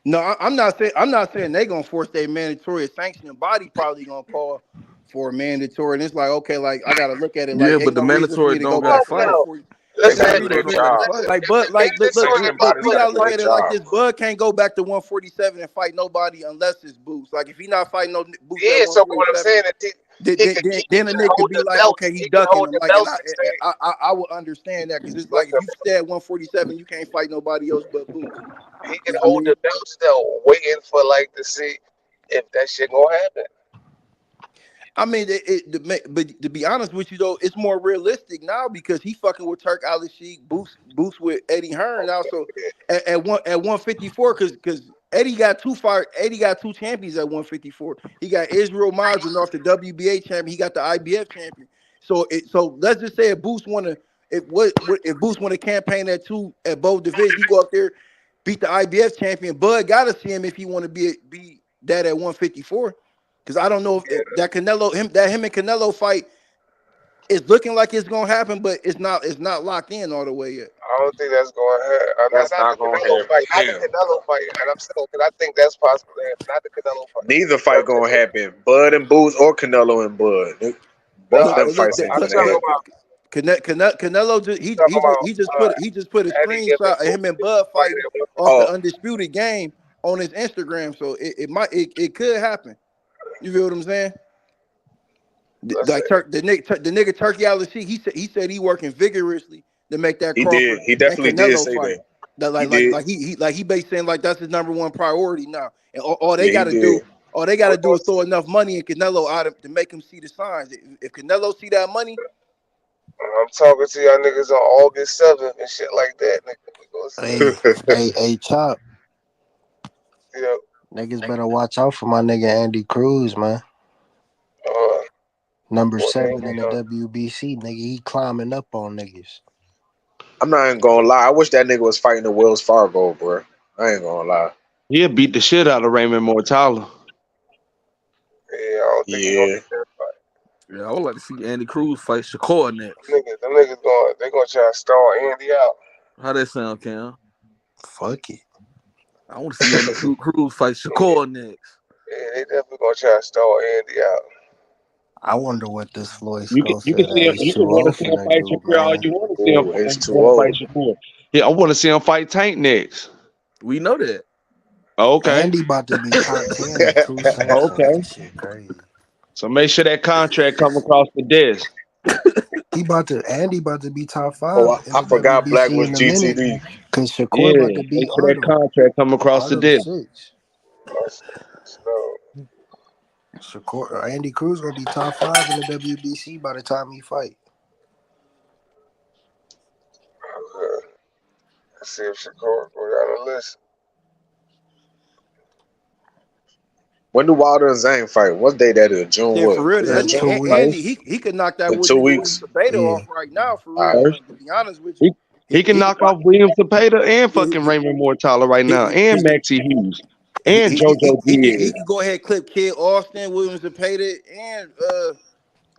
No, I'm not saying they gonna force their mandatory. Sanctioning body probably gonna call for a mandatory, and it's like okay, like I gotta look at it like Yeah, ain't but the no reason for mandatory me to go don't back gotta Fuck to fight. no. 140. The Ain't Listen, no if, reason mandatory if, for don't me. if, gotta Job. fight. listen, Like, if the but like, look, mandatory look, Sanctioning fight, we bodies look, gotta gotta do look their at look, it like job, this. bro. Bud can't go back to 147 and fight nobody unless it's Boots. Like, if he not fighting no Boots at yeah. So what I'm 147, saying is he then a can nigga hold be the like, okay, belts. he He can ducking hold him. the Like, and belts and say, I would understand that because it's like if listen, you stay at 147, you can't fight nobody else but Boots. he can You know what I hold mean? the belts though, waiting for like to see if that shit gonna happen. I mean, but to be honest with you though, it's more realistic now because he fucking with Turk Al Sheik, Boots with Eddie Hearn now. So at 154, because Eddie got two champions at 154. He got Israel Madrimov, the WBA champion. He got the IBF champion. So let's just say if Boots wanna if Boots want to campaign at both divisions, he go up there, beat the IBF champion. Bud gotta see him if he want to be that at 154. Because I don't know if that him and Canelo fight is looking like it's gonna happen, but it's not locked in all the way yet. I don't think that's gonna happen. That's That's not the not gonna Canelo happen. fight. Not the Hell, Canelo fight. And I'm saying, because I think that's possible to happen. Not the Canelo fight. neither But fight gonna happen. Bud and Boots or Canelo and Bud. no, Both of Look, them look, fights ain't I'm look, finna talking happen. about Canelo just he just put a Eddie giving screenshot of him Boots and the Bud fight fighting at 154. off the Oh, undisputed game on his Instagram. So it could happen. You feel what I'm saying? Let's Like say, the nigga Turkey Al Sheik, he said he working vigorously to make that he did. Crawford He and definitely did Canelo say fight. that. That He did. he basically saying like that's his number one priority now. And Yeah, he did. all they we're gotta do gonna is throw see. enough money in Canelo out of to make him see the signs. If Canelo see that money, I'm talking to y'all niggas on August 7th and shit like that, nigga. We gonna see. Hey Chop. You know, Niggas better watch out for my nigga Andy Cruz, man. uh, Number what they 7 be in the on. WBC, nigga. He climbing up on niggas. I'm not even gonna lie. I wish that nigga was fighting the Wells Fargo, bro. I ain't gonna lie. He'll beat the shit out of Raymond Mortala. Yeah, I don't think he gonna Yeah. get that fight. Yeah, I would like to see Andy Cruz fight Shakur next. Them niggas they gonna try to stall Andy out. How that sound, Cam? Fuck it. I want to see Andy Cruz fight Shakur next. Yeah, they definitely gonna try to stall Andy out. I wonder what this Floyd You can Schofield see him, you can want H2O to see him finna fight do, Shakur all man. you want to see him Oh, want to fight H2O. Shakur. Yeah, I want to see him fight Tank next. We know that. Okay. Andy about to be top 10 in 2 seconds. Okay. This shit crazy. So make sure that contract come across the desk. Andy about to be top Oh, 5 in I the forgot Black WBC was in a minute. GTD. Cause Shakur Yeah. about to beat Make sure that Artem. contract come across the Artem desk. 6. Shakur Andy Cruz gonna be top 5 in the WBC by the time he fight. Let's see if Shakur go down the list. When do Wilder and Zane fight? What day that is? June Yeah, for what? real. Is it In That, June? 2 Andy, weeks. he could knock that In 2 Williams weeks. Zepeda Yeah. off right now, for All real. right. Like, to be honest with you, He can he could knock knock. off William Zepeda and fucking He, Raymond Mortala right now, he, and he, Maxie Hughes, he, and he, he, JoJo he, could, Diaz. he could go ahead and clip Kid Austin, Williams Zepeda,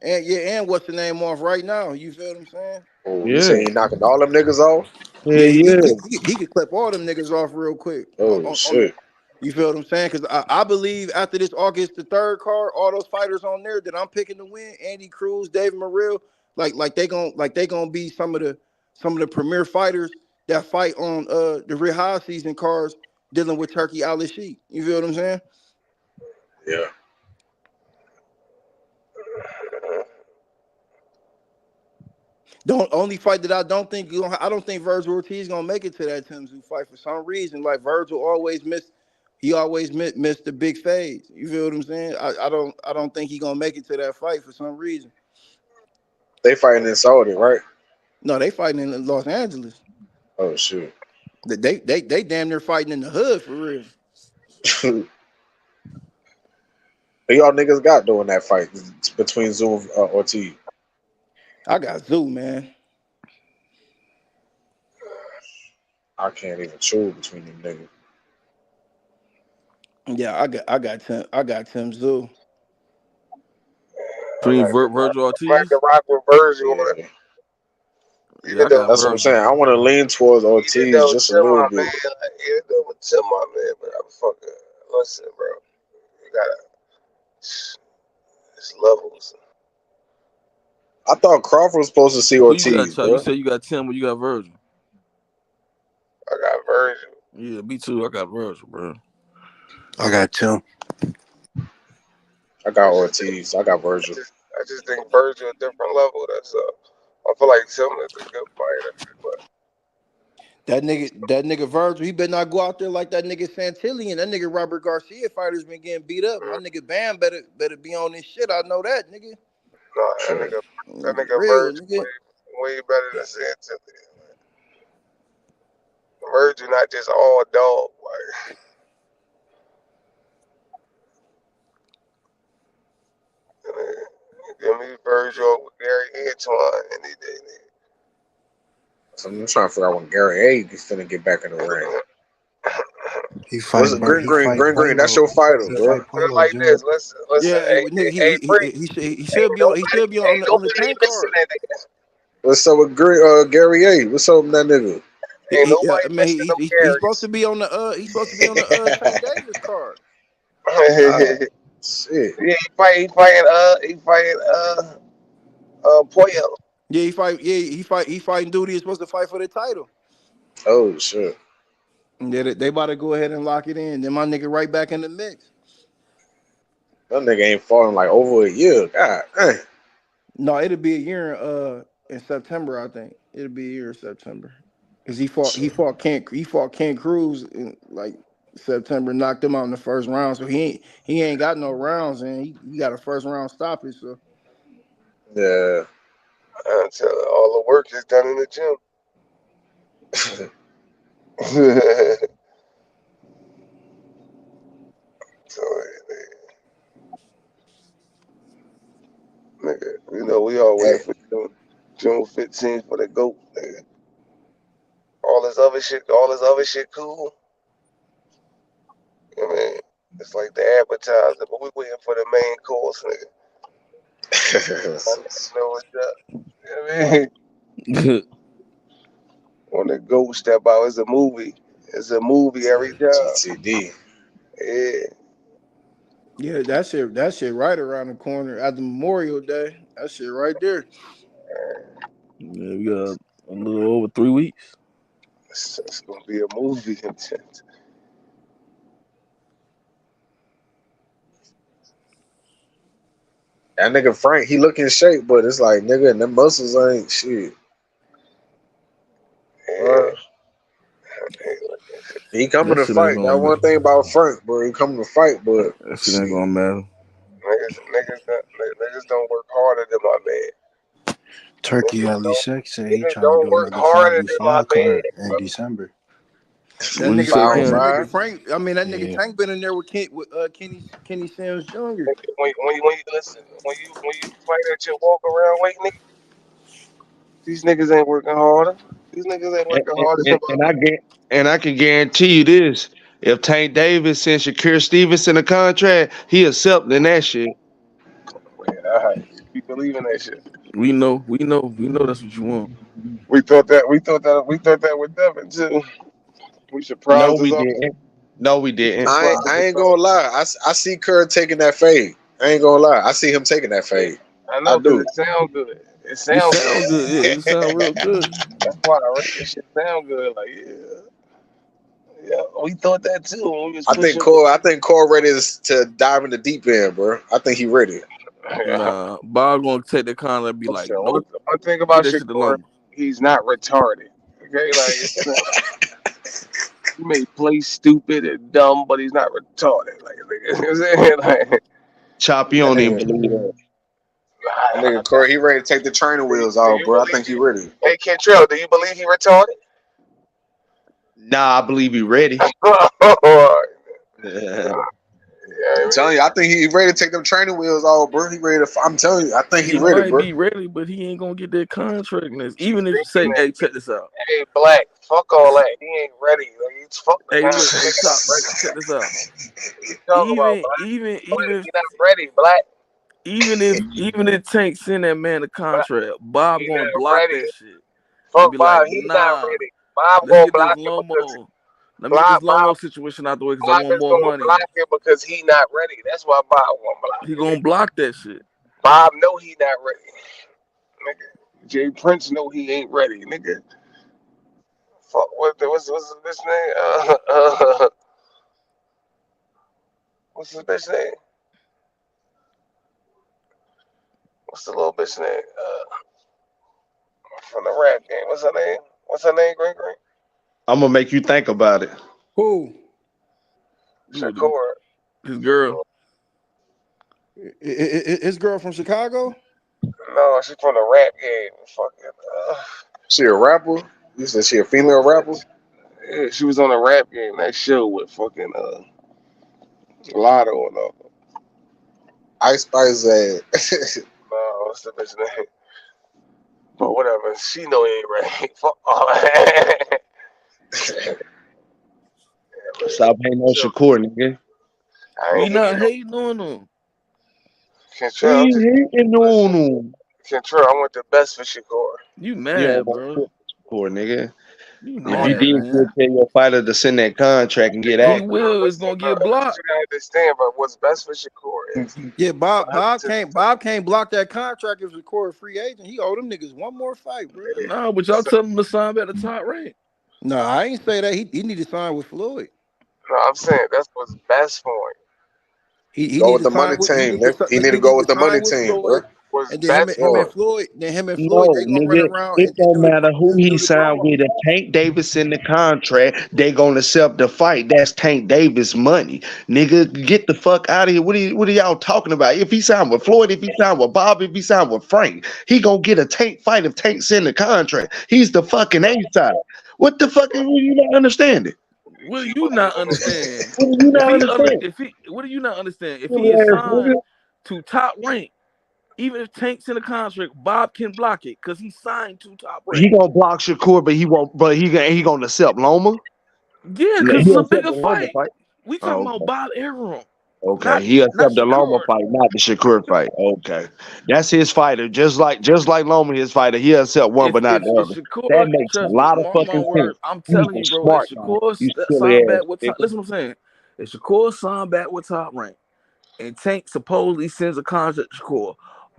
and what's the name off right now? You feel what I'm saying? Oh, you Yeah. saying he knocking all them niggas off? Yeah, Yeah, yeah. he could clip all them niggas off real quick Oh on the. shit. You feel what I'm saying? Because I believe after this August the 3rd card, all those fighters on there that I'm picking to win, Andy Cruz, David Morrell, like they gonna be some of the premier fighters that fight on the Red High season cards dealing with Turkey Ali Sheik. You feel what I'm saying? Yeah. The only fight that I don't think Virgil Ortiz gonna make it to that Tenzou fight for some reason. Like Virgil always missed, he always missed the big phase. You feel what I'm saying? I don't think he gonna make it to that fight for some reason. They fighting in Saudi, right? No, they fighting in Los Angeles. Oh shit. They damn near fighting in the hood for real. Who y'all niggas got doing that fight between Zoom Ortiz? I got Zoo, man. I can't even choose between them niggas. Yeah, I got Tim Zoo. Between Virgil Like Ortiz. the rock with Virgil, Yeah. Yeah, even I though got That's what I'm Virgil. saying. I want to lean towards Ortiz just a tell little my bit. man, even though tell my man, but I'm fucking listen, bro. You gotta it's levels. I thought Crawford was supposed to see Who you got, Ortiz, Chop? You bro. said you got Tim, or you got Virgil? I got Virgil. Yeah, me too. I got Virgil, bro. I got Tim. I got Ortiz. I got Virgil. I just think Virgil a different level. That's I feel like Tim is a good fighter, but That nigga Virgil, he better not go out there like that nigga Santilli and that nigga Robert Garcia fighters been getting beat up. My nigga Bam better be on this shit. I know that, nigga. no, Sure. that nigga Real, Virgil nigga. way better than Santilli. Virgil not just all dog. Like give me Virgil with Gary Antoine any day. So I'm trying to figure out when Gary A is finna get back in the ring. He What's fight it? Bur- Green, he green, fight green, green. That's Polo. your fighter, He bro. fight Put it Polo like June. this. Listen. Yeah, Hey, nigga, hey, free. he should be on the 10 Missing card. that nigga. What's up with Gary A? What's up with that nigga? Ain't nobody I mean, missing them he's supposed to Garys. be on the Tank Davis card. Ah, shit. Yeah, he fighting Poyo. Yeah, he fighting dude. He's supposed to fight for the title. Oh shit. Yeah, they about to go ahead and lock it in. Then my nigga right back in the mix. That nigga ain't fought in like over a year. God dang. No, it'll be a year in September, I think. It'll be a year in September. Cause Shit. he fought Ken Cruz in like September, knocked him out in the first round. So he ain't got no rounds and he got a first round stoppage. So Yeah. Until all the work is done in the gym. So, nigga, we all Hey, waiting for June 15th for the GOAT, nigga. All this other shit cool. I mean, it's like the appetizer, but we waiting for the main course, nigga. I know what's up. You know what I mean? When the GOAT step out, it's a movie. It's a movie every time. GTD. Yeah. yeah, that shit right around the corner at the Memorial Day. That shit right there. Yeah, we got a little over 3 weeks. It's gonna be a movie. That nigga Frank, he look in shape, but it's like nigga, and them muscles ain't shit. Yeah. He coming That to shit ain't fight. That gonna one matter. thing about Frank, bro. He coming to fight, but That shit ain't shit, gonna matter. niggas don't work harder than my man. Turkey Niggas Ali don't, Sheck said he niggas trying to don't do work another harder than my 5v5 man, card in brother. December. That What you nigga say, Frank, Ken? that 5-5. nigga Frank. I mean, that nigga Yeah. Tank been in there with Kenny Sims Jr. When you listen, when you fight at your walk around weight, nigga, these niggas ain't working harder. These niggas ain't And, working and, harder than and my and I get and I can guarantee you this: if Tank Davis sent Shakir Stevenson a contract, he accepting that shit. man. All right, we believe in that shit. We know that's what you want. We thought that with Devin too. We No, surprised us we all. didn't. No, we We didn't. surprised I us ain't all. gonna lie. I see Kerr taking that fade. I ain't gonna lie. I see him taking that Yeah, fade. I I know because do. it sound good. It It sound sound good. good. Yeah, it sound real good. That's why I rate this shit sound good. Like yeah, we thought that too when we was pushing. I For think Cole ready to dive in the deep end, bro. I think he ready. yeah. Nah, Bob gonna take the contract and be like, Listen, nope, one thing get about that shit Shakur, alone. he's not retarded. Okay, like he may play stupid and dumb, but he's not retarded. Like you know what I'm saying, like Chop, you that don't even nigga, believe that. that Nigga nigga Corey, he ready to take the training do wheels off, you bro. I believe think he ready. Hey Kentrell, do you believe he retarded? Nah, I believe he ready. I'm Yeah, telling you, I think he ready to take them training wheels off, bro. He ready to. I'm telling you, I think he He ready, might bro. be ready, but he ain't gonna get that contract. Even if you say, hey, check this out. hey, Black, fuck all that. He ain't ready. Like, he's fuck the Hey, kind of look, hey, nigga Chop, not ready. check this out. What you talking about, Even, Black? even, Black, even if, he not ready, Black. even if Tank send that man a Black, contract, Bob he gonna not block ready. that shit and Fuck be like, Bob, he not nah, ready. Bob let's gonna get this block him because Lomo. Let me get this Lomo situation out the way because I Bob want is more gonna money. block him because he not ready. That's why Bob gonna block He him. gonna block that shit. Bob know he not ready, nigga. Jay Prince know he ain't ready, nigga. Fuck what's this name? What's this bitch name? What's the little bitch name? From the rap game. What's her name? What's her name, Great Great? I'm gonna make you think about it. Who? Shakur. His girl. His girl from Chicago? No, she's from the rap game. Fucking. She a rapper? You said she a female rapper? Yeah, she was on the rap game. That show with fucking Lotto and all. Ice Spice ass. No, what's the bitch name? But whatever. She know he ain't ready. Fuck all that. Stop hating on Chill. Shakur, nigga. I We ain't hating not on hating on him. We Kentrell. I'm ain't just hating on listen. him. Kentrell, I want the best for Shakur. You You don't mad, want bro. shit for Shakur, nigga. You I If want you mad, did, man. you'd tell your fighter to send that contract and get He active. will. It's listen, gonna bro. get I want blocked. you to understand, but what's best for Shakur is Yeah, Bob. 100 Bob to can't. Bob can't block that contract if Shakur a free agent. He owe them niggas one more fight, bro. Nah, but y'all tell him to sign back the top rank. No, I ain't say that. He need to sign with Floyd. No, I'm saying that's what's best for him. He Go need with to the money sign with team. He need to he go need to with the money sign with team, bro. Floyd, What's and then him and best him for and him. Floyd. Then him and Floyd, No, they gonna run nigga, around it and don't matter who do he the signed promo. with. If Tank Davis in the contract, they gonna accept the fight. That's Tank Davis money. Nigga, get the fuck out of here. What are y'all talking about? If he signed with Floyd, if he signed with Bob, if he signed with Frank, he gonna get a Tank fight if Tank's in the contract. He's the fucking A side. What the fuck are you not understanding? What do you not understand? What do you not understand? What do you not understand? If he is Silly ass signed nigga. to top rank, even if Tank's in the contract, Bob can block it because he signed to top rank. He gonna block Shakur, but he won't. But he gonna accept Loma. Yeah, because it's He'll a accept bigger the Loma fight. fight. We talking Oh, about okay. Bob Arum, Okay, not he not accept the Loma Shakur. fight, not the Shakur fight. Okay, that's his fighter. Just like Loma, his fighter. He accept one, but not If the other. Shakur, That makes a trust me, lot of mark my fucking sense. words, I'm You telling a you, bro. If smart guy. Shakur You silly signed ass back with top, nigga. listen what I'm saying. If Shakur signed back with top rank, and Tank supposedly sends a contract to Shakur,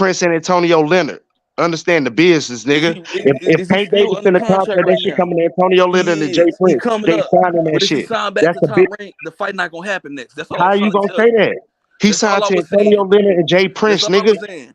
Prince and Antonio Leonard. Understand the business, nigga. If Is he Tank still Davis under in the contract contract, that right shit now? coming to Antonio Leonard and He Jay is. He Prince. coming They up. signing that But if he shit. signed back That's to the Top big. Rank, the fight not gonna happen next. That's all I How was you trying to gonna tell say you. that? He That's all signed I to was saying. Antonio Leonard and Jay That's Prince, all I nigga. was saying.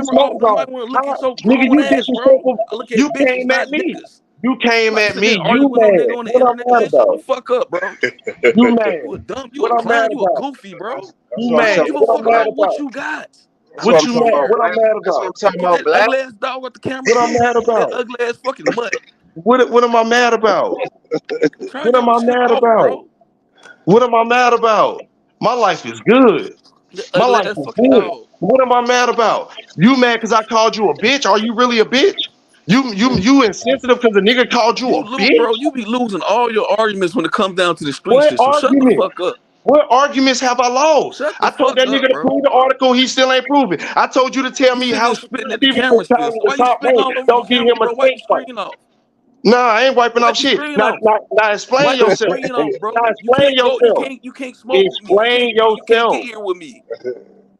get bro. smoked on? Nobody want to look How, at your nigga, grown you ass, bro. disrespectful. I look at You bitches, came at not me. niggas. You I'm came not at sitting there me. arguing You with no nigga mad. on the What I'm internet, mad man. Shut the about? fuck up, bro. You mad. You a dumb, you What a I'm mad clown, you a about? goofy, bro. That's You what I'm I don't mad. talking give a What about, I'm fuck black. mad about what about? you got. That's I what What I'm don't you talking mad? about, care. What I'm black. mad That's what about? I'm talking Look about, at that black. ugly ass dog with the camera What I'm too. mad Look at about? that ugly ass fucking mutt. What am I mad about? Try to What get am your I shit mad off, about? bro. What am I mad about? My life is good. That My ugly life ass is fucking good. dog. What am I mad about? You mad because I called you a bitch? Are you really a bitch? You insensitive because a nigga called you You a lose, bro. bitch? You be losing all your arguments when it comes down to the street What shit. So shut the argument? fuck up. What arguments have I lost? Shut the I told fuck that nigga up, to bro. prove the article. He still ain't proven. I told you to tell You me sitting how there Shakur spitting at the Stevenson camera still. tied So in the why you top spitting rank. all over the Don't give camera, him a bro? Wipe tank the fight. screen off. Nah, I ain't wiping Wipe off the shit. screen Now, off. now, now explain Wipe the yourself. screen off, bro. Now You explain can't go. yourself. You can't smoke with me. Explain You can't get yourself. here with me.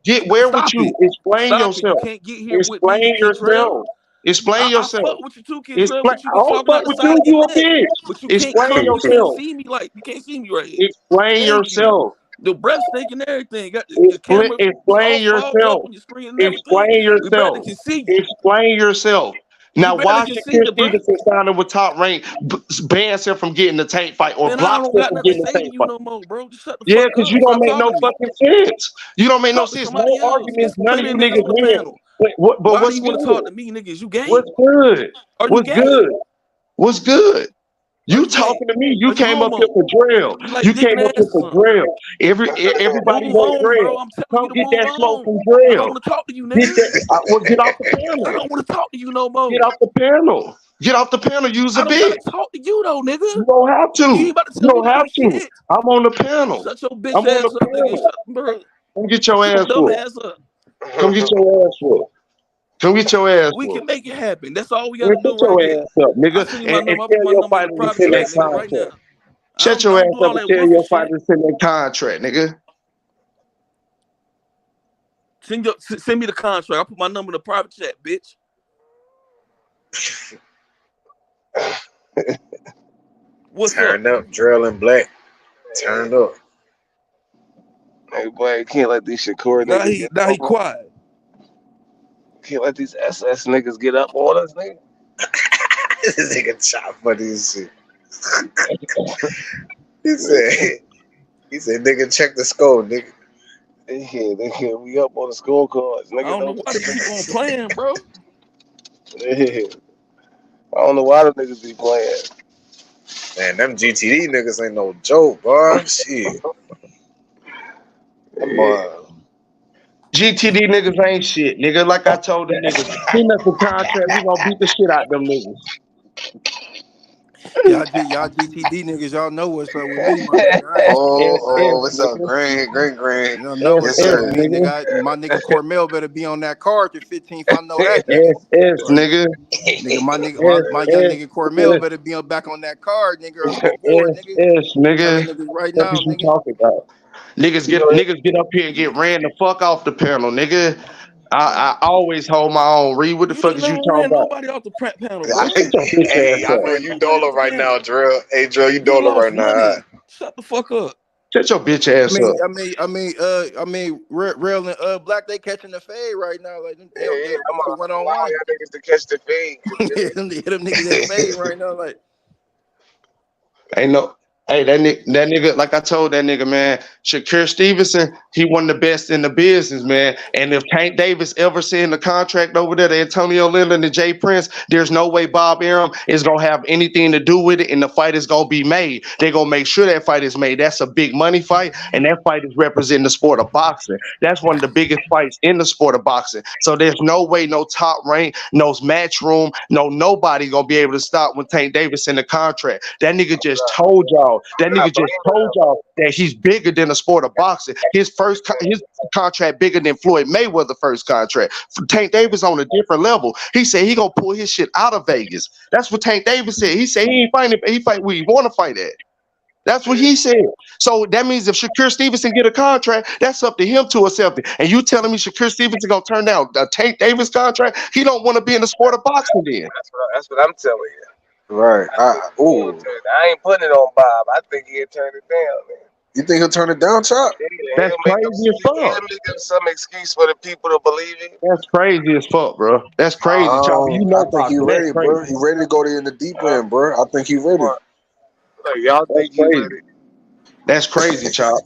Get where with Stop you? it. Explain Stop it. You yourself. can't get here with me, Explain Kid Trail. yourself. Explain I yourself. fuck with you too, Kid Trail, Explain. but you I be don't talking fuck out the with side you. of your You a neck. bitch. But you can't Explain come. You can't yourself. see me like you can't see me right here. Explain Thank you. yourself. The breath stink and everything. Got your Explain, camera all explain fogged up yourself. on your screen and everything. Explain We barely yourself. can see you. Explain yourself. We Now, barely why can should see Chris you, bro. Stevenson signing with Top Rank bans him from getting the tank fight or Man, I blocks don't him got from nothing to getting the say to tank you fight? no more, bro. Just shut the Yeah, fuck because up you and don't stop make no talking to me. fucking sense. You don't make no Talk to sense. No somebody else. Get arguments. some None of clear you niggas niggas on the win. panel. But Why do what's you want to good? talk to me, niggas? You gay? What's good? Are you What's gay? good? What's good? Are You you gay? talking to me? You Are you came up here homo? for drill. You like You dick and came up here ass or for something? drill. Everybody Move want on, bro. drill. I'm telling Come you to get move that smoke on. from I don't drill. want to talk to you, Get nigga. that. Well, get off the I panel. don't want to talk to you no more. Get off the panel. Get off the panel. Use a I don't gotta bitch. talk to you though, nigga. You don't have You ain't to. about to You tell me don't to have do to. shit. I'm on the panel. Shut your bitch I'm on the ass up, nigga. panel. Bro. Come get your Shut your ass dumb whooped. ass up. Come get your ass whooped. Come get your ass We can whooped. make it happen. That's all we Man, gotta shut do right your there. ass up, I nigga. send you my And number. I put tell my your number in the fighter to private send that chat, nigga, right now. contract. Shut I your don't ass do up all and that tell wussy your fighter shit. to send that contract, nigga. Send me the contract. I put my number in the private chat, bitch. What's Turned up? up, drill and black. Turned up. Hey boy, you can't let these Shakur niggas get Now he over. quiet. Can't let these SS niggas get up on us, nigga. This nigga chop funny as shit. He said, nigga, check the score, nigga. They can't we up on the scorecards, I nigga. don't know Don't why they keep on playing, bro. yeah. I don't know why the niggas be playing. Man, them GTD niggas ain't no joke, bro. Shit. Them boy. GTD niggas ain't shit, nigga. Like I told them niggas, send us a contract. We gonna beat the shit out them niggas. Y'all GTD niggas, y'all know what's up with me, my nigga. What's up? Green. Y'all know what's Yes, up SS, with sir. me, nigga. nigga. My nigga Cormel better be on that card the 15th. I know that, nigga. SS, Right. nigga. Nigga, my young SS, nigga Cormel nigga. better be on back on that card, nigga, or scoreboard, nigga. SS, Telling nigga. niggas right What now, is you nigga. talking about? Niggas get up here and get ran the fuck off the panel, nigga. I always hold my own. Read what the You fuck ain't is you never talking ran about? nobody off the prep panel, bro. Shut your bitch Hey, ass I up. know Ran you nobody Dola off the right now, panel. Drill. Hey, Drill, you You Dola right lost now. Huh? money. Shut the fuck up. Shut your bitch ass up. Real and Black, they catching the fade right now. Like Yeah, I'm it's a gonna allow 1-on-1. y'all niggas to catch the fade. Them niggas that fade right now, like. Ain't no, hey, that nigga, like I told that nigga, man, Shakur Stevenson, he one of the best in the business, man. And if Tank Davis ever signed the contract over there to Antonio Lindland and Jay Prince, there's no way Bob Arum is gonna have anything to do with it, and the fight is gonna be made. They're gonna make sure that fight is made. That's a big money fight, and that fight is representing the sport of boxing. That's one of the biggest fights in the sport of boxing. So there's no way, no top rank, no match room, nobody gonna be able to stop when Tank Davis in the contract. That nigga just told y'all. That nigga just told y'all that he's bigger than the sport of boxing. His contract bigger than Floyd Mayweather's first contract. Tank Davis on a different level. He said he gonna pull his shit out of Vegas. That's what Tank Davis said. He said he ain't fighting. He fight where he want to fight at. That's what he said. So that means if Shakur Stevenson get a contract, that's up to him to accept it. And you telling me Shakur Stevenson gonna turn down a Tank Davis contract? He don't want to be in the sport of boxing then. That's what I'm telling you. Right. I ain't putting it on Bob. I think he'll turn it down, man. You think he'll turn it down, Chop? That's crazy as fuck. He'll make up some excuse for the people to believe it. That's crazy as fuck, bro. That's crazy, Chopper. You I know think he boxing. That's ready, crazy. bro. He ready to go there in the deep end, bro. I think he ready. Like, y'all That's think he crazy. ready? That's crazy, Chop.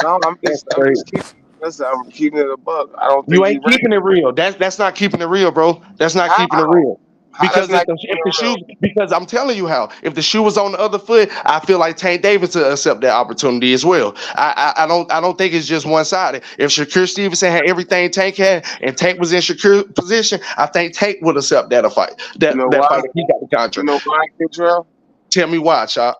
No, I'm That's just crazy. I'm keeping it a buck. I don't think You he ain't ready. keeping it real. That's not keeping it real, bro. That's not keeping it real. How that's Because not if keeping the it real? shoe, because I'm telling you how, if the shoe was on the other foot, I feel like Tank Davis will accept that opportunity as well. I don't think it's just one sided. If Shakur Stevenson had everything Tank had and Tank was in Shakur's position, I think Tank would accept that fight. That You know that why? fight if he got the You contract. know why, Kidrell? Tell me why, Chop.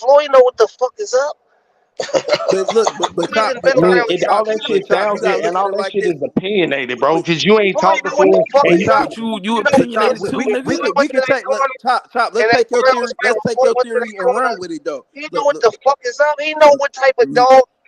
Floyd know what the fuck is up. But look, but Floyd Chop, has but been I mean, around Chop, the all Chop, that trenches. but shit Chop, you sounds good, gotta and look at all it that like shit this. is opinionated, bro. But Because you ain't Floyd talked know what the before, fuck and but is you. up. Chop, You You know what but the Chop, opinionated niggas too, when we nigga. can Floyd we went to can that take look, corner Chop. and Let's that take your Brown was theory. playing Let's when take Floyd your went to that theory and corner, run with it though. he know Look, what look, the fuck is up. He know what type of dog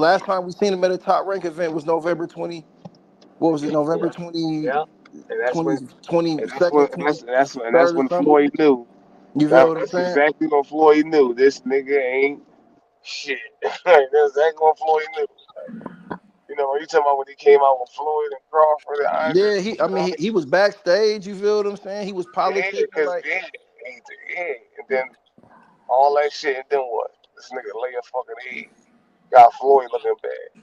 last time we seen him at a top rank event was November 20. What was it? November Yeah, 20, yeah. And that's 20, when, and that's when, 22nd, and twenty that's third or when something. Floyd knew. You feel what I'm That's saying? exactly when Floyd knew this nigga ain't shit. Like, that's exactly when Floyd knew. You know, when you talking about when he came out with Floyd and Crawford and Andre, Yeah, I and mean, all he was backstage. You feel what I'm saying? He was that, yeah, politicking cause like, yeah, and then all that shit, and then what? This nigga lay a fucking egg, got Floyd looking bad.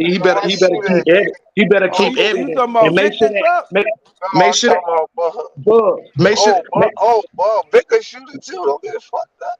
He No, better I shoot at niggas. he better Oh, Oh, keep you editing talking and about make Vic sure and that stuff? no, make I'm sure that talking about Bug, make sure Vic can shoot it too. Don't get it fucked up.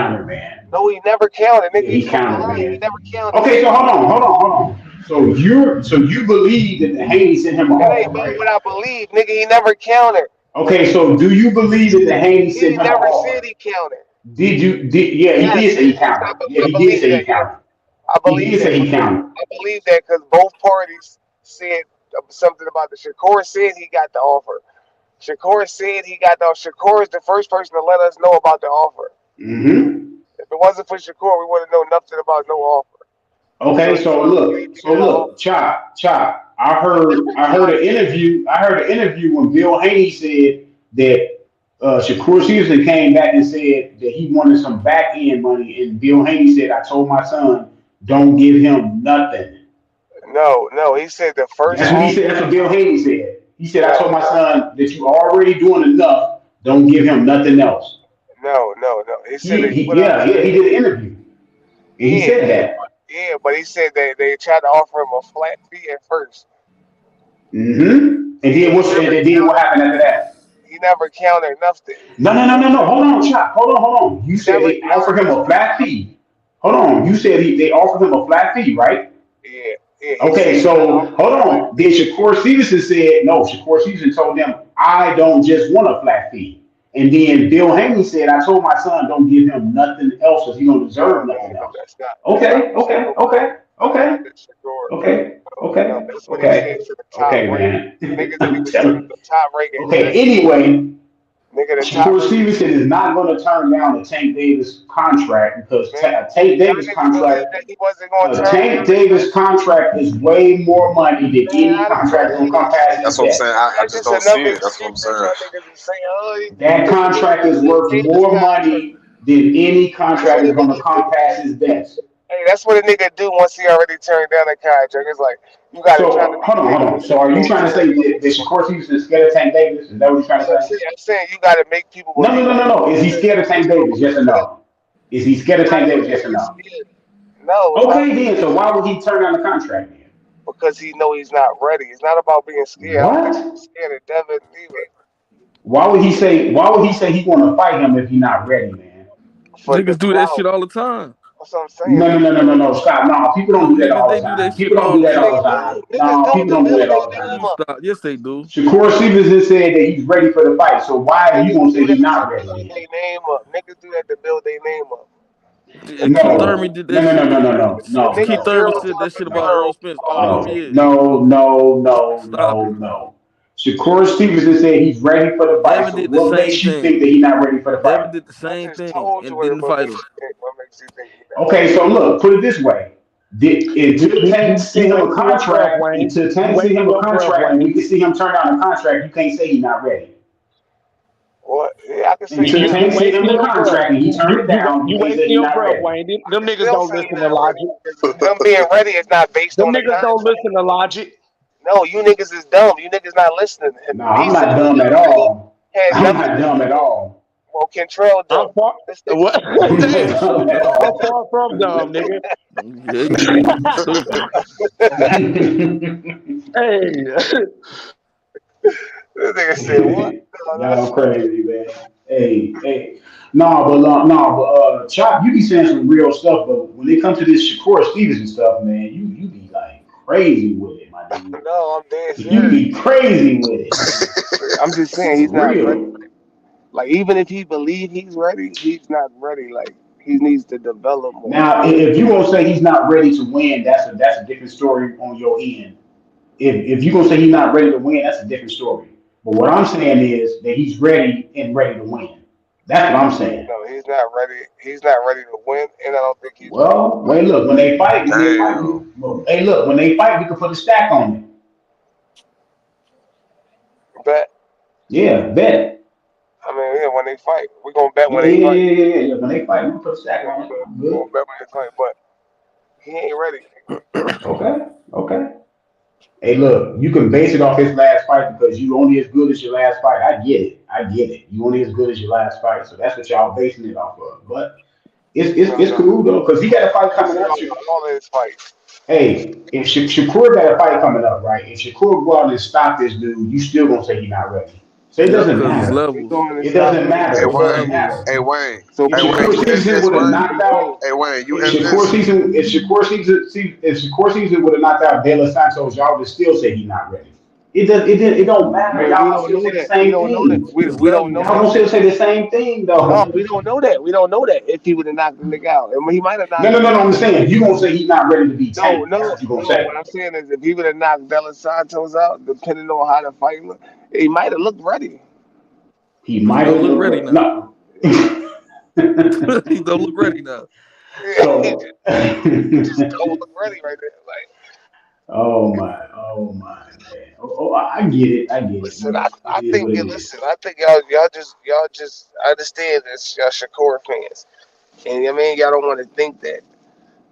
countered, man. No, he never counted, Yeah, nigga. he You countered, lying. He man. never counted, Okay, nigga. so hold on. So you believe that the Haney sent him an That ain't offer, mean right? what I believe, nigga. He never counted. Okay, so do you believe that the Haney sent He him an never said offer? he counted. Did you? Yeah, he Yes, did say he yes, counted. Yeah, I he did believe say he that. Yeah, counted. I He believe did that. say he counted. I believe that because both parties said something about the Shakur said he got the offer. Shakur said he got the. Shakur is the first person to let us know about the offer. Mm-hmm. If it wasn't for Shakur, we wouldn't know nothing about no offer. So Okay, he already got an offer. Chop. I heard Like, an interview. I heard an interview when Bill Haney said that Shakur Stevenson came back and said that he wanted some back end money, and Bill Haney said, "I told my son, don't give him nothing." no, he said the first That's what he offer. said. That's what Bill Haney said. He said, "I told No, my son that you already doing enough. Don't give him nothing else." no. He said they put up. Yeah, he did an interview and he Yeah, said that. but he said they tried to offer him a flat fee at first. Mm-hmm. And then what happened after that? He never counted nothing. No. Hold on, Chop. Hold on. You He said never they offered counted him a nothing. flat fee. Hold on. You said they offered him a flat fee, right? Yeah. He said Okay, he got so offered hold a flat on. Then fee. Shakur Stevenson said, no, Shakur Stevenson told them, I don't just want a flat fee. And then Bill Haney said, I told my son, don't give him nothing else because he don't deserve nothing No. else. That's not Okay, what okay, Shakur. okay, That's okay, not the Shakur. okay, No, okay, that's what he okay, said to the top okay, rank. man. Niggas didn't I'm even say telling the top rank you. Okay, executive. anyway, Nigga, the top Shakur rank Stevenson is executive. not going to turn down the Tank Davis contract because Man, Tank y'all Davis niggas believe contract that he wasn't gonna turn Tank down the Davis contract. contract is way more money than Man, any I don't contract believe gonna that come shit. past his That's what I'm desk. saying. I That's just just don't see another it. That's what I'm excuse that saying. y'all niggas is saying. Oh, That this nigga contract got is Tank worth Davis more contract. money than any That's contract what a that's gonna nigga do. come past his desk. Hey, that's what a nigga do once he already turned down a contract. It's like you gotta try to So make hold people on. So believe are you you ain't trying to turning say down that no Shakur contract. Stevenson is scared of Tank Davis? Is that what you're trying to So say? I'm saying you gotta make people believe that No. he Is he turned scared of down Tank this Davis? Yes or contract. no? Is he scared of Not Tank Davis? Yes or really no? scared. No, it's not Okay, then. So why would he turn down the contract then? because he know he's not ready. It's not about being scared. I don't think What? he's scared of Devin either. Why would he say? Why would he say he want to fight him if he's not ready, man? For the Niggas do that clout. shit all the time. That's what I'm saying. No. Stop. No, people don't Them do that niggas, all they the do that time. shit People don't all do the that Yeah, time. all they the do. time. Niggas No, don't people don't do build that their all the name time. up. Stop. Yes, they do. Shakur Stevenson said that he's ready for the fight. So why are you Niggas gonna do say he's that to not ready build then? their name up. Niggas do that to build their name up. Keith Thurman did that shit. The Keith nigga Thurman zero said that fucking shit about zero. Earl Spence all them years. Stop it. No. Shakur Stevenson said he's ready for the fight. Devin So did the what same makes you think thing. that he's not ready for the fight? Devin did the I same just thing told you and didn't what fight makes him. you think. What makes you think he not ready? Okay, so look, put it this way. Until Tank You send him a wasting your breath, contract, Wayne. until You Tank send wasting him a your breath, contract and we Wayne. can see him turn down the contract, you can't say he's not ready. What? Yeah, I can say Until he's You Tank not send him wasting the your breath. contract and he turn it down, you You can't say wasting he's your not breath, ready. Wayne. I Them can niggas still don't say he's listen to not ready logic. because them being ready is not based Them on the niggas don't contract. listen to logic. No, you niggas is dumb. You niggas not listening. And No, me I'm saying not he's dumb not at ready all. has I'm nothing not to dumb do at with. all. Well, Cantrell I'm dumb. far. This nigga What? I'm stupid. not Damn. dumb at I'm all. far from dumb, nigga. Yeah, you stupid. Hey. This nigga said what? No, that's Y'all funny. crazy, man. Hey. Chop, you be saying some real stuff, but when it comes to this Shakur Stevenson stuff, man, you be like crazy with it, my dude. No, I'm dead You serious. be crazy with it. I'm just saying For he's not ready. real. Like even if he believe he's ready, he's not ready. Like he needs to develop more. Now, if you gonna say he's not ready to win, that's a different story on your end. If you gonna say he's not ready to win, that's a different story. But what I'm saying is that he's ready and ready to win. That's what I'm saying. No, he's not ready. He's not ready to win, and I don't think he's ready to Well, fight. wait, look, Damn. hey, look, when they fight, we can put a stack on it. Bet. Yeah, bet. I mean, yeah, when they fight, we're gonna bet when Yeah, they yeah, fight. yeah, yeah, yeah. When they fight, we can put a stack We're on gonna, it. bet, I'm we're good. gonna bet when they fight, but he ain't ready. Okay. Hey, look, you can base it off his last fight because you only as good as your last fight. I get it. You only as good as your last fight, so that's what y'all basing it off of. But it's No. cool though because he got a fight Base coming it up. off of all of his fights. Hey, if Shakur got a fight coming up, right? If Shakur go out and stop this dude, you still gonna say he's not ready. So it Yep, doesn't because it's matter. He's levels. going to It stop doesn't him. Hey matter. It It's Wayne. doesn't levels. matter. Hey Wayne. So If Hey people Wayne. Shakur You think Stevenson FS would have Wayne. knocked out, Hey Wayne. You if FS. Shakur Stevenson would have knocked out De Los Santos, y'all would still say he's not ready. It don't matter. But we Y'all gonna don't still know say the that. We same don't know that. thing. We don't know Y'all that. gonna still say the same thing No, though. we don't know that. We don't know that if he would have knocked the nigga out. And he might have No, knocked no, him no, no. out. I'm saying you gonna say he's not ready to be No, tanked. That's no, what you gonna no. say. What I'm saying is if he would have knocked Della Santos out, depending on how the fight looked, he might have looked ready. He But he might don't have look looked ready ready. now. No. He don't look ready now. he So, just don't look ready right there. Like, oh my, man. I get it. I get it. listen, Look, it I is think what it you is. listen. I think y'all just understand this. Y'all Shakur fans, and I mean y'all don't want to think that.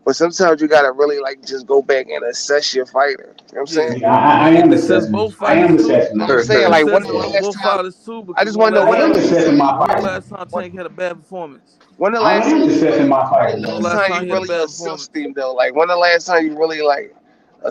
But sometimes you gotta really like just go back and assess your fighter. You know what I'm Yeah, saying? Yeah, and, I and am assess assessing both this. I fighters am too. assessing I'm this. saying like when Assess the last both time fighters too, I because just want to know I am assessing my when the fighter. last time Tank had a bad performance? When the I last time am assessing my when fighter When the the though. last last time time you he had a really bad assessed performance? him though? Like when the last time you really like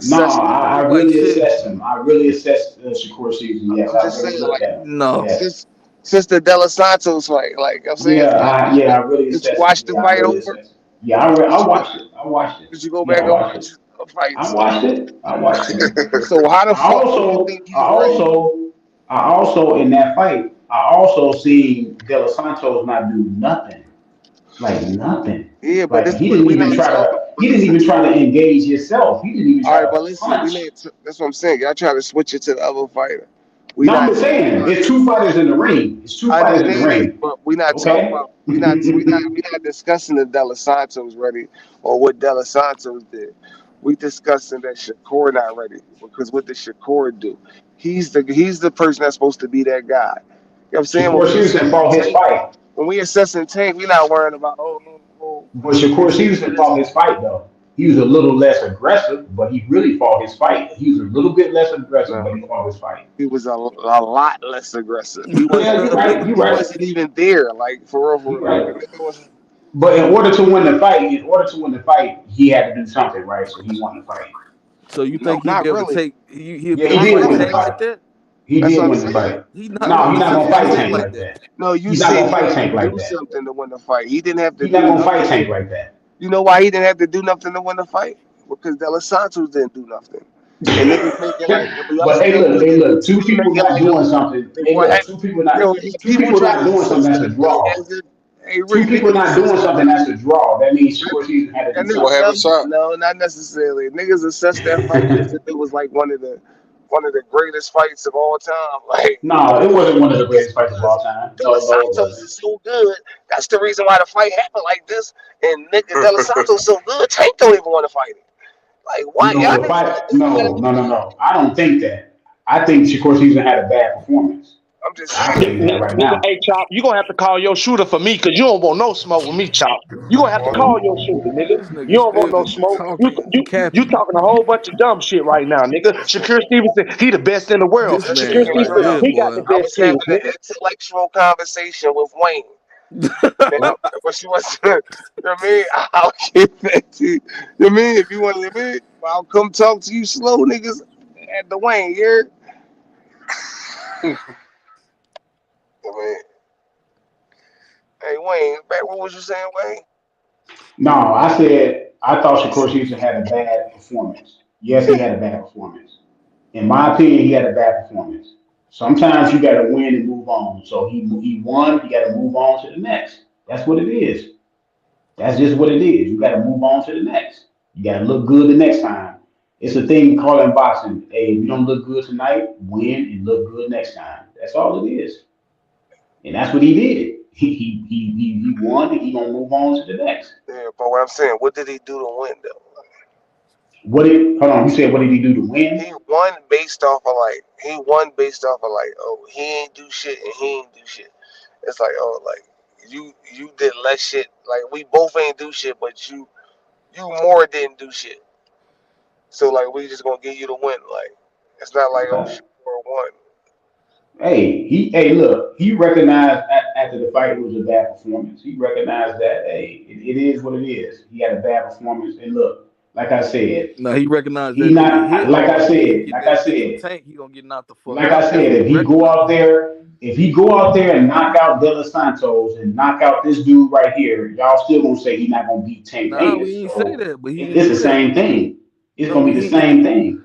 No, assessed him? I Look like really shit. assessed him. I really assessed Shakur season. Yes, I'm I just really saying looked like at him. No. Yes. since the Della Santos fight. Like I'm saying, Yeah, I really did you assessed him. watch the Yeah, I fight really over? assessed him. Yeah, Did I you watched it. I watched it. did you go Yeah, back I and watched watch it. the I fights? watched it. I watched it. So how the I fuck do you also, think I he's ready? also, I also in that fight, I also seen De Los Santos not do nothing, like nothing. Yeah, but Like this we not talking. But he didn't listen, even try to engage himself. He didn't even all try right, to but listen, we punch. need. That's what I'm saying. Y'all try to switch it to the other fighter. We No, I'm not just talking saying, about. it's two fighters in the ring. It's two I fighters in the understand that, ring. but we not talking Okay. about. We not discussing the Della Santos ready or what Della Santos did. We discussing that Shakur not ready because what did Shakur do? He's the person that's supposed to be that guy. You know what I'm saying? When Shakur we Stevenson assessing fought his Tank, fight, we not worrying about but is Shakur he Stevenson good? fought his fight though. He was a little less aggressive, but he really fought his fight. He was a little bit less aggressive, No, but he fought his fight. he was a lot less aggressive. He Yeah, wasn't you're right. You're he right. wasn't even there. Like for real, You're like the right. nigga was. But in order to win the fight, he had to do something, right? So he won the fight. So you No, think he'll not be able to really. take he'll Yeah, be he able to Not did fight win really. the Tank like fight. that? He That's what did I'm win the saying. fight. He's not No, gonna he's be not gonna sitting on fight Tank Tank like like that. that. No, you He's not said gonna he fight had to Tank like do that. something to win the fight. He didn't have to He's do not gonna fight nothing. Tank like that. You know why he didn't have to do nothing to win the fight? Because De Los Santos didn't do nothing. And niggas make it like, but y'all But see, hey, look, two niggas people make it not like, doing something. like, Hey, what? look, Yo, two people people try not to doing something assess that's a anything draw. as if, hey, Two Rick, people niggas not doing assess something that's a draw. That means that, Shakur Stevenson had to that do nigga, What something. happened, shot? no, not necessarily. Niggas assess that fight as if it was like one of the greatest fights of all time. Like, No, it wasn't one of the it's greatest fights of all because time. De Los No, it Santos wasn't. is so good. That's the reason why the fight happened like this. And nigga, De Los Santos so good, Tank don't even want to fight him. Like, what? Y'all No, the niggas fight. think this fight No, over no, no, with? no. I don't think that. I think Shakur Stevenson had a bad performance. I'm just I saying. tell you that right Nigga, now. hey Chop, you gonna have to call your shooter for me because you don't want no smoke with me, Chop. You gonna have to call your shooter, nigga. This You nigga don't want no still smoke. You talking, you you capping. talking a whole bunch of dumb shit right now, nigga. Shakur Stevenson, he the best in the world. This That man Shakur shit ain't right Stevenson, true. here, he got the boy. I best was skills, having an nigga. intellectual conversation with Wayne. And Well, what she was, you know what I mean? I'll get back to you. You know what I mean? If you want to, you know what I mean? I'll come talk to you slow niggas at the Wayne, you heard? I mean, hey, Wayne, back, what was you saying, Wayne? No, I said I thought Shakur Stevenson had a bad performance. Yes, he had a bad performance. In my opinion, he had a bad performance. Sometimes you got to win and move on. So he won. He got to move on to the next. That's what it is. That's just what it is. You got to move on to the next. You got to look good the next time. It's a thing called in boxing. Hey, if you don't look good tonight, win and look good next time. That's all it is. And that's what he did. He won and he gonna move on to the next. Yeah, but what I'm saying, what did he do to win, though? Hold on, you said what did he do to win? He won based off of like, oh, he ain't do shit and he ain't do shit. It's like, oh, like, you did less shit. Like, we both ain't do shit, but you more didn't do shit. So like we just gonna give you the win. Like it's not like oh Okay. shit for one. Hey, look, he recognized after the fight it was a bad performance. He recognized that, hey, it is what it is. He had a bad performance. And look, like I said, Now he recognized he that if he get not hit like I hard, if he said, get like I that shit from said, Tank, he gonna get knocked the fuck like I out. said, He recognized that. if he go out there and knock out De Los Santos and knock out this dude right here, y'all still gonna say he's not gonna beat Tank Nah, we Davis. ain't say So that, but he didn't it's the do that. same thing. It's No, gonna be the he same thing.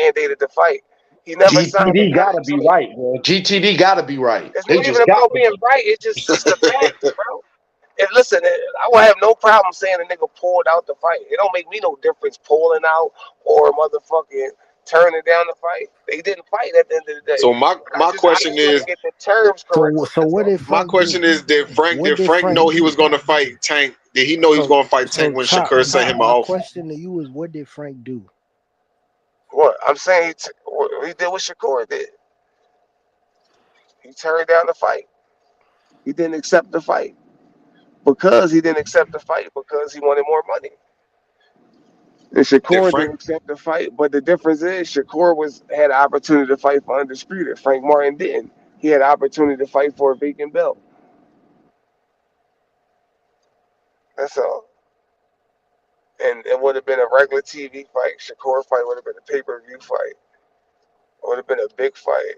mandated the fight. He never signed the GTD gotta contract. be right, bro. GTD gotta be right. It's They not even just got about to being be. right. It's the facts, bro. And listen, I would have no problem saying a nigga pulled out the fight. It don't make me no difference pulling out or motherfucking turning down the fight. They didn't fight at the end of the day. So my I question just want to is, get the terms So correctly. so That's what all. did my Frank do? question is, What did did Frank Frank know he do? was going to fight Tank? Did he know he was So going to fight Tank so when chop Shakur sent chop. him My off? question to you is, what did Frank do? What I'm saying, what he did what Shakur did. He turned down the fight. He didn't accept the fight because he didn't accept the fight because he wanted more money. And Did Shakur Frank? didn't accept the fight, but the difference is Shakur had an opportunity to fight for undisputed. Frank Martin didn't. He had an opportunity to fight for a vacant belt. That's all. And it would have been a regular TV fight. Shakur fight would have been a pay-per-view fight. It would have been a big fight.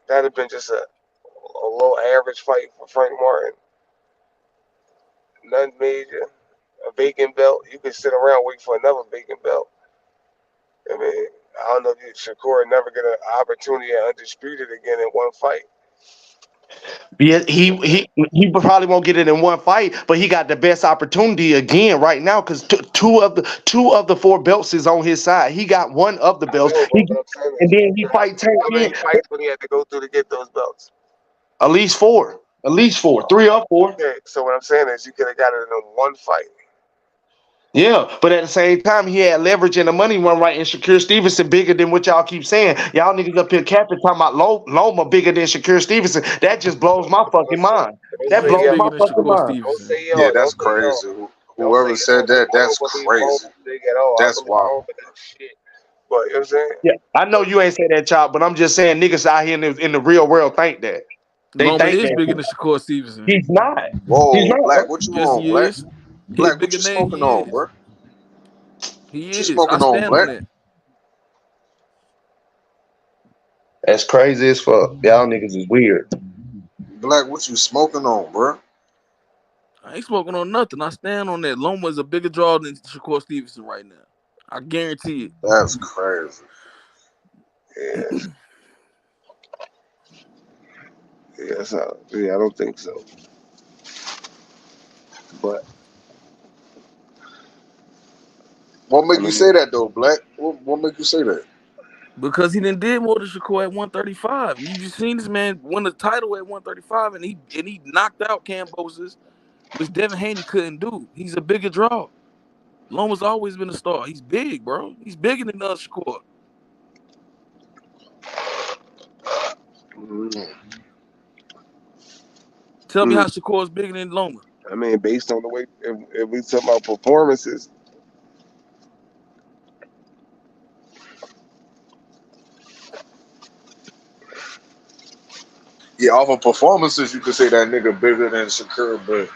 That'd have been just a low average fight for Frank Martin. Nothing major. A vacant belt. You could sit around waiting for another vacant belt. I mean, I don't know if Shakur never get an opportunity at undisputed again in one fight. Yeah, he probably won't get it in one fight, but he got the best opportunity again right now because two of the four belts is on his side. He got one of the I belts. know, but what I'm saying And is, then he fight Tank how many in fights would he have to go through to get those belts? at least four, three or four. Okay, so what I'm saying is, you could have got it in one fight. Yeah, but at the same time, he had leverage in the money run right, and Shakur Stevenson bigger than what y'all keep saying. Y'all niggas up here capping talking about Loma bigger than Shakur Stevenson. That just blows my Don't fucking say, mind. don't That say He's blows y'all. my bigger than fucking Shakur mind. Don't Stevenson. say Yeah, y'all. that's Don't say y'all. crazy. Don't say Whoever said y'all, because that, I don't that's believe Loma crazy. big at all. I That's believe wild. Loma that shit. But you know what I'm saying? Yeah, I know you ain't say that, child, but I'm just saying niggas out here in the real world think that. They Loma think is bigger that. than Shakur Stevenson. He's not. He's Whoa, not, Black, bro. what you Yes, on, he Black? is. He a Black, what bigger you name. smoking He on, is. bro? He What you is. I smoking on, stand on Black? that. That's crazy as fuck. Y'all niggas is weird. Black, what you smoking on, bro? I ain't smoking on nothing. I stand on that. Loma is a bigger draw than Shakur Stevenson right now. I guarantee it. That's crazy. Yeah, yeah, I don't think so. But What I make you mean, say that though, Black? What make you say that? Because he didn't did more than Shakur at 135. You just seen this man win the title at 135, and he knocked out Cambosis, which Devin Haney couldn't do. He's a bigger draw. Loma's always been a star. He's big, bro. He's bigger than Shakur. mm, Tell me mm, how Shakur is bigger than Loma. I mean, based on the way, if we talk about performances, Yeah, off of performances, you could say that nigga bigger than Shakur, but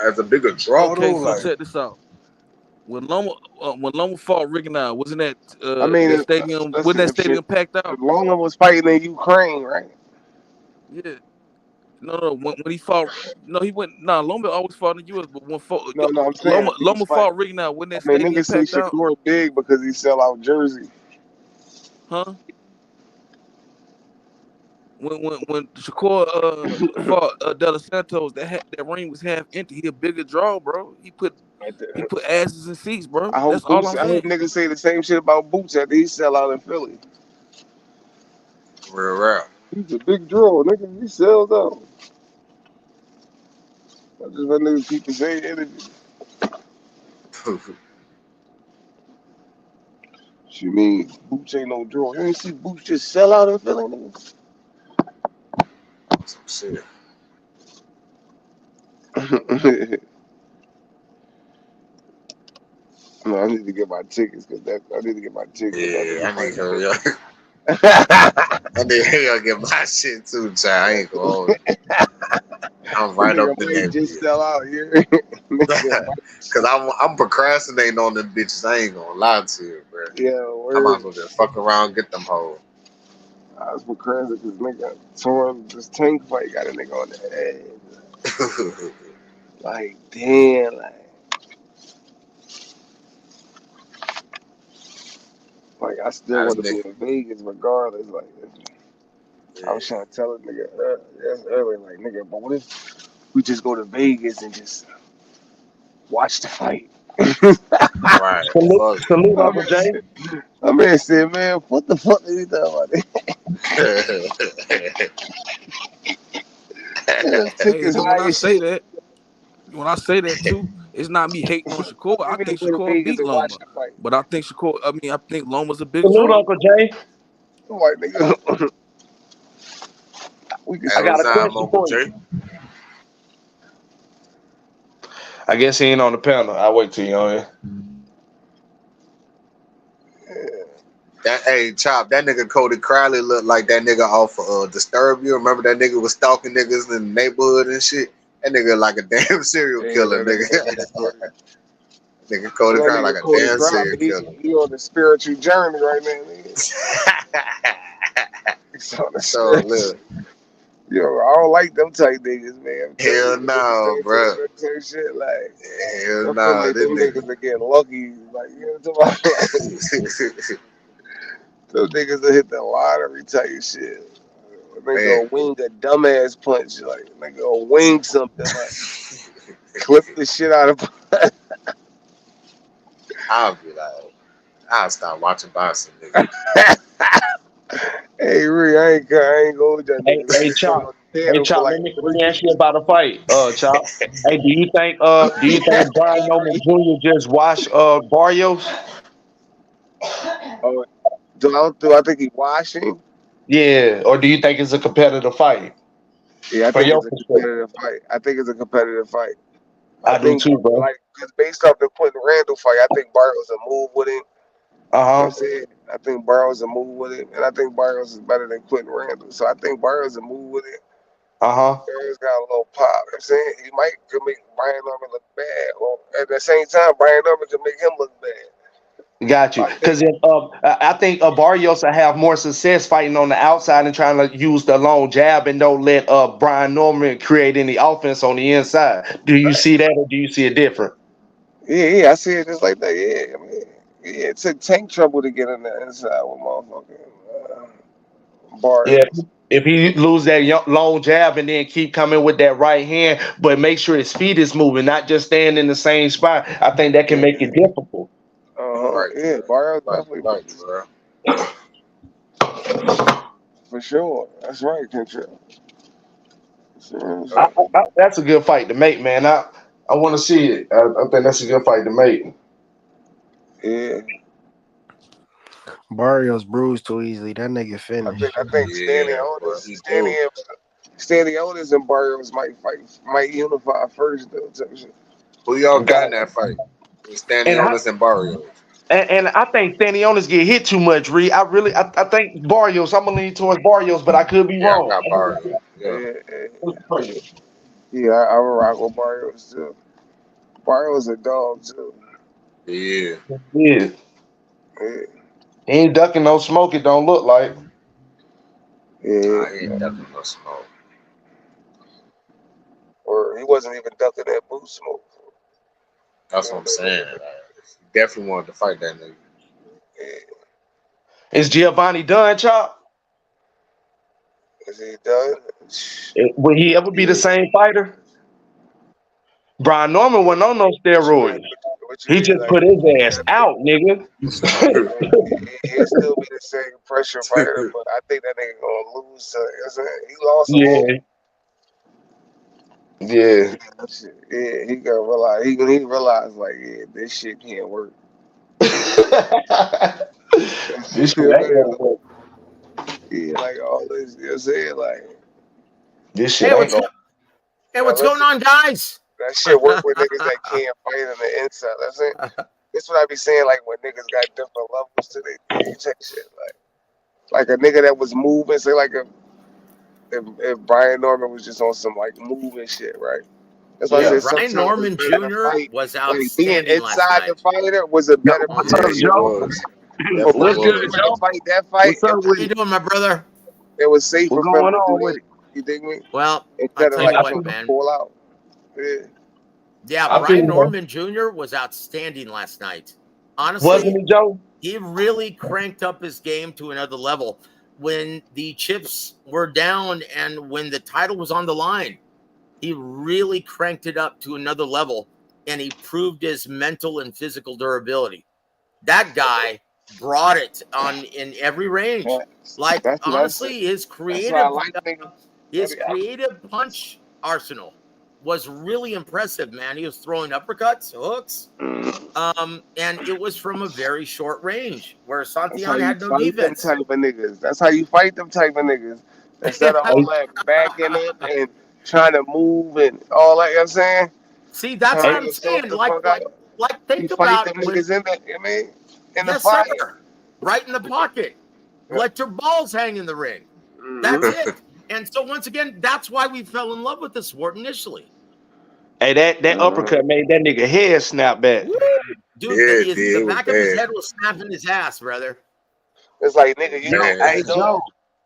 as a bigger draw though, Okay, so like check this out. When Loma fought Rigondeaux, wasn't that I mean, that stadium? Wasn't listen, that stadium packed if out? Loma was fighting in Ukraine, right? Yeah. No. When he fought, no, he went. Nah, Loma always fought in the U.S. But when No, I'm saying Loma if he was Loma fighting. fought Rigondeaux, wasn't that I mean, stadium niggas say packed out? Shakur big because he sell out jersey. Huh? When Shakur fought De Los Santos, that ring was half empty. He a bigger draw, bro. He put asses in seats, bro. That's all I'm I hope saying. niggas say the same shit about Boots after he sell out in Philly. real rap. He's a big draw, nigga. He sells out. I just let niggas keep the same energy. You mean Boots ain't no draw? You ain't see Boots just sell out in Philly, nigga? Shit. No, I need to get my tickets I need to get my tickets because that Yeah, nigga I need fight to in hurry Philly. up. I need to hurry up get my shit too, child. I ain't gonna hold you. I'm right Nigga up in might that just bitch. sell out here. Nigga Cause I'm procrastinating on them bitches. I ain't gonna lie to you, bro. yeah, I might as word. well just fuck around and get them hoes. I was crazy because nigga torn this tank fight got a nigga on the head. Like, damn, like I still Nah, this want to nigga. be in Vegas regardless. Like, I was trying to tell a nigga earlier, like, nigga, but what if we just go to Vegas and just watch the fight? Right. Salute, Fuck salute I Uncle mean, Jay. I mean, said, man, what the fuck are you talking about? it. Man, Hey, tickets but when high I as say shit. that, too, it's not me hating on Shakur. I You mean think go to Shakur Vegas beat and watch Loma, the fight? but I think Loma's a bigger Salute draw. Uncle Jay. I'm like, nigga, We can. Hey, I got what's a up, question Mobile for J? you. I guess he ain't on the panel. I'll wait till you on here. Hey, Chop, that nigga Cody Crowley looked like that nigga off of Disturb You. Remember that nigga was stalking niggas in the neighborhood and shit? That nigga like a damn serial Yeah, killer, that nigga. nigga Cody. Nigga Cody That Crowley nigga like a Cody damn serial Crowley, killer. he on the spiritual journey right now. Nigga. He's on the So, spiritual. look. Yo, I don't like them type niggas, man. I'm telling Hell you, them no, niggas bro. that type shit, like, Hell I feel no, like this them nigga. niggas are getting lucky, like, you know what I'm talking about? Like, them niggas that hit the lottery type shit. Nigga Man, gonna wing a dumbass punch, like, nigga gonna wing something, like, clip the shit out of. I'll be like, I'll stop watching boxing, nigga. Hey, Ree, I ain't gonna hold that Hey, niggas. I hey, just been Chop. on the Hey, panel for Chop. like Let 3 me ask you about a fight, Chop. Hey, do you think Brian Norman years. Jr. just washed Barrios? Oh, do I think he washing? Yeah, or do you think it's a competitive fight? Yeah, I From think your it's a perspective, competitive fight. I think it's a competitive fight. I I do think, too, bro. like, cause based off the Quentin Randall fight, I think Barrios will move with him. Uh You know what I'm huh. saying? I think Barrios will move with him, and I think Barrios is better than Quentin Randall. So I think Barrios will move with it. Uh huh. Barrios got a little pop. You know what I'm saying he might could make Brian Norman look bad, or at the same time, Brian Norman could make him look bad. Got you. I think. Because I think Barrios will have more success fighting on the outside and trying to use the long jab and don't let Brian Norman create any offense on the inside. Do you see that, or do you see it different? Yeah, I see it just like that. Yeah, I mean, yeah, it took Tank trouble to get in the inside with motherfucking Yeah. Barrios. If he lose that long jab and then keep coming with that right hand, but make sure his feet is moving, not just staying in the same spot, I think that can Yeah, make it difficult. Right, yeah, Barrios definitely right, bro. for sure. That's right, Kentrell. So, That's a good fight to make, man. I want to see it. I think that's a good fight to make. yeah, Barrios bruised too easily. That nigga finished. I think Yeah, bro, he do. Stanley Otis and Barrios might unify first though. Type shit. Who y'all got Got in that it. fight? With And I Stanionis and Barrios. and I think Stanionis get hit too much, Reed. I think Barrios. I'm gonna lean towards Barrios, but I could be Yeah, I wrong. got Barrios. Yeah. Yeah, I would rock with Barrios too. Barrios a dog too. Yeah. Yeah, Yeah, he ain't ducking no smoke. It don't look like. yeah. Nah, he ain't ducking no smoke. Or he wasn't even ducking that boot smoke. That's You what know, I'm saying. He definitely wanted to fight that nigga. yeah. Is Giovanni done, Chop? Is he done? Will he ever be the Yeah. same fighter? Brian Norman wasn't on no What you mean? steroids. What you He mean? just Like, put his ass out, nigga. he'll still be the same pressure fighter, but I think that nigga gonna lose. You know what I'm saying? He lost a little. Yeah, yeah. Yeah, he gonna realize. He realized like, yeah, this shit can't work. This shit You know what ain't I mean? gonna work. Yeah, like all this. You know what I'm saying? Like, This shit Hey, ain't what's gonna. what's going listen, on, guys? that shit work with niggas that can't fight on the inside. That's it. That's what I be saying. Like when niggas got different levels to their game type shit. Like a nigga that was moving. Say like if Brian Norman was just on some like moving shit, right? That's why I Yeah, said Yeah. Brian sometimes it's Norman better to Jr. fight. was Like being outstanding last inside the night. fighter was a Yo, better what's Yeah, up, position he Joe? was. for Definitely What's Brian good, was. Norman to Joe? fight that fight. What's up with How you it? doing, my brother? It was What's safer for him going to do on with that. it? You dig me? Well, I'll Instead of tell you like I what, trying feel, to man. pull out. Yeah, Yeah, I feel Brian you, man. Norman Jr. was outstanding last night. Wasn't Honestly, it, Joe? he really cranked up his game to another level when the chips were down and when the title was on the line. He really cranked it up to another level and he proved his mental and physical durability. That guy brought it on in every range. Like that's what I said. honestly, That's why I like niggas. his creative punch arsenal was really impressive, man. He was throwing uppercuts, hooks, and it was from a very short range where That's how Santillan you had no fight them defense. type of niggas. That's how you fight them type of niggas. instead of all that backing up and trying to move and all that. You know what I'm saying? See, that's what Trying I'm to sort saying. the fuck out. Like He think fight about them when, niggas in the, I mean, in the yes, sir, fight. right in the pocket. Let your balls hang in the ring. That's it. And so once again, that's why we fell in love with the sport initially. Hey, that uppercut made that nigga head snap back. Woo! Dude, Yeah, it did. the It was back of his bad. head was snapping his ass, brother. It's like, nigga, you know, Bad. Hey don't. Joe.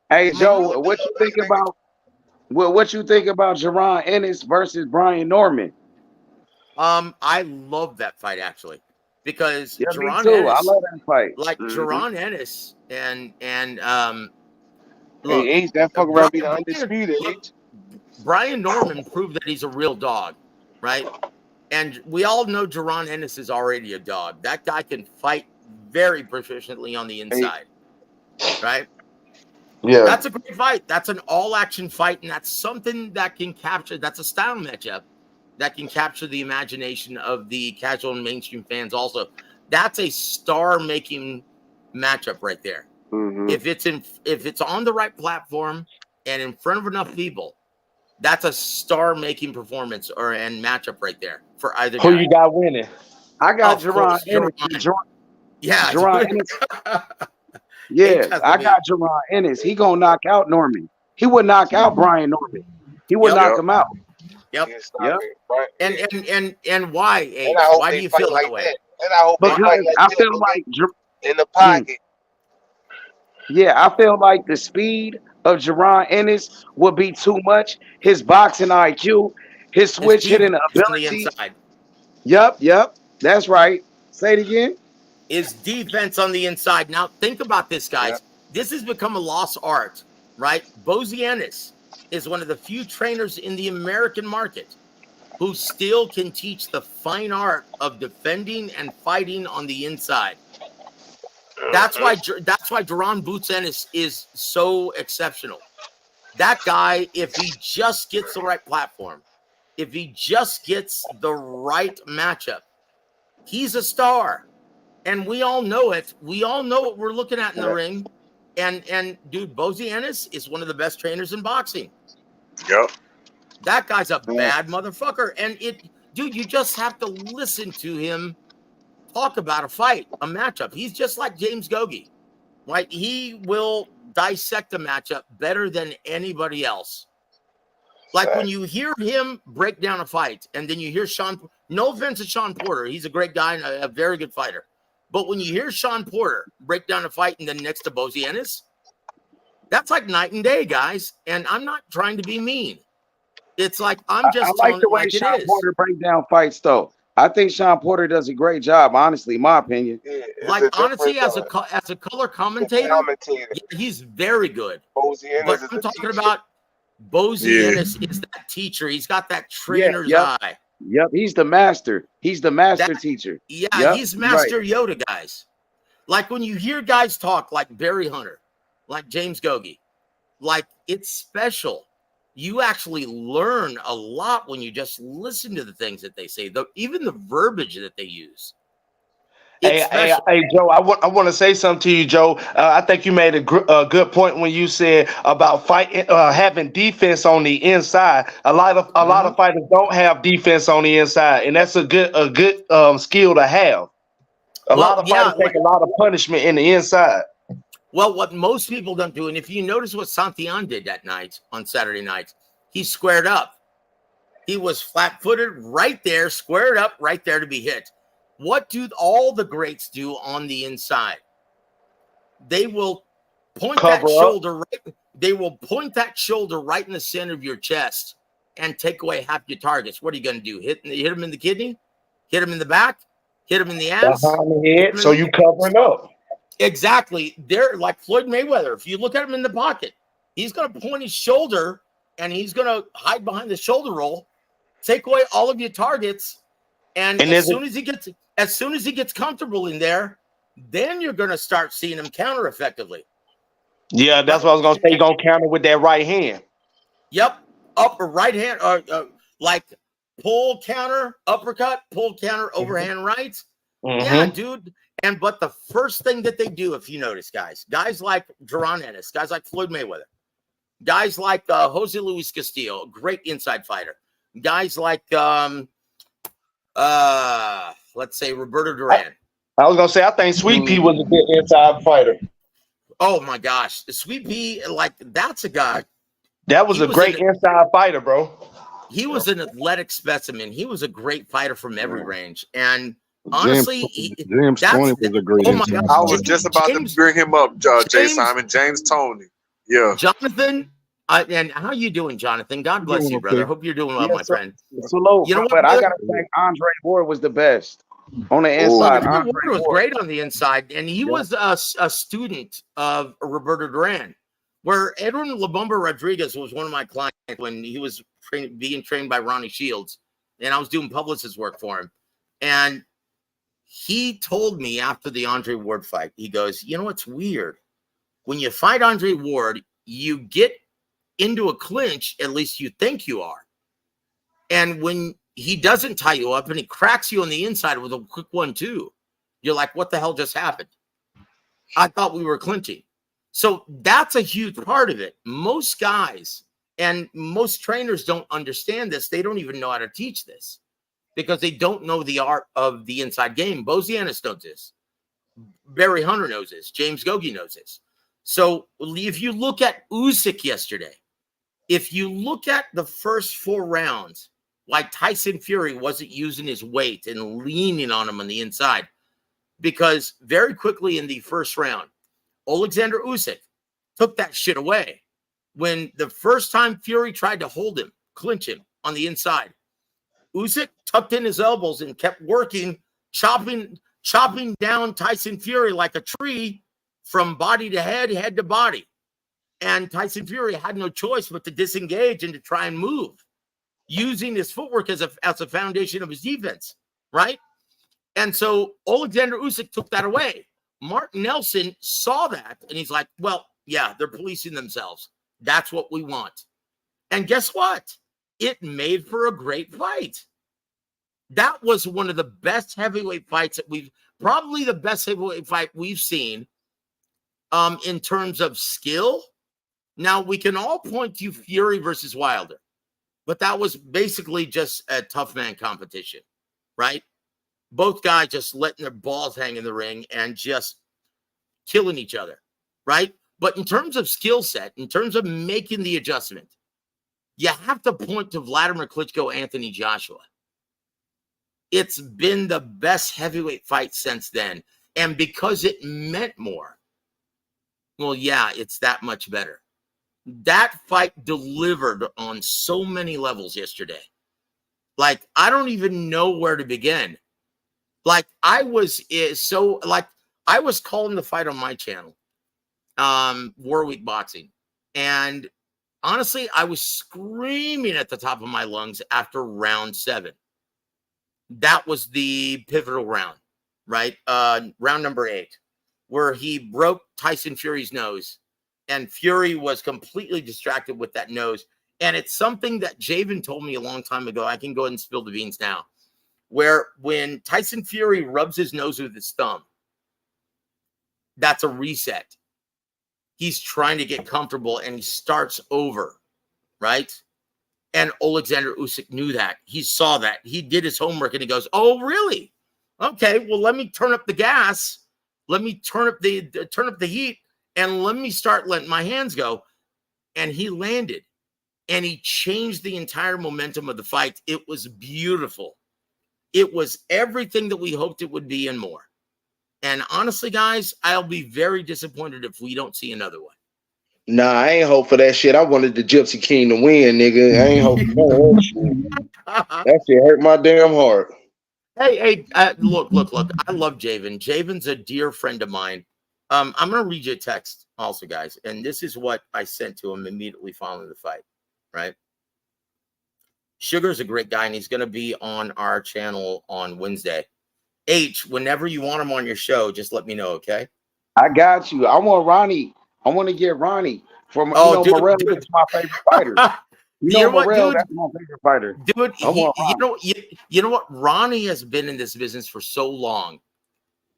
Hey Joe, What the what you fuck, think nigga? about what you think about Jerron Ennis versus Brian Norman? I love that fight actually, because Yeah, me Jerron too. I Ennis, love that fight. like Jerron Ennis, and Hey, look, H, that fuck around be the undisputed, look, H. Brian Norman proved that he's a real dog, right? And we all know Jerron Ennis is already a dog. That guy can fight very proficiently on the Hey, inside, right? Yeah. That's a great fight. That's an all-action fight, and that's something that can capture. That's a style matchup that can capture the imagination of the casual and mainstream fans. Also, that's a star-making matchup right there. If it's on the right platform and in front of enough people, that's a star-making performance and matchup right there for either Who guy. you got winning? I got Of Jerron course, Ennis. Jerron. Yeah, Jerron dude. Ennis. H Yeah, has I to got be. Jerron Ennis. He gonna knock out Norman. He would knock out Brian Norman. He would Yep. knock him out. Yep. yeah, stop Yep. it, right? And why, And I H? hope Why do they you fight feel that like way? that. And I hope they Because fight like I that, feel nigga. like In the mm, pocket. yeah, I feel like the speed of Jerron Ennis would be too much. His boxing IQ, his His switch hitting defense on the ability. inside. Yep. That's right. Say it again. His defense on the inside. Now, think about this, guys. This has become a lost art, right? Bozianis is one of the few trainers in the American market who still can teach the fine art of defending and fighting on the inside. That's why Duran Boots Ennis is so exceptional. That guy, if he just gets the right platform, if he just gets the right matchup, he's a star. And we all know it. We all know what we're looking at in the ring. And dude, Bozy Ennis is one of the best trainers in boxing. Yep. That guy's a bad motherfucker. And dude, you just have to listen to him talk about a fight, a matchup. He's just like James Gogi, right? He will dissect a matchup better than anybody else. Like when you hear him break down a fight, and then you hear no offense to Sean Porter, he's a great guy and a very good fighter. But when you hear Sean Porter break down a fight and then next to Bozy Ennis, that's like night and day, guys. And I'm not trying to be mean. It's like I'm I just like telling the it way like it Sean is. Porter break down fights, though. I think Sean Porter does a great job, honestly, in my opinion. Like honestly, as a color commentator, he's very good. But I'm talking about Bozy Ennis is that teacher. He's got that trainer's eye. Yep. He's the master. He's the master teacher. Yeah, Yep, he's you're right. Master Yoda, guys. Like when you hear guys talk like Barry Hunter, like James Gogi, like it's special. You actually learn a lot when you just listen to the things that they say, even the verbiage that they use. Hey, Joe, I want to say something to you, Joe. I think you made a good point when you said about fighting, having defense on the inside. A lot of fighters don't have defense on the inside, and that's a good skill to have. A lot of fighters take a lot of punishment in the inside. Well, what most people don't do, and if you notice what Santillan did that night on Saturday night, he squared up. He was flat-footed right there, squared up right there to be hit. What do all the greats do on the inside? They will point that shoulder right. They will point that shoulder right in the center of your chest and take away half your targets. What are you going to do? Hit him in the kidney? Hit him in the back? Hit him in the ass? Behind the head, so you covering up. Exactly. They're like Floyd Mayweather. If you look at him in the pocket, he's going to point his shoulder and he's going to hide behind the shoulder roll, take away all of your targets, and as soon as he gets comfortable in there, then you're going to start seeing him counter effectively. Yeah, that's what I was going to say. You're going to counter with that right hand. Yep. Upper right hand, like pull counter, uppercut, pull counter, overhand right. Yeah, dude. But the first thing that they do, if you notice, guys like Jerron Ennis, guys like Floyd Mayweather, Guys like Jose Luis Castillo, a great inside fighter. Guys like let's say Roberto Duran. I was gonna say I think Sweet Pea was a good inside fighter. Oh my gosh, Sweet Pea, like that's a guy. That was a great inside fighter, bro. He was an athletic specimen. He was a great fighter from every range. And honestly, James Toney was a great inside fighter. I was just about to bring him up, Jay Simon, James Toney. Yeah. Jonathan, and how you doing, Jonathan? God bless you, brother. Hope you're doing well, my friend. Salute, You know what, but I brother? gotta think Andre Ward was the best on the inside. Andre Ward was great on the inside, and he was a student of Roberto Duran, where Edwin Labumba Rodriguez was one of my clients when he was being trained by Ronnie Shields, and I was doing publicist work for him. And he told me after the Andre Ward fight, he goes, you know what's weird? When you fight Andre Ward, you get into a clinch, at least you think you are. And when he doesn't tie you up and he cracks you on the inside with a quick 1-2, you're like, what the hell just happened? I thought we were clinching. So that's a huge part of it. Most guys and most trainers don't understand this. They don't even know how to teach this because they don't know the art of the inside game. Bozianis knows this. Barry Hunter knows this. James Gogi knows this. So if you look at Usyk yesterday, if you look at the first 4 rounds, like Tyson Fury wasn't using his weight and leaning on him on the inside, because very quickly in the first round, Oleksandr Usyk took that shit away. When the first time Fury tried to hold him, clinch him on the inside, Usyk tucked in his elbows and kept working, chopping down Tyson Fury like a tree from body to head, head to body. And Tyson Fury had no choice but to disengage and to try and move, using his footwork as a foundation of his defense, right? And so Oleksandr Usyk took that away. Mark Nelson saw that, and he's like, well, yeah, they're policing themselves. That's what we want. And guess what? It made for a great fight. That was one of the best heavyweight fights that probably the best heavyweight fight we've seen in terms of skill. Now, we can all point to Fury versus Wilder, but that was basically just a tough man competition, right? Both guys just letting their balls hang in the ring and just killing each other, right? But in terms of skill set, in terms of making the adjustment, you have to point to Vladimir Klitschko, Anthony Joshua. It's been the best heavyweight fight since then. And because it meant more, well, yeah, it's that much better. That fight delivered on so many levels yesterday. Like, I don't even know where to begin. Like, I was calling the fight on my channel, War Week Boxing. And honestly, I was screaming at the top of my lungs after round 7. That was the pivotal round, right? Round number 8, where he broke Tyson Fury's nose. And Fury was completely distracted with that nose. And it's something that Javen told me a long time ago. I can go ahead and spill the beans now. Where when Tyson Fury rubs his nose with his thumb, that's a reset. He's trying to get comfortable and he starts over, right? And Oleksandr Usyk knew that. He saw that. He did his homework and he goes, oh, really? Okay, well, let me turn up the gas. Let me turn up the heat. And let me start letting my hands go. And he landed. And he changed the entire momentum of the fight. It was beautiful. It was everything that we hoped it would be and more. And honestly, guys, I'll be very disappointed if we don't see another one. Nah, I ain't hope for that shit. I wanted the Gypsy King to win, nigga. I ain't hope for that shit. That shit hurt my damn heart. Hey, look. I love Javen. Javen's a dear friend of mine. I'm going to read you a text also, guys. And this is what I sent to him immediately following the fight, right? Sugar's a great guy, and he's going to be on our channel on Wednesday. H, whenever you want him on your show, just let me know, okay? I got you. I want Ronnie. I want to get Ronnie from dude, Morrell. That's my favorite fighter. Morrell, that's my favorite fighter. Dude, you know what? Ronnie has been in this business for so long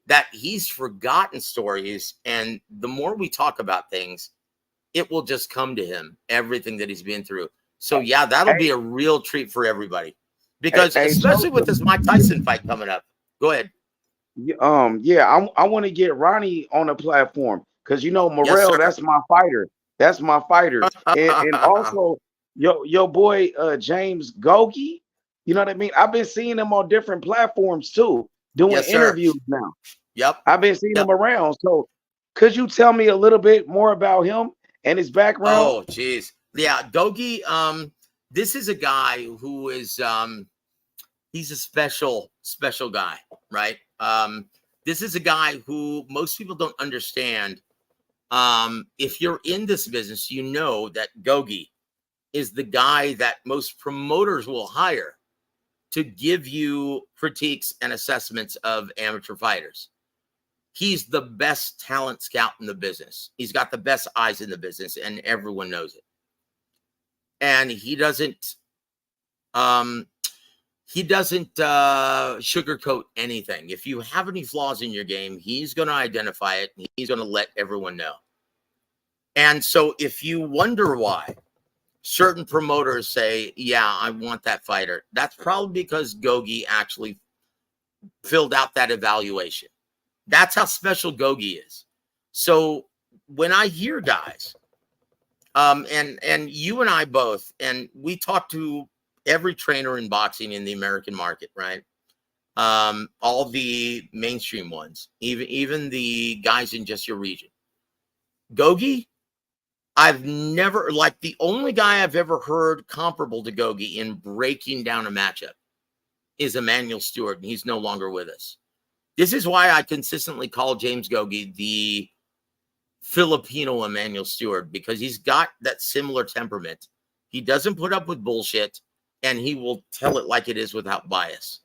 that he's forgotten stories. And the more we talk about things, it will just come to him, everything that he's been through. So yeah, that'll be a real treat for everybody, because especially with this Mike Tyson fight coming up. Go ahead. Yeah, I want to get Ronnie on the platform because Yes, Morrell, sir. that's my fighter. That's my fighter. And also your boy James Gogi, you know what I mean? I've been seeing him on different platforms too, doing Yes, sir. interviews now. Yep. I've been seeing Yep. him around. So could you tell me a little bit more about him and his background? Oh, geez. Yeah, Gogi, this is a guy who is he's a special guy, right? This is a guy who most people don't understand. If you're in this business, you know that Gogi is the guy that most promoters will hire to give you critiques and assessments of amateur fighters. He's the best talent scout in the business. He's got the best eyes in the business, and everyone knows it. And he doesn't sugarcoat anything. If you have any flaws in your game, he's going to identify it, and he's going to let everyone know. And so if you wonder why certain promoters say, yeah, I want that fighter, that's probably because Gogi actually filled out that evaluation. That's how special Gogi is. So when I hear guys, and you and I both, and we talk to every trainer in boxing in the American market, right? All the mainstream ones, even the guys in just your region. Gogi, I've never, like, the only guy I've ever heard comparable to Gogi in breaking down a matchup is Emmanuel Stewart, and he's no longer with us. This is why I consistently call James Gogi the Filipino Emmanuel Stewart, because he's got that similar temperament. He doesn't put up with bullshit, and he will tell it like it is without bias.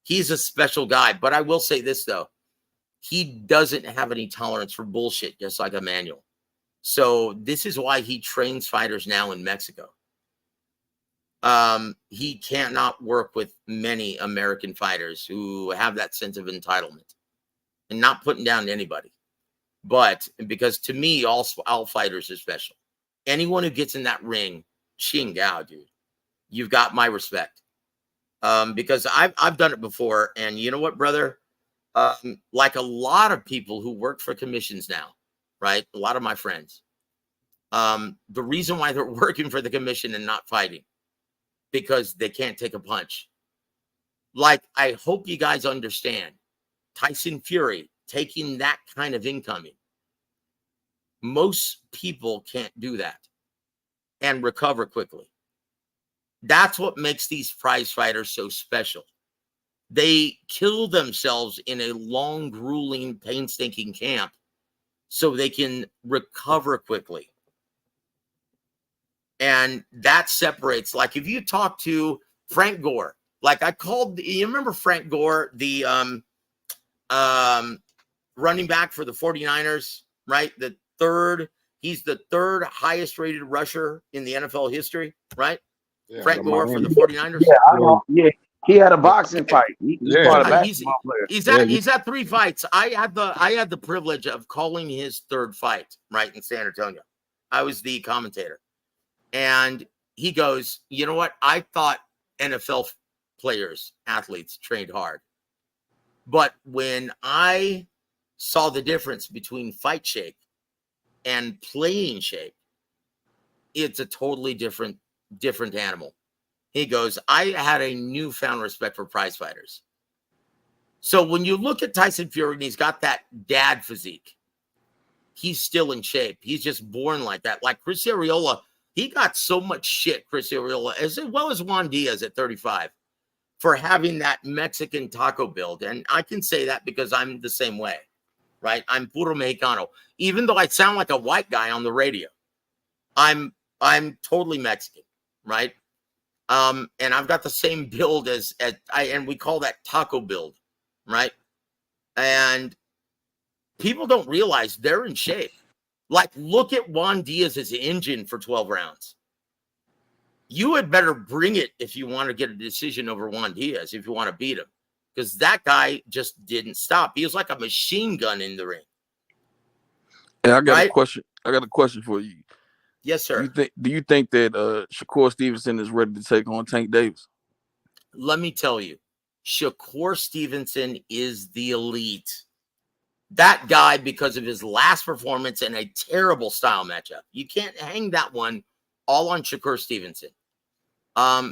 He's a special guy, but I will say this, though. He doesn't have any tolerance for bullshit, just like Emmanuel. So this is why he trains fighters now in Mexico. He cannot work with many American fighters who have that sense of entitlement, and not putting down anybody. But because to me, all fighters are special. Anyone who gets in that ring, ching gao, dude, you've got my respect. Because I've done it before, and you know what, brother? Like a lot of people who work for commissions now, right? A lot of my friends. The reason why they're working for the commission and not fighting, because they can't take a punch. Like, I hope you guys understand, Tyson Fury taking that kind of incoming. Most people can't do that and recover quickly. That's what makes these prize fighters so special. They kill themselves in a long, grueling, painstaking camp so they can recover quickly. And that separates, like, if you talk to Frank Gore, like I called, you remember Frank Gore, the running back for the 49ers, right? He's the third highest rated rusher in the NFL history, right? Yeah, Frank Gore for the Miami. 49ers. Yeah, I know. Yeah, he had a boxing fight. He fought a He's basketball player. he's at 3 fights. I had the privilege of calling his third fight, right, in San Antonio. I was the commentator. And he goes, you know what? I thought NFL players, athletes trained hard. But when I saw the difference between fight shape and playing shape, it's a totally different animal. He goes, I had a newfound respect for prize fighters. So when you look at Tyson Fury and he's got that dad physique, he's still in shape. He's just born like that. Like Chris Arreola, he got so much shit, Chris Arreola, as well as Juan Diaz at 35, for having that Mexican taco build. And I can say that because I'm the same way, right? I'm puro Mexicano. Even though I sound like a white guy on the radio, I'm totally Mexican, right? And I've got the same build and we call that taco build, right? And people don't realize they're in shape. Like, look at Juan Diaz's engine for 12 rounds. You had better bring it if you want to get a decision over Juan Diaz, if you want to beat him, because that guy just didn't stop. He was like a machine gun in the ring. And I got a right? question. I got a question for you. Yes, Do you sir. think? Do you think that Shakur Stevenson is ready to take on Tank Davis? Let me tell you, Shakur Stevenson is the elite. That guy, because of his last performance and a terrible style matchup, you can't hang that one all on Shakur Stevenson.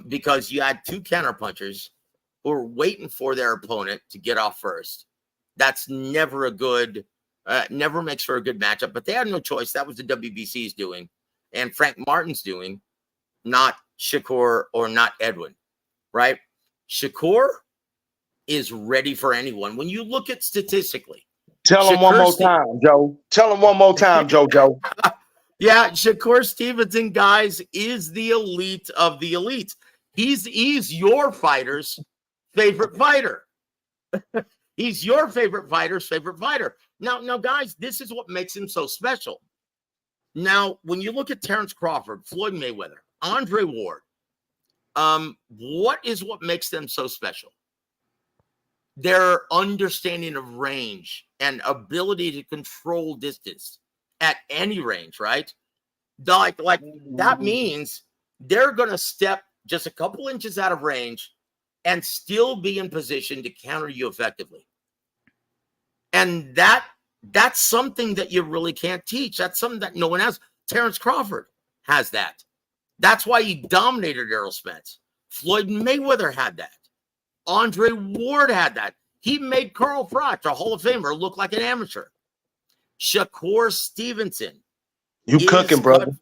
Because you had two counterpunchers who are waiting for their opponent to get off first. That's never a good, never makes for a good matchup. But they had no choice. That was the WBC's doing, and Frank Martin's doing, not Shakur or not Edwin, right? Shakur is ready for anyone. When you look at statistically, Tell him one Shakur more time, Joe. Tell him one more time, JoJo. yeah, Shakur Stevenson, guys, is the elite of the elite. He's your fighter's favorite fighter. He's your favorite fighter's favorite fighter. Now, guys, this is what makes him so special. Now, when you look at Terrence Crawford, Floyd Mayweather, Andre Ward, what makes them so special? Their understanding of range and ability to control distance at any range, right? Like that means they're going to step just a couple inches out of range and still be in position to counter you effectively. And that's something that you really can't teach. That's something that no one has. Terrence Crawford has that. That's why he dominated Errol Spence. Floyd Mayweather had that. Andre Ward had that. He made Carl Froch, a Hall of Famer, look like an amateur. Shakur Stevenson You cooking, brother.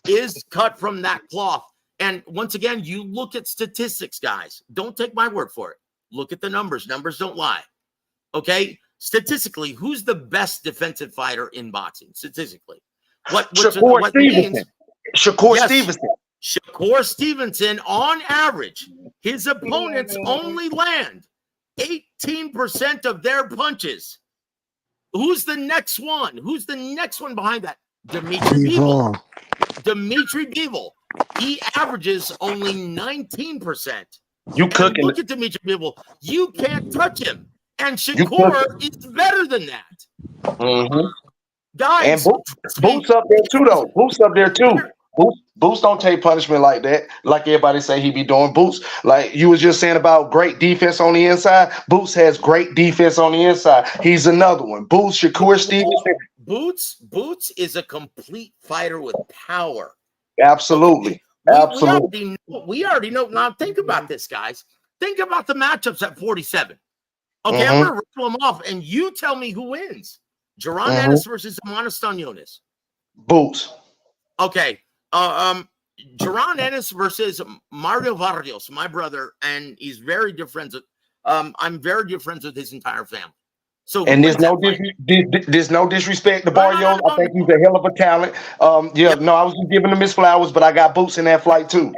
is cut from that cloth. And once again, you look at statistics, guys. Don't take my word for it. Look at the numbers. Numbers don't lie. Okay? Statistically, who's the best defensive fighter in boxing? Statistically. What Stevenson. Shakur Stevenson. Shakur Stevenson, on average, his opponents only land 18% of their punches. Who's the next one? Who's the next one behind that? Dimitri Bivol. Dimitri Bivol. He averages only 19%. You cooking. Look at Dimitri Bivol. You can't touch him. And Shakur is better than that. Mm-hmm. Guys. And Boots up there too, though. Boots up there too. Boots don't take punishment like that. Like everybody say he be doing. Boots, like you was just saying about great defense on the inside. Boots has great defense on the inside. He's another one. Boots, Shakur Stevenson. Boots is a complete fighter with power. Absolutely. Okay. Absolutely. We already know. Now think about this, guys. Think about the matchups at 47. Okay, I'm going to rattle them off, and you tell me who wins. Jaron Ennis versus Stanionis. Boots. Okay. Jaron Ennis versus Mario Vargas, my brother, and he's very good friends with. I'm very good friends with his entire family. So, and there's no disrespect to Barrios. I think he's a hell of a talent. No, I was just giving him his flowers, but I got Boots in that flight too.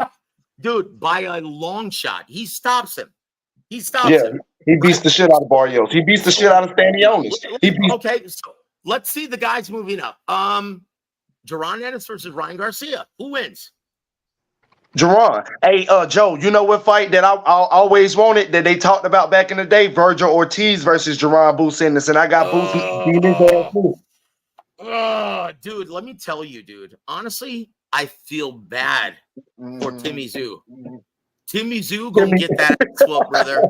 Dude, by a long shot, he stops him. He stops him. He beats the shit out of Barrios. He beats the shit out of Stanionis. Okay, so let's see the guys moving up. Jaron Ennis versus Ryan Garcia. Who wins? Jaron. Hey, Joe, you know what fight that I always wanted that they talked about back in the day? Virgil Ortiz versus Jaron Boots Henderson. I got Boots beating his ass too. Dude, let me tell you, dude. Honestly, I feel bad for Timmy Zoo. Timmy Zoo gonna get that swoop, brother.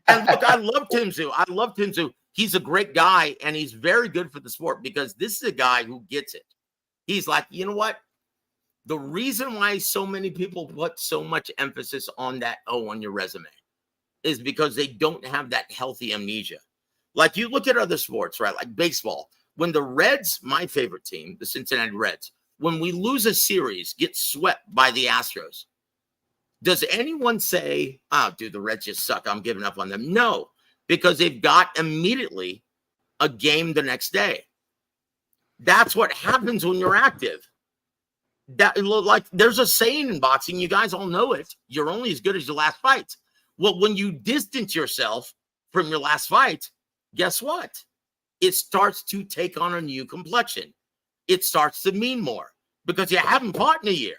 And look, I love Tim Zoo. He's a great guy, and he's very good for the sport because this is a guy who gets it. He's like, you know what? The reason why so many people put so much emphasis on that O on your resume is because they don't have that healthy amnesia. Like you look at other sports, right? Like baseball. When the Reds, my favorite team, the Cincinnati Reds, when we lose a series, get swept by the Astros, does anyone say, oh, dude, the Reds just suck, I'm giving up on them? No, because they've got immediately a game the next day. That's what happens when you're active. Like there's a saying in boxing, you guys all know it. You're only as good as your last fight. Well, when you distance yourself from your last fight, guess what? It starts to take on a new complexion. It starts to mean more because you haven't fought in a year.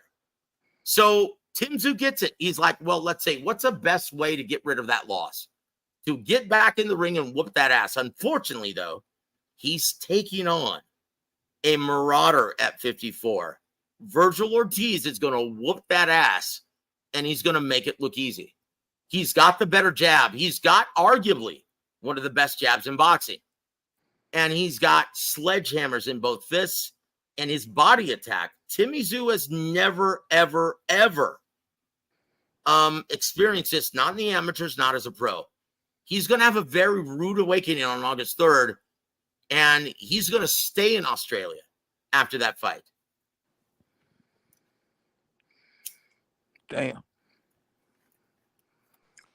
So Tim Zoo gets it. He's like, well, let's say, what's the best way to get rid of that loss? To get back in the ring and whoop that ass. Unfortunately, though, he's taking on a marauder at 54. Virgil Ortiz is going to whoop that ass, and he's going to make it look easy. He's got the better jab. He's got arguably one of the best jabs in boxing. And he's got sledgehammers in both fists, and his body attack. Timmy Zoo has never, ever, ever experienced this, not in the amateurs, not as a pro. He's going to have a very rude awakening on August 3rd, and he's going to stay in Australia after that fight. Damn.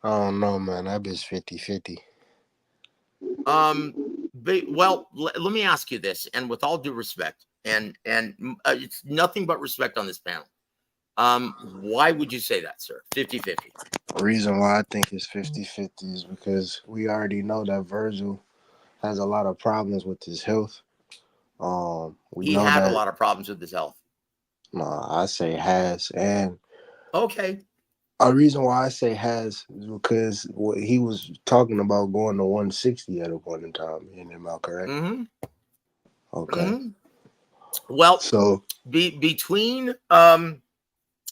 I don't know, man. That bitch 50-50. Well, let me ask you this, and with all due respect, and it's nothing but respect on this panel. Why would you say that, sir? 50-50. The reason why I think it's 50-50 is because we already know that Virgil has a lot of problems with his health. We He know had that a lot of problems with his health. I say has, and okay. A reason why I say has is because he was talking about going to 160 at a point in time. Am I correct? Mm-hmm. Okay. Mm-hmm. Well, so between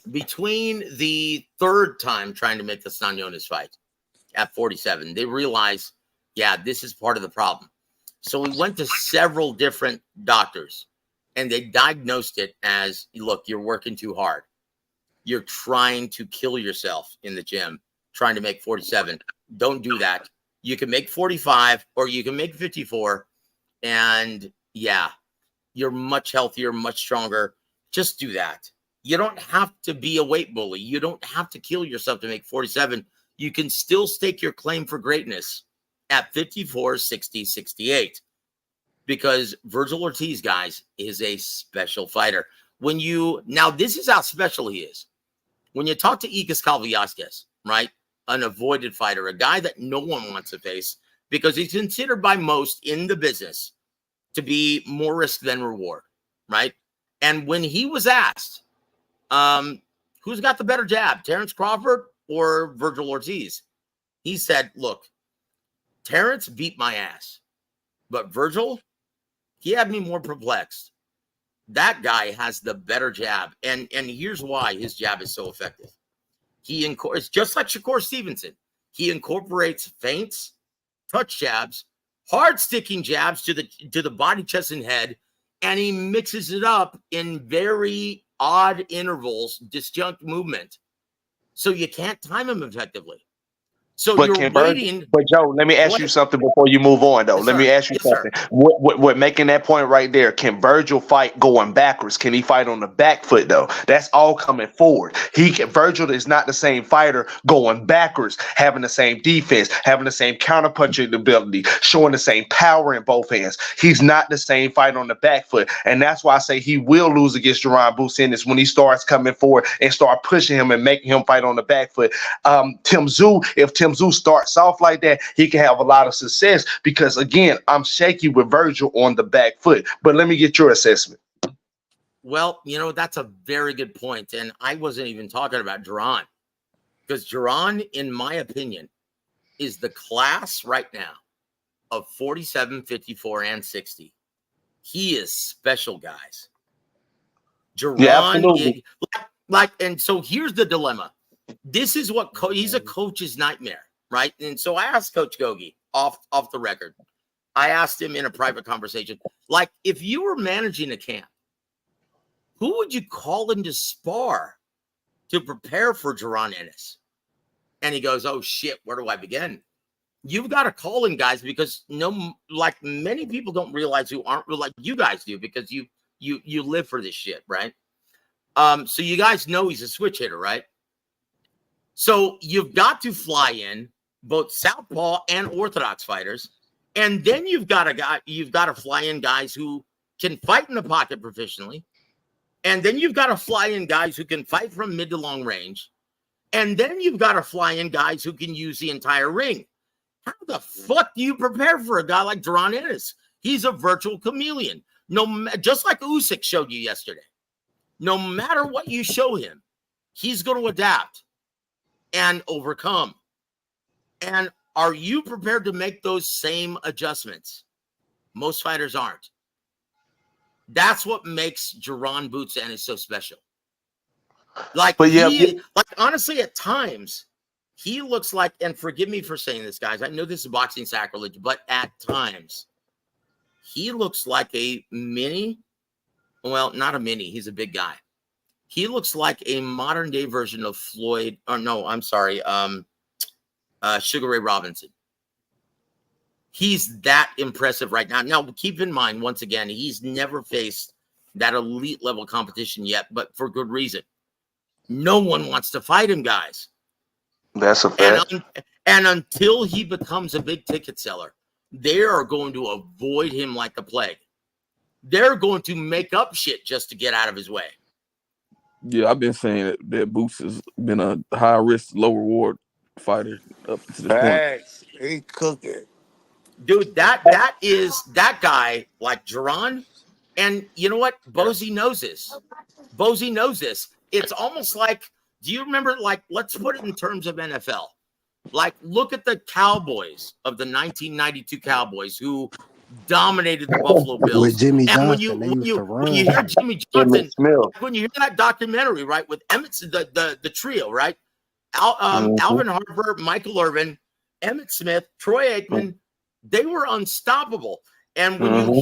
the third time trying to make the Stanionis fight at 47, they realized, yeah, this is part of the problem. So we went to several different doctors, and they diagnosed it as, look, you're working too hard. You're trying to kill yourself in the gym, trying to make 47. Don't do that. You can make 45 or you can make 54. And yeah, you're much healthier, much stronger. Just do that. You don't have to be a weight bully. You don't have to kill yourself to make 47. You can still stake your claim for greatness at 54, 60, 68. Because Virgil Ortiz, guys, is a special fighter. Now this is how special he is. When you talk to Ikas Kalviaskas, right, an avoided fighter, a guy that no one wants to face because he's considered by most in the business to be more risk than reward, right? And when he was asked, who's got the better jab, Terrence Crawford or Virgil Ortiz? He said, look, Terrence beat my ass, but Virgil, he had me more perplexed. That guy has the better jab, and here's why his jab is so effective. It's just like Shakur Stevenson. He incorporates feints, touch jabs, hard sticking jabs to the body, chest, and head, and he mixes it up in very odd intervals, disjunct movement. So you can't time him effectively. So But you're waiting. But Joe, let me ask you something before you move on, though. Yes, Let me ask you something. What making that point right there? Can Virgil fight going backwards? Can he fight on the back foot though? That's all coming forward. Virgil is not the same fighter going backwards, having the same defense, having the same counterpunching ability, showing the same power in both hands. He's not the same fighter on the back foot, and that's why I say he will lose against Jerron Business when he starts coming forward and start pushing him and making him fight on the back foot. If Tim Zoo starts off like that, he can have a lot of success because, again, I'm shaky with Virgil on the back foot. But let me get your assessment. Well, that's a very good point. And I wasn't even talking about Jerron, because Jerron, in my opinion, is the class right now of 47, 54, and 60. He is special, guys. Jerron, yeah, absolutely. And so here's the dilemma. This is what he's a coach's nightmare, right? And so I asked Coach Gogi off the record. I asked him in a private conversation, like, if you were managing a camp, who would you call in to spar to prepare for Jerron Ennis? And he goes, oh shit, where do I begin? You've got to call in guys because many people don't realize who aren't like you guys do, because you live for this shit, right? So you guys know he's a switch hitter, right? So you've got to fly in both southpaw and orthodox fighters, and then you've got to fly in guys who can fight in the pocket professionally, and then you've got to fly in guys who can fight from mid to long range, and then you've got to fly in guys who can use the entire ring. How the fuck do you prepare for a guy like Jerron Ennis? He's a virtual chameleon. Just like Usyk showed you yesterday. No matter what you show him, he's going to adapt and overcome. And are you prepared to make those same adjustments? Most fighters aren't. That's what makes Jaron Boots Ennis so special. Like But yeah, like honestly, at times he looks like, and forgive me for saying this, guys, I know this is boxing sacrilege, but at times he looks like a mini. Well, not a mini. He's a big guy. He looks like a modern day version of Floyd. Or no, I'm sorry, Sugar Ray Robinson. He's that impressive right now. Now, keep in mind, once again, he's never faced that elite level competition yet, but for good reason. No one wants to fight him, guys. that's a fact. And until he becomes a big ticket seller, they are going to avoid him like the plague. They're going to make up shit just to get out of his way. Yeah, I've been saying that Boots has been a high risk, low reward fighter up to this point. Facts. He cooking. Dude, that guy like Jaron. And you know what? Bozy knows this. Bozy knows this. It's almost like, do you remember, like, let's put it in terms of NFL. Like, look at the Cowboys of the 1992 Cowboys who dominated the Buffalo Bills. With Jimmy And when Johnson, they you used to run. when you hear Jimmy Jimmy Johnson, Smith. when you hear that documentary, right, with Emmett, the trio, right? Alvin Harper, Michael Irvin, Emmett Smith, Troy Aikman, they were unstoppable. And when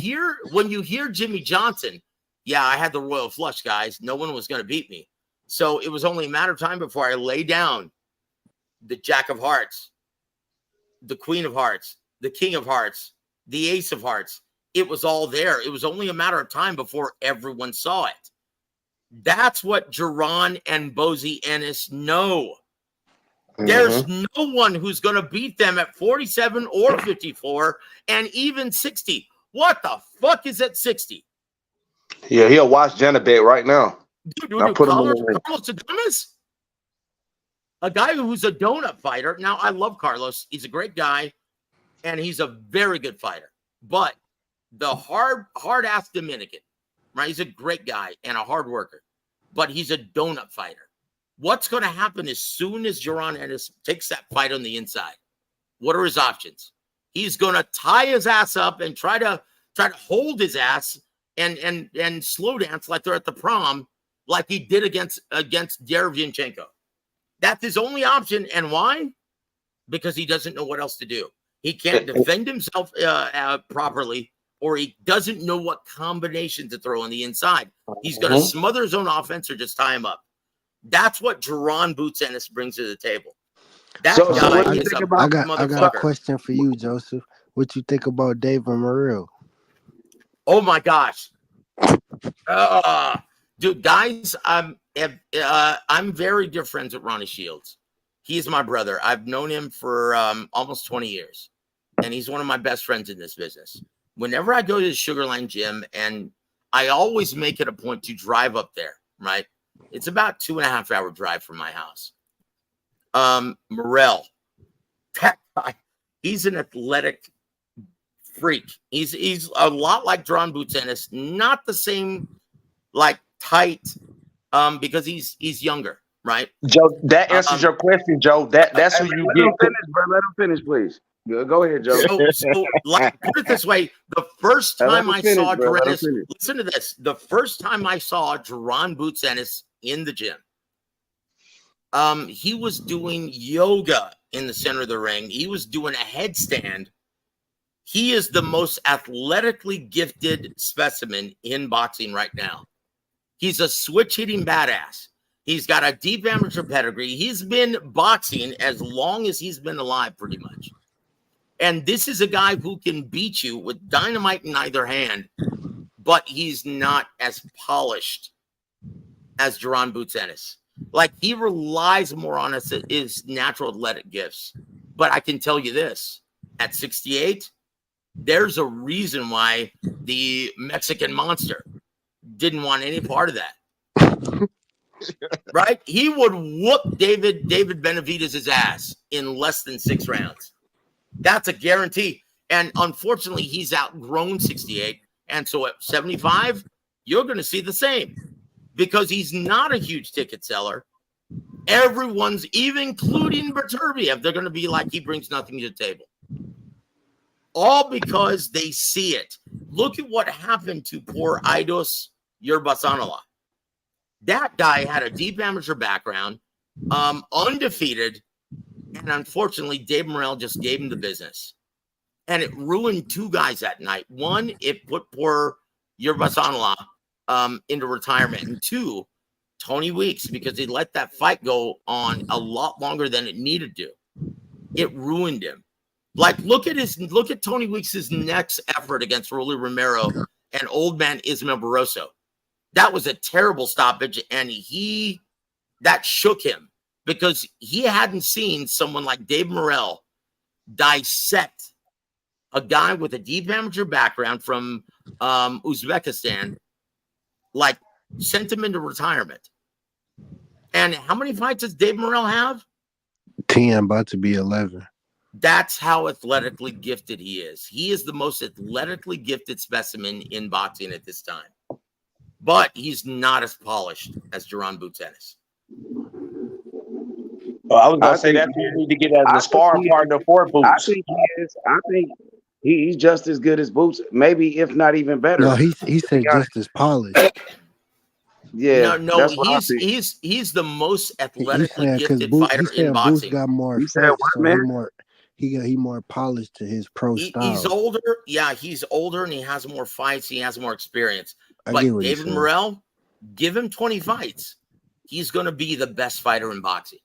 you hear Jimmy Johnson, yeah, I had the royal flush, guys. No one was going to beat me. So it was only a matter of time before I lay down the Jack of Hearts, the Queen of Hearts, the King of Hearts, the Ace of Hearts. It was all there. It was only a matter of time before everyone saw it. That's what Jaron and Bozy Ennis know. There's no one who's going to beat them at 47 or 54 and even 60. What the fuck is at 60? Yeah, he'll watch Janabet right now. Dude, Now put him in Carlos the ring. Adonis? A guy who's a donut fighter. Now, I love Carlos. He's a great guy, and he's a very good fighter. But the hard-ass Dominican, right? He's a great guy and a hard worker, but he's a donut fighter. What's going to happen as soon as Jaron Ennis takes that fight on the inside? What are his options? He's going to tie his ass up and try to hold his ass and slow dance like they're at the prom, like he did against Derevyanchenko. That's his only option. And why? Because he doesn't know what else to do. He can't defend himself properly, or he doesn't know what combination to throw on the inside. He's going to smother his own offense or just tie him up. That's what Jaron Boots Ennis brings to the table. That guy is a motherfucker. I got a question for you, Joseph. What you think about David Morrell? Oh my gosh, dude, guys, I'm very dear friends with Ronnie Shields. He's my brother. I've known him for almost 20 years, and he's one of my best friends in this business. Whenever I go to the Sugarland gym, and I always make it a point to drive up there, right? It's about 2.5 hour drive from my house. Morrell, that guy, he's an athletic freak. He's a lot like Jaron Boots Ennis, not the same like tight, because he's younger, right? Joe, that answers your question, Joe. That's who you get. Let him finish, please. Go ahead, Joe. So like, put it this way: the first time I saw Jaron, listen to this. The first time I saw Jaron Boots Ennis in the gym, he was doing yoga in the center of the ring. He was doing a headstand. He is the most athletically gifted specimen in boxing right now. He's a switch hitting badass. He's got a deep amateur pedigree. He's been boxing as long as he's been alive, pretty much. And this is a guy who can beat you with dynamite in either hand, but he's not as polished as Jaron Boots Ennis. Like, he relies more on his natural athletic gifts. But I can tell you this, at 68, there's a reason why the Mexican monster didn't want any part of that. Right? He would whoop David Benavidez' ass in less than 6 rounds. That's a guarantee. And unfortunately, he's outgrown 68. And so at 75, you're going to see the same, because he's not a huge ticket seller. Everyone's, even including Beterbiev, they're going to be like, he brings nothing to the table. All because they see it. Look at what happened to poor Aidos Yerbasanala. That guy had a deep amateur background, undefeated, and unfortunately, Dave Morrell just gave him the business. And it ruined two guys that night. One, it put poor Yerbasanala into retirement. And two, Tony Weeks, because he let that fight go on a lot longer than it needed to. It ruined him. Like, look at Tony Weeks' next effort against Rolly Romero and old man Ismael Barroso. That was a terrible stoppage, and that shook him because he hadn't seen someone like Dave Morrell dissect a guy with a deep amateur background from Uzbekistan, like sent him into retirement. And how many fights does Dave Morrell have? 10, about to be 11. That's how athletically gifted he is. He is the most athletically gifted specimen in boxing at this time. But he's not as polished as Jaron Boots-Ennis. Well, I was gonna say that's who you need to get as the sparring partner for Boots. I think he is. I think he's just as good as Boots, maybe if not even better. No, he said just as polished. Yeah, no, that's what I think. he's the most He athletically said because gifted Boots, fighter he said in Boots boxing. got more You said fights, what, so man? he more polished to his pro style. He's older. Yeah, he's older and he has more fights. He has more experience. I But get what he's David saying. Morrell, give him 20 fights. He's going to be the best fighter in boxing.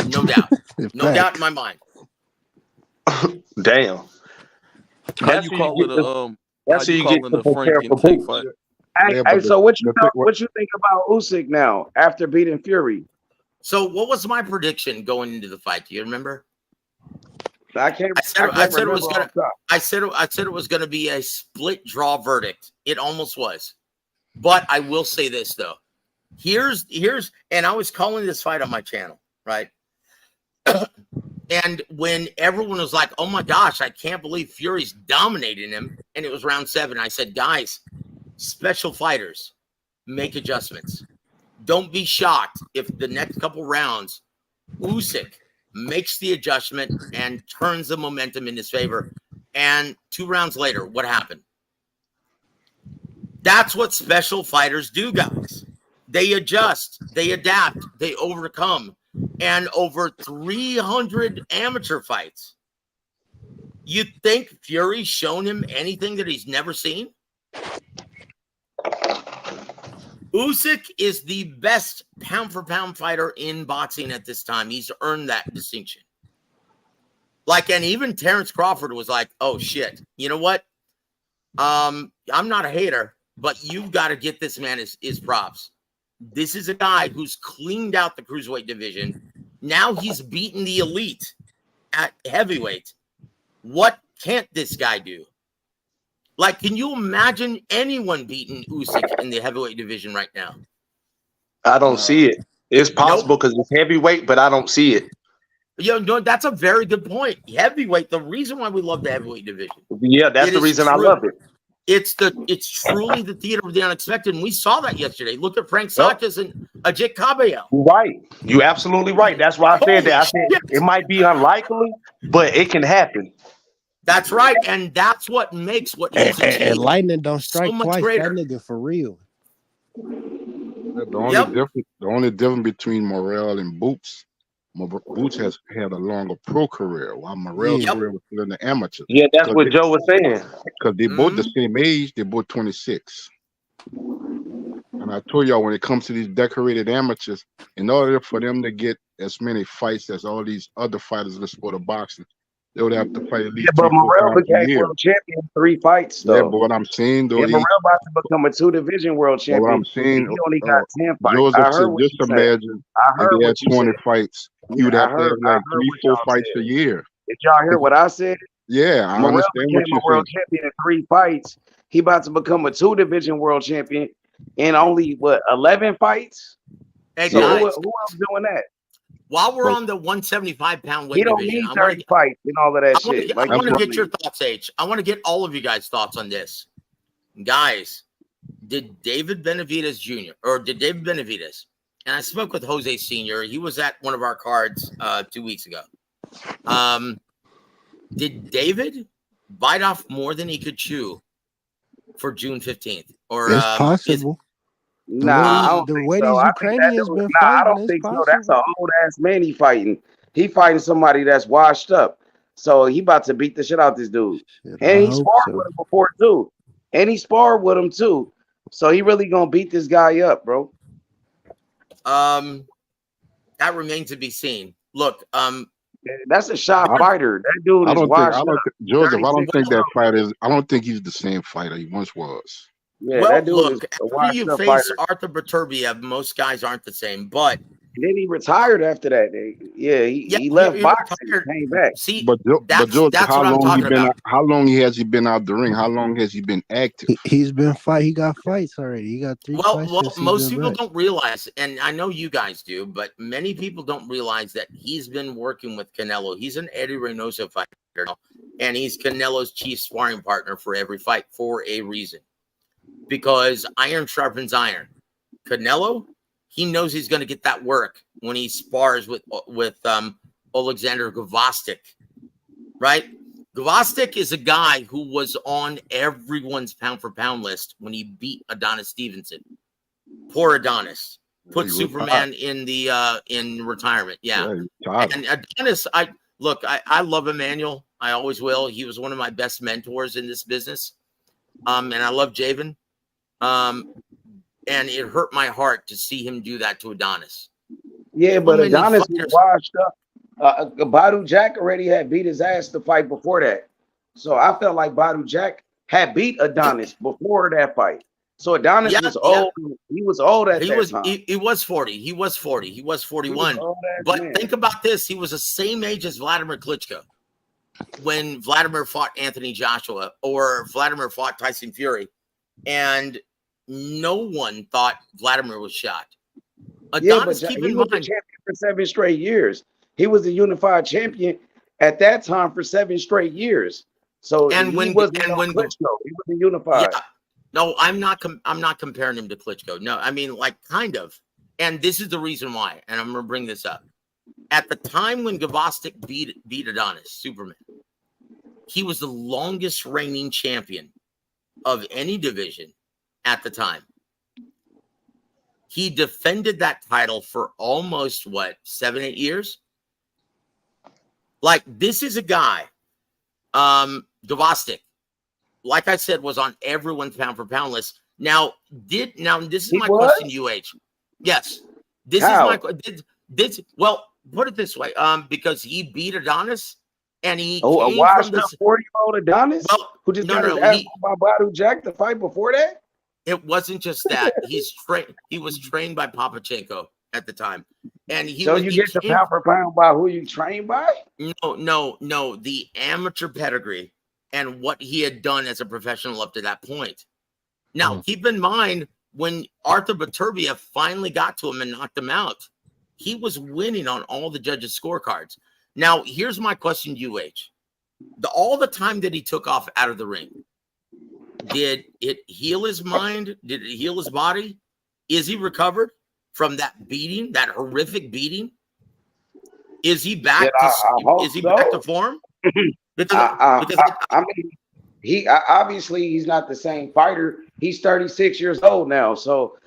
No doubt. No doubt in my mind. Damn. How you calling the Frank and Tank fight? Hey, so what you think about Usyk now after beating Fury? So what was my prediction going into the fight? Do you remember? I said it was going to be a split draw verdict. It almost was. But I will say this though. Here's and I was calling this fight on my channel, right? And when everyone was like, "Oh my gosh, I can't believe Fury's dominating him," and it was round 7, I said, "Guys, special fighters make adjustments. Don't be shocked if the next couple rounds Usyk makes the adjustment and turns the momentum in his favor." And 2 rounds later, what happened? That's what special fighters do, guys. They adjust, they adapt, they overcome. And over 300 amateur fights, you think Fury's shown him anything that he's never seen? Usyk is the best pound-for-pound fighter in boxing at this time. He's earned that distinction. And even Terrence Crawford was like, "Oh shit, you know what? I'm not a hater, but you've got to get this man his props. This is a guy who's cleaned out the cruiserweight division. Now he's beaten the elite at heavyweight. What can't this guy do? Can you imagine anyone beating Usyk in the heavyweight division right now? I don't see it. It's possible because it's heavyweight, but I don't see it. No, that's a very good point. Heavyweight, the reason why we love the heavyweight division. Yeah, that's the reason I love it. It's truly the theater of the unexpected, and we saw that yesterday. Look at Frank Sanchez and Ajit Cabello. Right, you absolutely right. That's why I said that. I said it might be unlikely, but it can happen. That's right, and that's what makes what he's achieved and Lightning don't strike so much twice. greater. That nigga for real. The only difference between Morrell and Boots. Boots has had a longer pro career, while Morrell's career was still in the amateur. Yeah, that's what Joe was saying. Because they both the same age, they're both 26. And I told y'all, when it comes to these decorated amateurs, in order for them to get as many fights as all these other fighters in the sport of boxing, they would have to fight at least. But Morrell became world champion in 3 fights, though. Yeah, but what I'm saying, though, Morrell about to become a 2-division world champion. What I'm saying, he only got 10 fights. Joseph I heard what just you said. imagine if he had 20 fights, he would have to have like 3-4 fights a year. Did y'all hear what I said? Yeah, I Morrell understand became what you're a world saying. champion in 3 fights. He about to become a 2-division world champion in only 11 fights. Hey, so guys, who else doing that? While we're on the 175-pound weight he don't division, need 30 fights and all of that shit. I want to get your thoughts, H. I want to get all of you guys' thoughts on this. Guys, did David Benavidez Jr. or did David Benavidez, and I spoke with Jose Sr., he was at one of our cards 2 weeks ago. Did David bite off more than he could chew for June 15th? Or It's is possible. The way Nah, I these don't the think way so. these I think that Ukrainians dude. been Nah, I fighting, don't it's think so. That's an possible. old ass man he fighting. He fighting somebody that's washed up. So he about to beat the shit out this dude. Shit, And I he hope sparred so. with him before too. And he sparred with him too. So he really gonna beat this guy up, bro. that remains to be seen. Look, That's a shot I, fighter. That dude I is don't think I washed up. don't Joseph. I don't 36 think years that old. fighter is. I don't think he's the same fighter he once was. Yeah, well, that dude is look, a after washed you up face fighter. Arthur Beterbiev, most guys aren't the same. But And then he retired after that. Yeah, yeah, he left he boxing, retired. came back. See, But that's Joseph, what I'm talking about. how long has he been out the ring? How long has he been active? He's been fight. He got fights already. He got 3 fights Well, since he most been people back. don't realize, and I know you guys do, but many people don't realize that he's been working with Canelo. He's an Eddie Reynoso fighter now, and he's Canelo's chief sparring partner for every fight for a reason. Because iron sharpens iron. Canelo, he knows he's going to get that work when he spars with Oleksandr Usyk, right? Gvozdyk is a guy who was on everyone's pound for pound list when he beat Adonis Stevenson. Poor Adonis. Put He Superman in the in retirement. Yeah. he retired. And Adonis, I love Emmanuel. I always will. He was one of my best mentors in this business. And I love Javen. And it hurt my heart to see him do that to Adonis. Yeah, So but many Adonis was fighters. washed up. Badu Jack already had beat his ass to fight before that. So I felt like Badu Jack had beat Adonis before that fight. So Adonis Yeah, was yeah. old. He was old at He that was time. he was 40. He was 40. He was He was 41. an old ass But man. think about this. He was the same age as Vladimir Klitschko when Vladimir fought Anthony Joshua or Vladimir fought Tyson Fury. And no one thought Vladimir was shot. Yeah, but Adonis, keep he in was the mind. champion for 7 straight years. He was the unified champion at that time for 7 straight years. So And he when wasn't and no when Klitschko. He was the unified. yeah, no, I'm not comparing him to Klitschko. No, I mean like kind of. And this is the reason why. And I'm gonna bring this up. At the time when Gvozdyk beat Adonis, Superman, he was the longest reigning champion of any division at the time. He defended that title for almost 7, 8 years. Like this is a guy, Gvozdyk, like I said, was on everyone's pound for pound list. Now this is He my was? question, UH. Yes, this How? is my well, put it this way, because he beat Adonis and he Oh, a came from washed up this. 40-year-old Adonis Well, who just no, got his no, ass whooped by Badu Jack to fight before that? it wasn't just that. He was trained by Papachenko at the time, and So you he get the came. pound for pound by who you trained by? No, the amateur pedigree and what he had done as a professional up to that point. Now, keep in mind, when Arthur Beterbiev finally got to him and knocked him out, he was winning on all the judges' scorecards. Now, here's my question to you, H. All the time that he took off out of the ring, did it heal his mind? Did it heal his body? Is he recovered from that beating, that horrific beating? Is he back hope is he so. back to form? I mean, obviously he's not the same fighter. He's 36 years old now, so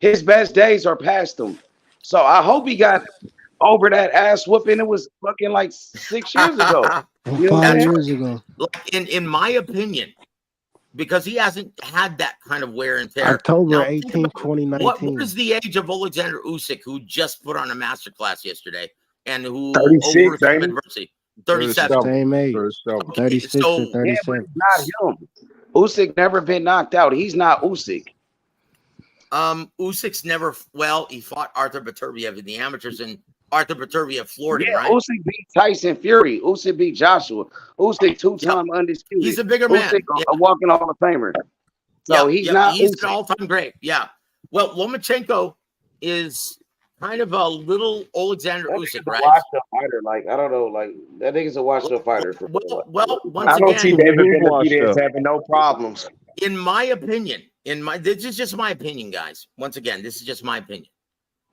his best days are past him. So I hope he got over that ass whooping. It was fucking like 6 years ago. You know what I'm 5 saying? years ago. Like in my opinion, because he hasn't had that kind of wear and tear. October Now, 18th, 2019. what is the age of Oleksandr Usyk, who just put on a masterclass yesterday and who 36, overcame ain't he? adversity? 37. Same age. 37. Okay, 36 so or Yeah, but 37. it's not him. Usyk never been knocked out. He's not Usyk. Usyk's never. Well, he fought Arthur Beterbiev in the amateurs, and Arthur Beterbiev floored him, Yeah, right? Usyk beat Tyson Fury. Usyk beat Joshua. Usyk two-time undisputed. He's a bigger man. Usyk Yeah. a walking Hall of Famer. So he's not he's Usyk. an all-time great. Yeah. Well, Lomachenko is kind of a little Oleksandr That Usyk, nigga's a right? washed-up fighter. Like, I don't know. Like, that nigga's a washed-up fighter. For real. Well, once I don't see again, David Who's washed Benavidez up? having no problems. in my opinion, this is just my opinion, guys. Once again, this is just my opinion.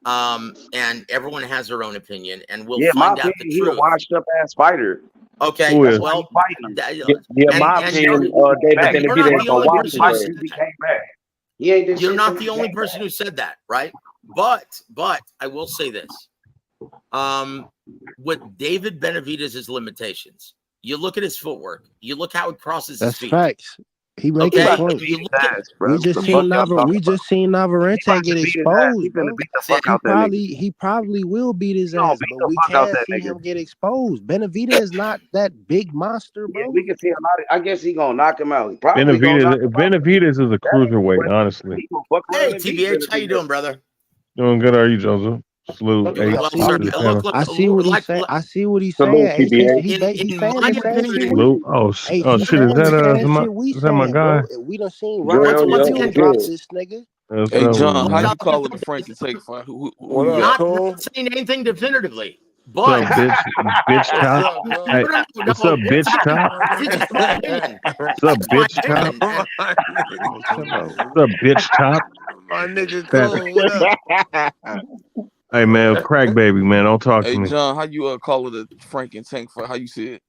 And everyone has their own opinion, and we'll Yeah, my find out opinion, the he a truth. washed-up ass fighter. Okay, Who is? well, Yeah, my and opinion, David you're not Benavidez the gonna only wash person his who ass. said that. He ain't did You're shit not since the he only came back. person who said that, right? But I will say this. With David Benavidez' limitations, you look at his footwork, you look how he crosses his That's feet. facts. He He making Okay, about to points. beat you his look at ass, bro. The fuck y'all talking We about? just seen He about Navarrete to get beat his ass. He exposed, finna bro. beat the that's fuck it. He out that nigga. probably will beat his He gonna ass, beat but the we fuck out can't that see nigga. him get exposed. Benavidez is not that big monster, Yeah, bro. we can see a lot of. I guess he gonna knock him out. He probably gonna knock Benavidez, him out. Benavidez is a That ain't the cruiserweight, question. honestly. He gonna fuck Hey, around and beat TBH, how you Benavidez. doing, brother? Doing good, are you, Joseph? Salute Doing H well, I sir. to the see. Look, panel. look, I see what he's like, saying. I see what he's Salute, saying. H, TBA. he in saying my the same shit. opinion, Salute. H, Oh he shit, is saying the is same my shit we is that my saying, guy? bro. We done seen Good, rounds where once yeah, he again, good. dropped this nigga. What's Hey up with John, you, how man? you calling the Franklin take fight? Who What you up, got? not Coon? saying anything definitively, What's up, but bitch What's chop? up, no, Hey, Coon? no, no, what's no. up, bitch chop? This is just my opinion. What's This up, is my bitch chop? opinion, and My nigga Chill out. What's up, bitch chop? Fat. Coon, what up? Hey man, crack baby, man, don't talk to Hey me. John, how you call it a Frank and Tank fight? How you see it?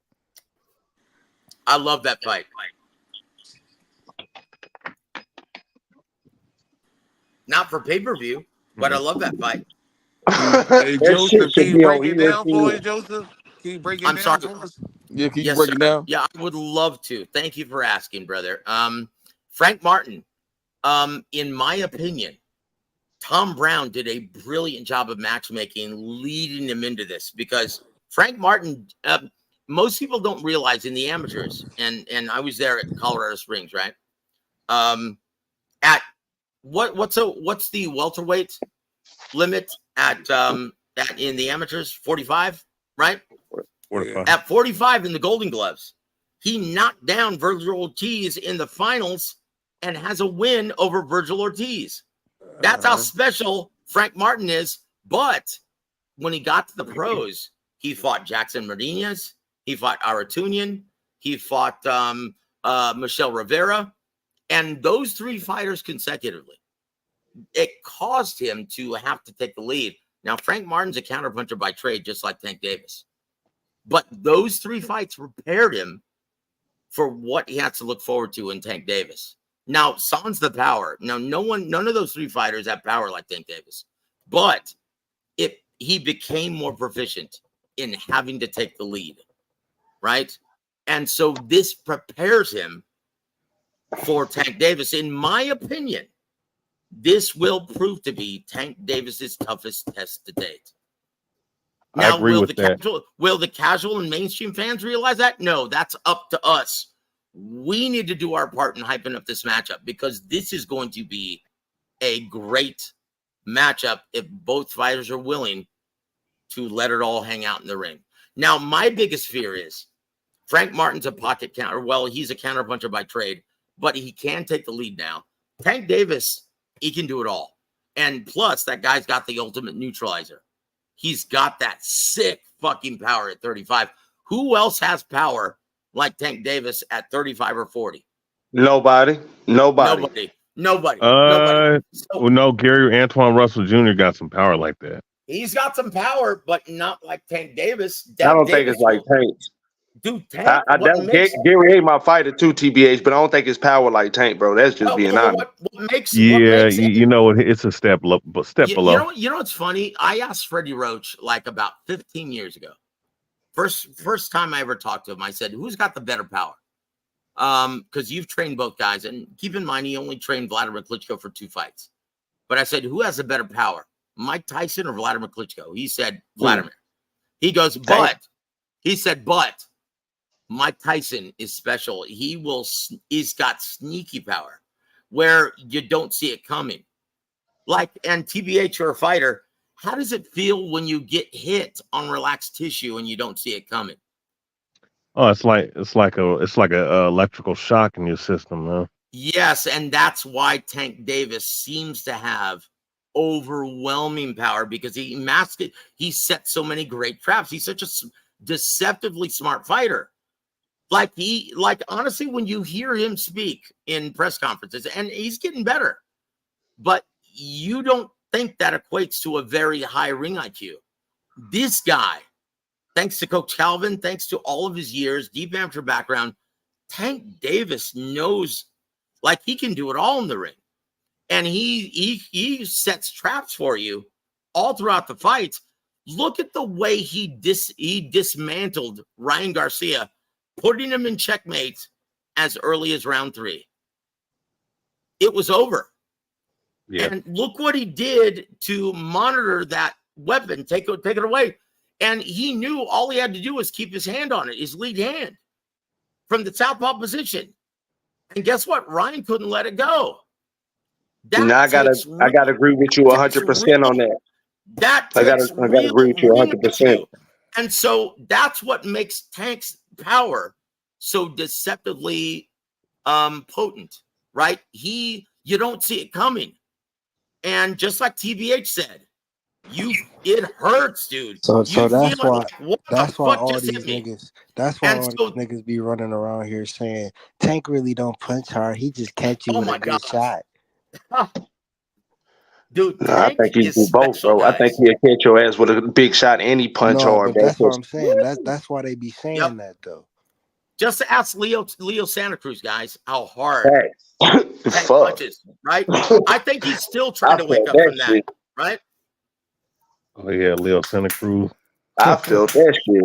I love that fight. Not for pay-per-view, but I love that fight. Hey, That shit Joseph, can should you be on break it down for us, ESPN. Joseph? Can you break it I'm down sorry. for us? Yeah, can you Yes, break it sir. down? Yeah, I would love to. Thank you for asking, brother. Frank Martin, in my opinion, Tom Brown did a brilliant job of matchmaking, leading him into this because Frank Martin, most people don't realize in the amateurs, and I was there at Colorado Springs, right? At what's the welterweight limit at in the amateurs? 45, right? Yeah. At 45 in the Golden Gloves, he knocked down Virgil Ortiz in the finals and has a win over Virgil Ortiz. That's how special Frank Martin is. But when he got to the pros, he fought Jackson Martinez, he fought Aratunian, he fought Michelle Rivera, and those three fighters consecutively. It caused him to have to take the lead. Now, Frank Martin's a counterpuncher by trade, just like Tank Davis. But those three fights prepared him for what he has to look forward to in Tank Davis. Now, sans the power. Now, none of those three fighters have power like Tank Davis. But he became more proficient in having to take the lead, right? And so this prepares him for Tank Davis. In my opinion, this will prove to be Tank Davis's toughest test to date. I Now, agree will with that. the casual and mainstream fans realize that? No, that's up to us. We need to do our part in hyping up this matchup because this is going to be a great matchup if both fighters are willing to let it all hang out in the ring. Now, my biggest fear is Frank Martin's a pocket counter. Well, he's a counterpuncher by trade, but he can take the lead now. Tank Davis, he can do it all. And plus, that guy's got the ultimate neutralizer. He's got that sick fucking power at 35. Who else has power like Tank Davis at 35 or 40? Nobody. Nobody. Well, So no, Gary Antoine Russell Jr. got some power like that. he's got some power, but not like Tank Davis. I Tank don't think it's Davis like will, Tank. dude, Tank, I what don't makes Gary ain't my fighter too, TBH, but I don't think his power like Tank, bro. That's just being honest. what makes Yeah, it, you know it's a step step below. you know what's funny? I asked Freddie Roach like about 15 years ago. First time I ever talked to him, I said, "Who's got the better power?" Because you've trained both guys, and keep in mind he only trained Vladimir Klitschko for 2 fights. But I said, "Who has the better power, Mike Tyson or Vladimir Klitschko?" He said, "Vladimir." He goes, Tank. but Mike Tyson is special. He's got sneaky power where you don't see it coming. Like, and TBH, you're a fighter. How does it feel when you get hit on relaxed tissue and you don't see it coming? Oh, it's like a electrical shock in your system, man. Yes, and that's why Tank Davis seems to have overwhelming power because he masked it. He set so many great traps. He's such a deceptively smart fighter. Like honestly, when you hear him speak in press conferences, and he's getting better, but you don't think that equates to a very high ring IQ. This guy, thanks to Coach Calvin, thanks to all of his years, deep amateur background, Tank Davis knows like he can do it all in the ring. And he sets traps for you all throughout the fights. Look at the way he dismantled Ryan Garcia, putting him in checkmate as early as round 3. It was over. Yeah. And look what he did to monitor that weapon, take it away. And he knew all he had to do was keep his hand on it, his lead hand, from the southpaw position. And guess what? Ryan couldn't let it go. Now I gotta agree with you 100% on that. That I takes gotta agree with you 100%. And so that's what makes Tank's power so deceptively potent, right? You don't see it coming. And just like TBH said, it hurts, dude. So that's why all all these niggas be running around here saying Tank really don't punch hard. He just catch you with a good shot. Dude, no, I think he do both, bro. I think he'll catch your ass with a big shot and he punch hard, bro. That's what I'm saying. That's why they be saying that though. Just to ask Leo Santa Cruz, guys, how hard Tank punches, right? I think he's still trying to wake up from that, right? Oh yeah, Leo Santa Cruz. I feel that shit.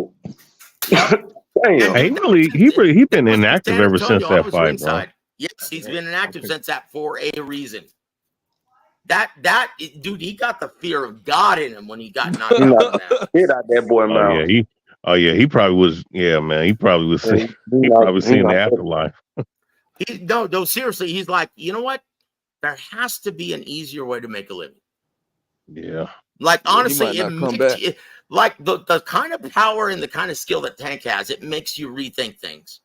Yep. Damn. Hey, he been inactive ever since that fight, bro. Yes, he's been inactive since that for a reason. That dude, he got the fear of God in him when he got knocked out. Get out that boy, man. He probably was. Yeah, man, he probably was. He probably was seeing the afterlife. No, seriously, he's like, you know what? There has to be an easier way to make a living. Yeah. Like honestly, it makes you, like the kind of power and the kind of skill that Tank has, it makes you rethink things.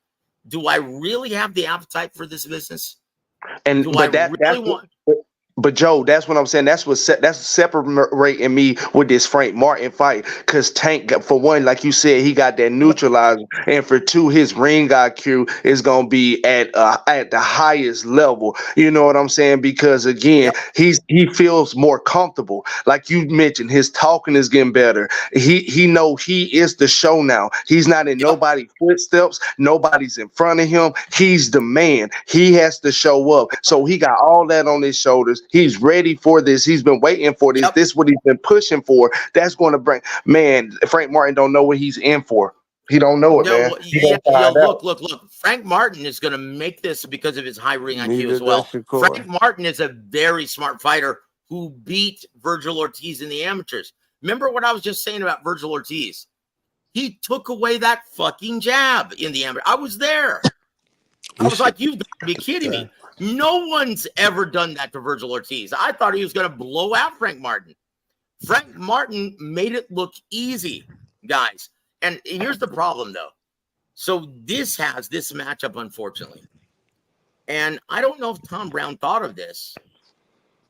Do I really have the appetite for this business? And But Joe, that's what I'm saying. That's separating me with this Frank Martin fight. Because Tank, for one, like you said, he got that neutralizer, and for two, his ring IQ is gonna be at the highest level. You know what I'm saying? Because again, he feels more comfortable. Like you mentioned, his talking is getting better. He know he is the show now. He's not in nobody's footsteps. Nobody's in front of him. He's the man. He has to show up. So he got all that on his shoulders. He's ready for this. He's been waiting for this. This is what he's been pushing for. That's going to bring, man, Frank Martin don't know what he's in for. He don't know it, man. Look. Frank Martin is going to make this because of his high ring IQ as well. Frank Martin is a very smart fighter who beat Virgil Ortiz in the amateurs. Remember what I was just saying about Virgil Ortiz? He took away that fucking jab in the amateur. I was there. I was like, you've got to be kidding me. No one's ever done that to Virgil Ortiz. I thought he was going to blow out Frank Martin. Frank Martin made it look easy, guys. And here's the problem, though. So this has this matchup, unfortunately. And I don't know if Tom Brown thought of this,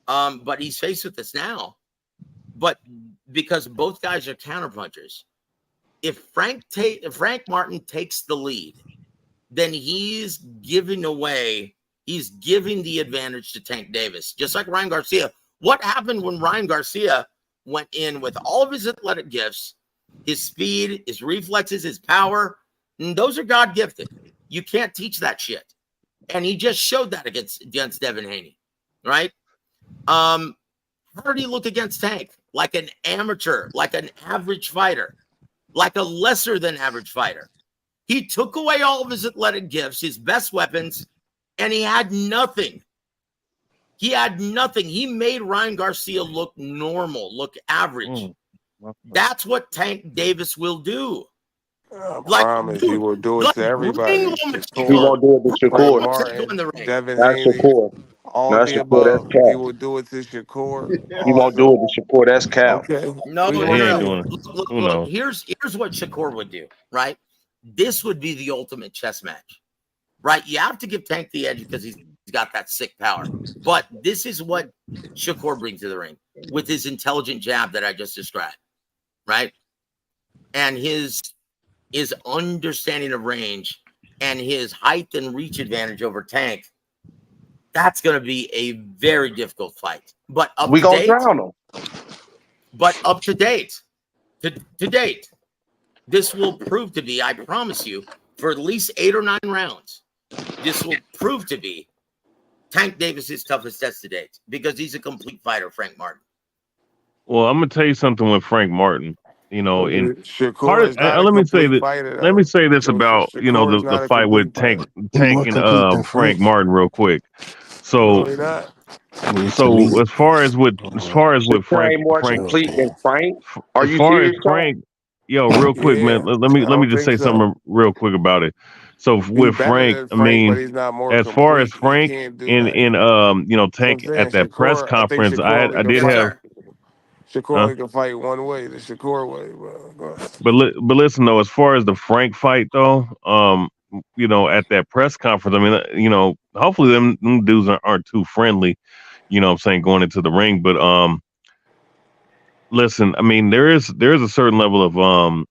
but he's faced with this now. But because both guys are counterpunchers, if Frank Martin takes the lead, then he's giving the advantage to Tank Davis, just like Ryan Garcia. What happened when Ryan Garcia went in with all of his athletic gifts, his speed, his reflexes, his power? And those are God-gifted. You can't teach that shit. And he just showed that against Devin Haney, right? How did he look against Tank? Like an amateur, like an average fighter, like a lesser than average fighter. He took away all of his athletic gifts, his best weapons, and he had nothing. He made Ryan Garcia look normal, look average. That's what Tank Davis will do. I promise he will do it to everybody. He won't do it to Shakur. Martin, Devin Not Haney, Shakur. all Not the Shakur. above. That's cap. He will do it to Shakur. He won't do it to Shakur. That's cap. Okay. No. Look, here's what Shakur would do, right? This would be the ultimate chess match, right? You have to give Tank the edge because he's got that sick power. But this is what Shakur brings to the ring with his intelligent jab that I just described, right? And his understanding of range and his height and reach advantage over Tank. That's going to be a very difficult fight. But we gonna drown him. But up to date, to date, this will prove to be, I promise you, for at least 8 or 9 rounds, this will prove to be Tank Davis's toughest test to date because he's a complete fighter, Frank Martin. Well, I'm gonna tell you something with Frank Martin. You know, in part Shakur of is not a let me say complete that. fighter, Let me though. say this about Shakur is the not a fight with complete fighter. He Tank more and complete than Frank Frank. Martin real quick. No, So he not. To me, as far as with Shakur ain't more Frank complete than Frank. Are as you far as serious, Sean? Frank, yo, real quick, man. Yeah, I Let me don't just think say so. something real quick about it. So He's with better Frank, than I Frank, but mean, he's not more as far as complete. He Frank can't do in that. That's what I'm Tank saying. at that press I think conference, Shakur only I can did Yes, fight. have. sir. Shakur Huh? only can fight one way, the Shakur way. Bro. Go ahead. But listen though, as far as the Frank fight though, at that press conference, I mean, hopefully them dudes aren't too friendly. You know what I'm saying, going into the ring. But listen, I mean, there is a certain level of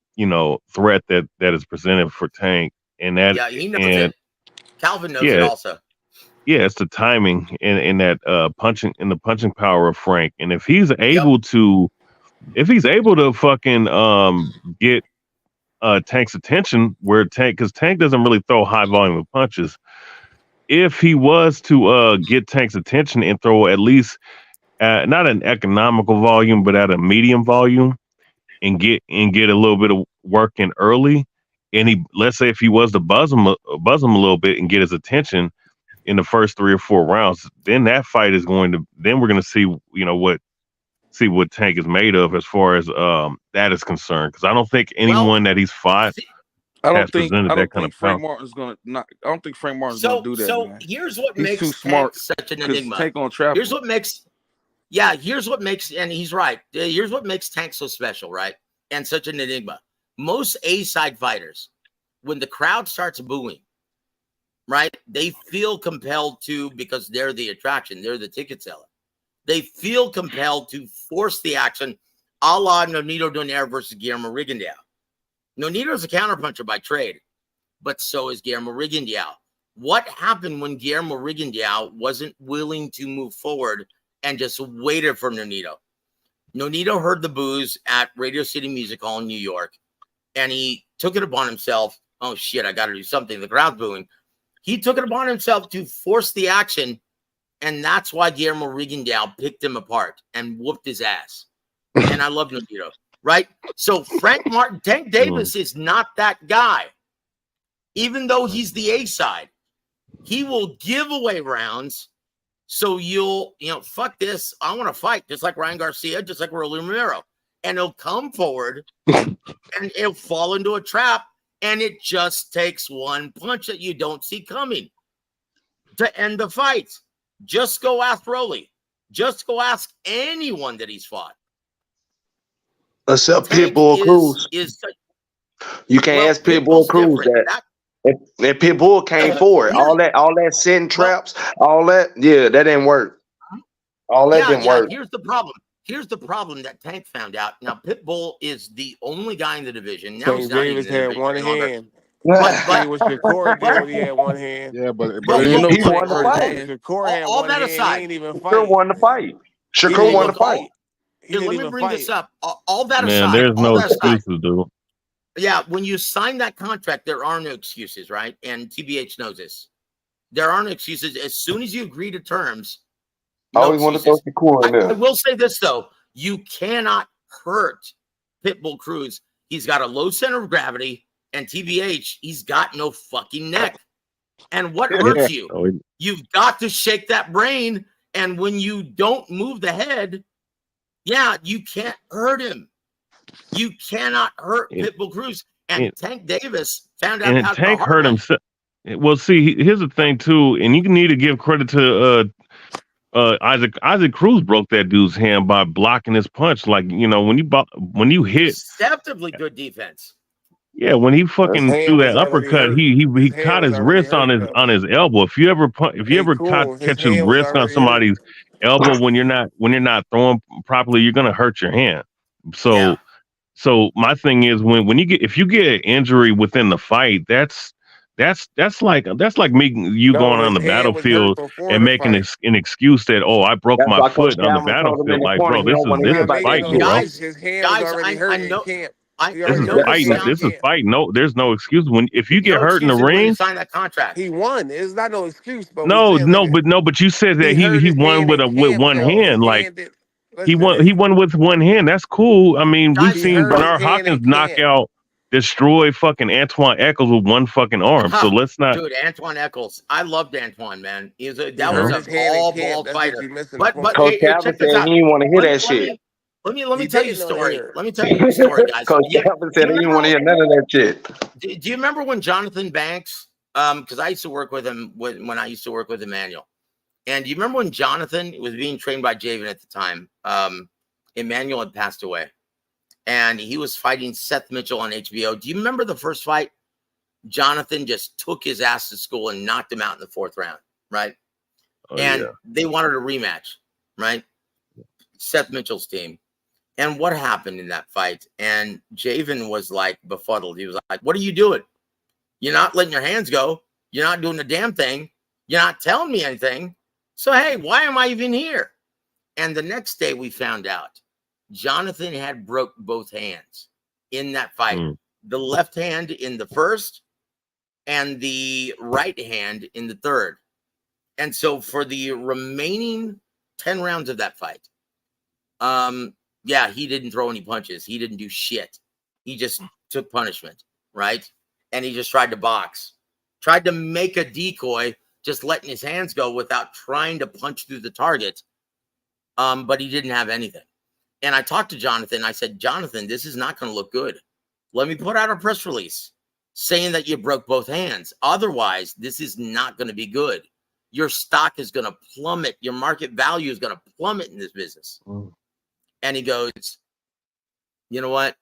threat that is presented for Tank, and Yeah, he knows it. Calvin knows it yeah, also. yeah, it's the timing and that the punching power of Frank, and if he's Yep. able to fucking get Tank's attention, where because Tank doesn't really throw high volume of punches. If he was to get Tank's attention and throw at least not an economical volume, but at a medium volume, and get a little bit of work in early, and he, let's say if he was to buzz him a little bit and get his attention in the first 3 or 4 rounds, then that fight is then we're going to see what Tank is made of as far as that is concerned. Because I don't think Well, anyone that he's fought I has don't think presented that kind of Frank power. Martin's gonna not. I don't think Frank Martin's gonna so do that, so man. here's what He's too makes Tank smart such an because enigma. Tank gonna trap Here's him. what makes, and he's right. Here's what makes Tank so special, right? And such an enigma. Most A-side fighters, when the crowd starts booing, right, they feel compelled to, because they're the attraction, they're the ticket seller. They feel compelled to force the action, a la Nonito Donaire versus Guillermo Rigondeaux. Nonito's a counterpuncher by trade, but so is Guillermo Rigondeaux. What happened when Guillermo Rigondeaux wasn't willing to move forward and just waited for Nonito? Nonito heard the boos at Radio City Music Hall in New York, and he took it upon himself. Oh, shit, I got to do something. The crowd's booing. He took it upon himself to force the action, and that's why Guillermo Rigondeaux picked him apart and whooped his ass. And I love Nonito, right? So Frank Martin, Tank Davis is not that guy. Even though he's the A side, he will give away rounds. So fuck this. I want to fight, just like Ryan Garcia, just like Rolly Romero. And he'll come forward and he'll fall into a trap. And it just takes one punch that you don't see coming to end the fight. Just go ask Rolly. Just go ask anyone that he's fought. Except Tank Pitbull Cruz. You can't ask Pitbull Cruz that. And Pitbull came forward. All that setting traps, all that, yeah, that didn't work. All that didn't work. Here's the problem. Here's the problem that Tank found out. Now, Pitbull is the only guy in the division. Now he's Tank not even Davis in the had division one any longer. hand. See what Shakur did when he had one hand. Yeah, but he won the fight. Shakur had All one that hand. aside, He ain't even Shakur fight. won the fight. He Shakur didn't won even the fight. He didn't let me even bring fight. this up. All that Man, aside, there's no excuses, dude. Yeah, when you sign that contract, there are no excuses, right? And TBH knows this. There are no excuses. As soon as you agree to terms, I no always want to excuses. throw Shakur in I there. will say this, though. You cannot hurt Pitbull Cruz. He's got a low center of gravity, and TBH, he's got no fucking neck. And what hurts you? You've got to shake that brain, and when you don't move the head, you can't hurt him. You cannot hurt Pitbull Cruz. And Tank Davis found out how Tank hurt himself. Well, see, here's the thing too, and you need to give credit to Isaac Cruz broke that dude's hand by blocking his punch. Like, when you hit, deceptively good defense. Yeah, when he fucking threw that already uppercut, hurt. he caught his wrist on his elbow. If you ever catch a wrist on somebody's elbow when you're not throwing properly, you're gonna hurt your hand. So my thing is if you get an injury within the fight, that's like you going on the battlefield and making an excuse that I broke my foot on the battlefield. Like, bro, this is fight, bro. His hand was already hurt in camp. He This already is knows know he fighting. can't. He some. This is can't. fighting. No, there's no excuse when if you get No hurt in the excuse when you ring. sign that contract. He won. It's not no excuse, but we No, saying like but you said that he he hurt he his won hand with and one fell. His hand. Like hand did. Listen to he this. won with one hand. That's cool. I mean, we've Guys, He seen hurt his Bernard hand Hopkins and knock can't. out, destroy fucking Antoine Eccles with one fucking arm. So let's not. dude, Antoine Eccles. I loved Antoine, man. He That was hurt No, a his hand and ball can't. That's what fighter. you missing the But point. Coach hey, Calvin check said this out. he didn't want to hear Let, that let shit. me let me He tell you a didn't want to story. hear it. Let me tell you a story, guys. Coach You, Calvin do said you he didn't want remember? to hear none of that shit. Do you remember when Jonathan Banks? Because I used to work with him when I used to work with Emmanuel. And do you remember when Jonathan was being trained by Javen at the time? Emmanuel had passed away, and he was fighting Seth Mitchell on HBO. Do you remember the first fight? Jonathan just took his ass to school and knocked him out in the 4th round, right? oh And yeah, they wanted a rematch, right? Seth Mitchell's team. And what happened in that fight? And Javen was like befuddled. He was like, "What are you doing? You're not letting your hands go. You're not doing a damn thing. You're not telling me anything. So, hey, why am I even here?" And the next day we found out Jonathan had broke both hands in that fight. Mm. The left hand in the first and the right hand in the third. And so for the remaining 10 rounds of that fight, yeah, he didn't throw any punches. He didn't do shit. He just took punishment, right? And he just tried to box, tried to make a decoy, just letting his hands go without trying to punch through the target. But he didn't have anything. And I talked to Jonathan. I said, "Jonathan, this is not going to look good. Let me put out a press release saying that you broke both hands. Otherwise, this is not going to be good. Your stock is going to plummet. Your market value is going to plummet in this business." Mm. And he goes, "You know what?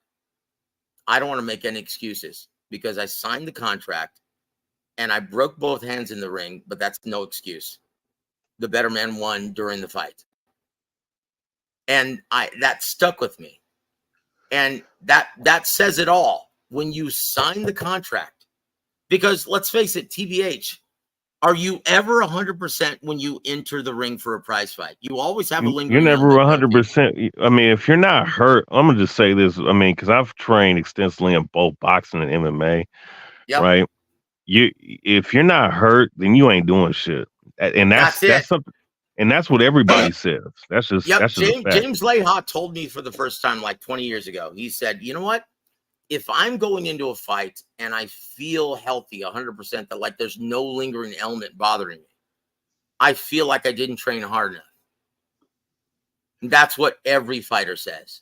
I don't want to make any excuses because I signed the contract and I broke both hands in the ring, but that's no excuse. The better man won during the fight." And that stuck with me. And that says it all when you sign the contract. Because let's face it, TBH, are you ever 100% when you enter the ring for a prize fight? You always have a You're lingering never element, don't you? 100%. I mean, if you're not hurt, I'm gonna just say this. I mean, because I've trained extensively in both boxing and MMA, Yep. right? If you're not hurt, then you ain't doing shit, and That's it. that's something, and that's what everybody says. Yep. That's just a fact. James Leha told me for the first time like 20 years ago. He said, "You know what? If I'm going into a fight and I feel healthy 100%, that like there's no lingering element bothering me, I feel like I didn't train hard enough." That's what every fighter says.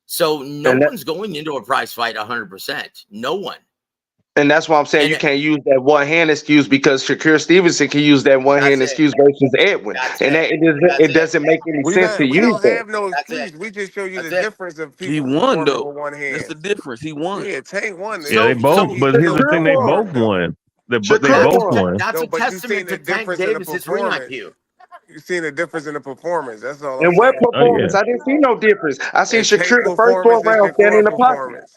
So no And that, one's going into a prize fight 100%. No one. and that's why I'm saying And you can't use that one hand excuse because Shakur Stevenson can use that one that's hand it. excuse versus Edwin, That's and it. that That's it it. doesn't make any sense to We use don't that. have no That's it. excuse. We just show you That's the it. difference of He people won performing though. with one That's hand. the difference. He won. Yeah, Tank won. Yeah, they both. He But here's the Shakur thing: they both won. performed though. won. They Shakur both won. won. That's No, a but you testament seen to the Tank difference in the Davis's ring performance. IQ. You seen the difference in the performance. That's all I'm And what saying. Oh yeah. performance? I didn't see no difference. I seen And Shakur Tank the first four performance and rounds standing Shakur in the pocket. performance.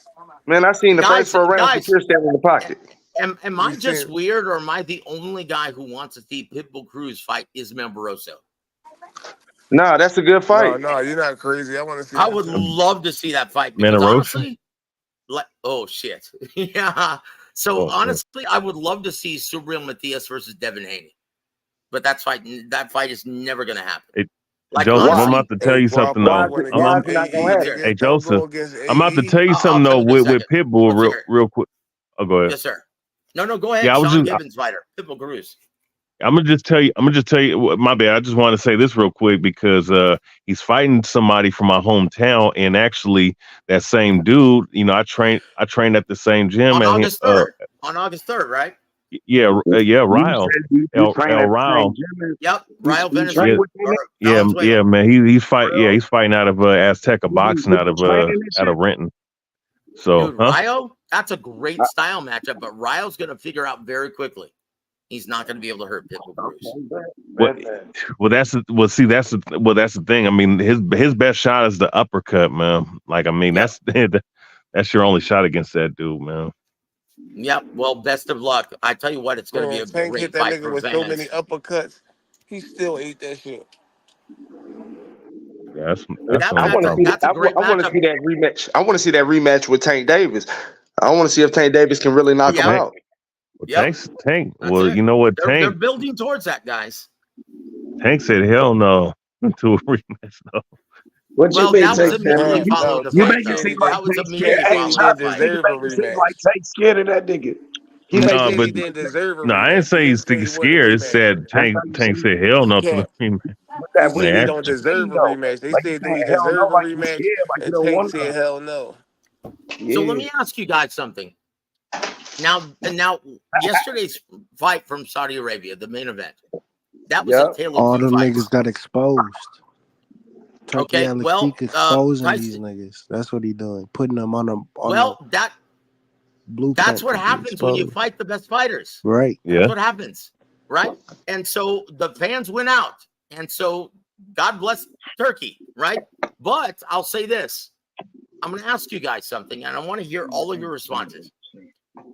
Man, I seen the first Guys, four rounds Shakur standing in the pocket. am You I just seen weird or am I the only guy who wants to see Pitbull Cruz fight Ismael Barroso? Nah, that's a good fight. no, you're not crazy. I want to see I that would too. love to see that fight because Manarosha. honestly, like, oh shit. Yeah. So Oh, yeah. honestly, I would love to see Subriel Matias versus Devin Haney. But that fight is never gonna happen. Like Joseph, I'm Why? about honestly, to tell Hey, you Guap, something Why? don't though. go Why against is it not gonna AE. let's happen? hear it. Hey Don't go Joseph, against I'm about to AE. tell you I'll something tell though you in a with second. Pitbull Let's hear it. real quick. Oh, go ahead. Yes, sir. No, go ahead. Yeah, Sean Gibbons fighter, Pitbull Cruz. I'm gonna just tell you. I'm gonna just tell you. My bad. I just want to say this real quick because he's fighting somebody from my hometown, and actually that same dude. You know, I trained at the same gym, On and August 3rd. On August 3rd, right? yeah, You Ryle, said you train El at the same Ryle. gym. Yep. Ryle You train Yeah, with him, Valenzuela. yeah, man. bro. He's fighting out of Azteca boxing He training and out shit. of Renton. So, Dude, huh? Ryo, that's a great style matchup, but Ryo's gonna figure out very quickly. He's not gonna be able to hurt Pitbull Cruz. What? That's the thing. I mean, his best shot is the uppercut, man. Like, I mean, Yep. that's your only shot against that dude, man. Yep. Well, best of luck. I tell you what, it's gonna be Man, a Tank hit great that fight nigga for with so many fans. uppercuts. He still ate that shit. That's That what I I'm want to matchup, see. talking. that's a great I want to matchup. see that rematch. I want to see that rematch with Tank Davis. I want to see if Tank Davis can really knock him Yep. Tank, out. well, Yep. Tank. That's Well, it. you know what, They're building towards that, guys. Tank said hell no to a rematch though. What you Well, mean, that was Tank? immediately No, following the You Tank fight, make it though. seem said like that That was Tank Tank scared. immediately said Hey, he following the Chop, didn't you fight. deserve a make it seem like rematch. Tank scared of that nigga. He Tank make No, said it but he seem didn't like deserve a no, I didn't rematch. He say just he's said he wanted a scared. It rematch. said that's how you Tank see. said hell He no to the can't. rematch. He But said They he asked don't him. what you deserve mean a though? rematch. They Like you said, do saying he hell no, deserve a like you rematch? scared, like you And don't Tank want said, hell no. to. So let Yeah. me ask you guys something. Now, yesterday's fight from Saudi Arabia, the main event, that was a Yep. tale of All two them niggas fights. got exposed. Turkey Okay, Alex well, Sheik exposing these Tyson. niggas. That's what he doing. Putting them on the Well, that's blueprint what to be happens when you exposed. fight the best fighters. Right. That's Yeah. what happens, right? And so the fans went out, and so God bless Turkey, right? But I'll say this: I'm going to ask you guys something, and I want to hear all of your responses.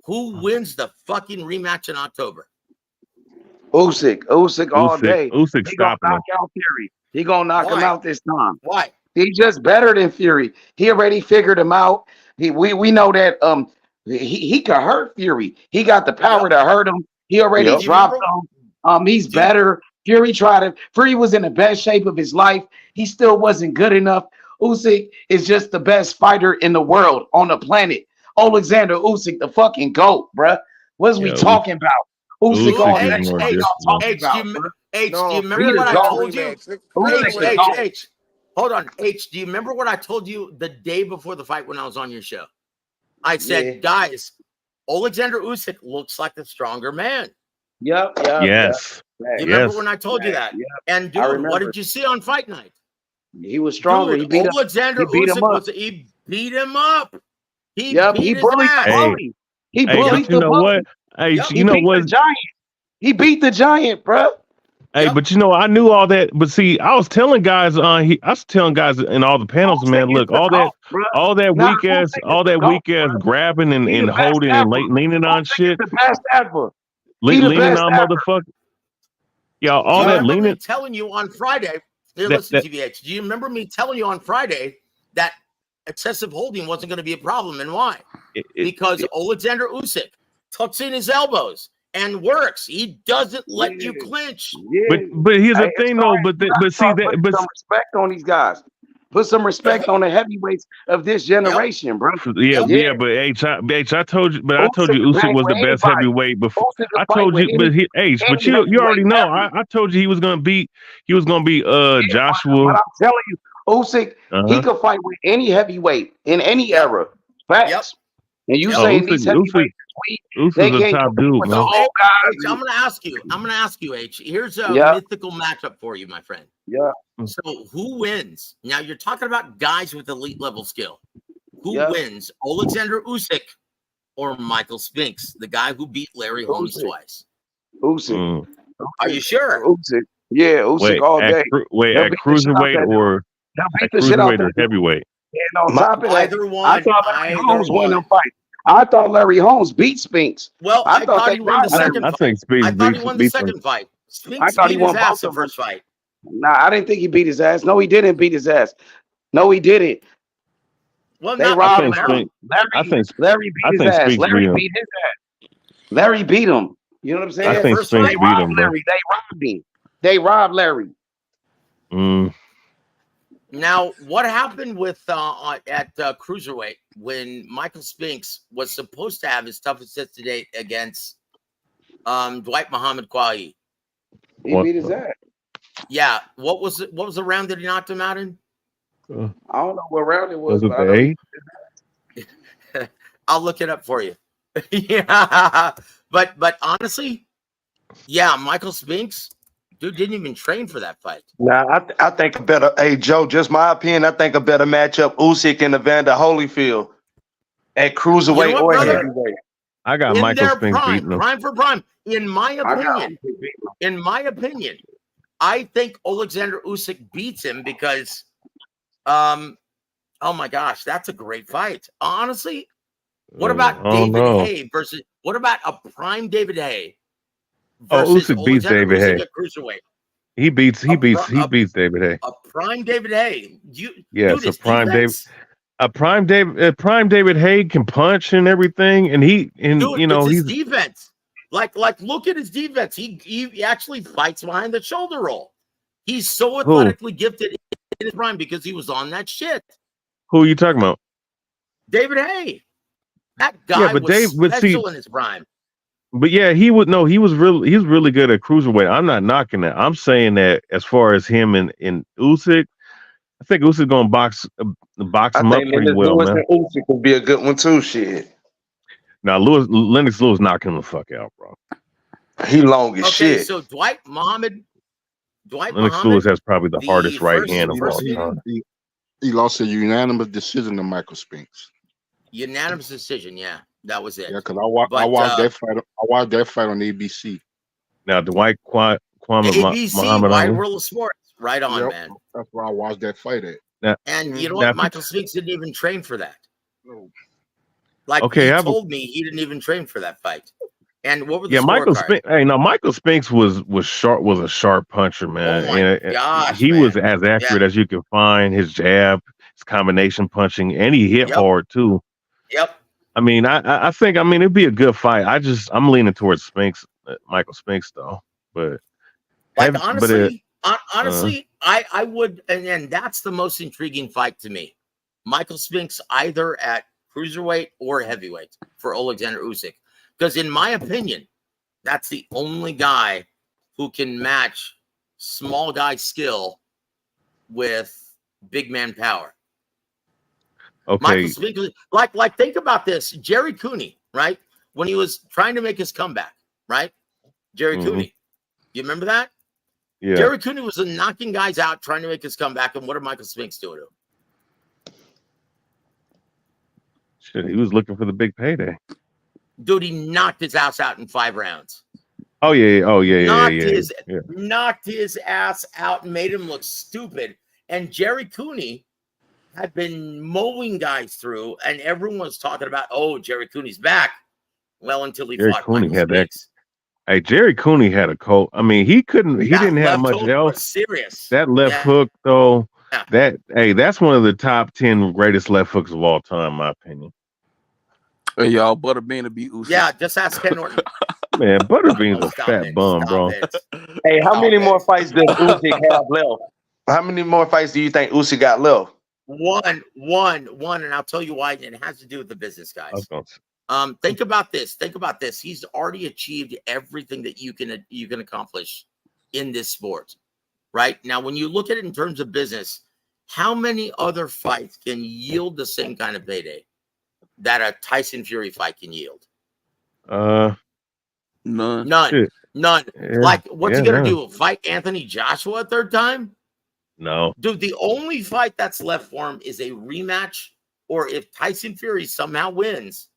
Who wins the fucking rematch in October? Usyk all day. Usyk He gonna stopping knock him. out Fury. He gonna knock him Why? out this time. Why? He's just better than Fury. He already figured him out. We know that he could hurt Fury. He got the power Yep. to hurt him. He already Do Yep. you remember? dropped him. He's Do you, better. Fury was in the best shape of his life. He still wasn't good enough. Usyk is just the best fighter in the world on the planet. Oleksandr Usyk, the fucking GOAT, bruh. What's we Yeah, talking about? Usyk look, Usyk all is day. more What disciplined. y'all talking about, bruh? Do you No, remember He Fury the what I wants a GOAT. told you? rematch. Usyk Fury H, the wants H, GOAT. H. Hold on, H. Do you remember what I told you the day before the fight when I was on your show? I Yeah. said, guys, Oleksandr Usyk looks like the stronger man. Yep. Yes. You remember Yes. when I told you that? Yep. And I dude, what remember. did you see on fight night? He was stronger. Dude, He beat him. Oleksandr He beat him up. Usyk he beat him up. He Yep. He beat his bullied the ass. Hey, bully. He Yep, but bullied you the know what? bully. Hey, yep, you He know beat the what? giant. He beat the giant, bro. Hey, yep. but you know, I knew all that. But see, I was telling guys, I was telling guys in all the panels, Usyk man, is look, the GOAT, bro. Nah, Usyk is all the that GOAT, weak ass bro. grabbing He the and best holding and ever. leaning on Usyk is shit, the best ever. He the leaning best on ever. motherfucker, y'all, Do all you that Huh? remember me leaning, telling you on Friday? Here, that listen, that TVH. Do you remember me telling you on Friday that excessive holding wasn't going to be a problem, and why? it, Because it, Oleksandr Usyk tucks in his elbows and works. He doesn't let you Yeah. clinch. Yeah. but here's the Hey, it's thing though, time. You gotta but see start that, putting some respect on these guys. Put some respect on the heavyweights of this Yep, generation, bro. yeah, yep. Yeah. yeah, but H, I told you, but I told Usyk you can Usyk hang was the with best anybody. heavyweight before. Usyk can I fight told with you, but any you already heavyweight know. ever. I told you he was gonna beat Yeah, Joshua. but I'm telling you, Usyk, he Uh-huh. could fight with any heavyweight in any Yep, era. yep, Facts. And you yep. Oh, saying these heavyweights is weak, they Usyk's a can't top compete dude, with the man. So, H, old guys. I'm going to ask you. H. Here's a Yeah, mythical matchup for you, my friend. yeah, So, who wins? Now, you're talking about guys with elite level skill. Who yeah. wins? Oleksandr Usyk or Michael Spinks, the guy who beat Larry Holmes Usyk, twice? Usyk, Mm. Are Usyk, you sure? Usyk. Yeah, Usyk all day. He'll At beat the shit out cruiserweight that dude. or He'll beat at the shit out cruiserweight that or dude. heavyweight? And on My, top of that, Either I one. thought Larry Either Holmes won one. them fight. I thought Larry Holmes beat Spinks. Well, I I thought thought they he won the robbed second Larry. I fight. think Speaks I thought he won the beats him. second fight. I Spinks thought he beat his won ass both the of them. first fight. Nah, I didn't think he beat his ass. No, he didn't beat his ass. No, he didn't. Well, They not I beat robbed think him up. Spinks. Larry. I think Larry beat I his think ass. Speaks beat Larry him. beat his ass. Larry beat him. You know what I'm In I the saying? think first Spinks They fight? beat robbed him, bro. Larry. They robbed him. They robbed Larry. Mm. Now, what happened with at cruiserweight when Michael Spinks was supposed to have his toughest hit to date against Dwight Muhammad Quali? He What? beat his ass. Yeah, what was it? What was the round that he knocked him out in? I don't know what round it Was was, it but I the know he. eight? I'll look it up for you. Yeah, but honestly, yeah, Michael Spinks, dude, didn't even train for that fight. Now, I think a better. Hey, Joe, just my opinion. I think a better matchup: Usyk and Evander Holyfield at You know cruiserweight what, or brother? heavyweight. I got In Michael their Spinks prime, beating him. prime for prime, in my I got opinion, Usyk beat him. I think Oleksandr Usyk beats him because, oh my gosh, that's a great fight. Honestly, what about I don't David know. Haye versus what about a prime David Haye Oh, versus Usyk beats Oleksandr David Usyk Haye. at cruiserweight? He beats A, pri- David Hay. a prime David Hay. Yes, Dude, his defense. a prime David Hay can punch and everything, and Dude, it's his he's defense. Like look at his defense. He actually fights behind the shoulder roll. He's so who athletically gifted in his prime because he was on that shit. who are you talking about? David Hay. That Yeah, guy but was but see, special in his prime. but yeah, he was really good at cruiserweight. I'm not knocking that. I'm saying that as far as him and Usyk, I think Usyk gonna box I him up think pretty Lennox well, Lewis man. and Usyk could be a good one too. Shit, Now Lennox Lewis knocking him the fuck out, bro. he long as Okay, shit. so Dwight Muhammad, Lennox Lewis has probably the the hardest right first hand of all meeting, time. He lost a unanimous decision to Michael Spinks. unanimous decision. Yeah, that was it. Yeah, because I But watched that fight. I watched that fight on ABC. Now Dwight Kwame ABC, Muhammad Wide Ali. World of Sports, right on, Yep, man. that's where I watched that fight at. Now, And you know now what? if you Michael Spinks didn't even train for that. No. Like okay, he told me he didn't even train for that fight. And what were the Michael scorecards? Spinks. Hey, now Michael Spinks was a sharp puncher, man. Oh my And gosh, he man. was as accurate as you can find. His jab, his combination punching, and he hit hard too. Yep. I mean, I think it'd be a good fight. I'm leaning towards Spinks, Michael Spinks though. But Honestly, I would, and that's the most intriguing fight to me. Michael Spinks either at cruiserweight or heavyweight for Oleksandr Usyk, because in my opinion, that's the only guy who can match small guy skill with big man power. okay, Michael Spinks, like think about this: Jerry Cooney, right? When he was trying to make his comeback, right? Jerry Cooney, you remember that? yeah. Jerry Cooney was knocking guys out, trying to make his comeback, and what did Michael Spinks do to him? Shit, he was looking for the big payday. Dude, he knocked his ass out in 5 rounds. Oh yeah. Knocked his ass out and made him look stupid. And Jerry Cooney had been mowing guys through, and everyone was talking about, oh, Jerry Cooney's back. Well, until he Jerry fought Cooney Michael had that. Spinks. Hey, Jerry Cooney had a cold. I mean, he didn't have much hook else. was serious. That left hook, though, that's one of the top 10 greatest left hooks of all time, in my opinion. Hey, y'all, Butterbean to beat Usyk. Yeah, just ask Ken Norton. Man, Butterbean's a fat bum, bro. Hey, how many more fights does Usyk have left? How many more fights do you think Usyk got left? One, and I'll tell you why. And it has to do with the business, guys. Think about this. He's already achieved everything that you can accomplish in this sport, right? Now, when you look at it in terms of business, how many other fights can yield the same kind of payday that a Tyson Fury fight can yield? None. Yeah, like, what's he gonna none. do? Fight Anthony Joshua a third time? No. Dude, the only fight that's left for him is a rematch, or if Tyson Fury somehow wins,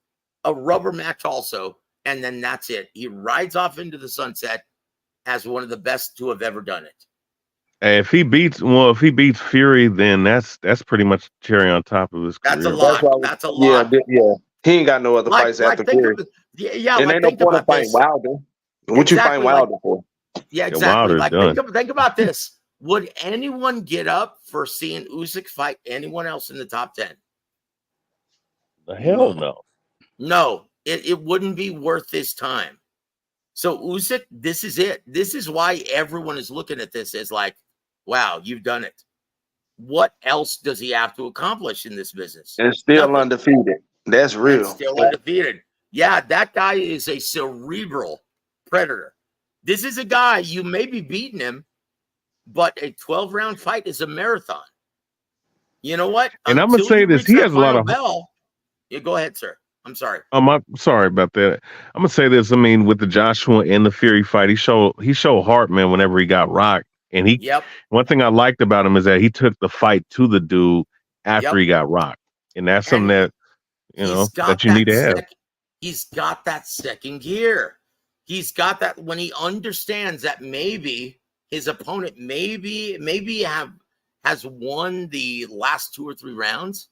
a rubber match also, and then that's it. He rides off into the sunset as one of the best to have ever done it. Hey, if he beats Fury, then that's pretty much cherry on top of his career. That's a lot. That's a lot. Yeah. He ain't got no other fights after Fury. And ain't no point of fighting Wilder. What you find Wilder for? Yeah, exactly. Wilder's done. Think about this. Would anyone get up for seeing Usyk fight anyone else in the top 10? The hell no. No, it wouldn't be worth his time. So Usyk, this is it. This is why everyone is looking at this as like, wow, you've done it. What else does he have to accomplish in this business? And still undefeated. That's real. And still undefeated. Yeah, that guy is a cerebral predator. This is a guy, you may be beating him, but a 12-round fight is a marathon. You know what? And I'm gonna say this: he has a lot of. Yeah, go ahead, sir. I'm sorry. I'm sorry about that. I'm gonna say this. I mean, with the Joshua and the Fury fight, he showed heart, man. Whenever he got rocked, and one thing I liked about him is that he took the fight to the dude after he got rocked, and that's something that that you need to have. He's got that second gear. He's got that when he understands that maybe his opponent has won the last 2 or 3 rounds.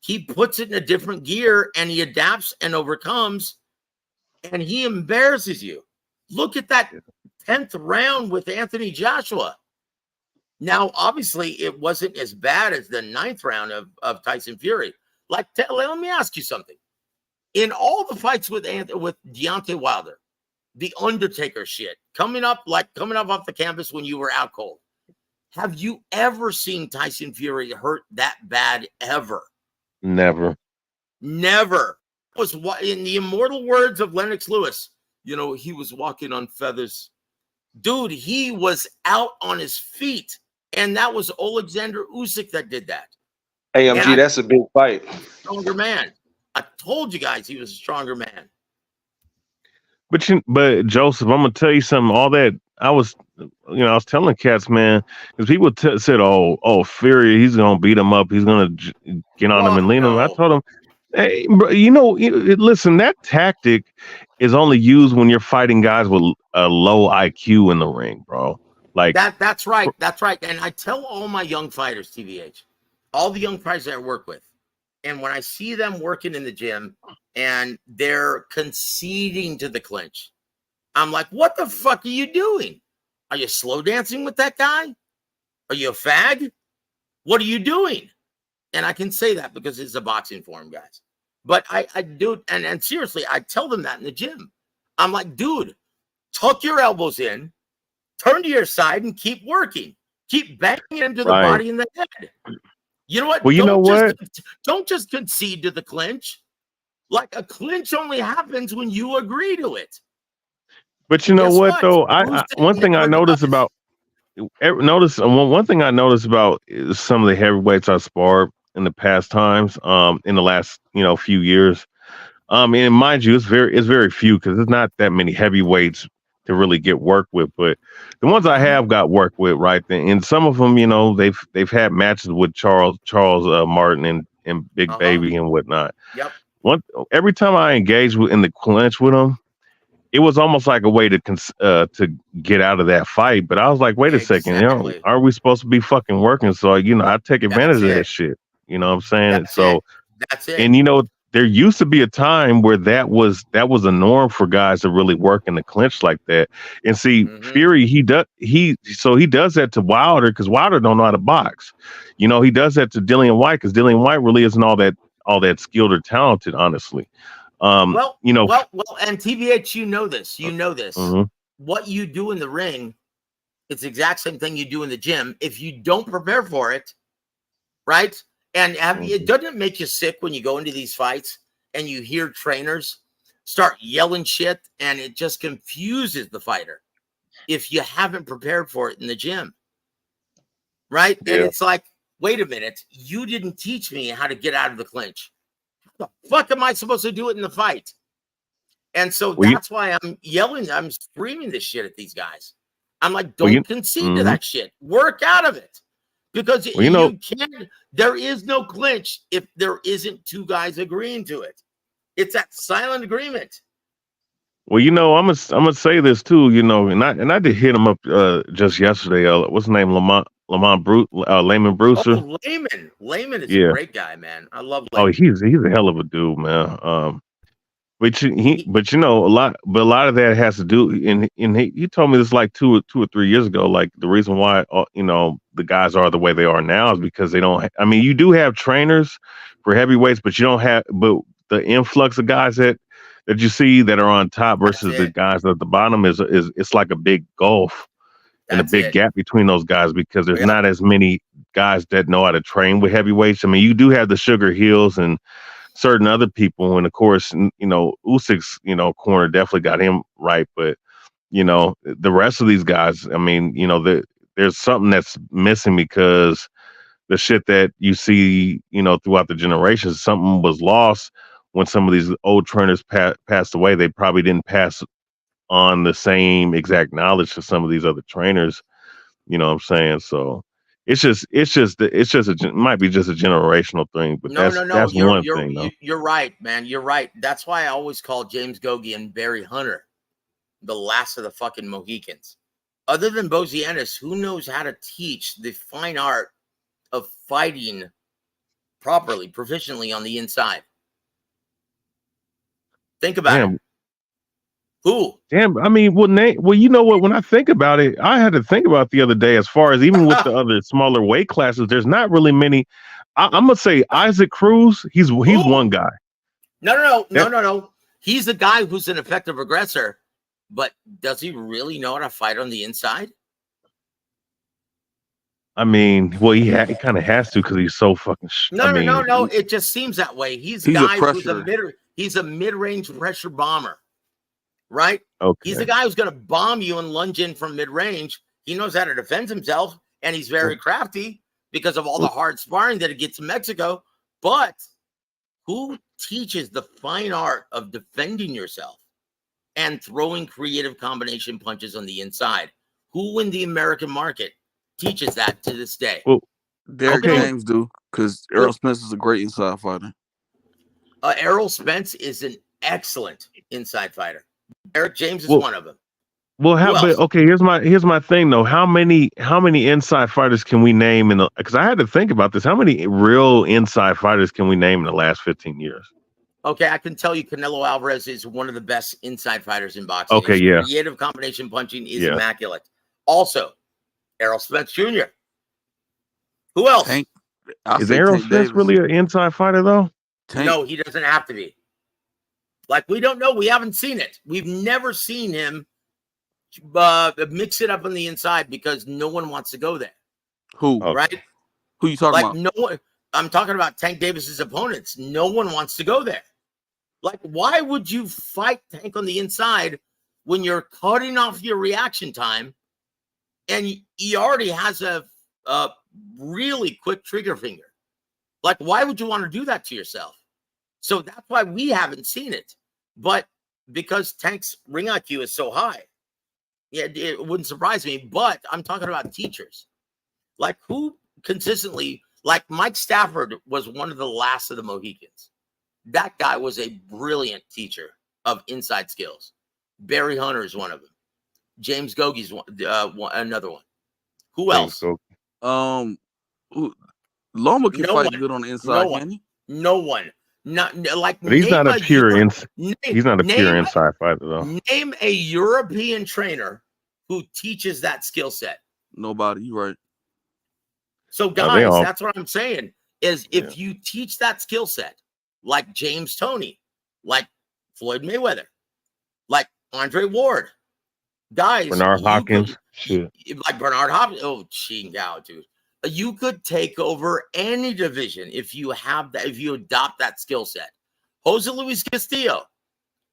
He puts it in a different gear and he adapts and overcomes, and he embarrasses you. Look at that 10th round with Anthony Joshua. Now, obviously, it wasn't as bad as the 9th round of Tyson Fury. Let me ask you something. In all the fights with Deontay Wilder, the Undertaker shit, coming up off the canvas when you were out cold, have you ever seen Tyson Fury hurt that bad ever? Never. Never. Was what, in the immortal words of Lennox Lewis, he was walking on feathers. Dude, he was out on his feet. And that was Oleksandr Usyk that did that. AMG, that's a big fight. Stronger man. I told you guys he was a stronger man. But Joseph, I'm gonna tell you something. All that I was telling cats, man, because people said, "Oh, Fury, he's gonna beat him up. He's gonna get on him and lean him." I told him, "Hey, bro, listen, that tactic is only used when you're fighting guys with a low IQ in the ring, bro. Like that's right. That's right. And I tell all my young fighters, TVH, all the young fighters that I work with, and when I see them working in the gym and they're conceding to the clinch, I'm like, what the fuck are you doing? Are you slow dancing with that guy? Are you a fag? What are you doing? And I can say that because it's a boxing forum, guys. But I do, and seriously, I tell them that in the gym. I'm like, dude, tuck your elbows in, turn to your side, and keep working. Keep banging into the body and the head. You know what? Well, Don't just concede to the clinch. Like, a clinch only happens when you agree to it. But you know what, though? One thing I noticed about is some of the heavyweights I sparred in the past times, in the last few years. And mind you, it's very few because there's not that many heavyweights to really get work with. But the ones I have got work with, right? And some of them, they've had matches with Charles Martin and Big Baby and whatnot. Yep. Every time I engaged in the clinch with them, it was almost like a way to get out of that fight. But I was like, wait a second, aren't we supposed to be fucking working? So I take advantage of that shit. You know what I'm saying? That's it. And there used to be a time where that was a norm for guys to really work in the clinch like that. And see, Fury, he does that to Wilder because Wilder don't know how to box. He does that to Dillian White because Dillian White really isn't all that skilled or talented, honestly. And TVH, you know this. Mm-hmm. What you do in the ring, it's the exact same thing you do in the gym. If you don't prepare for it, right? And it doesn't make you sick when you go into these fights and you hear trainers start yelling shit, and it just confuses the fighter if you haven't prepared for it in the gym, right? Yeah. And it's like, wait a minute, you didn't teach me how to get out of the clinch. How the fuck am I supposed to do it in the fight? And so that's why I'm yelling, I'm screaming this shit at these guys. I'm like, don't concede to that shit. Work out of it. Because you can't, there is no clinch if there isn't two guys agreeing to it. It's that silent agreement. Well, I'm gonna say this too, and I did hit him up just yesterday. What's his name? Layman Brewster. Oh, Layman is a great guy, man. I love Layman. Oh, he's a hell of a dude, man. But a lot of that has to do, and he told me this like two or 3 years ago. Like the reason why the guys are the way they are now is because they don't. I mean, you do have trainers for heavyweights, but you don't have. But the influx of guys that you see that are on top versus the guys at the bottom is it's like a big gulf and a big gap between those guys because there's not as many guys that know how to train with heavyweights. I mean, you do have the Sugar Hills and certain other people, and of course, Usyk's, corner definitely got him right, but the rest of these guys, I mean, there's something that's missing because the shit that you see, throughout the generations, something was lost when some of these old trainers passed away. They probably didn't pass on the same exact knowledge to some of these other trainers. You know what I'm saying? So it might be just a generational thing, but that's one thing. You're right, man. You're right. That's why I always call James Gogi and Barry Hunter the last of the fucking Mohicans. Other than Bozianis, who knows how to teach the fine art of fighting properly, proficiently on the inside? Think about it. Who? Damn, I mean, well, you know what? When I think about it, I had to think about it the other day. As far as even with the other smaller weight classes, there's not really many. I'm gonna say Isaac Cruz. He's one guy. No. He's the guy who's an effective aggressor, but does he really know how to fight on the inside? I mean, well, he kind of has to because he's so fucking. No. It just seems that way. He's a He's a guy who's pressure. he's a mid-range pressure bomber, right? Okay. He's the guy who's going to bomb you and lunge in from mid-range. He knows how to defend himself, and he's very crafty because of all the hard sparring that he gets in Mexico. But who teaches the fine art of defending yourself and throwing creative combination punches on the inside? Who in the American market teaches that to this day? Well, Derek James do, because Errol Spence is a great inside fighter. Errol Spence is an excellent inside fighter. Derek James is one of them. Well, here's my thing though. How many inside fighters can we name because I had to think about this. How many real inside fighters can we name in the last 15 years? Okay, I can tell you Canelo Alvarez is one of the best inside fighters in boxing. Okay, His creative combination punching is immaculate. Also, Errol Spence Jr. Who else? Is Errol Spence really an inside fighter though? No, he doesn't have to be. Like, we don't know. We haven't seen it. We've never seen him mix it up on the inside because no one wants to go there. Who? Right? Who you talking about? No one. I'm talking about Tank Davis's opponents. No one wants to go there. Like, why would you fight Tank on the inside when you're cutting off your reaction time and he already has a really quick trigger finger? Like, why would you want to do that to yourself? So that's why we haven't seen it. But because Tank's ring IQ is so high, it wouldn't surprise me. But I'm talking about teachers. Like, who consistently, like Mike Stafford was one of the last of the Mohicans. That guy was a brilliant teacher of inside skills. Barry Hunter is one of them. James Gogie's another one. Who else? Loma can fight good on the inside, can he? No one. Not like. But he's not a pure inside fighter though. Name a European trainer who teaches that skill set. Nobody. You're right. So guys, that's what I'm saying. Is if you teach that skill set, like James Toney, like Floyd Mayweather, like Andre Ward, guys, Bernard Hopkins, like Bernard Hopkins. Oh, Chingao, dude. You could take over any division if you have that, if you adopt that skill set. Jose Luis Castillo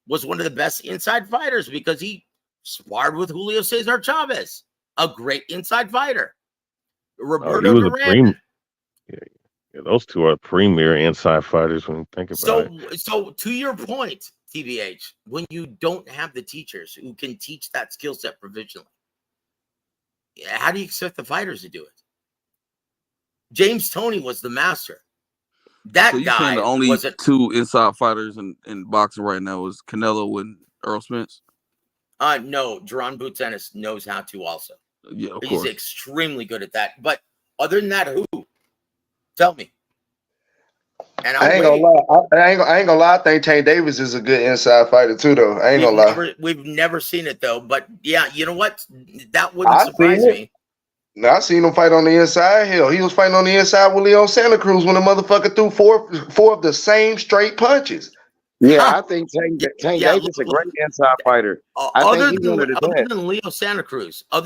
was one of the best inside fighters because he sparred with Julio Cesar Chavez, a great inside fighter. Roberto Duran. Yeah, those two are premier inside fighters when you think about it. So to your point, TBH, when you don't have the teachers who can teach that skill set provisionally, how do you expect the fighters to do it? James Toney was the master. That so you guy saying the only two inside fighters in boxing right now is Canelo and Errol Spence? No, Jaron Boots Ennis knows how to also. Yeah, of He's course. extremely good at that. But other than that, who? Tell me. And I ain't gonna lie. I ain't gonna lie. I think Tank Davis is a good inside fighter too, though. I ain't gonna lie. We've never seen it though. But yeah, you know what? That wouldn't surprise me. No, I seen him fight on the inside. Hell, he was fighting on the inside with Leon Santa Cruz when the motherfucker threw four of the same straight punches. Yeah, I think Tank Davis is a great inside fighter. Other than Leo Santa Cruz. But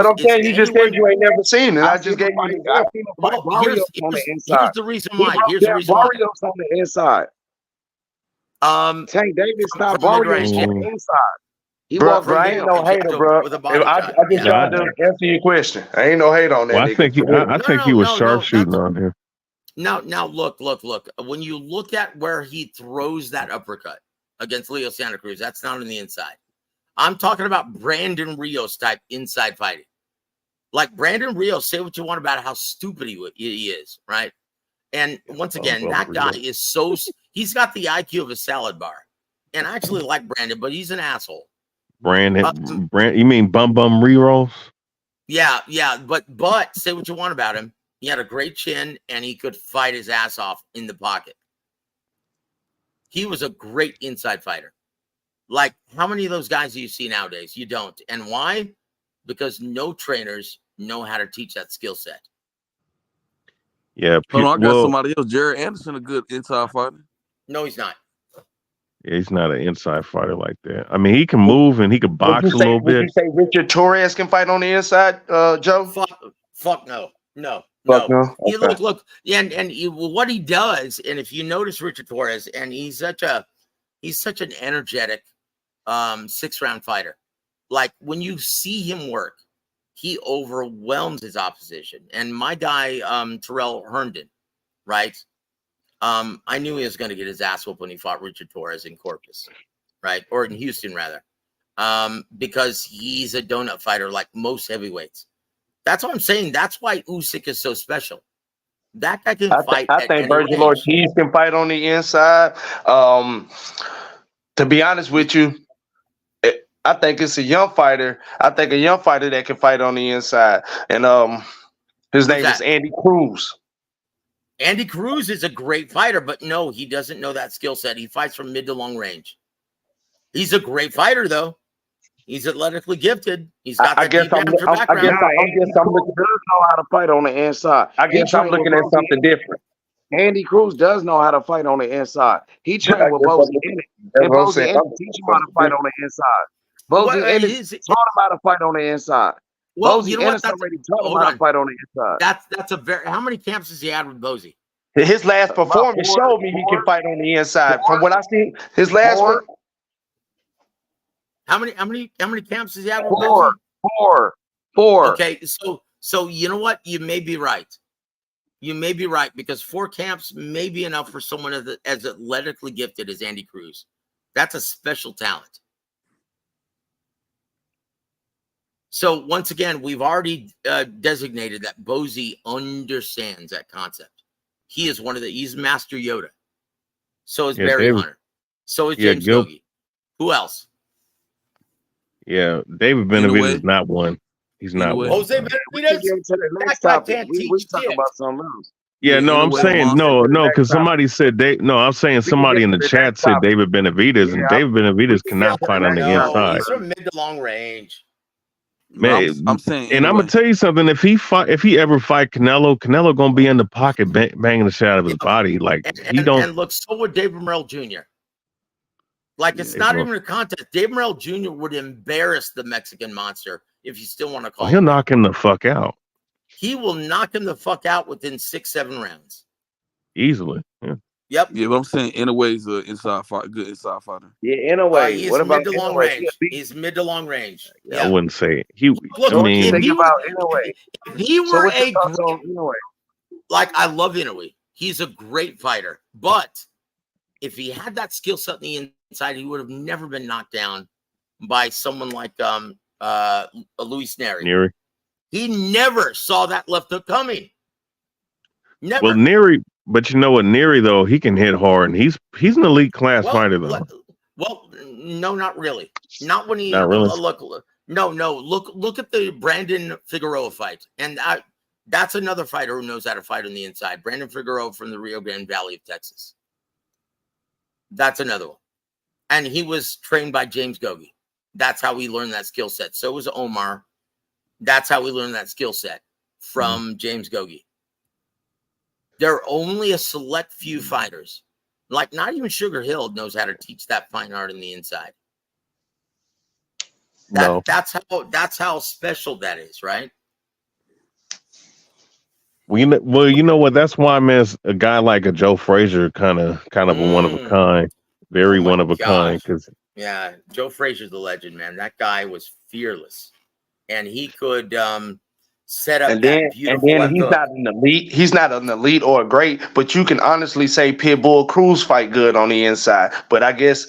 I'm saying you just said you ain't never seen it. I just gave you an example. Here's the reason why. Here's the reason why. Barrios on the inside. Tank Davis not Barrios on the inside. Bro, I ain't no hater, bro. I just tried to answer your question. I ain't no hate on that. Well, I think he was sharpshooting on here. Now, look. When you look at where he throws that uppercut against Leo Santa Cruz, that's not on the inside. I'm talking about Brandon Rios type inside fighting. Like Brandon Rios, say what you want about how stupid he is, right? And once again, that guy is he's got the IQ of a salad bar. And I actually like Brandon, but he's an asshole. Brandon, you mean Bum Rerolls? Yeah, but say what you want about him. He had a great chin, and he could fight his ass off in the pocket. He was a great inside fighter. Like, how many of those guys do you see nowadays? You don't. And why? Because no trainers know how to teach that skill set. Yeah. Hold on, I got Well, somebody else. Jared Anderson, a good inside fighter. No, he's not. yeah, he's not an inside fighter like that. I mean, he can move and he can box a little Would bit. you say Richard Torres can fight on the inside, Joe? Fuck no. No. Fuck no. You Okay. look, and what he does, and if you notice Richard Torres, and he's such an energetic 6-round fighter. Like, when you see him work, he overwhelms his opposition. And my guy, Terrell Herndon, right? I knew he was going to get his ass whooped when he fought Richard Torres in Corpus, right? Or in Houston, rather. Because he's a donut fighter like most heavyweights. That's what I'm saying. That's why Usyk is so special. That guy can fight. I think Virgil Ortiz can fight on the inside. To be honest with you, I think it's a young fighter. I think a young fighter that can fight on the inside. And his name is Andy Cruz. Andy Cruz is a great fighter, but no, he doesn't know that skill set. He fights from mid to long range. He's a great fighter, though. He's athletically gifted. He's got that deep amateur background. Andy Cruz does know how to fight on the inside. I guess I'm looking at something different. Andy Cruz does know how to fight on the inside. He trained with Bozy in it. And Bozy teach him how to fight on the inside. Bozy Ennis taught him how to fight on the inside. Well, Bozy you know what? Ennis already taught him how to fight on the inside. That's a very. How many camps has he had with Bozy? His last performance showed me he can fight on the inside. From what I see, his last one. How many camps has he had with Bozy? Four. Okay, so you know what? You may be right. You may be right, because 4 camps may be enough for someone as athletically gifted as Andy Cruz. That's a special talent. So once again, we've already designated that Bozy understands that concept. He is he's Master Yoda. So is Barry Hunter. So is James Gogi. Who else? Yeah, David Benavidez is not one. He's not one. Jose Benavidez. That guy can't teach talking about something else. Yeah, no, I'm saying no, because somebody said I'm saying somebody in the chat said David Benavidez, and David Benavidez cannot fight on the inside. He's from mid to long range. Man, I'm saying, and I'm gonna tell you something. If he ever fight Canelo gonna be in the pocket banging the shit out of his body. Like and look, so would David Morrell Jr. Like, it's not even a contest. Dave Morrell Jr. would embarrass the Mexican monster, if you still want to call him. He'll knock him the fuck out. He will knock him the fuck out within 6-7 rounds. Easily. Yeah. Yep. Yeah, but I'm saying Inoue is a good inside fighter. Yeah, Inoue. He's What about mid to long Inoue? range? He's mid to long range. Yeah. I wouldn't say he. Look, I mean, if he So were what's your a thoughts on Inoue? like, I love Inoue. He's a great fighter, but if he had that skill set on the inside, he would have never been knocked down by someone like Luis Neri. He never saw that left hook coming. Never. Well, Neri, but you know what, Neri though, he can hit hard, and he's an elite class fighter though. Well, no, not really. Not when he Not really. Look at the Brandon Figueroa fight, and that's another fighter who knows how to fight on the inside. Brandon Figueroa from the Rio Grande Valley of Texas. That's another one. And he was trained by James Gogi. That's how he learned that skill set. So was Omar. That's how we learned that skill set from James Gogi. There are only a select few fighters, like not even Sugar Hill knows how to teach that fine art on the inside. That's how special that is, right? Well, you know what? That's why, man, a guy like a Joe Frazier, kind of a one of a kind, very one of a kind. Because yeah, Joe Frazier's the legend, man. That guy was fearless, and he could set up that beautiful. And then he's not an elite. He's not an elite or a great, but you can honestly say Pitbull Cruz fight good on the inside. But I guess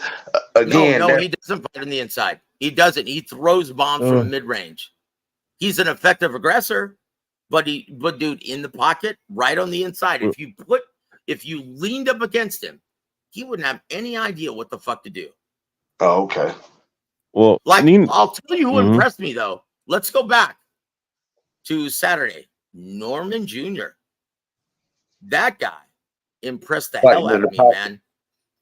again, no, he doesn't fight on the inside. He doesn't. He throws bombs from mid range. He's an effective aggressor. But dude, in the pocket, right on the inside, if you leaned up against him, he wouldn't have any idea what the fuck to do. Oh, okay. Well, I'll tell you who impressed me though. Let's go back to Saturday. Norman Jr. That guy impressed the hell out of me, man.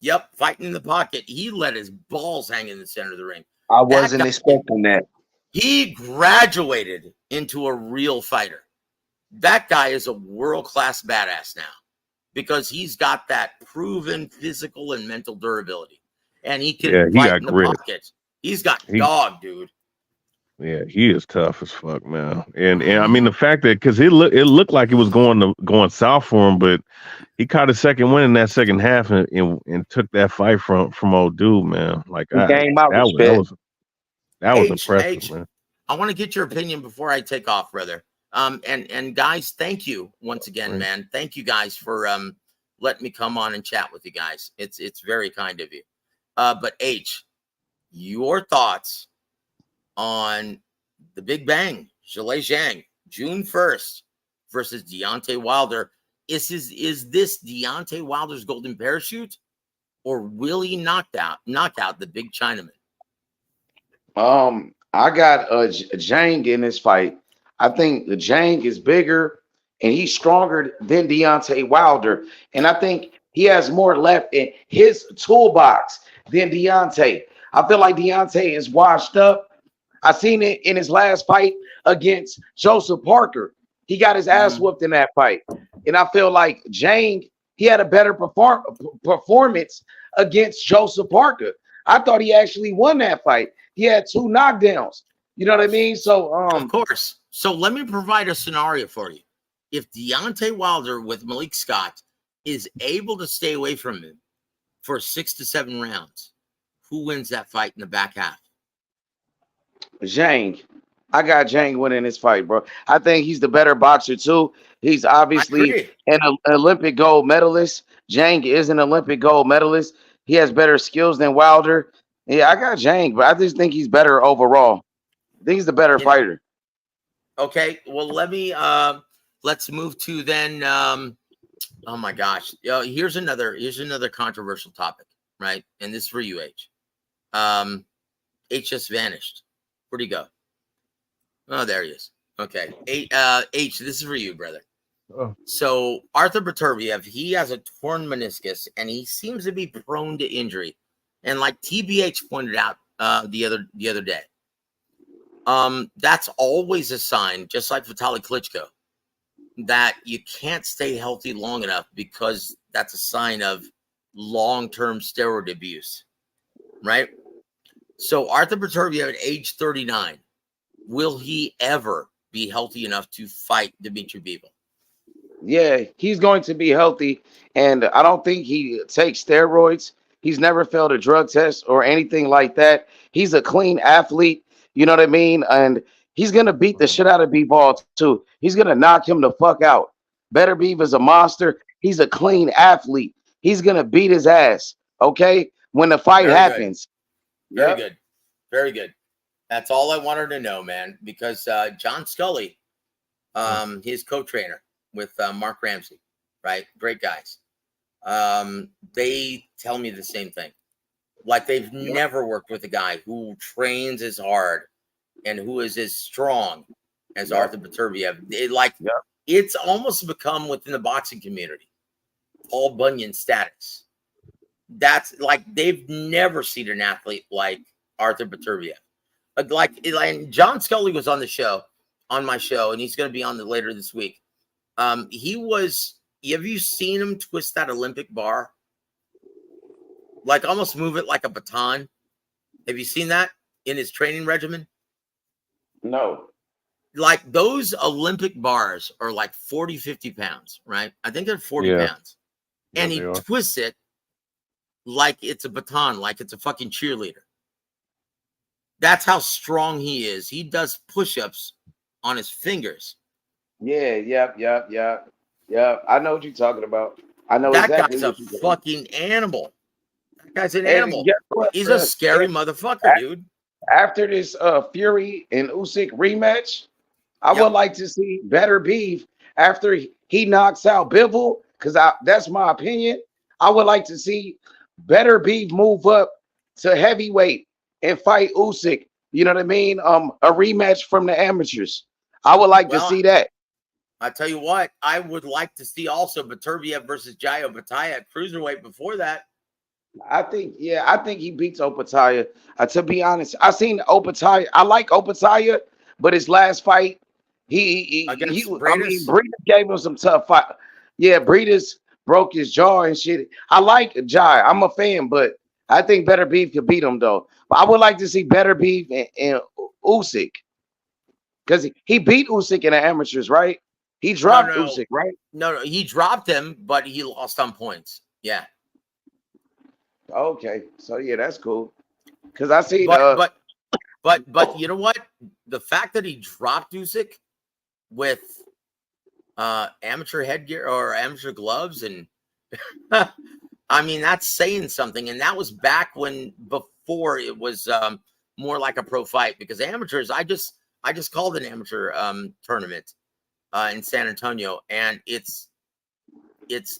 Yep, fighting in the pocket. He let his balls hang in the center of the ring. I That wasn't guy, expecting that. he graduated into a real fighter. That guy is a world-class badass now because he's got that proven physical and mental durability. And he can Yeah, he fight got in the grit. pocket. He's got He dog, dude. Yeah, he is tough as fuck, man. And I mean the fact that because it looked like it was going south for him, but he caught a second win in that second half and took that fight from old dude, man. Like He gained my that respect. was impressive, H, man. I want to get your opinion before I take off, brother. And guys, thank you once again, Right. man. Thank you guys for letting me come on and chat with you guys. It's very kind of you. But H, your thoughts on the Big Bang, Zhilei Zhang, June 1st versus Deontay Wilder. Is this Deontay Wilder's golden parachute, or will he knock out the big Chinaman? I got Jang in this fight. I think the Jang is bigger and he's stronger than Deontay Wilder. And I think he has more left in his toolbox than Deontay. I feel like Deontay is washed up. I seen it in his last fight against Joseph Parker. He got his ass whooped in that fight. And I feel like Jang, he had a better performance against Joseph Parker. I thought he actually won that fight. He had 2 knockdowns. You know what I mean? So Of course. So let me provide a scenario for you. If Deontay Wilder with Malik Scott is able to stay away from him for 6 to 7 rounds, who wins that fight in the back half? Jang. I got Jang winning this fight, bro. I think he's the better boxer too. He's obviously an Olympic gold medalist. Jang is an Olympic gold medalist. He has better skills than Wilder. Yeah, I got Jang, but I just think he's better overall. I think he's the better fighter. Okay, well let's move to then oh my gosh. Here's another controversial topic, right? And this is for you, H. H just vanished. Where'd he go? Oh, there he is. Okay. H, this is for you, brother. Oh. So Arthur Beterbiev, he has a torn meniscus and he seems to be prone to injury. And like TBH pointed out the other day, that's always a sign, just like Vitaly Klitschko, that you can't stay healthy long enough because that's a sign of long-term steroid abuse, right? So Arthur Beterbiev at age 39, will he ever be healthy enough to fight Dimitri Bivol? Yeah, he's going to be healthy, and I don't think he takes steroids. He's never failed a drug test or anything like that. He's a clean athlete, you know what I mean? And he's gonna beat the shit out of Bivol too. He's gonna knock him the fuck out. Better Beav is a monster. He's a clean athlete. He's gonna beat his ass. Okay, when the fight happens. Very Yep. good. Very good. That's all I wanted to know, man, because John Scully, his co-trainer with Mark Ramsey, right? Great guys. They tell me the same thing. Like they've never worked with a guy who trains as hard and who is as strong as Arthur Beterbiev. It's almost become within the boxing community, Paul Bunyan status. That's like they've never seen an athlete like Arthur Beterbiev. Like John Scully was on my show, and he's going to be on later this week. Have you seen him twist that Olympic bar? Like almost move it like a baton. Have you seen that in his training regimen? No. Like those Olympic bars are like 40, 50 pounds, right? I think they're 40 pounds. And he twists it like it's a baton, like it's a fucking cheerleader. That's how strong he is. He does push-ups on his fingers. Yeah, yep. I know what you're talking about. I know that exactly guy's a what you're fucking animal. That guy's an And animal. guess what, He's bro? a scary motherfucker, dude. After this Fury and Usyk rematch, I would like to see better beef after he knocks out Bivol, because that's my opinion. I would like to see better beef move up to heavyweight and fight Usyk. You know what I mean? A rematch from the amateurs. I would like to see that. I tell you what, I would like to see also Beterbiev versus Jaio Bataya at cruiserweight before that. I think he beats Opataya. To be honest, I seen Opataya. I like Opataya, but his last fight, Against I mean, Bradis? Breeders gave him some tough fight. Yeah, Breeders broke his jaw and shit. I like Jai. I'm a fan, but I think Better Beef could beat him though. But I would like to see Better Beef and Usyk because he beat Usyk in the amateurs, right? He No, dropped no, Usyk, right? no. He dropped him, but he lost on points. Yeah, Okay, so yeah, that's cool. Cause I see but you know what? The fact that he dropped Usyk with amateur headgear or amateur gloves, and I mean that's saying something. And that was back when before it was more like a pro fight, because amateurs. I just called an amateur tournament in San Antonio, and it's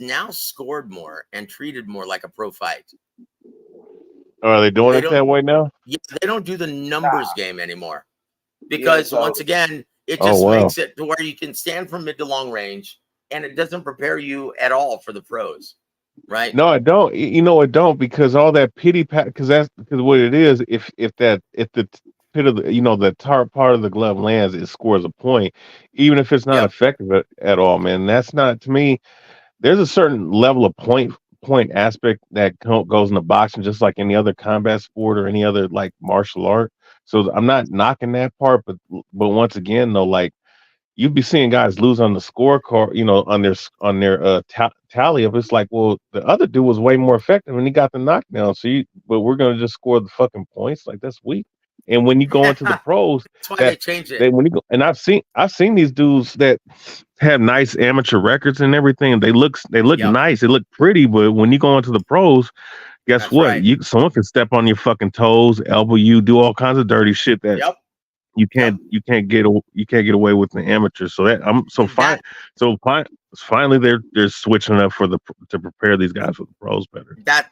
now scored more and treated more like a pro fight. Are they doing They it that way now? Yeah, they don't do the numbers game anymore, yeah. because So once again, it Oh just wow. makes it to where you can stand from mid to long range, and it doesn't prepare you at all for the pros, right? No, I don't. You know, I don't, because all that pity pat. Because that's because what it is. If the pit of the, the tar part of the glove lands, it scores a point, even if it's not Yep. effective at all. Man, that's not, to me. There's a certain level of point aspect that goes into boxing, just like any other combat sport or any other like martial art. So I'm not knocking that part, but once again, though, like, you'd be seeing guys lose on the scorecard, on their tally up. It's like, well, the other dude was way more effective and he got the knockdown. But we're gonna just score the fucking points. Like, that's weak. And when you go into the pros, That's why they that changed it. they when you go, and I've seen these dudes that have nice amateur records and everything. They look Yep. nice, they look pretty, but when you go into the pros, guess That's what? right. Someone can step on your fucking toes, elbow you, do all kinds of dirty shit that Yep. you can't get away with the amateurs. So that I'm so And fine. So finally they're switching up to prepare these guys for the pros better. That's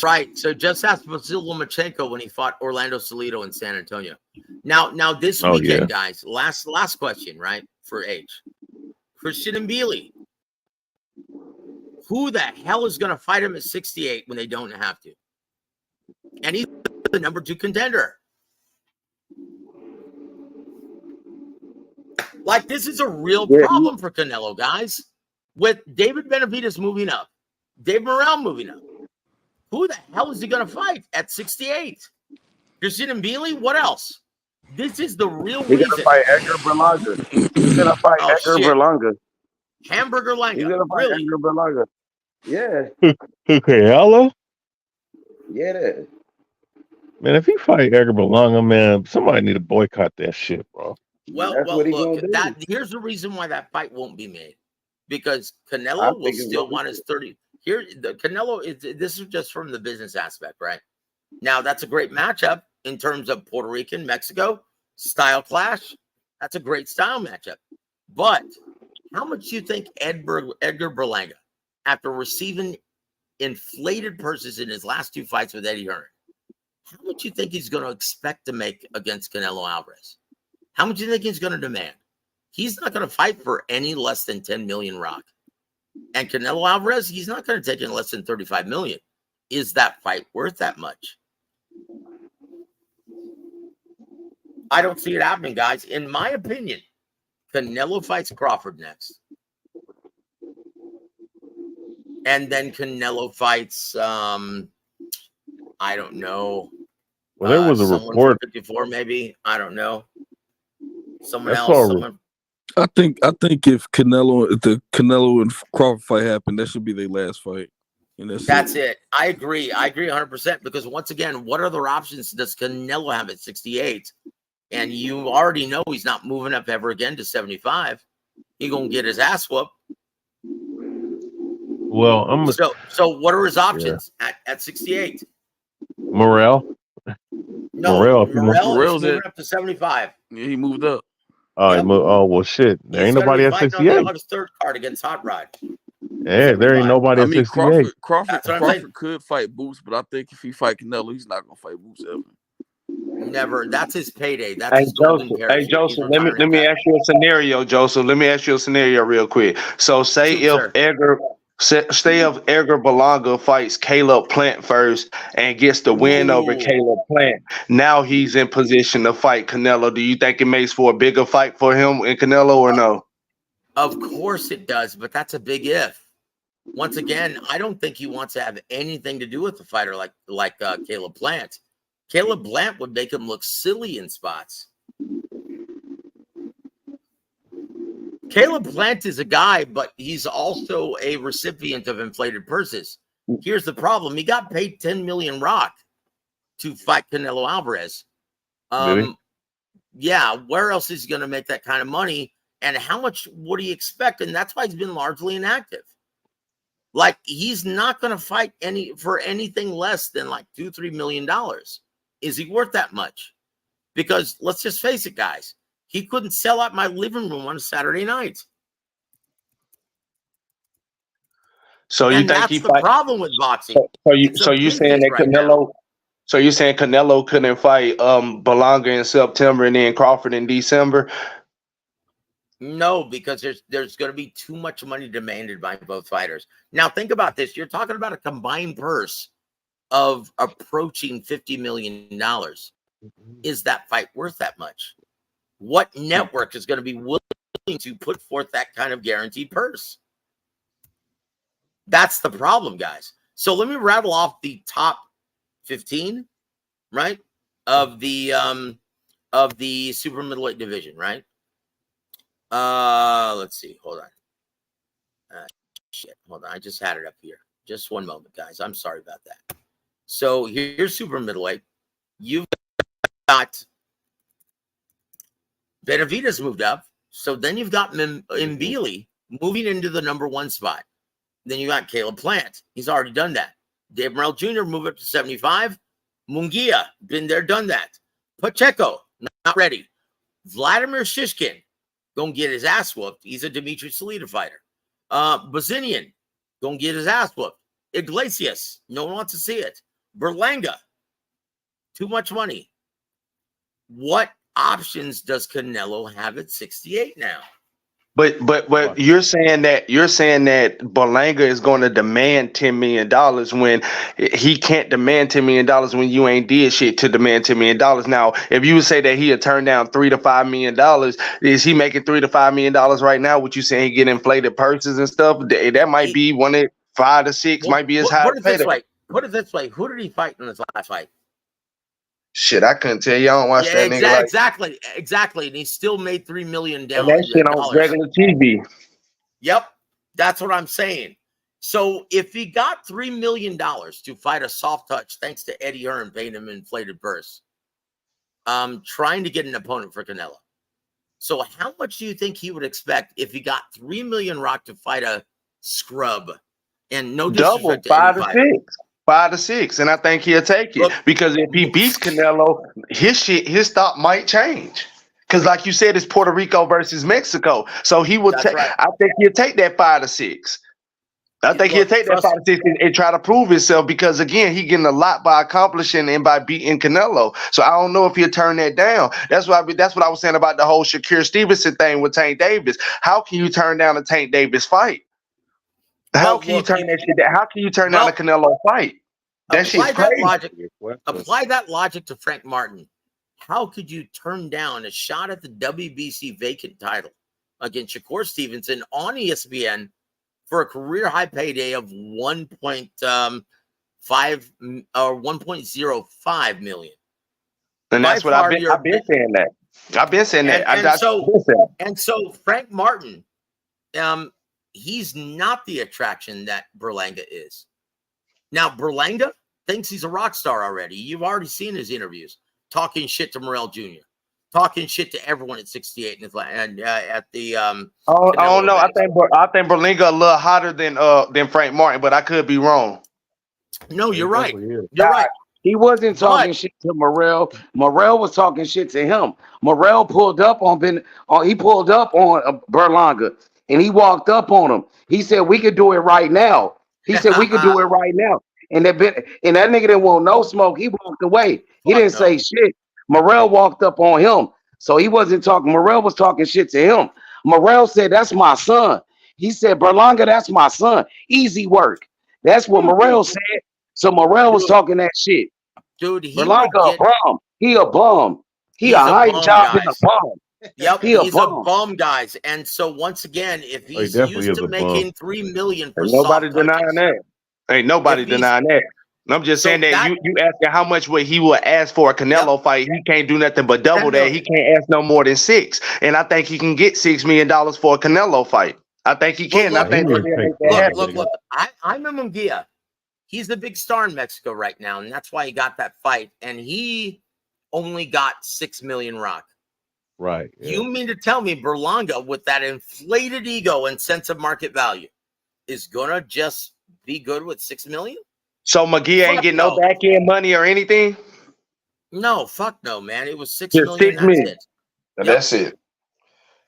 right. So just ask Vasil Lomachenko when he fought Orlando Salido in San Antonio. Now this Oh weekend, yeah. guys. Last question, right? For H. Christian Mbili. Who the hell is going to fight him at 68 when they don't have to? And he's the number 2 contender. Like, this is a real problem for Canelo, guys. With David Benavidez moving up, Dave Morrell moving up. Who the hell is he going to fight at 68? Christian Mbili? What else? This is the real he's reason. gonna fight Edgar Berlanga. He's gonna fight Oh, Edgar shit. Berlanga. Hamburger He's Langa. gonna fight Really? Edgar Berlanga. Yeah. Okay, hello? Yeah. Man, if he fight Edgar Berlanga, man, somebody need to boycott that shit, bro. Well, That's what he look, gonna do. here's the reason why that fight won't be made. Because I Canelo will think it's still gonna want his 30. Here, the Canelo this is just from the business aspect, right? Now, that's a great matchup in terms of Puerto Rican, Mexico, style clash. That's a great style matchup. But how much do you think Edgar Berlanga, after receiving inflated purses in his last 2 fights with Eddie Hearn, how much do you think he's going to expect to make against Canelo Alvarez? How much do you think he's going to demand? He's not going to fight for any less than 10 million rock. And Canelo Alvarez, he's not going to take in less than 35 million. Is that fight worth that much? I don't see it happening, guys. In my opinion, Canelo fights Crawford next. And then Canelo fights, I don't know. Well, there was a someone report. from 54, maybe. I don't know. Someone I else. saw a Someone. I think if the Canelo and Crawford fight happened, that should be their last fight. And That's it. I agree 100%, because once again, what other options does Canelo have at 68? And you already know he's not moving up ever again to 75. He's going to get his ass whooped. Well, So what are his options at 68? Morrell. No, Morrell is moving up to 75. Yeah, he moved up. Yep. Oh well, shit. There ain't nobody at 68. On the August 3rd card against Hot Rod. Yeah, there ain't nobody at 68. Crawford could fight Boots, but I think if he fight Canelo, he's not gonna fight Boots ever. Never. That's his payday. That's Hey his golden Joseph, parachute. let me ask you a scenario, Joseph. Let me ask you a scenario real quick. So say Shoot, if sir. Edgar Say if Edgar Berlanga fights Caleb Plant first and gets the win over Ooh, Caleb Plant. Now he's in position to fight Canelo. Do you think it makes for a bigger fight for him and Canelo or no? of course it does, but that's a big if. Once again, I don't think he wants to have anything to do with a fighter like Caleb Plant. Caleb Plant would make him look silly in spots. Caleb Plant is a guy, but he's also a recipient of inflated purses. Here's the problem. He got paid 10 million rock to fight Canelo Alvarez. Did he? Yeah, where else is he going to make that kind of money? And how much would he expect? And that's why he's been largely inactive. Like, he's not going to fight for anything less than like $2-3 million. Is he worth that much? Because let's just face it, guys. He couldn't sell out my living room on a Saturday night. So you And think that's he the fight? problem with boxing. So you saying that Right now. Canelo? So you saying Canelo couldn't fight Berlanga in September and then Crawford in December? No, because there's going to be too much money demanded by both fighters. Now, think about this. You're talking about a combined purse of approaching $50 million. Is that fight worth that much? What network is going to be willing to put forth that kind of guaranteed purse? That's the problem, guys. So let me rattle off the top 15, right, of the super middleweight division, right? Let's see. Hold on. Shit. Hold on. I just had it up here. Just one moment, guys. I'm sorry about that. So here's super middleweight. You've got Benavidez moved up. So then you've got Mbili moving into the number 1 spot. Then you got Caleb Plant. He's already done that. Dave Morrell Jr. moved up to 75. Munguia, been there, done that. Pacheco, not ready. Vladimir Shishkin, gonna get his ass whooped. He's a Dimitri Salita fighter. Bazinian, gonna get his ass whooped. Iglesias, no one wants to see it. Berlanga, too much money. What options does Canelo have at 68 now? But you're saying that Berlanga is going to demand $10 million when he can't demand $10 million when you ain't did shit to demand $10 million. Now, if you would say that he had turned down $3 to $5 million, is he making $3 to $5 million right now? What you saying? He get inflated purses and stuff. That might be one of 5 to 6 might be his high. Put it this way. Put it this way. Who did he fight in his last fight? Shit, I couldn't tell you. I don't watch that nigga. Exactly. And he still made $3 million down. And that shit on regular TV. Yep, that's what I'm saying. So if he got $3 million to fight a soft touch, thanks to Eddie Hearn paying him inflated purse, trying to get an opponent for Canelo. So how much do you think he would expect if he got $3 million rock to fight a scrub? And no disrespect to 5 to fighter. 6. 5 to 6, and I think he'll take it. Because if he beats Canelo, his stock might change. Because like you said, it's Puerto Rico versus Mexico. So he will take. Right. I think he'll take that 5 to 6. I think he'll take that 5 to 6 and try to prove himself. Because again, he getting a lot by accomplishing and by beating Canelo. So I don't know if he'll turn that down. That's what I was saying about the whole Shakur Stevenson thing with Tank Davis. How can you turn down a Tank Davis fight? How can you turn that shit down? How can you turn down a Canelo fight? That shit's crazy. Apply that logic to Frank Martin. How could you turn down a shot at the WBC vacant title against Shakur Stevenson on ESPN for a career high payday of 1.5 or 1.05 million? And that's what I've been saying that. I've been saying that. And so Frank Martin, he's not the attraction that Berlanga is. Now, Berlanga thinks he's a rock star already. You've already seen his interviews, talking shit to Morrell Jr., talking shit to everyone at 68 and at the. I don't know. I think Berlanga a little hotter than Frank Martin, but I could be wrong. No, you're right. You're right. He wasn't talking shit to Morrell. Morrell was talking shit to him. Morrell pulled up on Berlanga, and he walked up on him. He said, "We could do it right now." He said, "We could do it right now." And that nigga didn't want no smoke. He walked away. He didn't say shit. Morrell walked up on him. So he wasn't talking. Morrell was talking shit to him. Morrell said, "That's my son." He said, Berlanga, that's my son. Easy work. That's what Morrell said. So Morrell was Dude, talking that shit. dude, he Berlanga will a get. bum. He a bum. He a He's a hype bum, job and a guys. bum. Yep, He a he's a bum. bum, guys. And so once again, if Oh, he he's definitely used is to a bum. making $3 million for Ain't nobody soft denying touches, that. Ain't nobody if he's denying that. And I'm just saying so that that you asking how much would he would ask for a yep, Canelo fight. He can't do nothing but double 10 that. He million. can't ask no more than 6. And I think he can get $6 million for a Canelo fight. I think he Well, can. I look, Oh, he think need that to they'll take make that five, happen. nigga. I'm a Munguia. He's the big star in Mexico right now, and that's why he got that fight. And he only got 6 million rock. Right. Yeah. You mean to tell me Berlanga, with that inflated ego and sense of market value, is gonna just be good with 6 million? So McGee ain't Fuck getting no no. back end money or anything. No, fuck no, man. It was 6 Just million. 6 That's million. it. And Yep. that's it.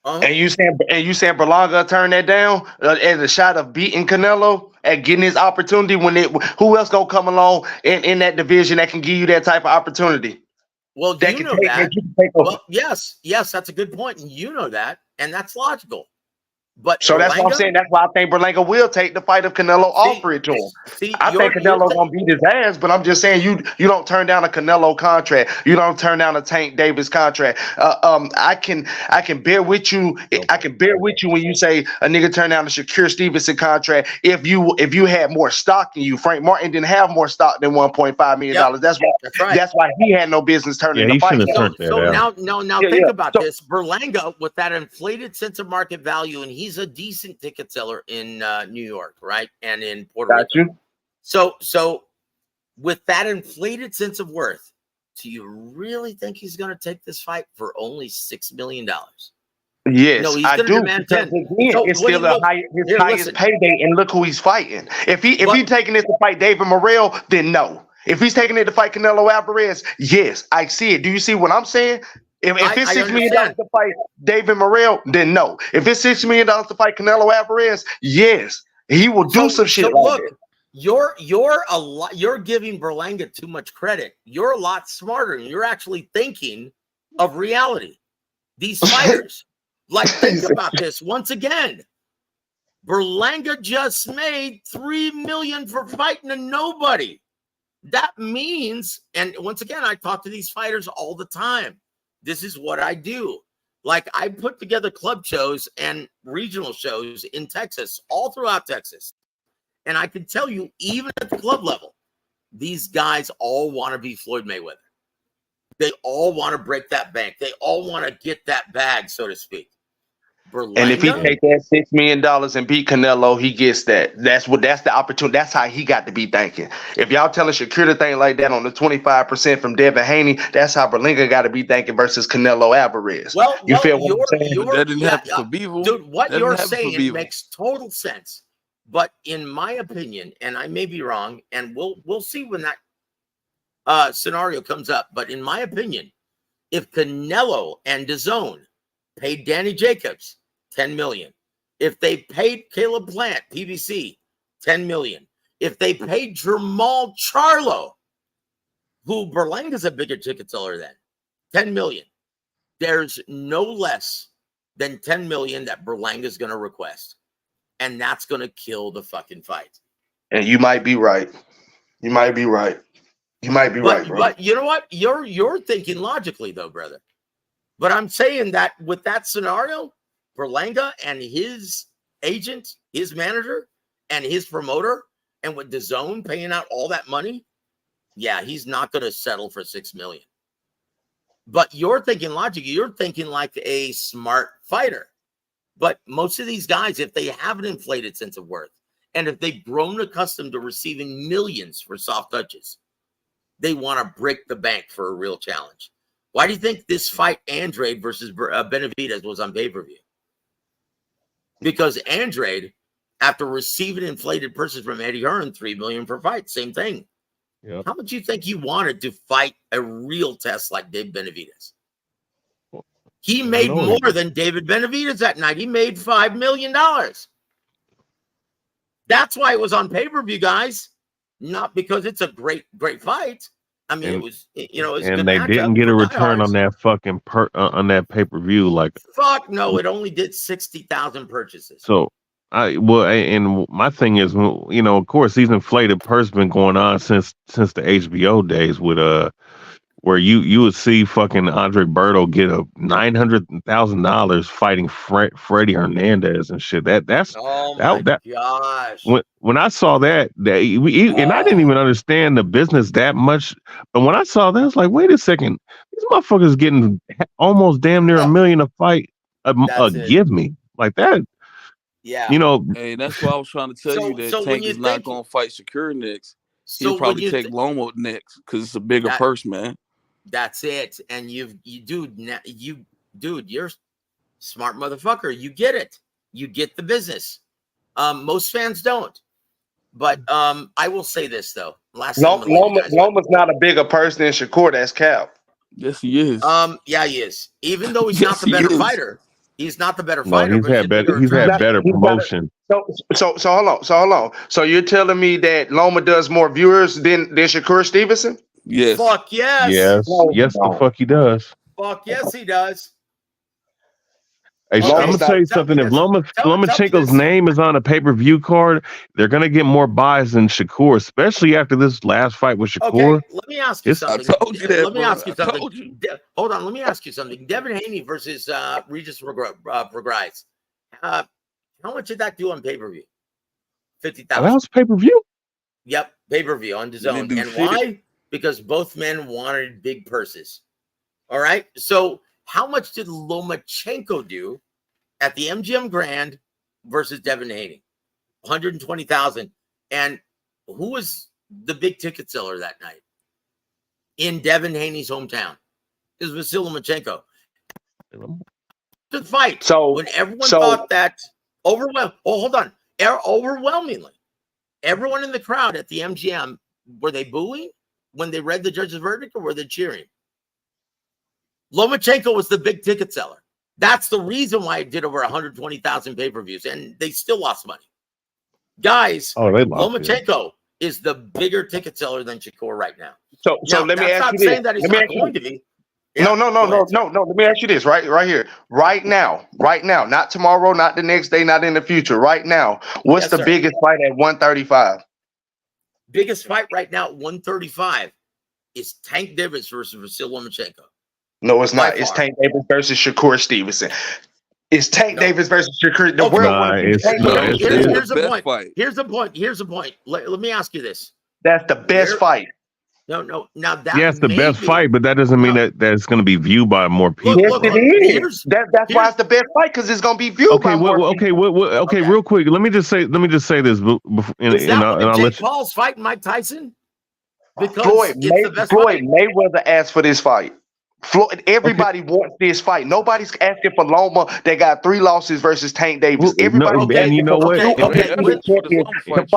Uh-huh. And you saying Berlanga turn that down as a shot of beating Canelo and getting his opportunity when who else gonna come along in that division that can give you that type of opportunity? Well, That you can know take that. you can take over. Well, yes, that's a good point, and you know that, and that's logical. But So that's what I'm Berlanga, saying. That's why I think Berlanga will take the fight if Canelo offer it to him. see, I think you're Canelo gonna beat his ass, but I'm just saying you don't turn down a Canelo contract. You don't turn down a Tank Davis contract. I can bear with you. I can bear with you when you say a nigga turn down a Shakur Stevenson contract if you had more stock than you. Frank Martin didn't have more stock than $1.5 million. Yep, That's right. That's why he had no business turning Yeah, the he fight shouldn't have down. turned that So out. now Yeah, think yeah. about So this. Berlanga, with that inflated sense of market value, and he's a decent ticket seller in New York, right? And in Puerto got Rico. you. So with that inflated sense of worth, do you really think he's going to take this fight for only $6 million? No, Yes, he's I going to do, demand because 10. again, So it's when he still looks his here, highest listen, payday, and look who he's fighting. If he but taking it to fight David Morrell, then no. If he's taking it to fight Canelo Alvarez, yes, I see it. Do you see what I'm saying? If it's I $6 million understand. to fight David Morrell, then no. If it's $6 million to fight Canelo Alvarez, yes, he will do some shit like Look, that. you're giving Berlanga too much credit. You're a lot smarter, and you're actually thinking of reality. These fighters, like, think about this once again. Berlanga just made $3 million for fighting a nobody. That means, and once again, I talk to these fighters all the time. This is what I do. Like, I put together club shows and regional shows in Texas, all throughout Texas. And I can tell you, even at the club level, these guys all want to be Floyd Mayweather. They all want to break that bank. They all want to get that bag, so to speak. And if he Berlanga, take that $6 million and beat Canelo, he gets that. That's the opportunity. That's how he got to be thinking. If y'all telling Shakur to think like that on the 25% from Devin Haney, that's how Berlanga got to be thinking versus Canelo Alvarez. You feel what I'm saying? But that didn't happen for Beevil. dude, what That you're didn't happen for saying Beevil. makes total sense. But in my opinion, and I may be wrong, and we'll see when that scenario comes up. But in my opinion, if Canelo and DAZN paid Danny Jacobs $10 million, if they paid Caleb Plant, PBC, $10 million, if they paid Jermall Charlo, who Berlanga's a bigger ticket seller than, $10 million, there's no less than $10 million that Berlanga's going to request. And that's going to kill the fucking fight. And you might be right. You might be right. You might be right, bro. But you know what? You're thinking logically, though, brother. But I'm saying that with that scenario, Berlanga and his agent, his manager, and his promoter, and with DAZN paying out all that money, yeah, he's not going to settle for $6 million. But you're thinking logically. You're thinking like a smart fighter. But most of these guys, if they have an inflated sense of worth, and if they've grown accustomed to receiving millions for soft touches, they want to break the bank for a real challenge. Why do you think this fight, Andrade versus Benavidez, was on pay-per-view? Because Andrade, after receiving inflated purses from Eddie Hearn, $3 million per fight, same thing. Yep. How much do you think he wanted to fight a real test like Dave Benavidez? He made more than David Benavidez that night. He made $5 million. That's why it was on pay-per-view, guys. Not because it's a great fight. I mean, it was, it's a and good they matchup didn't get a for return diehards. on that fucking on that pay-per-view. Like, Fuck no, it only did 60,000 purchases. so And my thing is, of course, these inflated purse been going on since the HBO days with where you would see fucking Andre Berto get a $900,000 fighting Freddie Hernandez and shit. Oh my That gosh. when I saw that and I didn't even understand the business that much, but when I saw that, I was like, wait a second, these motherfuckers getting almost damn near $1 million a fight. That's it. Give me like that. Yeah. Hey, that's why I was trying to tell you that So when Tank you is not think, going to fight Shakur next. so He'll when probably you take Loma next because it's a bigger that purse, man. that's it. And dude, you're a smart motherfucker. You get it. You get the business. Most fans don't. But I will say this though. Last thing I'm gonna leave you guys with. Loma's not a bigger person than Shakur. That's cap. Yes, he is. Yeah, he is. Even though he's Yes, not the he better is. fighter, he's not the better No, fighter, he's but he's a had better. bigger He's had attraction. better promotion. So hold on. So you're telling me that Loma does more viewers than Shakur Stevenson? Yes. Fuck yes. Yes, the fuck he does. Fuck yes, he does. Hey, Okay, I'm gonna tell you tell me something. If this. Tell me Lomachenko's this. name is on a pay-per-view card, they're gonna get more buys than Shakur, especially after this last fight with Shakur. Okay, let me ask you something. Let me ask you something. Hold on, let me ask you something. Devin Haney versus Regis Progrise. How much did that do on pay-per-view? 50,000. That was pay-per-view. Yep, pay-per-view on DAZN. And shit. why? Because both men wanted big purses. All right. So how much did Lomachenko do at the MGM Grand versus Devin Haney? 120,000. And who was the big ticket seller that night in Devin Haney's hometown? It was Vasyl Lomachenko. The fight. So when everyone thought that overwhelmingly, everyone in the crowd at the MGM, were they booing when they read the judge's verdict, or were they cheering? Lomachenko was the big ticket seller. That's the reason why it did over 120,000 pay-per-views, and they still lost money. Guys, they lost Lomachenko is the bigger ticket seller than Shakur right now. So let me ask you this. Saying that he's not going to be. No. Let me ask you this right here, right now, not tomorrow, not the next day, not in the future. Right now, what's the biggest fight at 135? Biggest fight right now at 135 is Tank Davis versus Vasyl Lomachenko. No, it's not. It's Tank Davis versus Shakur Stevenson. It's Tank Davis versus Shakur. The world Here's the point. Here's the point. Let me ask you this. That's the best fight. No. Now that it's the best fight, but that doesn't mean that it's going to be viewed by more people. Yes, it is. That's why it's the best fight, because it's going to be viewed by more people. Okay, real quick. Let me just say this. Is that when Jake Paul's fighting Mike Tyson? Because Floyd fight. Mayweather asked for this fight. Everybody wants this fight. Nobody's asking for Loma. They got 3 losses versus Tank Davis. Everybody, and you know what?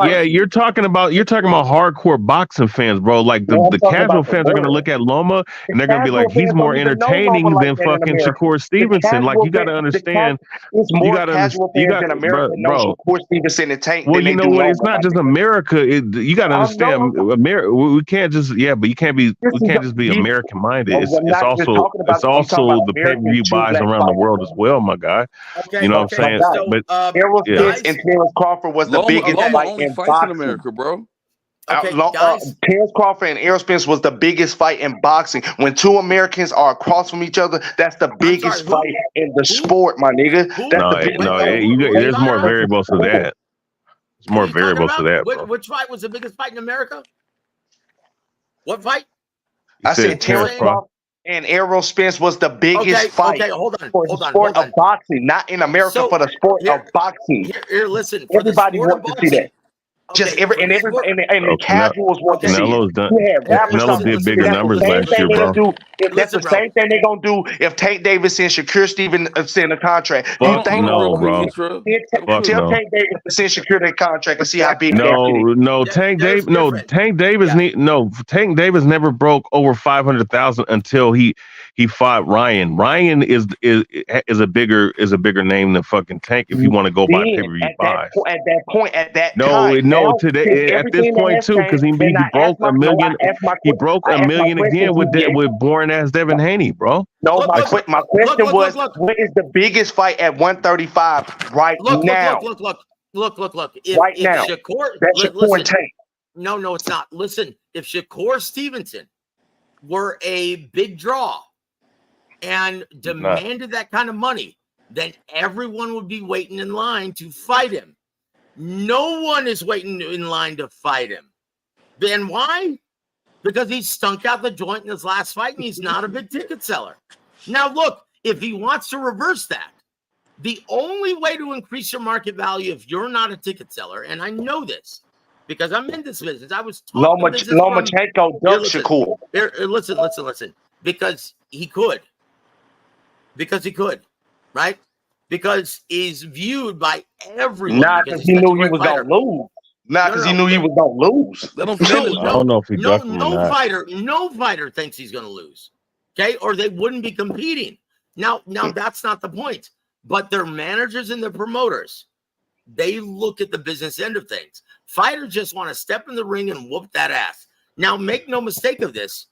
Yeah, you're talking about hardcore boxing fans, bro. Like the casual fans are gonna look at Loma and they're gonna be like, he's more entertaining than fucking Shakur Stevenson. Like, you gotta understand. It's more casual fans in America know Shakur Stevenson and Tank. Well, you know what? It's not just America. You gotta understand, America. We can't just we can't just be American minded. It's also the pay-per-view buys around the world as well, my guy. Okay, you know what I'm saying? So, but Errol Spence and Terrence Crawford was the biggest fight in boxing. In America, bro. Okay, guys. Terrence Crawford and Errol Spence was the biggest fight in boxing. When 2 Americans are across from each other, that's the biggest fight in the sport, my nigga. There's more variables to that. There's more variables to that, bro. Which fight was the biggest fight in America? What fight? I said Terrence Crawford and Errol Spence was the biggest fight for the sport of boxing, not in America, for the sport of boxing. Here, listen. Everybody wants to see that. Just the casuals want to see it. Canelo did bigger numbers last year, bro. That's the same thing they're gonna do if Tank Davis and Shakur Stevenson a contract. Fuck no, bro. Tell Tank Davis to send Shakur their contract and see how big. Tank Davis never broke over 500,000 until he fought Ryan. Ryan is a bigger name than fucking Tank if you want to go by pay-per-view buys. At that time. No, today at this point too, because he broke $1 million. He broke $1 million again with boring ass Devin Haney, bro. No, my question was, what is the biggest fight at 135 right now? Look. Look. right If now. Shakur, That's Shakur and listen, Tank. no, it's not. Listen, if Shakur Stevenson were a big draw and He's not. demanded that kind of money, then everyone would be waiting in line to fight him. No one is waiting in line to fight him. Then why? Because he stunk out the joint in his last fight and he's not a big ticket seller. Now, look, if he wants to reverse that, the only way to increase your market value if you're not a ticket seller, and I know this because I'm in this business. I was taught the business from Lomachenko here. dunked Shakur. Listen. Because he could, right? Because he's viewed by everyone. Not because because he such a knew he great was fighter. gonna lose. Not because he knew he was gonna lose. Let him finish. I don't know if he ducked him or No not. fighter thinks he's going to lose. Okay, or they wouldn't be competing. Now that's not the point. But their managers and their promoters, they look at the business end of things. Fighters just want to step in the ring and whoop that ass. Now, make no mistake of this.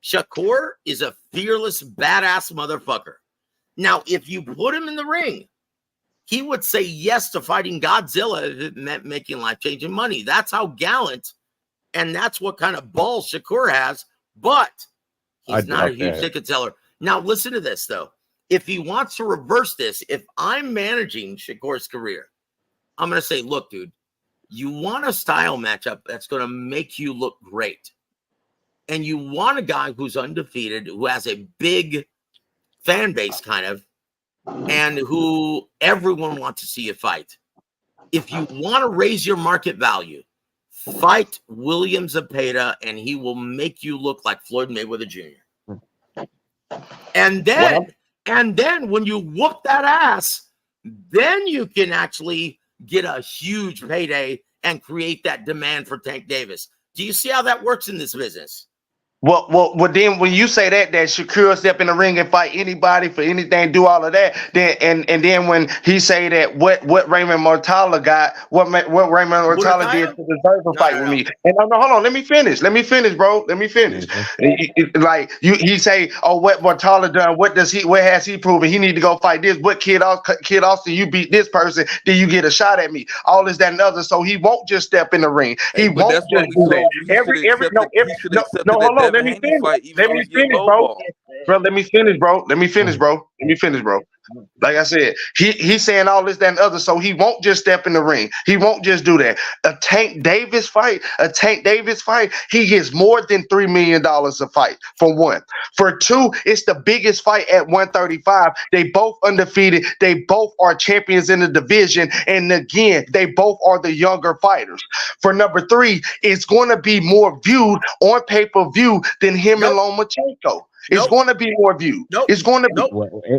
Shakur is a fearless, badass motherfucker. Now, if you put him in the ring, he would say yes to fighting Godzilla if it meant making life-changing money. That's how gallant, and that's what kind of balls Shakur has, but he's not a huge ticket seller. Now, listen to this, though. If he wants to reverse this, if I'm managing Shakur's career, I'm going to say, look, dude, you want a style matchup that's going to make you look great. And you want a guy who's undefeated, who has a big fan base kind of, and who everyone wants to see you fight. If you want to raise your market value, fight William Zepeda, and he will make you look like Floyd Mayweather Jr. And then when you whoop that ass, then you can actually get a huge payday and create that demand for Tank Davis. Do you see how that works in this business? Well, then when you say that Shakur step in the ring and fight anybody for anything, do all of that, then and then when he say that what Raymond Mortala got, what Raymond Mortala did to deserve a fight with me, and no, hold on, let me finish, bro, let me finish. Like he say, oh, what Mortala done? What has he proven? He need to go fight this. What Kid Austin, you beat this person, then you get a shot at me. All this, that, and other. So he won't just step in the ring. He won't just do that. No, hold on. Let me finish. Let me finish, bro. Let me finish, bro. Like I said, he's saying all this, that, and other, so he won't just step in the ring. He won't just do that. A Tank Davis fight, he gets more than $3 million a fight, for one. For two, it's the biggest fight at 135. They both undefeated. They both are champions in the division. And again, they both are the younger fighters. For number three, it's going to be more viewed on pay-per-view than him and Lomachenko. It's going to be more viewed. It's going to be.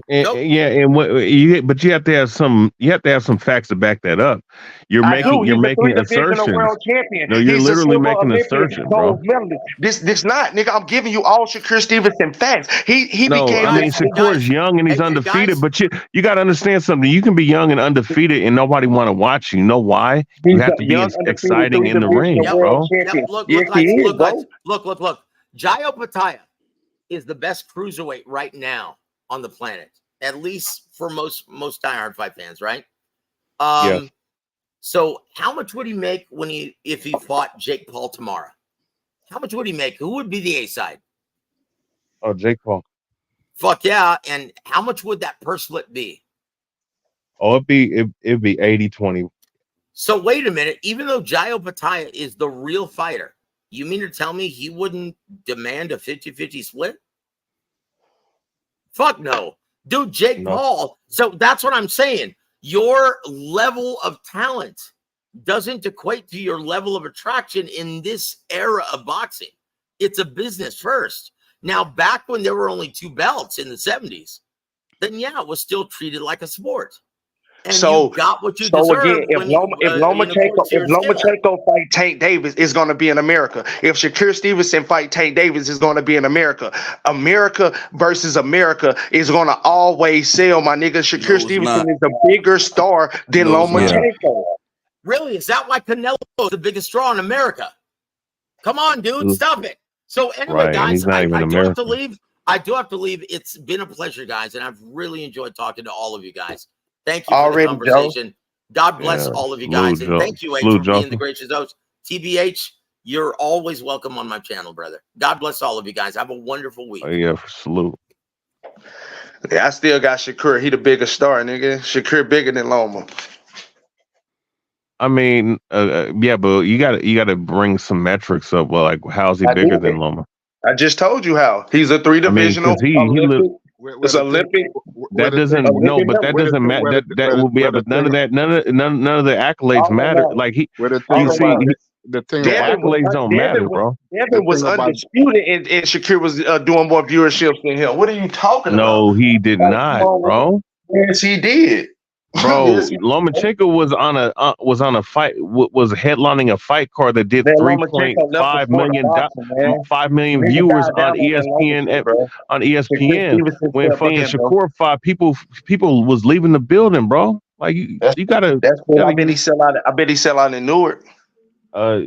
Yeah, but you have to have some. You have to have some facts to back that up. You're making assertions. World champion. No, you're literally making assertions, bro. This not, nigga. I'm giving you all Shakur Stevenson facts. He became. I mean, Shakur is young and he's undefeated, but you got to understand something. You can be young and undefeated and nobody want to watch you. You know why? You have to be exciting in the ring, bro. Look. Jayo Pataya is the best cruiserweight right now on the planet, at least for most diehard fight fans, right? Yes. So how much would he make if he fought Jake Paul tomorrow? How much would he make? Who would be the A side? Oh, Jake Paul. Fuck yeah. And how much would that purse split be? Oh, it'd be 80-20. So wait a minute. Even though Jayo Pataya is the real fighter, you mean to tell me he wouldn't demand a 50-50 split? Fuck no. Dude, Jake Paul. So that's what I'm saying. Your level of talent doesn't equate to your level of attraction in this era of boxing. It's a business first. Now, back when there were only 2 belts in the 70s, then yeah, it was still treated like a sport. And you got what you deserve. Again, if Lomachenko fight Tank Davis, it's going to be in America. If Shakur Stevenson fight Tank Davis, it's going to be in America. America versus America is going to always sell, my nigga. Shakur Stevenson is a bigger star than Lomachenko. Really? Is that why Canelo is the biggest draw in America? Come on, dude. Stop it. So anyway, guys, I do have to leave. It's been a pleasure, guys, and I've really enjoyed talking to all of you guys. Thank you for the conversation. God bless Yeah, all of you guys, and thank you, H, salute, for being the Joseph. gracious host. TBH, you're always welcome on my channel, brother. God bless all of you guys. Have a wonderful week. Yeah, salute. Yeah, I still got Shakur. He the biggest star, nigga. Shakur bigger than Loma. I mean, yeah, but you got to bring some metrics up. Well, like, how's he I bigger did. than Loma? I just told you how. He's a three I mean, divisional because he look. Olympic. Where It's the thing, Olympic. where That the thing, doesn't no, Olympic but that number. where the doesn't thing, matter. where the That where, will be, yeah, where the but none thing, of that, none of the accolades All that matter. matter. Like where the All thing you that see, about matter. it, the thing the about Devin accolades don't matter, bro. the was thing about undisputed, and Shakur was doing more viewerships than him. What are you talking about? No, he did Like, come not, on, bro. man. Yes, he did. Bro, Yes, he did. Lomachenko was on a fight was headlining a fight card that did Man, three point Lomachenko left the five sport of million boxing, man. 5 million Nigga viewers died on down on that Loma ESPN shit, bro. on Shakur ESPN Stevenson when stepped fucking in, bro. Shakur fought people was leaving the building, bro. Like That's you gotta that's cool. I bet he use sell out. I bet he sell out in Newark. uh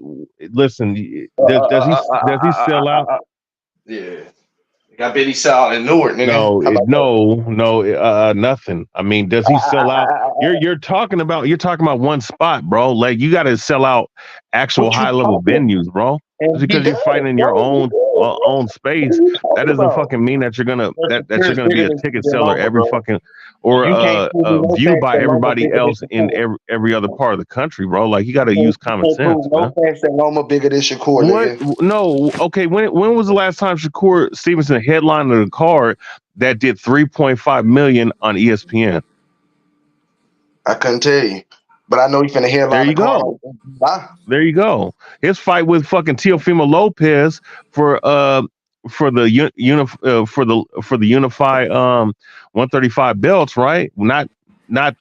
listen, Uh, uh, does he uh, uh, uh, uh, uh, sell uh, out? uh, yeah. I bet he sell out in Newark, nigga. No, How about that? nothing. I mean, does Uh, he uh, sell uh, out? uh, uh, uh, You're talking about one spot, bro. Like you got to sell out actual What you high level talking about? venues, bro. Just And he because you're does, fighting in your bro. He does, bro. own What space, are you that talking doesn't about? fucking mean that Bro, that Shakur you're is gonna be bigger a ticket than seller Loma, every bro. fucking or You can't prove me no viewed facts by that Loma everybody bigger than else in Shakur. every other part of the country, bro. Like you got to You use common can't sense, prove man. no facts that Loma bigger than Shakur, What? nigga. No. Okay. When was the last time Shakur Stevenson headlined a card that did 3.5 million on ESPN? I couldn't tell you, but I know he finna There headline the you card go. on July. There you go. His fight with fucking Teofimo Lopez for the for the unified 135 belts, right? Not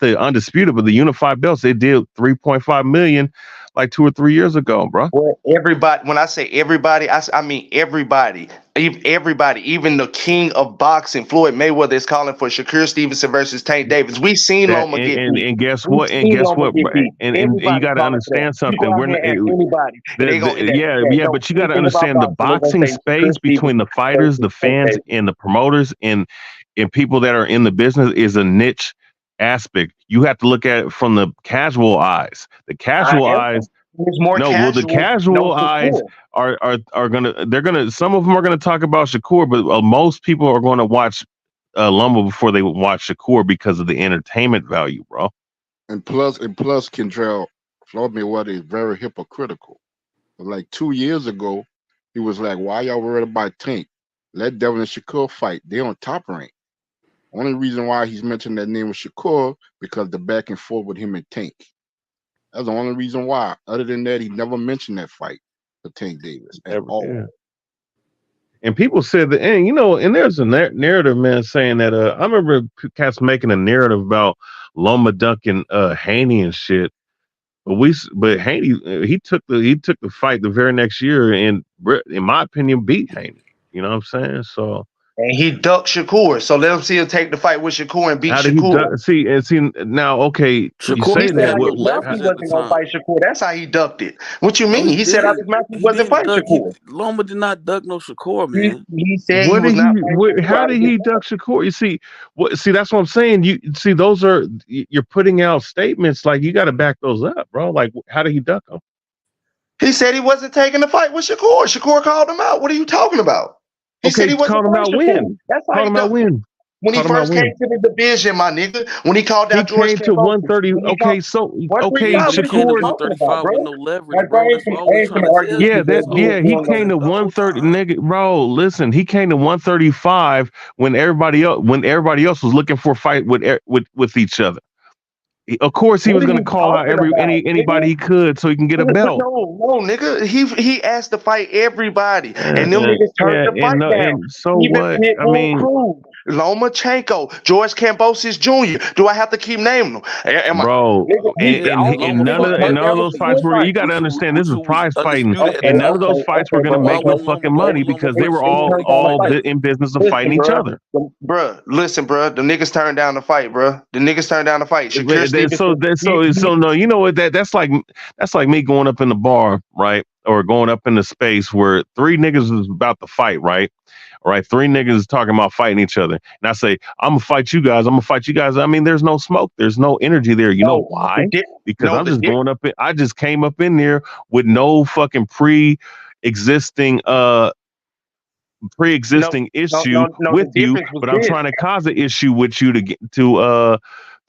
the undisputed, but the unified belts. They did 3.5 million like 2 or 3 years ago, bro. Well, everybody. When I say everybody, I mean everybody. Everybody, even the king of boxing, Floyd Mayweather, is calling for Shakur Stevenson versus Tank Davis. We seen That Loma get beat. and guess We what? And seen guess Loma what? get beat. And you Everybody got to calling for that. understand You go something. out We're there not, and ask anybody, and they go that yeah, know but you got to anything about understand the boxing. They gonna boxing say Shakur space between Stevenson the fighters, versus the Tank fans, Davis. and the promoters and people that are in the business is a niche aspect. You have to look at it from the casual eyes. The I casual am. eyes, It's more no, well, the casual. No casual eyes Shakur. are gonna they're gonna some of them are gonna talk about Shakur, but most people are going to watch Lumber before they watch Shakur because of the entertainment value, bro. and plus, Kendrell, Floyd Mayweather is very hypocritical. Like 2 years ago, he was like, "Why y'all worried about Tank? Let Devin and Shakur fight. They on top rank." Only reason why he's mentioned that name was Shakur because the back and forth with him and Tank. That's the only reason why. Other than that, he never mentioned that fight for Tank Davis at all. Yeah. And people said that, and and there's a narrative, man, saying that. I remember cats making a narrative about Loma dunking Haney and shit. But Haney, he took the fight the very next year, and in my opinion, beat Haney. You know what I'm saying? So And he ducked Shakur. So let him see him take the fight with Shakur and beat how did he Shakur. see now? Okay, you Shakur He say didn't said have that. out no his mouth he leverage at the wasn't gonna time. fight Shakur. That's how he ducked it. What you No, mean? he He said out his didn't. mouth he He wasn't didn't fighting duck. Shakur. Loma did not duck no Shakur, man. He said he What was did not he? fighting Shakur How out of did his he mouth. duck Shakur? You see, that's what I'm saying. You see, those are you're putting out statements like you got to back those up, bro. Like, how did he duck them? He said he wasn't taking the fight with Shakur. Shakur called him out. What are you talking about? He said Okay, he wasn't called him fighting out Shakur. when? That's how Called he him out ducked it. when? When he Called him out first came when? to the division, my nigga. When he called He out George came to Kambosos. 130. When he called Okay, so Yeah, but 135, he what are came you to Shakur. talking about, 135 with bro? no leverage, Like, bro. bro, That's what I I always ain't trying finna to argue tell with Yeah, you, people. bro. That's what I was he telling came people to the whole 130, time. nigga, bro. Listen, he came to 135 when everybody else was looking for a fight with each other. Of course, he What was are going to you call out talking about, anybody nigga? he could so he can get a Nigga, belt. no, nigga. He asked to fight everybody, and them niggas turned Yeah, the fight down. and so Even what? I Pitbull mean, Cruz, Lomachenko, George Kambosos Jr. Do I have to keep naming them? Am I, bro, nigga? Yeah, All these Loma fought and niggas none of turned down those heavyweight, fights Shakur were. You fight. got to understand this is Usu was prize fighting, undisputed at Okay, and that none of level. those fights were going to bro. Why make no Okay, wouldn't Loma? fucking Why money would Loma because they fight were they Shakur turned if down the Loma fight. in business of Listen, fighting each bro. other. Bro, listen, bro. The niggas turned down the fight, bro. The niggas turned down the fight. Shakur Stevenson. So no, you know what that's like me going up in the bar, right, or going up in the space where three niggas is about to fight, right, All right, 3 niggas is talking about fighting each other, and I say, I'm gonna fight you guys. I'm gonna fight you guys. I mean, there's no smoke. There's no energy there. You know No, why? Because I'm the just going up. I just came up in there with no fucking pre-existing issue with the you, difference was but I'm this. trying to cause an issue with you to get to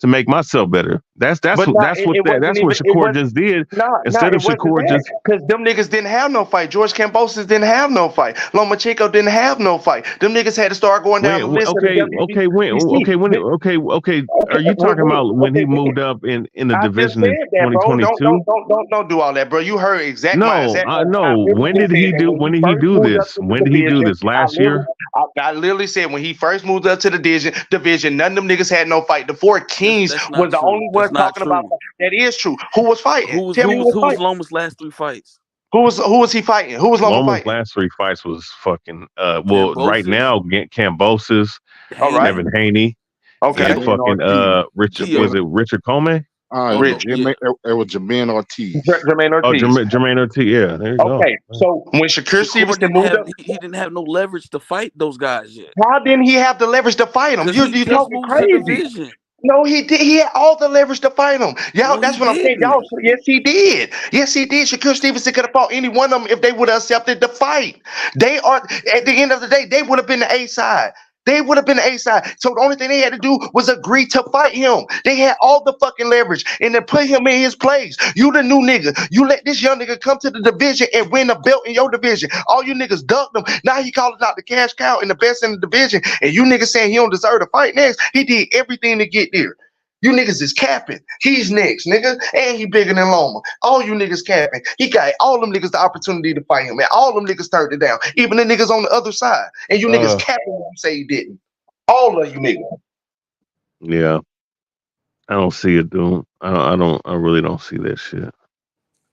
make myself better. That's But what nah, that's it, what it that, wasn't that's even. what It Shakur was just did. nah. Instead It of wasn't Shakur that just because them niggas didn't have no fight. George Kambosos didn't have no fight. Lomachenko didn't have no fight. Them niggas had to start going down the list of the WBC. okay. Are you talking about when he moved up in the I just division said in that, bro. Don't 2022? do all that, bro. You heard my No, exact I words. I know. literally When just did said he that do? when When he did he first do moved up this? to the When did he do division. this? Last year? I literally said when he first moved up to the division, none of them niggas had no fight. The Four Kings That's was not the true. only That's ones not talking about true. that. That is true. Who was fighting? Tell me who was Who was fighting. Loma's last 3 fights? Who was he fighting? Who was Loma Loma's fighting? last 3 fights was fucking well, right Cambosis, now Cambosis, All right. Devin Haney, Okay. and Jermaine fucking Ortiz. Richard, was Jermaine, it Richard Comey? Oh no, Rich. yeah. it was Jermaine Ortiz. Jermaine Oh, Ortiz. Jermaine Ortiz. Yeah, there you go. Okay. So when Shakur Shakur Stevenson didn't moved have up, he didn't have no leverage to fight those guys yet. how didn't he have the leverage to fight him? Cause You he you just talking moved to crazy. division. No, he did. He had all the leverage to fight him. Y'all, No, he that's what I'm saying. Y'all, didn't. yes, he did. Yes, he did. Shakur Stevenson could have fought any one of them if they would have accepted the fight. They are, at the end of the day, they would have been the A side. They would have been the A side. So the only thing they had to do was agree to fight him. They had all the fucking leverage and then put him in his place. You the new nigga. You let this young nigga come to the division and win a belt in your division. All you niggas ducked him. Now he calling out the cash cow and the best in the division. And you niggas saying he don't deserve to fight next. He did everything to get there. You niggas is capping. He's next, nigga. And he bigger than Loma. All you niggas capping. He got all them niggas the opportunity to fight him. And all them niggas turned it down. Even the niggas on the other side. And you niggas capping when you say he didn't. All of you niggas. Yeah, I don't see it, dude. I really don't see that shit.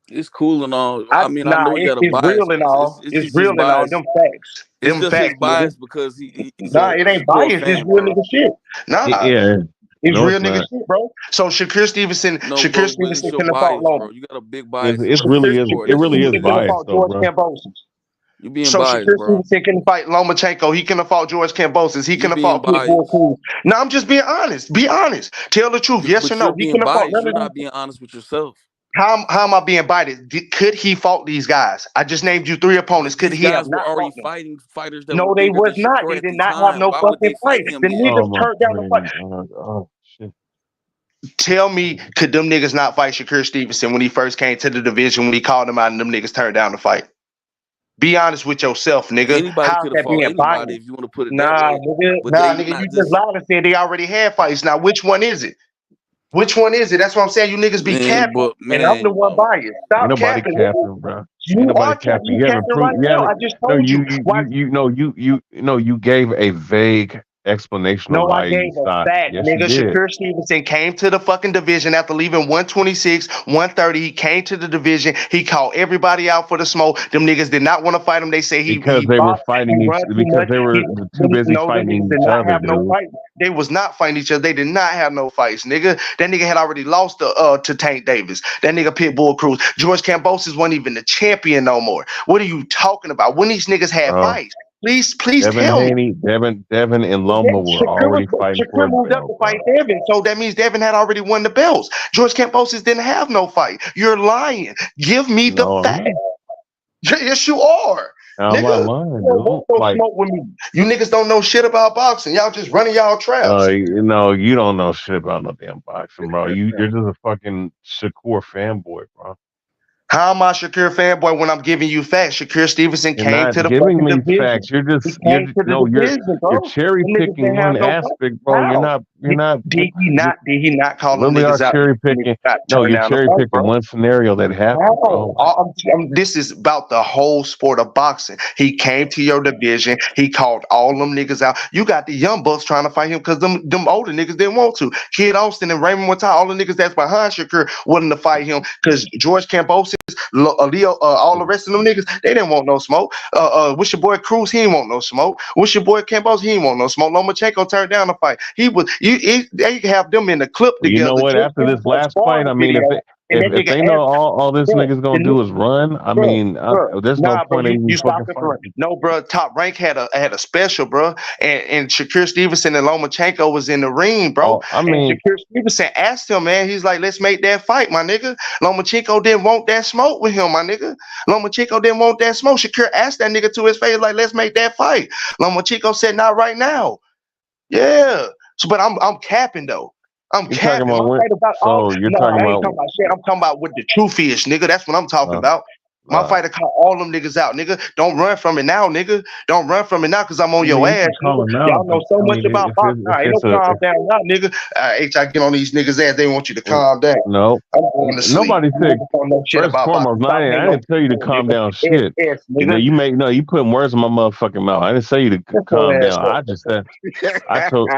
It's cool and all. I mean, I know he got a It's bias, real and but all. it's It's just his real and all. bias. Them facts. It's Them just his facts, nigga. bias because he's Nah, a it ain't Shakur biased. It's fan, real bro. nigga shit. Nah. Yeah, It's no, real it's nigga not. shit, bro. So Shakur Stevenson No, bro, but couldn't it's your have fought bias, Loma. bro. You got a big It, bias, it bro. really is. Shakur, It that's really is Stevenson couldn't have biased, fought though, George bro. Kambosos. you being So biased, Shakur bro. Stevenson couldn't fight Lomachenko. He couldn't have fought George Kambosos. He You couldn't have being fought Pitbull biased. Cruz. No, I'm just being honest. Be honest. Tell the truth. Yes or But you're no. He being couldn't have fought biased. none You're of not these. being honest with yourself. How am I being biased? Could he fought these guys? I just named you 3 opponents. Could These he have guys were not already fought them? fighting fighters that were No, they bigger was than not. Shakur They at did the not have time. no Why would fucking they fight. fight him The then? Oh niggas my turned down the fight. fucking god! Oh shit! Tell me, could them niggas not fight Shakur Stevenson when he first came to the division when he called them out and them niggas turned down the fight? Be honest with yourself, nigga. Anybody How's could have that fought being anybody biased? if you want to put it that Nah, way. nigga. But Nah, they nigga. You not just just lied and said they already had fights. Now, which one is it? Which one is it? That's what I'm saying. You niggas be man. capping, But and I'm the man, one biased. Ain't Stop nobody capping, nigga. capping, bro. Ain't You nobody are capping. capping. You You haven't capping right proved. You now. I haven't. just No, told you. Why? you gave a vague explanation on No, I why you gave a stopped. fact, Yes, you nigga. did. Shakur Stevenson came to the fucking division after leaving 126, 130. He came to the division. He called everybody out for the smoke. Them niggas did not want to fight him. They say Because he they were boxed, he fighting run too because much. they were too busy No, them niggas fighting did each not other, have no dude. fight. They was not fighting each other. They did not have no fights, nigga. That nigga had already lost to Tank Davis. That nigga Pitbull Cruz. George Kambosos wasn't even the champion no more. What are you talking about? When these niggas had fights? Please Devin tell me. Haney, Devin and Loma were already fighting for a Shakur moved up belt, to bro. fight Devin, so that means Devin had already won the belts. George Kambosos didn't have no fight. You're lying. Give me the No, I'm fact. not. Yes, you are. I'm not Nigga, lying, you dude. don't Like, smoke with me. You niggas don't know shit about boxing. Y'all just running y'all traps. you don't know shit about no damn boxing, bro. You're just a fucking Shakur fanboy, bro. How am I Shakur fanboy when I'm giving you facts? Shakur Stevenson You're came not to the giving fucking me division. facts. You're He just came to the division, bro. you're cherry Them niggas picking didn't have one no fight. aspect, bro. How? You're not Did he not call them really are niggas out? cherry Them niggas picking. got No, turned you're down the cherry fight, picking bro. one scenario that happened, bro. This is about the whole sport of boxing. He came to your division. He called all them niggas out. You got the young bucks trying to fight him because them older niggas didn't want to. Kid Austin and Raymond Wattai, all the niggas that's behind Shakur wanting to fight him because George Kambosos, Leo, all the rest of them niggas, they didn't want no smoke. What's your boy Cruz? He ain't want no smoke. What's your boy Kambosos? He ain't want no smoke. Lomachenko turned down the fight. They have them in the clip You together. know what? Just After this like last fight, I sparring mean, video. And that if nigga they know asked, all this bro, nigga's the gonna do nigga, is run, I bro, mean, bro, there's no nah, bro, point in you even stop fucking it for fighting. no, bro. Top Rank had a special, bro, and Shakur Stevenson and Lomachenko was in the ring, bro. Oh, I And mean, Shakur Stevenson asked him, man, he's like, let's make that fight, my nigga. Lomachenko didn't want that smoke with him, my nigga. Lomachenko didn't want that smoke. Shakur asked that nigga to his face, like, let's make that fight. Lomachenko said, not right now. Yeah. So, but I'm capping though. I'm you're talking capping. about My when. fight about all. So you're No, talking I ain't about talking about shit. I'm talking about what the truth is, nigga. That's what I'm talking uh, about. My uh, fighter caught all them niggas out, nigga. Don't run from it now, nigga. Don't run from it now, cause I'm I on your mean, you ass, can call nigga. him Y'all out, but know so I much mean, about boxing. if Nah, ain't no it's a calm if, down now, nigga. I get on these niggas' ass. They want you to if calm down. no, I'm going to sleep. nobody You said. niggas don't know shit First and about boxing. foremost, no, Stop I being no didn't tell you to fool, calm nigga. down. Shit, Nigga. you putting words in my motherfucking mouth. I didn't say you to Shut your calm ass down. up. I just said I told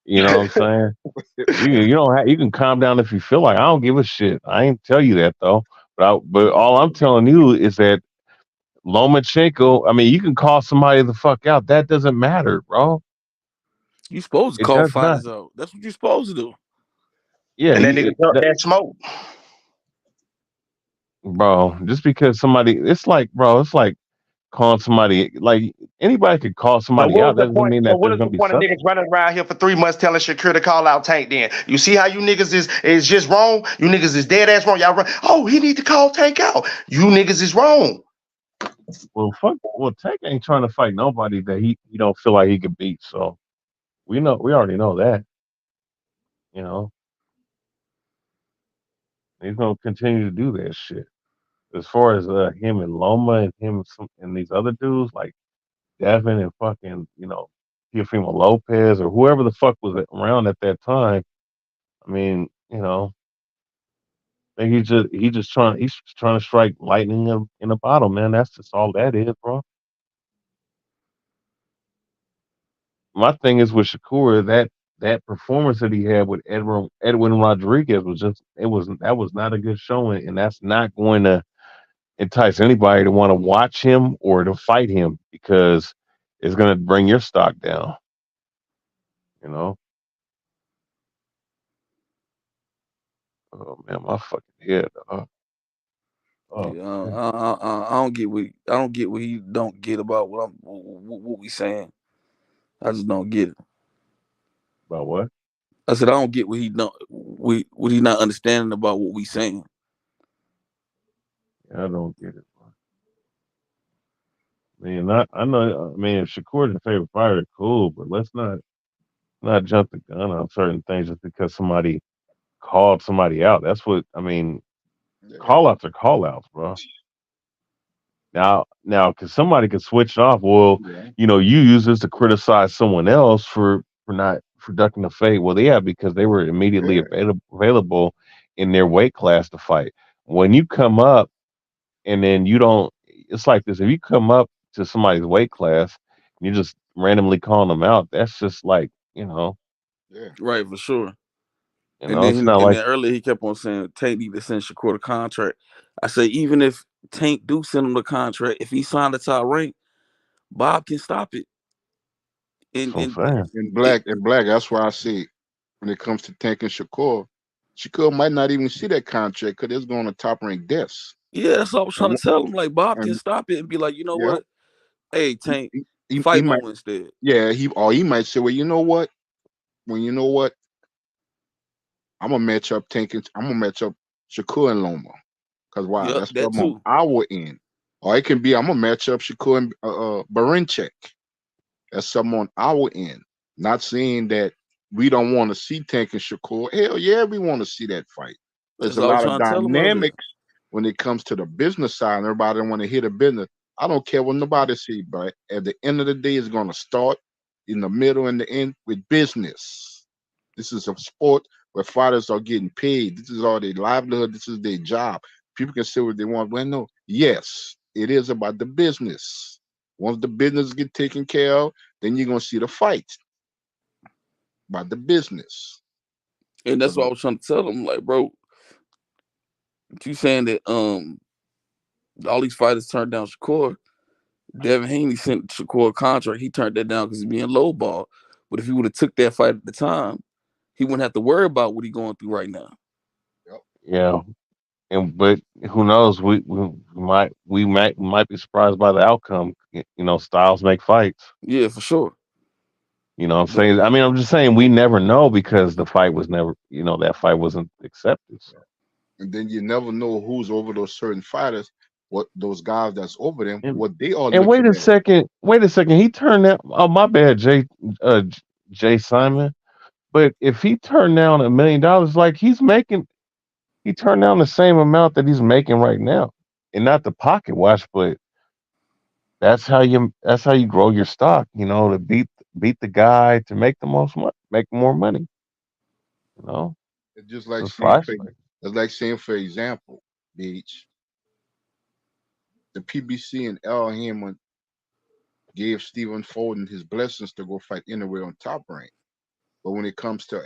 you know what I'm saying. You don't have, you can calm down if you feel like. I don't give a shit. I ain't tell you that though. But all I'm telling you is that Lomachenko. I mean, you can call somebody the fuck out. That doesn't matter, bro. You supposed to It call does not. fighters out. That's what you're supposed to do. Yeah, And that nigga ducked that smoke. bro. Just because somebody, it's like calling somebody like anybody could call So somebody what out. was the Doesn't point? mean So that what there's is the gonna be point of substance. niggas running around here for 3 months telling Shakur to call out Tank? Then you see how you niggas is just wrong. You niggas is dead ass wrong. Y'all run. Oh, he need to call Tank out. You niggas is wrong. Well, fuck. Well, Tank ain't trying to fight nobody that he don't feel like he could beat. So we already know that. You know, he's gonna continue to do that shit. As far as him and Loma and and these other dudes like Devin and fucking Teofimo Lopez or whoever the fuck was around at that time. I mean, I think he's just trying to strike lightning in a bottle, man. That's just all that is, bro. My thing is with Shakur that performance that he had with Edwin Rodriguez was just that was not a good showing, and that's not going to entice anybody to want to watch him or to fight him because it's going to bring your stock down. You know. Oh man, my fucking head. Oh Yeah, man. I don't get what he don't get about what we saying. I just don't get it. About what? I said I don't get what he not understanding about what we saying. Yeah, I don't get it. I know. I mean, if Shakur's your favorite fighter, cool, but let's not jump the gun on certain things just because somebody called somebody out. That's what I mean. Yeah. Call outs are call outs, bro. Now, because somebody could switch it off. Well, Yeah. you use this to criticize someone else for ducking the fate. Well, yeah, because they were immediately Yeah. available in their weight class to fight. When you come up and then you don't, it's like this. If you come up to somebody's weight class and you're just randomly calling them out, that's just like Yeah. Right, for sure. And it's then not and like then earlier he kept on saying Tank need to send Shakur the contract. I say even if Tank do send him the contract, if he signed the top rank, Bob can stop it. that's And what I'm and saying. And it, black. That's why I say when it comes to tanking Shakur might not even see that contract because it's going to top rank deaths. yeah, that's what I was trying And, to tell him. Like Bob can and stop it and be like, you know yeah, what? Hey, he, Tank, he, he fight might. Loma instead. Yeah, he might say, well, you know what? Well, you know what? I'm gonna match up Shakur and Loma. Cause why? Yep, That's that something on too. our end. Or it can be I'm gonna match up Shakur and Barinchek. That's something on our end. Not saying that we don't want to see Tank and Shakur. Hell yeah, we want to see that fight. There's That's a what I was lot of trying to tell him earlier. dynamics when it comes to the business side. And everybody want to hit a business. I don't care what nobody say, but at the end of the day, it's gonna start in the middle and the end with business. This is a sport where fighters are getting paid. This is all their livelihood. This is their job. People can say what they want. Well, no, yes, it is about the business. Once the business get taken care of, then you're gonna see the fight about the business. And that's Because what I was trying to tell him. Like, bro, you saying that all these fighters turned down Shakur. Devin Haney sent Shakur a contract. He turned that down because he's being lowball. But if he would have took that fight at the time, he wouldn't have to worry about what he's going through right now. yep, Yeah, but who knows? We might be surprised by the outcome. Styles make fights. Yeah, for sure. You know what I'm But saying? I mean, I'm just saying we never know because the fight was never, that fight wasn't accepted. So. And then you never know who's over those certain fighters, what those guys that's over them, And, what they are and looking at. wait a second. He turned that. Oh, my bad, uh, Jay Simon. But if he turned down $1 million, like he turned down the same amount that he's making right now, and not the pocket watch, but that's how you grow your stock. To beat the guy to make the most money, make more money. You know, It's just like that's saying what I for say. it's like saying for example, Beach, the PBC and Al Hammond gave Stephen Foden his blessings to go fight anywhere on top rank. But when it comes to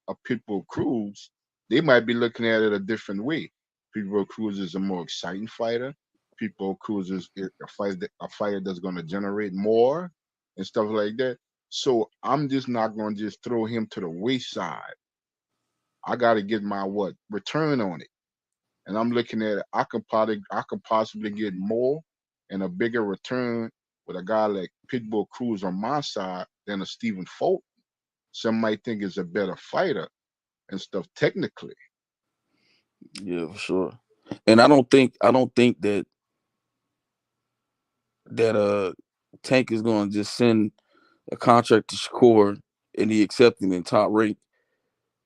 a Pitbull Cruz, they might be looking at it a different way. Pitbull Cruz is a more exciting fighter. Pitbull Cruz is a fighter that's going to generate more and stuff like that. So I'm just not going to just throw him to the wayside. I got to get my what return on it, and I'm looking at it. I could possibly get more and a bigger return with a guy like Pitbull Cruz on my side than a Stephen Fulton. Some might think is a better fighter and stuff technically. yeah, for sure. And I don't think that Tank is going to just send a contract to Shakur and he accepting in top rank,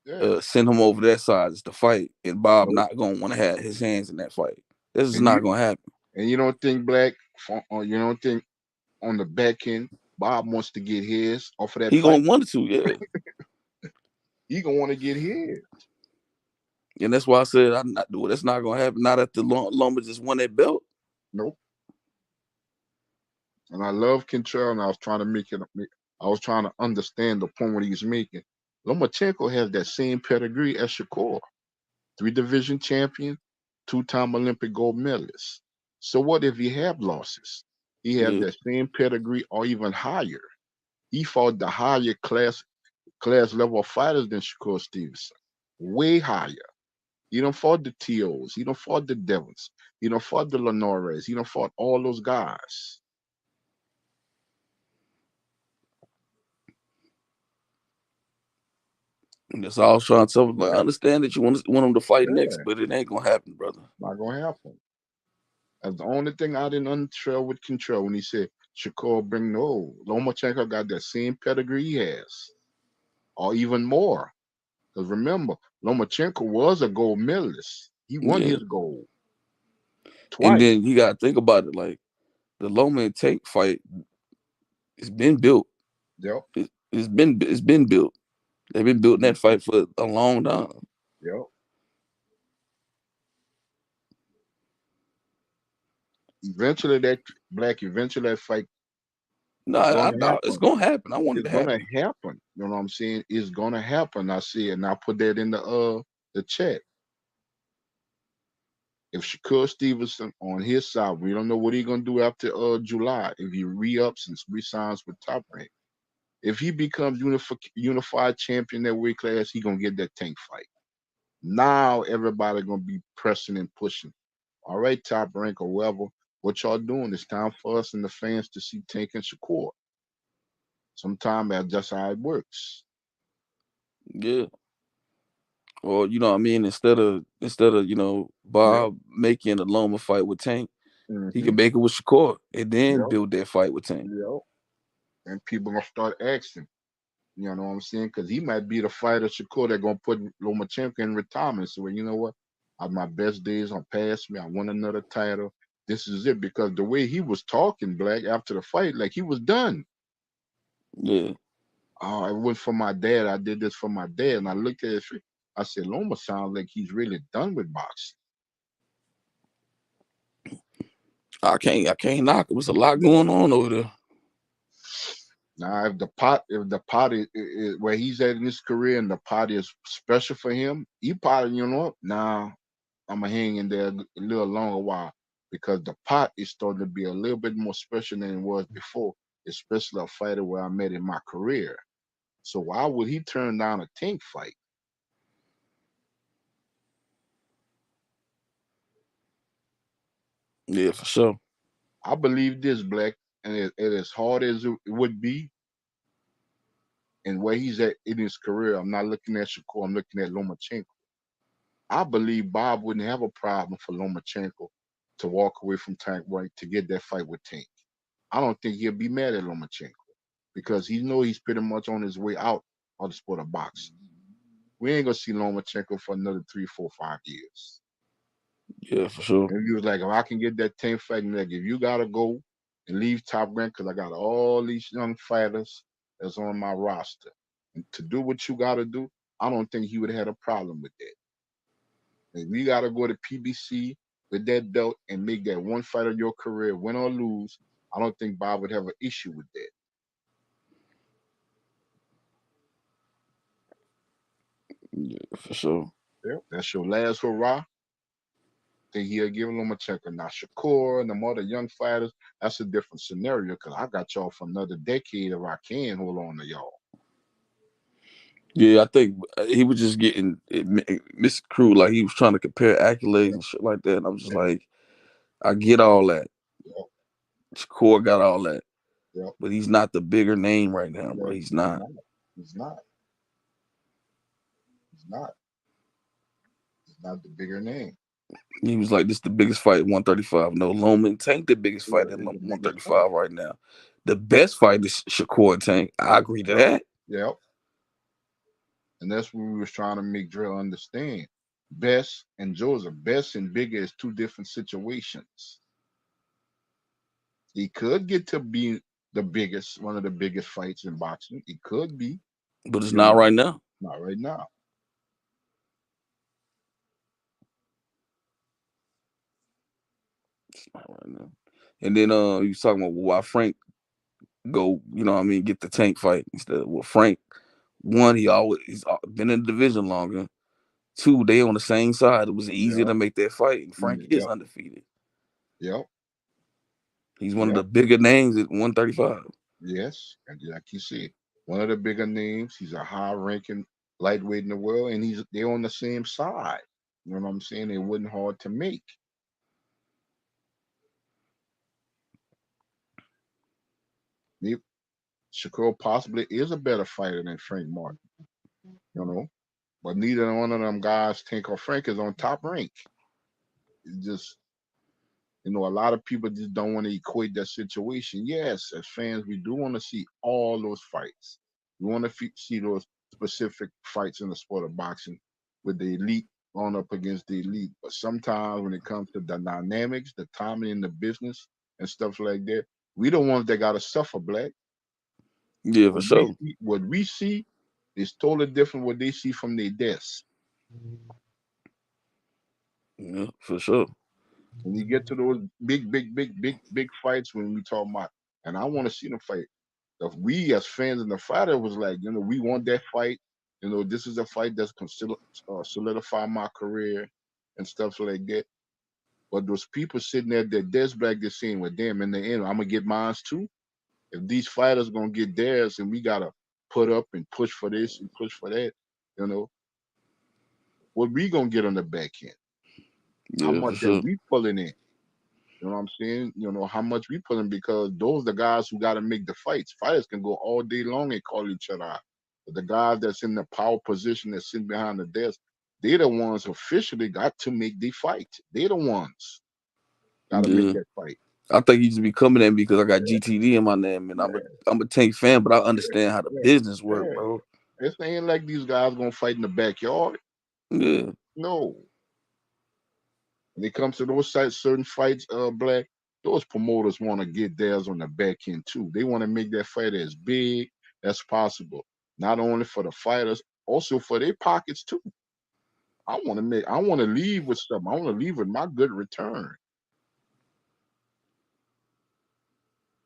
Yeah. send him over that side to fight, and Bob Nope. not going to want to have his hands in that fight. This is And not you going to happen. and you don't think Black or you don't think on the back end Bob wants to get his off of that He fight? going to want to, yeah. He gonna want to get his. And that's why I said I'm not doing. That's not going to happen. Not after Loma just won that belt. Nope. And I love Kentrell, and I was trying to make it. I was trying to understand the point what he's making. Lomachenko has that same pedigree as Shakur, three-division champion, two-time Olympic gold medalist. So what if he have losses? He has Yeah. that same pedigree or even higher. He fought the higher class level of fighters than Shakur Stevenson, way higher. He don't fought the TOs. He don't fought the Devons. He don't fought the Lenores. He don't fought all those guys. And that's all I was trying to tell him. Like, I Yeah, understand that you want him to fight next, yeah, but it ain't going to happen, brother. not gonna happen. That's the only thing I didn't understand with Control when he said Shakur bring no. Lomachenko got that same pedigree he has, or even more. Because remember, Lomachenko was a gold medalist. He won Yeah. his gold And twice. then you got to think about it. Like, the Loma and Tank fight, it's been built. Yep, It's been built. They've been building that fight for a long time. yep. Eventually, eventually that fight No, is I gonna doubt it's happen. gonna happen. I want it It's to gonna happen. happen. You know what I'm saying? It's gonna happen. I see it, and I put that in the chat. If Shakur Stevenson on his side, we don't know what he's gonna do after July. If he re-ups and re-signs with Top Rank, if he becomes unified champion that weight class, he gonna get that Tank fight. Now everybody gonna be pressing and pushing. All right, Top Rank or whoever, what y'all doing? It's time for us and the fans to see Tank and Shakur. Sometimes that's just how it works. Yeah. Or what I mean, instead of Yep. Bob making a Loma fight with Tank, he Mm-hmm. can make it with Shakur and then Yep. build that fight with Tank. Yep. And people gonna start asking. You know what I'm saying? Because he might be the fighter Shakur that gonna put Lomachenko in retirement. So you know what? My best days are past me. I won another title. This is it. Because the way he was talking, Black, after the fight, like he was done. Yeah. Oh, I went for my dad. I did this for my dad. And I looked at his face. I said, Loma sounds like he's really done with boxing. I can't knock it. There's a lot going on over there. Now, if the pot is where he's at in his career and the pot is special for him, he probably, you know what? Now I'm gonna hang in there a little longer while because the pot is starting to be a little bit more special than it was before, especially a fighter where I met in my career. So why would he turn down a Tank fight? Yeah, for sure. I believe this, Black, and as hard as it would be, and where he's at in his career, I'm not looking at Shakur. I'm looking at Lomachenko. I believe Bob wouldn't have a problem for Lomachenko to walk away from Tank White to get that fight with Tank. I don't think he'll be mad at Lomachenko because he know he's pretty much on his way out of the sport of boxing. We ain't gonna see Lomachenko for another 3, 4, 5 years. Yeah, for sure. And he was like, if I can get that 10 fight, like, if you gotta go and leave Top Rank, because I got all these young fighters that's on my roster, and to do what you gotta do, I don't think he would have had a problem with that. If we gotta go to PBC with that belt and make that one fight of your career, win or lose, I don't think Bob would have an issue with that. Yeah, for sure. Yeah, that's your last hurrah. Think he'll give Lomachenko. Now Shakur and the other young fighters, that's a different scenario because I got y'all for another decade if I can hold on to y'all. Yeah, I think he was just getting miscrewed. Like he was trying to compare accolades and shit like that. And I'm just like, I get all that. Yep. Shakur got all that. Yep. But he's not the bigger name right now, bro. He's not. He's not. He's not. He's not the bigger name. He was like, this is the biggest fight at 135. No, Loma and Tank the biggest fight at It's the biggest 135 fight. right now. The best fight is Shakur and Tank. I agree to that. Yep. And that's what we was trying to make Drill understand. Best and Joseph, best and bigger is two different situations. He could get to be the biggest, one of the biggest fights in boxing. It could be. But it's not right now. Not right now. It's not right now. And then you was talking about why Frank go, you know what I mean, get the Tank fight instead of Frank. One, he's been in the division longer. Two, they on the same side. It was easier to make that fight. And Frank is undefeated. Yep. He's one of the bigger names at 135. Yes, and like you said, one of the bigger names. He's a high-ranking lightweight in the world, and they're on the same side. You know what I'm saying? It wasn't hard to make. Shakur possibly is a better fighter than Frank Martin, you know, but neither one of them guys, Tank or Frank, is on top rank. It's just, a lot of people just don't want to equate that situation. Yes, as fans, we do want to see all those fights. We want to see those specific fights in the sport of boxing with the elite going up against the elite. But sometimes when it comes to the dynamics, the timing in the business and stuff like that, we the ones that got to suffer, Black. Yeah, for sure. What we see is totally different what they see from their desks. Yeah, for sure. When you get to those big fights, when we talk about, and I want to see them fight. If we as fans and the fighter was like, we want that fight. This is a fight that's consider solidify my career and stuff like that. But those people sitting there, their desk back, they're saying, well, damn, in the end, I'm gonna get mine too. If these fighters gonna get theirs, and we gotta put up and push for this and push for that, what we gonna get on the back end? How Yeah, much for sure. are we pulling in? You know what I'm saying? How much we pulling, because those are the guys who gotta make the fights. Fighters can go all day long and call each other out. But the guys that's in the power position that's sitting behind the desk, they're the ones who officially got to make the fight. They're the ones gotta make that fight. I think he just be coming at me because I got GTD in my name, and I'm a Tank fan, but I understand how the business work, bro. This ain't like these guys gonna fight in the backyard. Yeah. No. When it comes to those certain fights, Black, those promoters want to get theirs on the back end too. They want to make that fight as big as possible, not only for the fighters, also for their pockets too. I want to leave with something. I want to leave with my good return.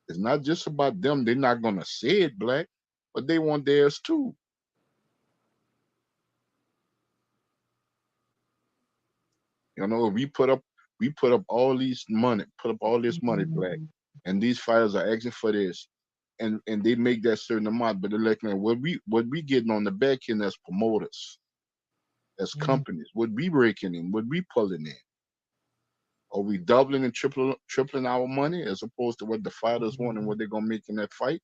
It's not just about them. They're not gonna say it, Black, but they want theirs too. We put up all this money, Black, and these fighters are asking for this, and they make that certain amount, but they're like, man, what we getting on the back end as promoters, as companies, what we breaking in, what we pulling in. Are we doubling and tripling our money as opposed to what the fighters want and what they're gonna make in that fight?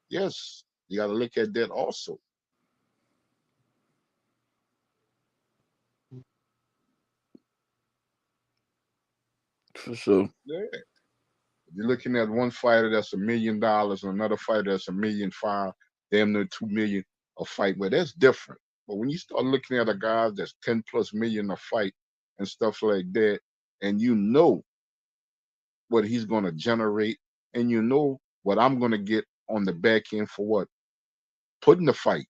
Yes, you got to look at that also. For sure. Yeah, you're looking at one fighter that's $1 million and another fighter that's $1.5 million, damn near 2 million a fight. Well, that's different. But when you start looking at a guy that's 10+ million a fight and stuff like that, and you know what he's gonna generate, and you know what I'm gonna get on the back end for what putting the fight.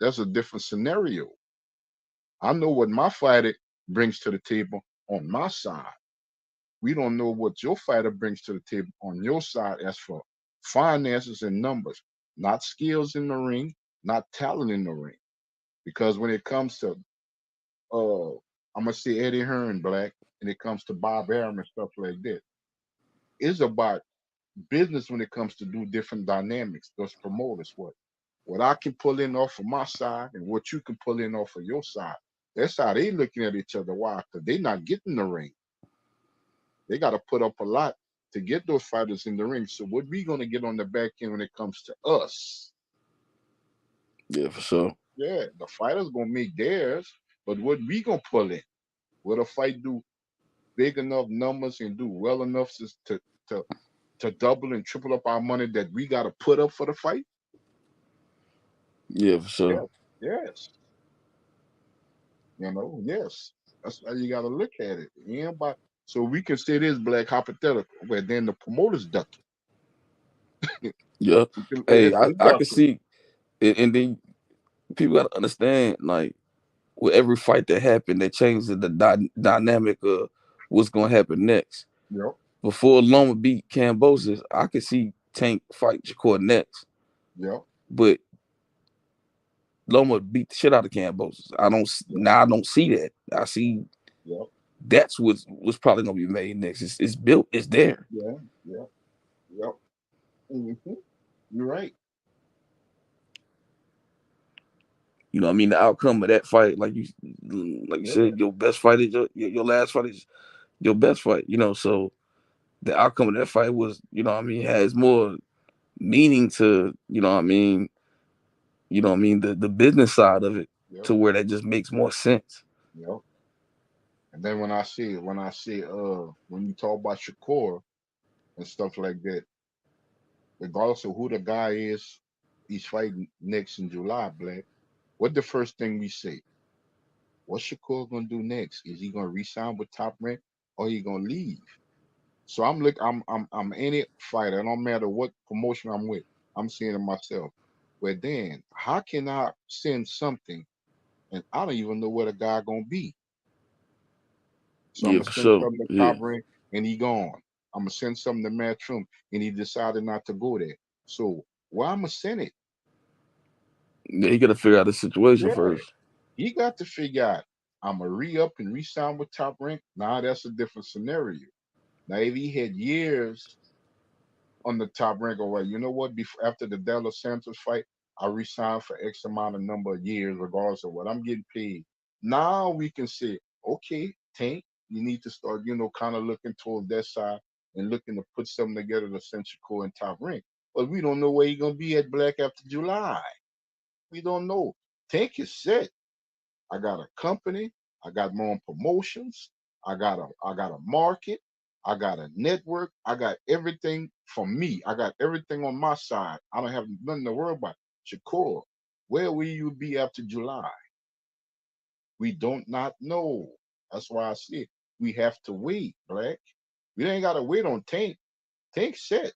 That's a different scenario. I know what my fighter brings to the table on my side. We don't know what your fighter brings to the table on your side as for finances and numbers, not skills in the ring, not talent in the ring. Because when it comes to I'm gonna say Eddie Hearn Black, and it comes to Bob Arum and stuff like that, it's about business when it comes to do different dynamics. Those promoters, what I can pull in off of my side and what you can pull in off of your side. That's how they looking at each other. Why? Because they not getting the ring. They got to put up a lot to get those fighters in the ring. So what we gonna get on the back end when it comes to us? Yeah, for sure. Yeah, the fighters gonna make theirs, but what we gonna pull in? Will the fight do big enough numbers and do well enough to to double and triple up our money that we got to put up for the fight? Yeah, for sure. Yes, yes. Yes. That's how you got to look at it. Yeah, but so we can say this Black hypothetical, where then the promoters duck it. Yeah. They Hey, I, I duck can it. see, and then people gotta understand, like with every fight that happened, that changes the dynamic of what's gonna happen next. Yep, Before Loma beat Cambosis, I could see Tank fight Shakur next, yep, but Loma beat the shit out of Cambosis. yep, I don't see that. I see yep, that's what's probably gonna be made next. It's built. It's there. yeah, yep, yep. hmm You're right. You know what I mean? The outcome of that fight, like you Yeah, said, your best fight is your last fight is your best fight. So the outcome of that fight was, what I mean, has more meaning to, the business side of it, yep, to where that just makes more sense. yep. And then when you talk about Shakur and stuff like that, regardless of who the guy is, he's fighting next in July, Black. What the first thing we say? What's Shakur gonna do next? Is he gonna resign with Top Rank or he gonna leave? So I'm any fighter. It don't matter what promotion I'm with. I'm saying to myself, well then, how can I send something and I don't even know where the guy gonna be? So I'm Yeah, gonna for send sure. something to Yeah, Top Rank and he gone. I'm gonna send something to Matchroom and he decided not to go there. So where I'm gonna send it? yeah, you got to figure out the situation Yeah, first. he got to figure out. I'm gonna re-up and re-sign with Top Rank. Now that's a different scenario. Now if he had years on the Top Rank, or well, you know what? Before after the De Los Santos fight, I re-signed for X amount of number of years, regardless of what I'm getting paid. Now we can say, okay, Tank, you need to start, kind of looking towards that side and looking to put something together to send Shakur and Top Rank. But we don't know where he's gonna be at Black after July. We don't know. Tank is set. I got a company. I got my own promotions. I got a market. I got a network. I got everything for me. I got everything on my side. I don't have nothing to worry about. Shakur, where will you be after July? We don't not know. That's why I said we have to wait, Black. We ain't gotta wait on Tank. Tank set.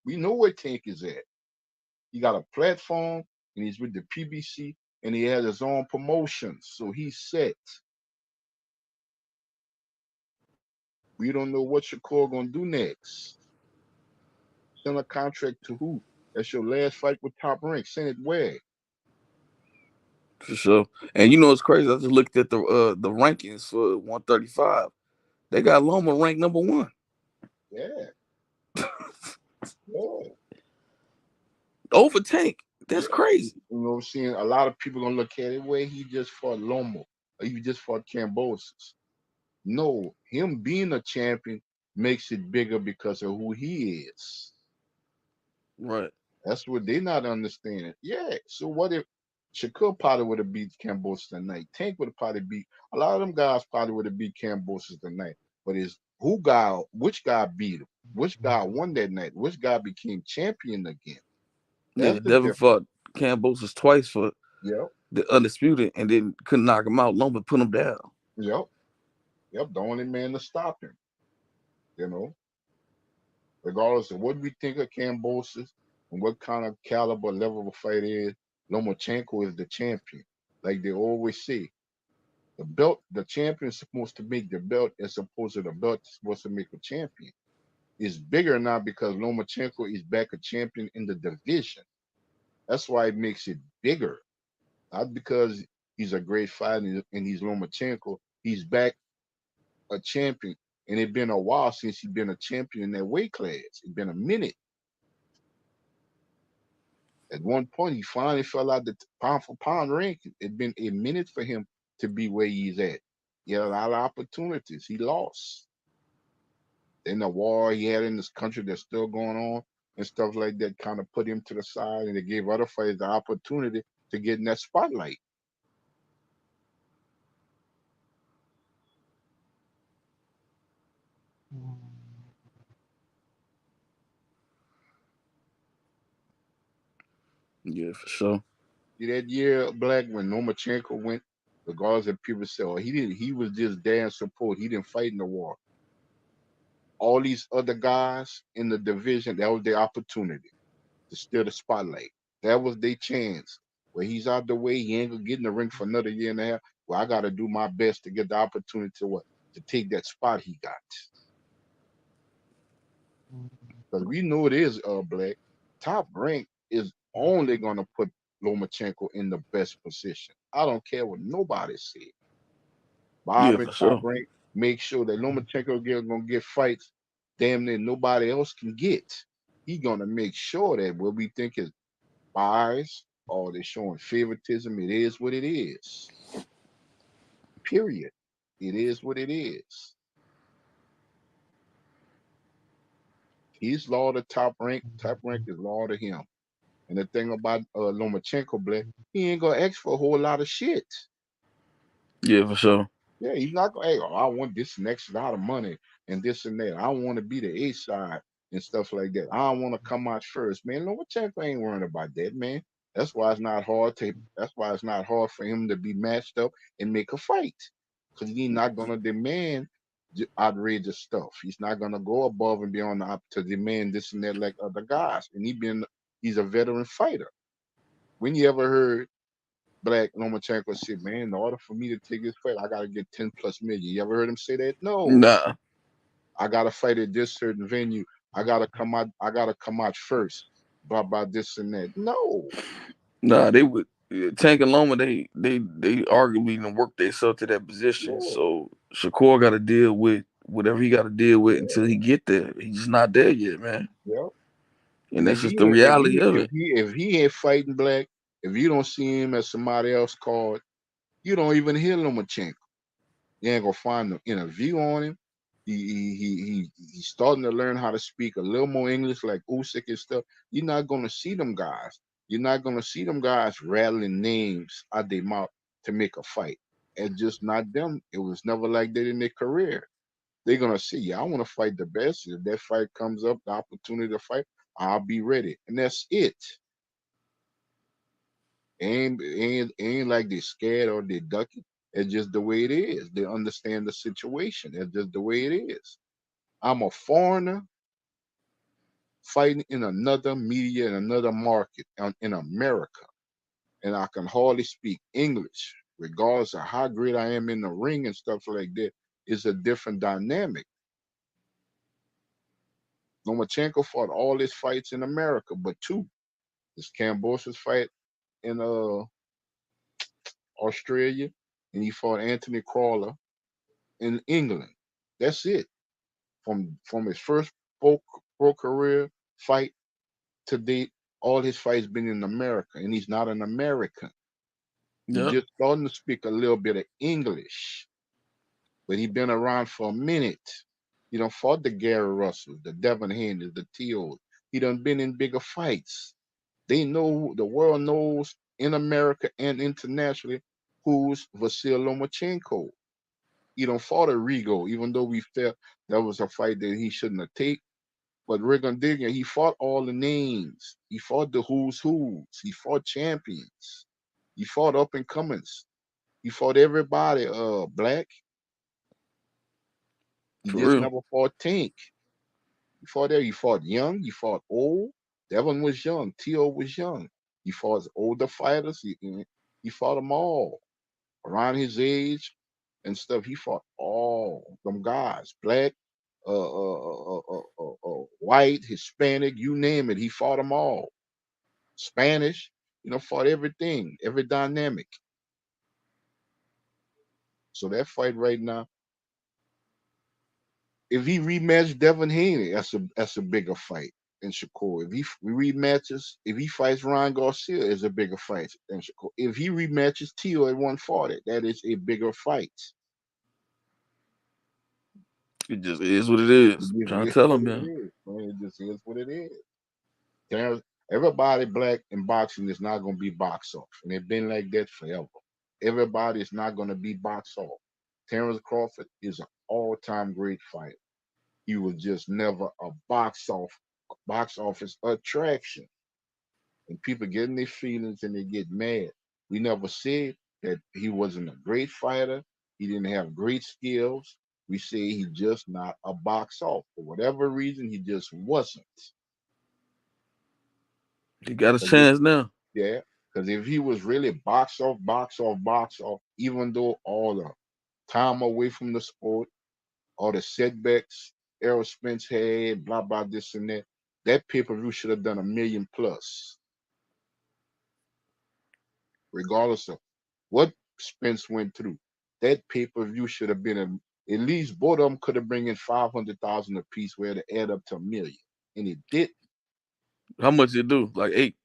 We know where Tank is at. He got a platform and he's with the PBC and he has his own promotions. So he's set. We don't know what Shakur gonna do next. Send a contract to who? That's your last fight with Top Rank. Send it where? For sure. And it's crazy. I just looked at the rankings for 135. They got Loma ranked number one Yeah, yeah, over Tank. That's yeah. crazy. Seeing a lot of people gonna look at it where he just fought Lomo or he just fought Cambosis. No, him being a champion makes it bigger because of who he is. Right. That's what they're not understanding. Yeah. So what if Shakur probably would have beat Cambosis tonight? Tank would have probably beat a lot of them guys probably would have beat Cambosis tonight. But is which guy beat him? Which guy won that night? Which guy became champion again? Yeah, That's the Devin difference. fought Cambosis twice for Yep. the undisputed, and then couldn't knock him out. Loma put him down. Yep. Yep. The only man to stop him. You know, regardless of what we think of Cambosis and what kind of caliber level of a fight is, Lomachenko is the champion. Like they always say, the belt, the champion is supposed to make the belt as opposed to the belt is supposed to make a champion. It's bigger now because Lomachenko is back a champion in the division. That's why it makes it bigger. Not because he's a great fighter and he's Lomachenko. He's back a champion. And it's been a while since he's been a champion in that weight class. It's been a minute. At one point, he finally fell out the pound for pound ranking. It'd been a minute for him to be where he's at. He had a lot of opportunities. He lost. In the war he had in this country that's still going on and stuff like that kind of put him to the side and it gave other fighters the opportunity to get in that spotlight. Yeah, for sure. See that year, Black, when Lomachenko went, regardless of people say, oh, he didn't, he was just there in support. He didn't fight in the war. All these other guys in the division, that was their opportunity to steal the spotlight. That was their chance. Where he's out the way, he ain't gonna get in the ring for another year and a half. Well, I gotta do my best to get the opportunity to what? To take that spot he got. Because we know it is Black. Top Rank is only gonna put Lomachenko in the best position. I don't care what nobody says. Yeah, Bob and for Top sure. Rank make sure that Lomachenko gonna get fights damn near nobody else can get. He gonna make sure that what we think is bias or they're showing favoritism, it is what it is. Period. It is what it is. He's law to Top Rank. Top Rank is law to him. And the thing about Lomachenko, Black, he ain't gonna ask for a whole lot of shit. Yeah, for sure. Yeah, he's not going. Hey, oh, I want this next lot of money and this and that. I want to be the A side and stuff like that. I want to come out first, man. Lomachenko ain't worrying about that, man. That's why it's not hard to. That's why it's not hard for him to be matched up and make a fight, because he's not gonna demand outrageous stuff. He's not gonna go above and beyond to demand this and that like other guys. And he's a veteran fighter. When you ever heard Black Lomachenko said, man, in order for me to take this fight, I gotta get 10 plus million. You ever heard him say that? No. Nah, I gotta fight at this certain venue. I gotta come out first. Blah this and that. No. nah. They would Tank and Loma. They arguably done work themselves to that position. Yeah. So Shakur got to deal with whatever he got to deal with Yeah. until he get there. He's just not there yet, man. Yeah. And And that's just the reality of it. if he ain't fighting Black, if you don't see him as somebody else called, you don't even hear Lomachenko. You ain't gonna find no interview on him. He's starting to learn how to speak a little more English like Usyk and stuff. You're not gonna see them guys. You're not gonna see them guys rattling names out their mouth to make a fight. It's just not them. It was never like that in their career. They're gonna see, yeah, I want to fight the best. If that fight comes up, the opportunity to fight, I'll be ready. And that's it. Ain't like they're scared or they're ducking. It's just the way it is. They understand the situation. It's just the way it is. I'm a foreigner fighting in another media in another market in America, and I can hardly speak English, regardless of how great I am in the ring and stuff like that. It's a different dynamic. Lomachenko fought all his fights in America, but two. This Cambosis fight in Australia, and he fought Anthony Crawler in England. That's it. From his first pro career fight to date, all his fights been in America, and he's not an American. He's Yep. just starting to speak a little bit of English, but he been around for a minute. He done fought the Gary Russells, the Devin Haney, the T.O.s. He done been in bigger fights. They know, the world knows in America and internationally who's Vasyl Lomachenko. He done fought a Rigo, even though we felt that was a fight that he shouldn't have taken. But Rigon Digger, he fought all the names. He fought the who's who's. He fought champions. He fought up and comings. He fought everybody. Black. He For just real. never fought Tank. He fought there. He fought young. He fought old. Devin was young. T.O. was young. He fought older fighters. He fought them all around his age and stuff. He fought all them guys. Black, white, Hispanic, you name it. He fought them all. Spanish, fought everything, every dynamic. So that fight right now, if he rematched Devin Haney, that's a bigger fight than Shakur. If he rematches, if he fights Ryan Garcia, is a bigger fight than Shakur. If he rematches Tio at 140, that is a bigger fight. It just is what it is. It Trying to just is tell what him, it man. is, man. It just is what it is. Everybody black in boxing is not going to be box off, and it's been like that forever. Everybody is not going to be box off. Terrence Crawford is an all-time great fighter. He was just never a box office attraction. And people get in their feelings and they get mad. We never said that he wasn't a great fighter. He didn't have great skills. We say he just not a box off. For whatever reason, he just wasn't. He got a 'Cause if- chance now. yeah, because if he was really box off, even though all the time away from the sport, all the setbacks Errol Spence had, blah blah this and that. That pay-per-view should have done 1 million plus, regardless of what Spence went through. That pay-per-view should have been at least both of them could have bring in 500,000 a piece, where to add up to 1 million, and it did How much it do? Like 8.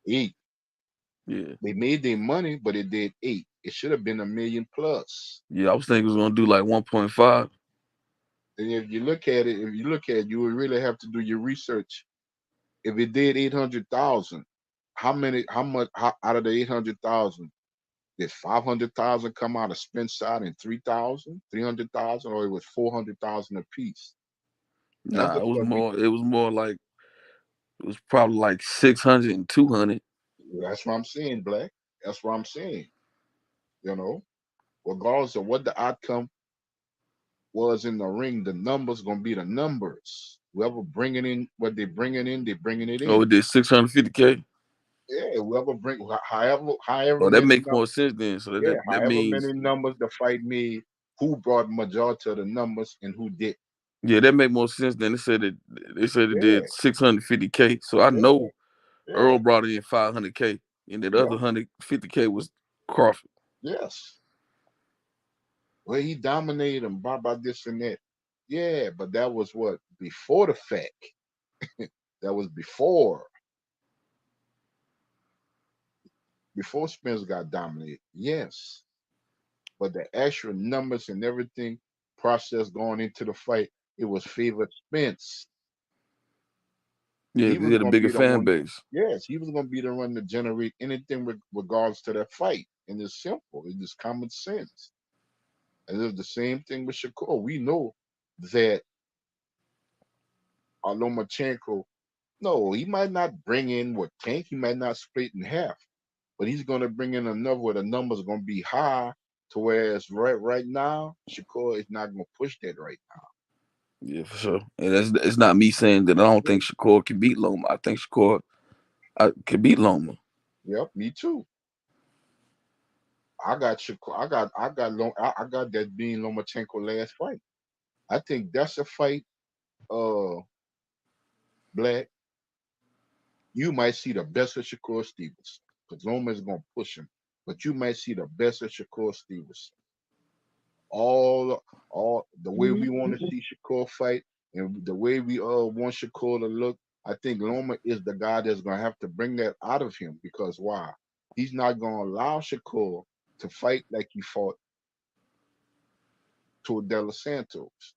8. Yeah. They made their money, but it did 8. It should have been 1 million plus. Yeah, I was thinking it was gonna do like 1.5. And if you look at it, you would really have to do your research. If it did 800,000, out of the 800,000 did 500,000 come out of Spence side and 3,000, 300,000, or it was 400,000 a piece? That's Nah, the it was part. more. It was more like it was probably like 600 and 200. That's what I'm saying, Black. That's what I'm saying. You know, regardless of what the outcome was in the ring, the numbers gonna be the numbers. Whoever bringing in what they bringing in, they bringing it Oh, in. it did 650K. Yeah, whoever bring however Oh, that many makes more sense then. So yeah, that however means many numbers the fight made, who brought majority of the numbers and who did. yeah, that make more sense than they said it Yeah, did 650K. So I yeah, know yeah, Earl brought in 500K, and that other yeah, 150K was Crawford. yes. Well, he dominated and blah blah this and that. Yeah, but that was what before the fact. That was before Spence got dominated. Yes, but the actual numbers and everything process going into the fight, it was favored Spence. Yeah, He 'cause he was had a going to bigger be the fan one. base. Yes, he was going to be the one to generate anything with regards to that fight. And it's simple. It's just common sense. And it's the same thing with Shakur. We know that Lomachenko, no, he might not bring in what Tank. He might not split in half, but he's going to bring in enough where the numbers are going to be high. To whereas right now, Shakur is not going to push that right Yeah, for sure. And it's not me saying that I don't now. think Shakur can beat Loma. I think Shakur can beat Loma. Yep, me too. I got Shakur. I got that being Lomachenko last fight. I think that's a fight. Uh, Black, you might see the best of Shakur Stevenson because Loma is gonna push him, but you might see the best of Shakur Stevenson. All, all the way we want to see Shakur fight and the way we want Shakur to look. I think Loma is the guy that's gonna have to bring that out of him because why? He's not gonna allow Shakur to fight like he fought to De Los Santos.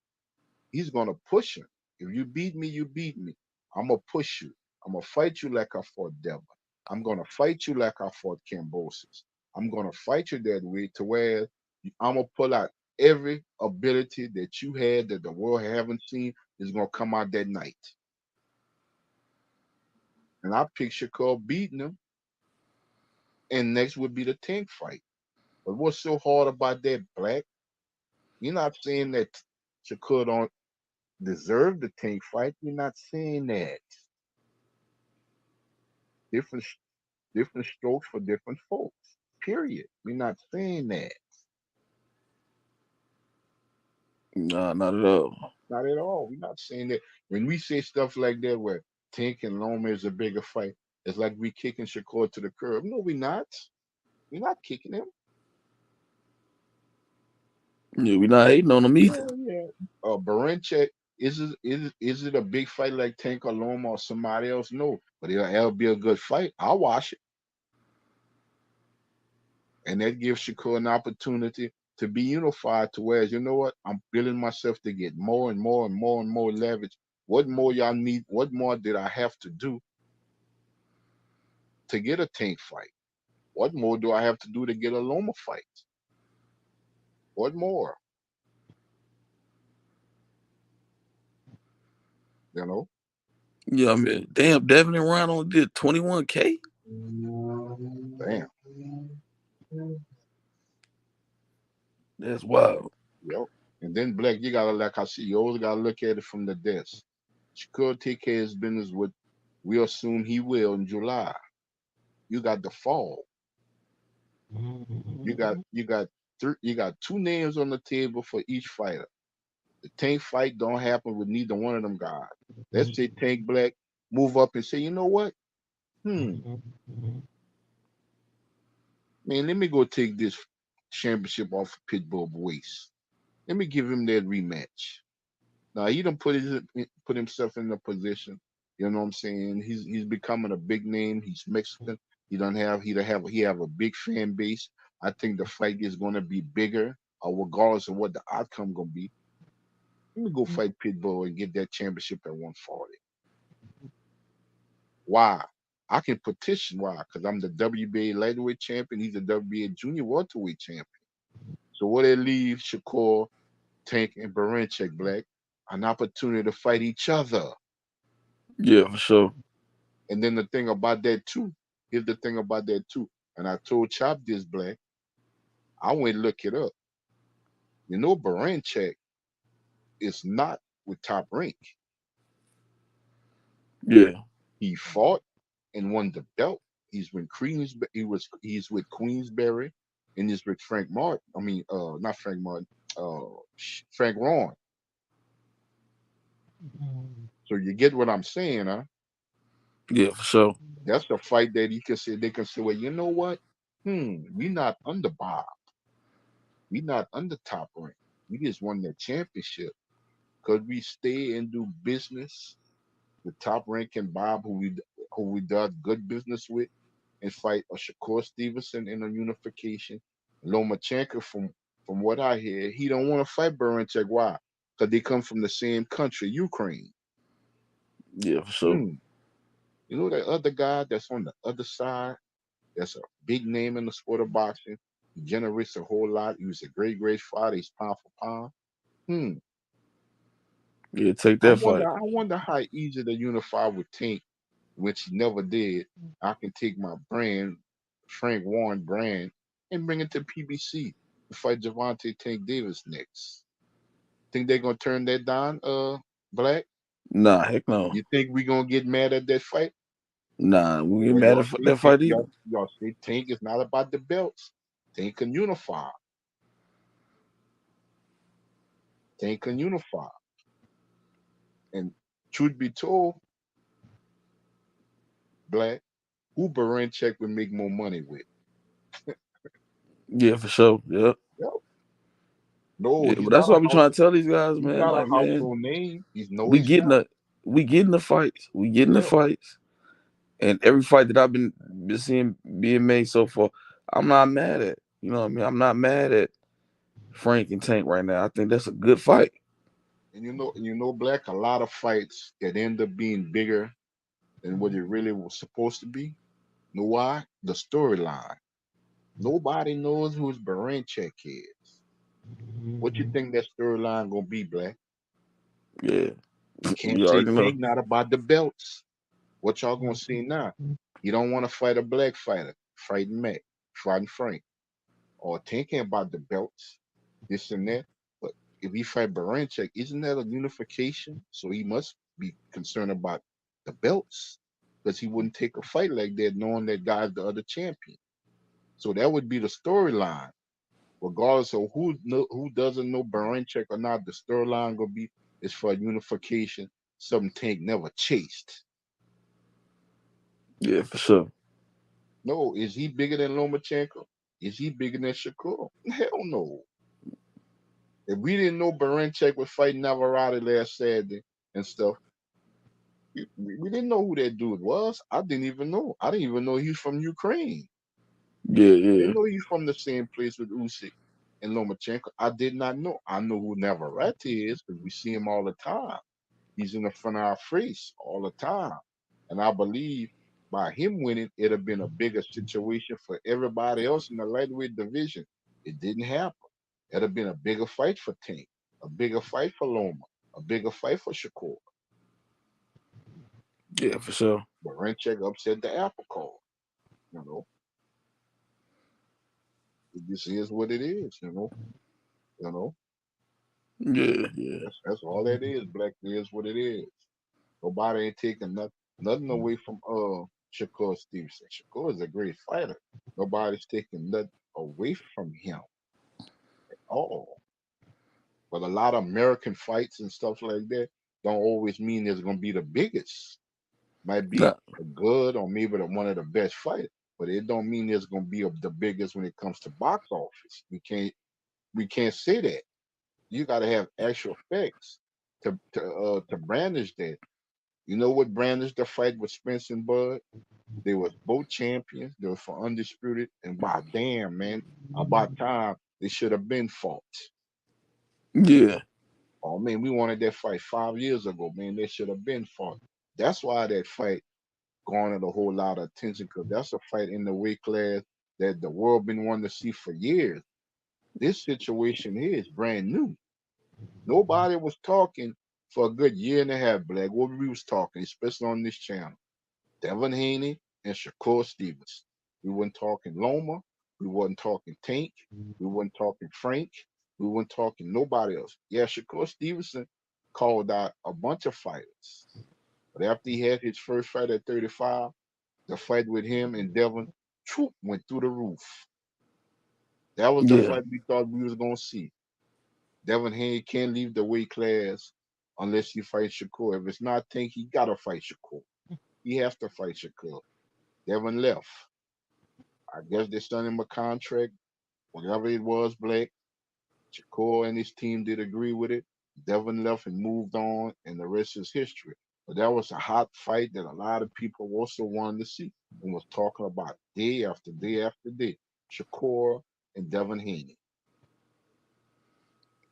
He's gonna push him. If you beat me, you beat me. I'm gonna push you. I'm gonna fight you like I fought Devon. I'm gonna fight you like I fought Cambosis. I'm gonna fight you that way to where I'm gonna pull out every ability that you had that the world haven't seen is gonna come out that night. And I picture Cole beating him, and next would be the Tank fight. But what's so hard about that, Black? You're not saying that Shakur don't deserve the Tank fight. You're not saying that. Different different strokes for different folks. Period. We're not saying that. Nah, not at all. Not at all. We're not saying that. When we say stuff like that, where Tank and Loma is a bigger fight, it's like we kicking Shakur to the curb. No, we're not. We're not kicking him. Yeah, we not hating on him either. Yeah. Barenchek, is it a big fight like Tank or Loma or somebody else? No, but it'll be a good fight. I'll watch it, and that gives Shakur an opportunity to be unified to where, you know what, I'm building myself to get more and more and more and more leverage. What more y'all need? What more did I have to do to get a Tank fight? What more do I have to do to get a Loma fight? What more? You know? Yeah, I mean, damn, Devin and Ryan only did 21K. Damn. That's wild. Yep. And then Black, you gotta, like I see, you always gotta look at it from the desk. Shakur take care of his business with, we assume he will in July. You got the fall. You got two names on the table for each fighter. The Tank fight don't happen with neither one of them guys. Let's say Tank Black move up and say, you know what? Man, let me go take this championship off of Pitbull waist. Let me give him that rematch. Now he done put himself in a position. You know what I'm saying? He's becoming a big name. He's Mexican. He have a big fan base. I think the fight is gonna be bigger, regardless of what the outcome gonna be. Let me go fight Pitbull and get that championship at 140. Why? I can petition why? Because I'm the WBA lightweight champion. He's the WBA junior welterweight champion. So what they leave Shakur, Tank, and Barenchek Black an opportunity to fight each other. Yeah, for sure. And then the thing about that too, here's the thing about that too. And I told Chop this, Black. I went to look it up. You know, Barenchek is not with Top Rank. Yeah. He fought and won the belt. He's with he's with Queensberry, and he's with Frank Martin. I mean, not Frank Martin. Frank Ron. So you get what I'm saying, huh? Yeah, for sure. That's the fight that they can say, well, you know what? We not under Bob. We not under Top Rank. We just won that championship. Could we stay and do business with Top Rank and Bob, who we done good business with, and fight a Shakur Stevenson in a unification? Lomachenko, from what I hear, he don't want to fight Barenchek. Why? Because they come from the same country, Ukraine. Yeah, for sure. You know that other guy that's on the other side, that's a big name in the sport of boxing. He generates a whole lot. He was a great, great fighter. He's pound for pound. Yeah, take I that wonder. fight. I wonder how easy to unify with Tank, which he never did. I can take my brand, Frank Warren brand, and bring it to PBC to fight Javante Tank Davis next. Think they're gonna turn that down, Black? Nah, heck no. You think we gonna get mad at that fight? Nah, we ain't Or mad at that fight either. y'all say Tank is not about the belts. Tank can unify. Tank can unify. And truth be told, Black, who Barenchek would make more money with? Yeah, for sure. Yeah. Yep. No, Yeah, he's but that's not a what we house. trying to tell these guys, He's man. not a Like, man, household name. He know we his getting shot. the fights. We getting the Yeah. fights. And every fight that I've been seeing being made so far, I'm not mad at. You know what I mean? I'm not mad at Frank and Tank right now. I think that's a good fight. And Black, a lot of fights that end up being bigger than what it really was supposed to be. Know why? The storyline. Nobody knows who's Baranchek is. What you think that storyline gonna be, Black? Yeah, You can't you say already know. Tank not about the belts. What y'all gonna see now? You don't want to fight a black fighter, fighting Mac, fighting Frank, or thinking about the belts, this and that. But if he fight Baranchek, isn't that a unification? So he must be concerned about the belts, because he wouldn't take a fight like that knowing that guy's the other champion. So that would be the storyline, regardless of who doesn't know Baranchek or not. The storyline gonna be is for unification. Something Tank never chased. Yeah, for sure. No, is he bigger than Lomachenko? Is he bigger than Shakur? Hell no. If we didn't know Baranchek was fighting Navarrete last Saturday and stuff, we didn't know who that dude was. I didn't even know. I didn't even know he's from Ukraine. Yeah, I yeah, didn't know he's from the same place with Usyk and Lomachenko. I did not know. I know who Navarrete is because we see him all the time. He's in the front of our face all the time. And I believe by him winning, it'd have been a bigger situation for everybody else in the lightweight division. It didn't happen. It'd have been a bigger fight for Tank, a bigger fight for Loma, a bigger fight for Shakur. yeah, for sure. But Renchek upset the apple cart. You know, it just is what it is. You know. Yeah, yeah, That's all that is. Black is what it is. Nobody ain't taking nothing away from Shakur Stevenson. Shakur is a great fighter. Nobody's taking nothing away from him at all. But a lot of American fights and stuff like that don't always mean it's gonna be the biggest. Might be nah, a good or maybe one of the best fighters, but it don't mean it's gonna be the biggest when it comes to box office. We can't say that. You gotta have actual facts to brandish that. You know what brandish the fight with Spence and Bud? They was both champions. They were for undisputed. And by damn, man, about time they should have been fought. yeah, Oh man, we wanted that fight 5 years ago, man. They should have been fought. That's why that fight garnered a whole lot of attention, because that's a fight in the weight class that the world been wanting to see for years. This situation here is brand new. Nobody was talking for a good year and a half, Black. What we was talking, especially on this channel. Devin Haney and Shakur Stevens. We weren't talking Loma. We wasn't talking Tank. We weren't talking Frank. We weren't talking nobody else. Yeah, Shakur Stevenson called out a bunch of fighters. But after he had his first fight at 35, the fight with him and Devin went through the roof. That was the yeah, fight we thought we was gonna see. Devin Haney can't leave the weight class unless he fights Shakur. If it's not Tank, he gotta fight Shakur. He has to fight Shakur. Devin left. I guess they sent him a contract, whatever it was, Black. Shakur and his team did agree with it. Devin left and moved on, and the rest is history. But that was a hot fight that a lot of people also wanted to see and was talking about day after day after day. Shakur and Devin Haney.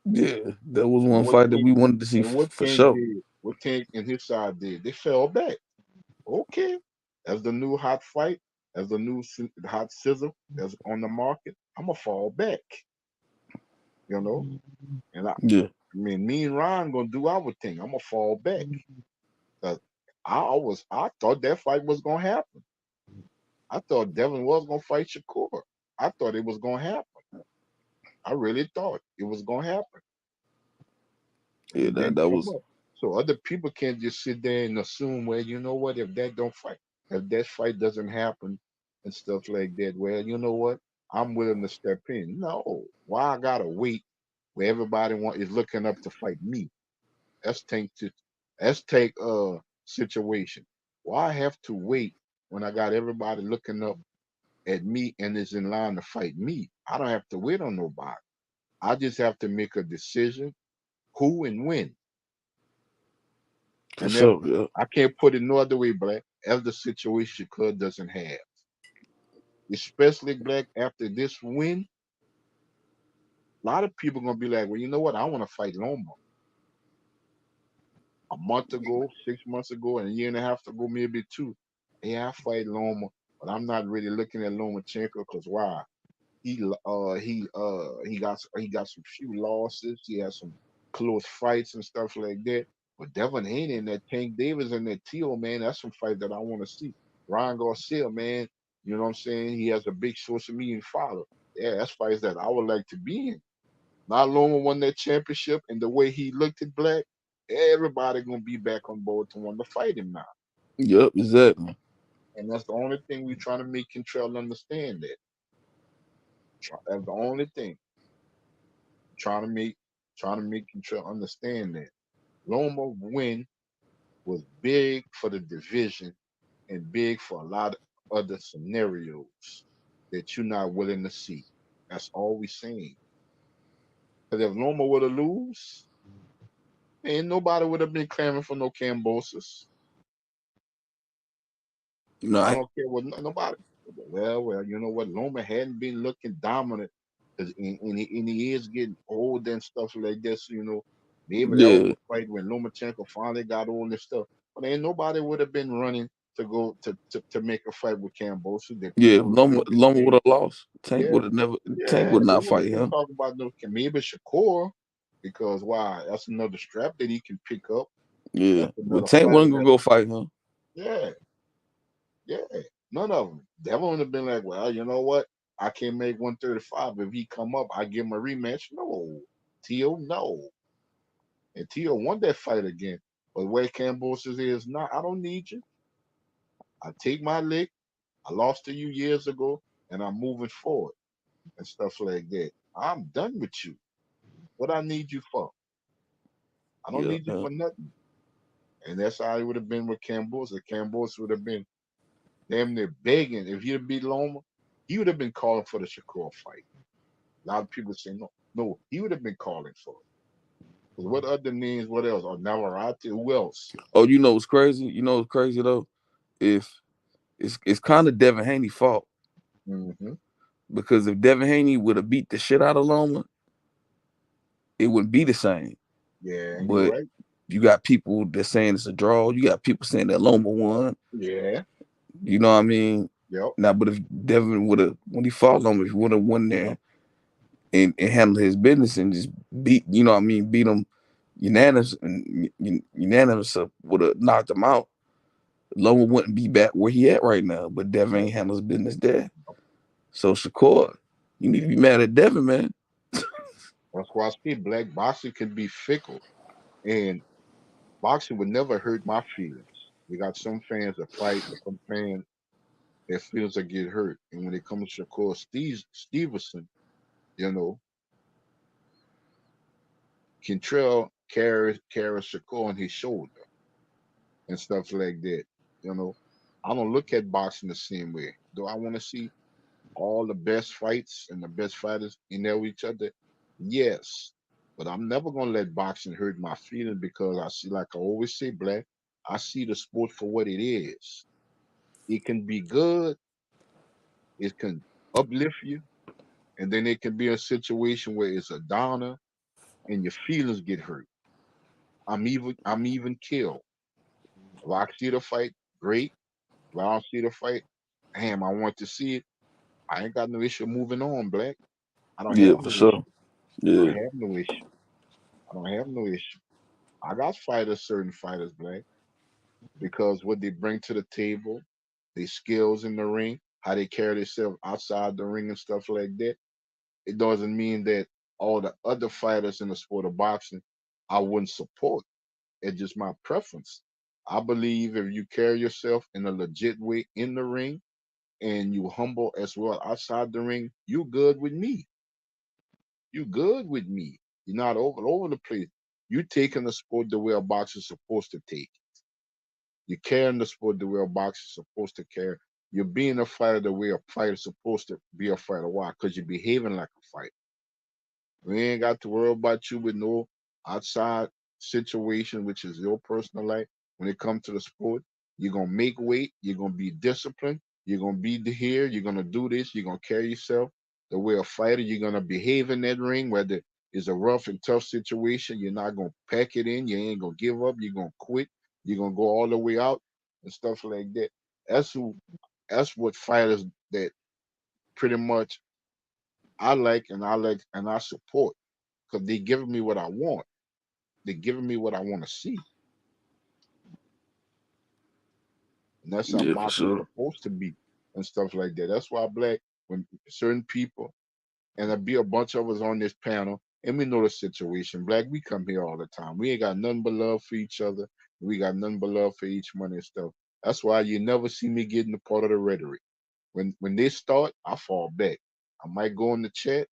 yeah. That was And one what fight that Tank we wanted to see and what for Tank sure. did, what Tank and his side did, they fell back. Okay, as the new hot fight, as the new hot sizzle that's on the market, I'm gonna fall back. You know, and Yeah, mean, me and Ryan gonna do our thing. I'm gonna fall back. 'Cause I thought that fight was gonna happen. I thought Devin was gonna fight Shakur. I thought it was gonna happen. I really thought it was gonna happen. yeah. It That didn't that come was up. So other people can't just sit there and assume, well, you know what, if that fight doesn't happen and stuff like that, well, you know what, I'm willing to step in. No, why I gotta wait where everybody is looking up to fight me? Let's take situation. Why I have to wait when I got everybody looking up at me and is in line to fight me? I don't have to wait on nobody. I just have to make a decision who and when. for And if sure. Yeah, I can't put it no other way, Black, as the situation Club doesn't have. Especially Black after this win, A lot of people gonna be like, well, you know what? I want to fight Loma. A month ago, 6 months ago, and a year and a half ago, maybe two. Yeah, I fight Loma, but I'm not really looking at Lomachenko because why? He got some few losses. He has some close fights and stuff like that. But Devin Haney and that Tank Davis and that Tio, man, that's some fight that I want to see. Ryan Garcia, man, you know what I'm saying? He has a big social media follow. Yeah, that's fights that I would like to be in. Not Loma won that championship, and the way he looked at Black, everybody gonna be back on board to want to fight him now. Yep, exactly. And that's the only thing we're trying to make Kentrell understand that. That's the only thing. Trying to make trying to make Kentrell understand that. Loma win was big for the division and big for a lot of other scenarios that you're not willing to see. That's all we're saying. Because if Loma would have lose, ain't nobody would have been clamoring for no Cambosis. No, I don't care what nobody. Well, you know what? Loma hadn't been looking dominant, 'cause and he is getting old and stuff like this. Maybe that was yeah, the fight when Lomachenko finally got all this stuff. But ain't nobody would have been running to go to make a fight with Cambosa that yeah. people If was Loma, looking Loma would at. have lost. Tank Yeah, would have never. Tank yeah, would they not wouldn't fight have been him. talking about no maybe Shakur because why? That's another strap that he can pick up. Yeah, That's but another Tank fighter wasn't gonna that go fight him. yeah. Yeah, none of them. Devin would have been like, well, you know what? I can't make 135. If he come up, I give him a rematch. No, Tio, no. And Tio won that fight again. But where Cambosis is now, I don't need you. I take my lick. I lost to you years ago, and I'm moving forward and stuff like that. I'm done with you. What I need you for? I don't Yeah, need you for nothing. And that's how it would have been with Cambosis. Cambosis would have been damn near begging. If he'd have beat Loma, he would have been calling for the Shakur fight. A lot of people say no. No, he would have been calling for it. 'Cause what other names? What else? Or Navarrete? Who else? Oh, you know what's crazy? You know what's crazy though? If it's kind of Devin Haney' fault Mm-hmm. because if Devin Haney would have beat the shit out of Loma, it wouldn't be the same. Yeah, you're But right. you got people that saying it's a draw. You got people saying that Loma won. Yeah. You know what I mean? Yep. Now, but if Devin would have, when he fought Loma, if he would have won there and handled his business and just beat, you know what I mean, beat him unanimous would have knocked him out. Loma wouldn't be back where he at right now. But Devin Yep. ain't handle his business there. So Shakur, you need to be mad at Devin, man. That's why I say black boxing can be fickle, and boxing would never hurt my feelings. You got some fans that fight, and some fans their feelings that get hurt. And when it comes to Shakur Stevenson, you know, Kentrell carries Shakur on his shoulder and stuff like that. You know, I don't look at boxing the same way. Do I want to see all the best fights and the best fighters in there with each other? Yes. But I'm never gonna let boxing hurt my feelings because I see, like I always say, Black, I see the sport for what it is. It can be good, it can uplift you, and then it can be a situation where it's a downer and your feelings get hurt. I'm even killed. If I see the fight, great. If I don't see the fight, damn, I want to see it. I ain't got no issue moving on, Black. I don't Yeah, have for no sure. issue. I Yeah, don't have no issue. I don't have no issue. I got fighters, certain fighters, Black, because what they bring to the table, their skills in the ring, how they carry themselves outside the ring and stuff like that. It doesn't mean that all the other fighters in the sport of boxing I wouldn't support. It's just my preference. I believe if you carry yourself in a legit way in the ring and you humble as well outside the ring, you good with me. You good with me. You're not over the place. You taking the sport the way a boxer's supposed to take. You're carrying the sport the way a boxer's supposed to carry. You're being a fighter the way a fighter's supposed to be a fighter. Why? Because you're behaving like a fighter. We ain't got to worry about you with no outside situation, which is your personal life. When it comes to the sport, you're gonna make weight. You're gonna be disciplined. You're gonna be here. You're gonna do this. You're gonna carry yourself. The way a fighter, you're gonna behave in that ring, whether it's a rough and tough situation. You're not gonna pack it in. You ain't gonna give up. You're gonna quit. You're gonna go all the way out and stuff like that. That's who. That's what fighters that pretty much I like and I support because they giving me what I want. They're giving me what I want to see, and that's how Yeah, for boxing's sure. supposed to be and stuff like that. That's why black when certain people and there be a bunch of us on this panel, and we know the situation. Black, we come here all the time. We ain't got nothing but love for each other. We got nothing but love for each one and stuff. That's why you never see me getting a part of the rhetoric. When they start, I fall back. I might go in the chat.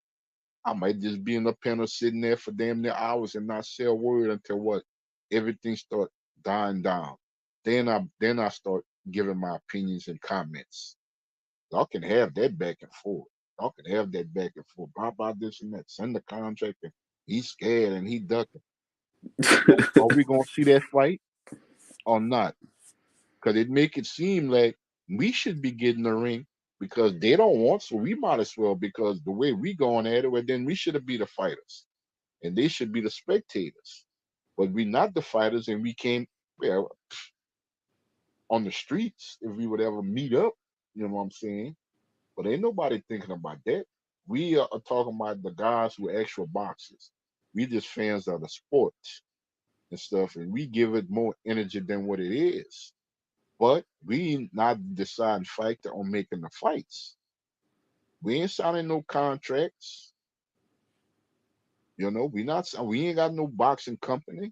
I might just be in the panel sitting there for damn near hours and not say a word until what everything start dying down. Then I start giving my opinions and comments. Y'all can have that back and forth. Y'all can have that back and forth. Blah blah this and that. Send the contract and he's scared and he ducking. Are we gonna see that fight or not? Because it make it seem like we should be getting the ring because they don't want, so we might as well because the way we going at it, well then we should be the fighters and they should be the spectators. But we not the fighters and we came well on the streets if we would ever meet up, you know what I'm saying? But ain't nobody thinking about that. We are talking about the guys who are actual boxers. We just fans of the sport and stuff, and we give it more energy than what it is. But we not deciding factor on making the fights. We ain't signing no contracts. You know, we ain't got no boxing company.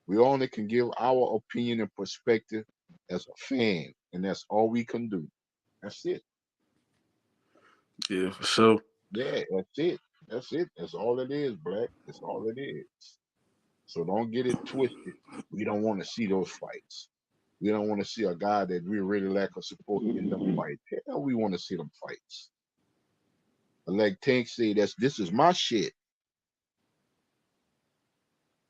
We only can give our opinion and perspective as a fan, and that's all we can do. That's it. Yeah, for sure. Yeah, that's it. That's it. That's all it is, Black. That's all it is. So don't get it twisted. We don't want to see those fights. We don't want to see a guy that we really lack of support in them fights. Hell, we want to see them fights. But like Tank said, this is my shit.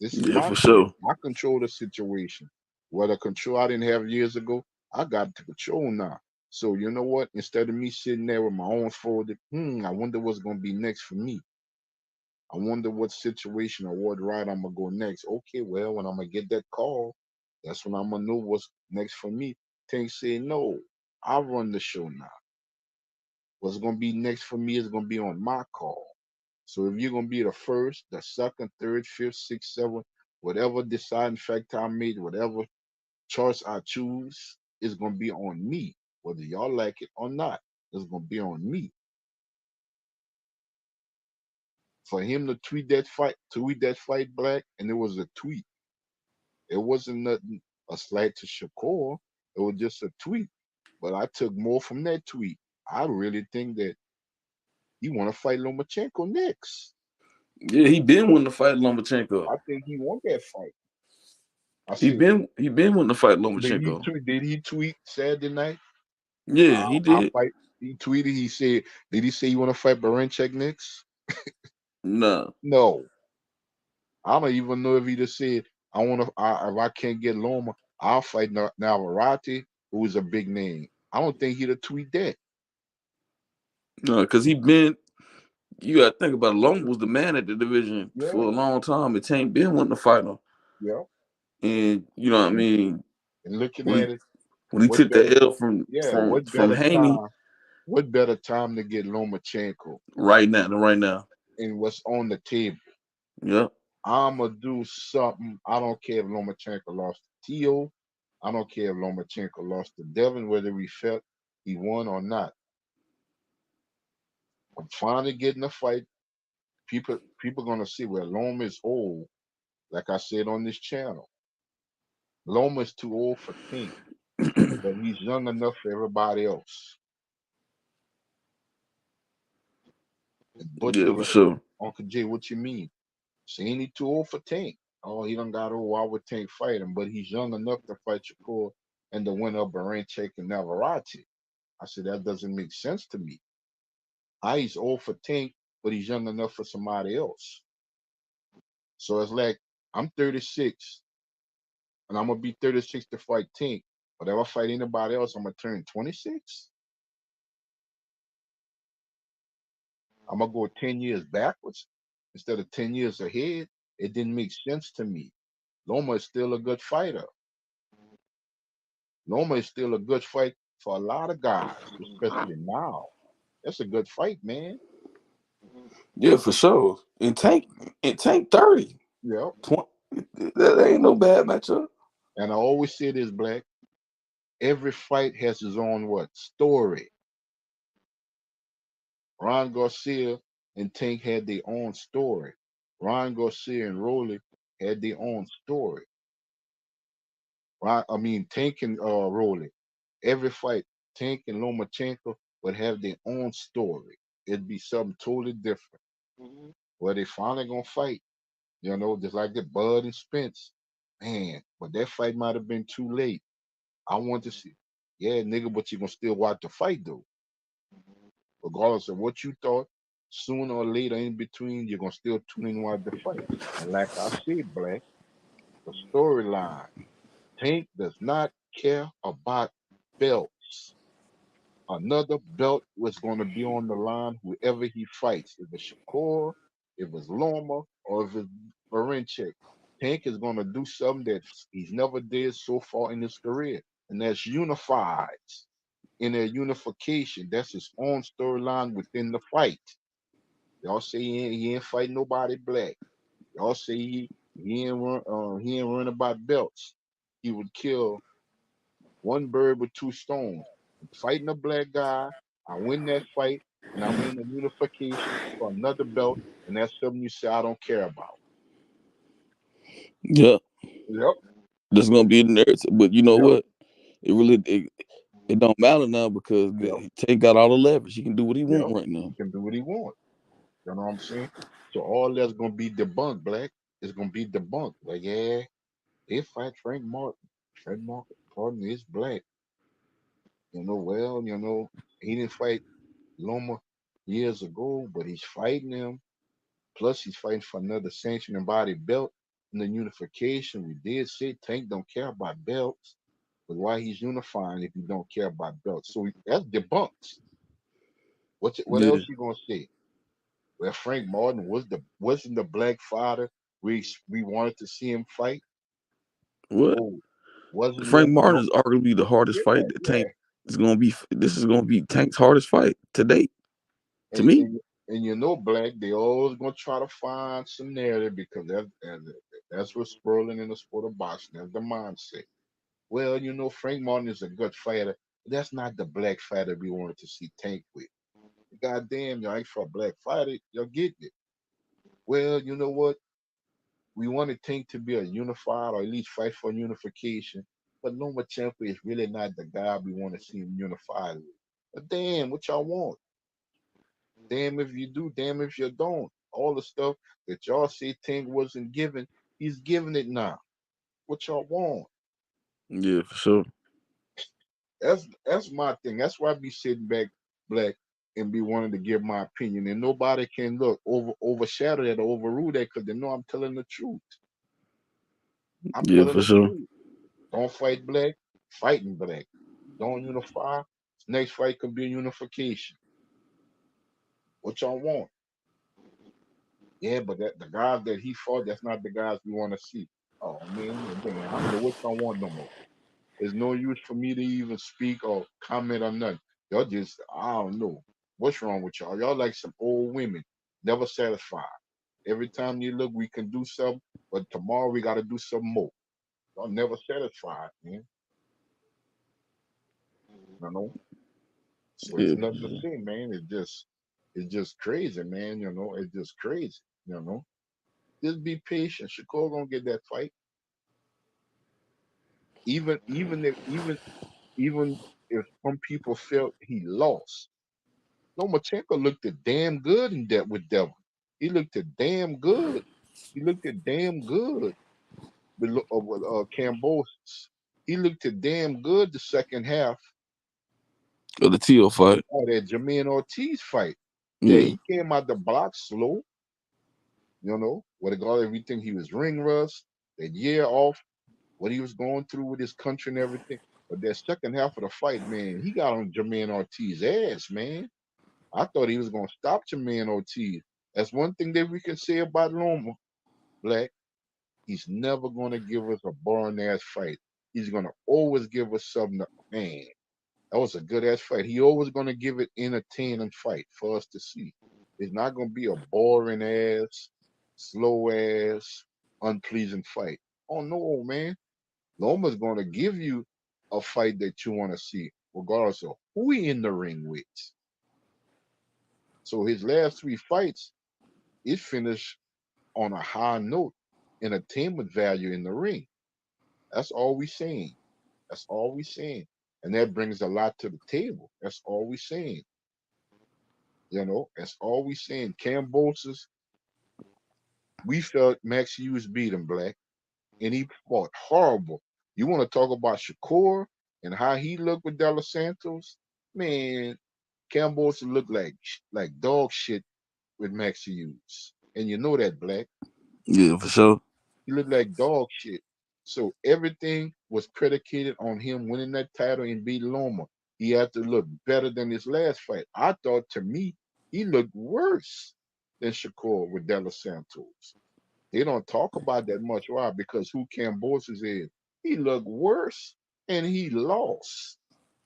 This is Yeah, my for shit. sure. I control the situation. What a control I didn't have years ago, I got to control now. So you know what? Instead of me sitting there with my own folded, I wonder what's gonna be next for me. I wonder what situation or what ride I'm gonna go next. Okay, well, when I'm gonna get that call, that's when I'm gonna know what's next for me. Tank say no, I run the show now. What's gonna be next for me is gonna be on my call. So if you're gonna be the first, the second, third, fifth, sixth, seventh, whatever deciding factor I made, whatever choice I choose, is gonna be on me. Whether y'all like it or not, it's gonna be on me. For him to tweet that fight black, and it was a tweet. It wasn't nothing a slight to Shakur. It was just a tweet. But I took more from that tweet. I really think that he want to fight Lomachenko next. Yeah, he been wanting to fight Lomachenko. I think he want that fight. I He said, been he been wanting to fight did he Lomachenko. tweet? Did he tweet Saturday night? Yeah, he I did. fight. He tweeted. He said, did he say you want to fight Baranchek next? Nah. No. I don't even know if he just said I want to. If I can't get Loma, I'll fight Navarrete, who is a big name. I don't think he'd have tweet that. No, because he been you gotta think about it. Loma was the man at the division Yeah, for a long time. And Tank been wanting to fight him. yeah. And you know what I And, mean? and looking When he at it, when he what took better? the L from Yeah, from what from better Haney time? What better time to get Lomachenko right now than right now. and what's on the table? Yep. I'ma do something. I don't care if Lomachenko lost to Tio. I don't care if Lomachenko lost to Devin, whether we felt he won or not. I'm finally getting a fight. People gonna see where Loma is old. Like I said on this channel, Loma is too old for Tank, but he's young enough for everybody else. And Butcher Yeah, for like, sure. Uncle Jay, what you mean? Saying he too old for Tank. Oh, he done got old. Why would Tank fight him? But he's young enough to fight Shakur and the winner of Baranchek and Navarrete. I said that doesn't make sense to me. He's old for Tank, but he's young enough for somebody else. So it's like I'm 36 and I'm gonna be 36 to fight Tank. But if I fight anybody else, I'm gonna turn 26. I'm gonna go 10 years backwards instead of 10 years ahead. It didn't make sense to me. Loma is still a good fighter. Loma is still a good fight for a lot of guys, especially now. That's a good fight, man. Yeah, for sure. And Tank 30. Yep. 20, that ain't no bad matchup. And I always say this, Black. Every fight has its own what? Story. Ron Garcia and Tank had their own story. Ron Garcia and Rolly had their own story. Tank and Rolly. Every fight, Tank and Lomachenko would have their own story. It'd be something totally different. Where they finally gonna fight, just like the Bud and Spence. Man, but that fight might have been too late. I want to see. Yeah, nigga, but you gonna still watch the fight though. Regardless of what you thought, sooner or later in between, you're gonna still tune in and watch the fight. And like I said, Black, the storyline. Tank does not care about belts. Another belt was going to be on the line, whoever he fights. If it's Shakur, if it's Loma, or if it's Barinchek. Tank is going to do something that he's never did so far in his career, and that's unified. In their unification, that's his own storyline within the fight. Y'all say he ain't fighting nobody black. Y'all say he ain't run about belts. He would kill one bird with two stones. I'm fighting a black guy, I win that fight, and I'm in a unification for another belt, and that's something you say I don't care about. Yeah, Yep, that's gonna be the narrative. But you know yep, what? It don't matter now because yep, Tank got all the leverage. He can do what he yep. want right He now. can do what he wants. You know what I'm saying? So all that's gonna be debunked, black. It's gonna be debunked. Like, yeah, they fight Frank Martin. Frank Martin is black. He didn't fight Loma years ago, but he's fighting him. Plus, he's fighting for another sanctioned and body belt in the unification. We did say Tank don't care about belts, but why he's unifying if he don't care about belts? So that's debunked. What Yeah. else you gonna say? Well, Frank Martin wasn't the black fighter we wanted to see him fight. What? Oh, wasn't Frank Martin Loma? is arguably the hardest Yeah, fight that yeah. Tank is gonna be. This is gonna be Tank's hardest fight to date. To And me. and and black, they always gonna try to find some narrative because that's what's swirling in the sport of boxing. That's the mindset. Well, Frank Martin is a good fighter. But that's not the black fighter we wanted to see Tank with. Goddamn, y'all ain't for a black fighter. Y'all getting it. Well, you know what? We wanted Tank to be a unified or at least fight for unification. But Lomachenko is really not the guy we want to see him unified with. But damn, what y'all want? Damn if you do, damn if you don't. All the stuff that y'all say Tank wasn't given, he's giving it now. What y'all want? Yeah, for sure. That's my thing. That's why I be sitting back, black, and be wanting to give my opinion, and nobody can overshadow that or overrule that because they know I'm telling the truth. I'm Yeah, telling for the sure. truth. Don't fight black, fighting black. Don't unify. Next fight could be a unification. What y'all want? Yeah, but the guys that he fought, that's not the guys we want to see. Oh man, damn, I don't know what y'all want no more. There's no use for me to even speak or comment on nothing. Y'all just, I don't know. What's wrong with y'all? Y'all like some old women, never satisfied. Every time you look, we can do something, but tomorrow we got to do some more. Y'all never satisfied, man. You know? So it's Yeah, nothing to say, man. It's just crazy, man. It's just crazy. You know? Just be patient. Shakur gonna get that fight. Even if some people felt he lost, Lomachenko looked at damn good in that with Devil. He looked at damn good. He looked at damn good with Cambosis. He looked at damn good the second half of the Teal fight. of that Jermaine Ortiz fight. Yeah, Yeah, he came out the block slow, what it got everything. He was ring rust, that year off, what he was going through with his country and everything. But that second half of the fight, man, he got on Jermaine Ortiz's ass, man. I thought he was gonna stop Jermaine Ortiz. That's one thing that we can say about Loma, Black. He's never gonna give us a boring ass fight. He's gonna always give us something. Man, that was a good ass fight. He always gonna give it entertaining fight for us to see. It's not gonna be a boring ass, slow ass, unpleasing fight. Oh no, man. Loma's gonna give you a fight that you want to see, regardless of who he in the ring with. So his last 3 fights, it finished on a high note, entertainment value in the ring. That's all we saying. That's all we saying. And that brings a lot to the table. That's all we saying. That's all we saying. Cambosis, we felt Max Hughes beat him, Black, and he fought horrible. You want to talk about Shakur and how he looked with De Los Santos? Man, Cambosis looked like dog shit with Max Hughes. And you know that, Black. Yeah, for sure. He looked like dog shit. So everything was predicated on him winning that title and beat Loma. He had to look better than his last fight. I thought, to me, he looked worse than Shakur with De Los Santos. They don't talk about that much. Why? Because who Cambosis is. He looked worse and he lost.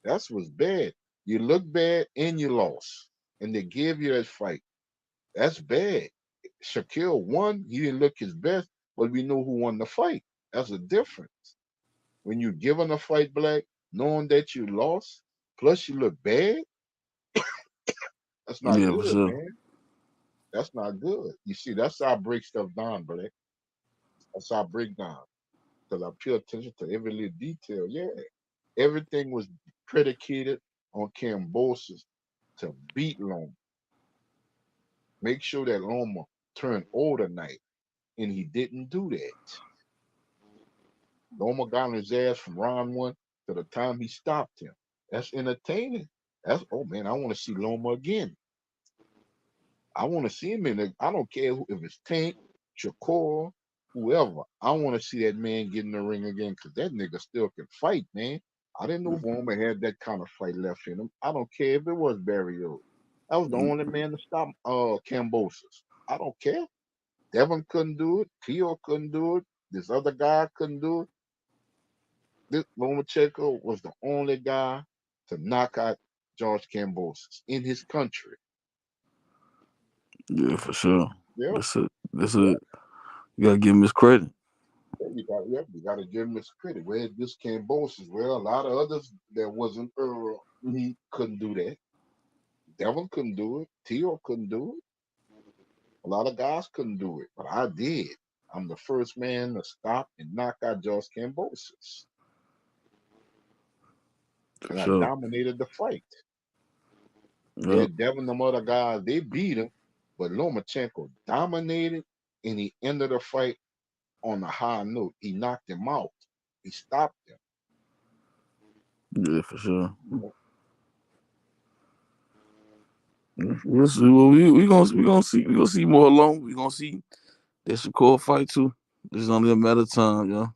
That's what's bad. You look bad and you lost. And they gave you that fight. That's bad. Shaquille won. He didn't look his best, but we know who won the fight. That's a difference. When you're given a fight, Black, knowing that you lost, plus you look bad, that's not Yeah, for good, sure. man. That's not good. You see, that's how I break stuff down, Black. That's how I break down. Because I pay attention to every little detail. Yeah. Everything was predicated on Cambosis to beat Loma. Make sure that Loma turned old tonight. And he didn't do that. Loma got on his ass from round 1 to the time he stopped him. That's entertaining. That's, oh man, I want to see Loma again. I want to see him in it. I don't care if it's Tank, Shakur, whoever. I want to see that man get in the ring again because that nigga still can fight, man. I didn't know Loma had that kind of fight left in him. I don't care if it was Barry Oates. I was the only man to stop Cambosis. I don't care. Devin couldn't do it. Tio couldn't do it. This other guy couldn't do it. This Lomachenko was the only guy to knock out George Cambosis in his country. Yeah, for sure. Yeah, That's it. That's it. You gotta give him his credit. you got to give him his credit. Where this Cambosis, well, a lot of others that wasn't he couldn't do that. Devin couldn't do it. Tio couldn't do it. A lot of guys couldn't do it, but I did. I'm the first man to stop and knock out George Cambosis. For And I sure. dominated the fight. Yep. Yeah, Devin, them other guys, they beat him, but Lomachenko dominated and he ended the fight on a high note. He knocked him out. He stopped him. Yeah, for sure. We'll see. Well, we gonna see more along. We gonna see that Shakur fight too. It's only a matter of time, yo.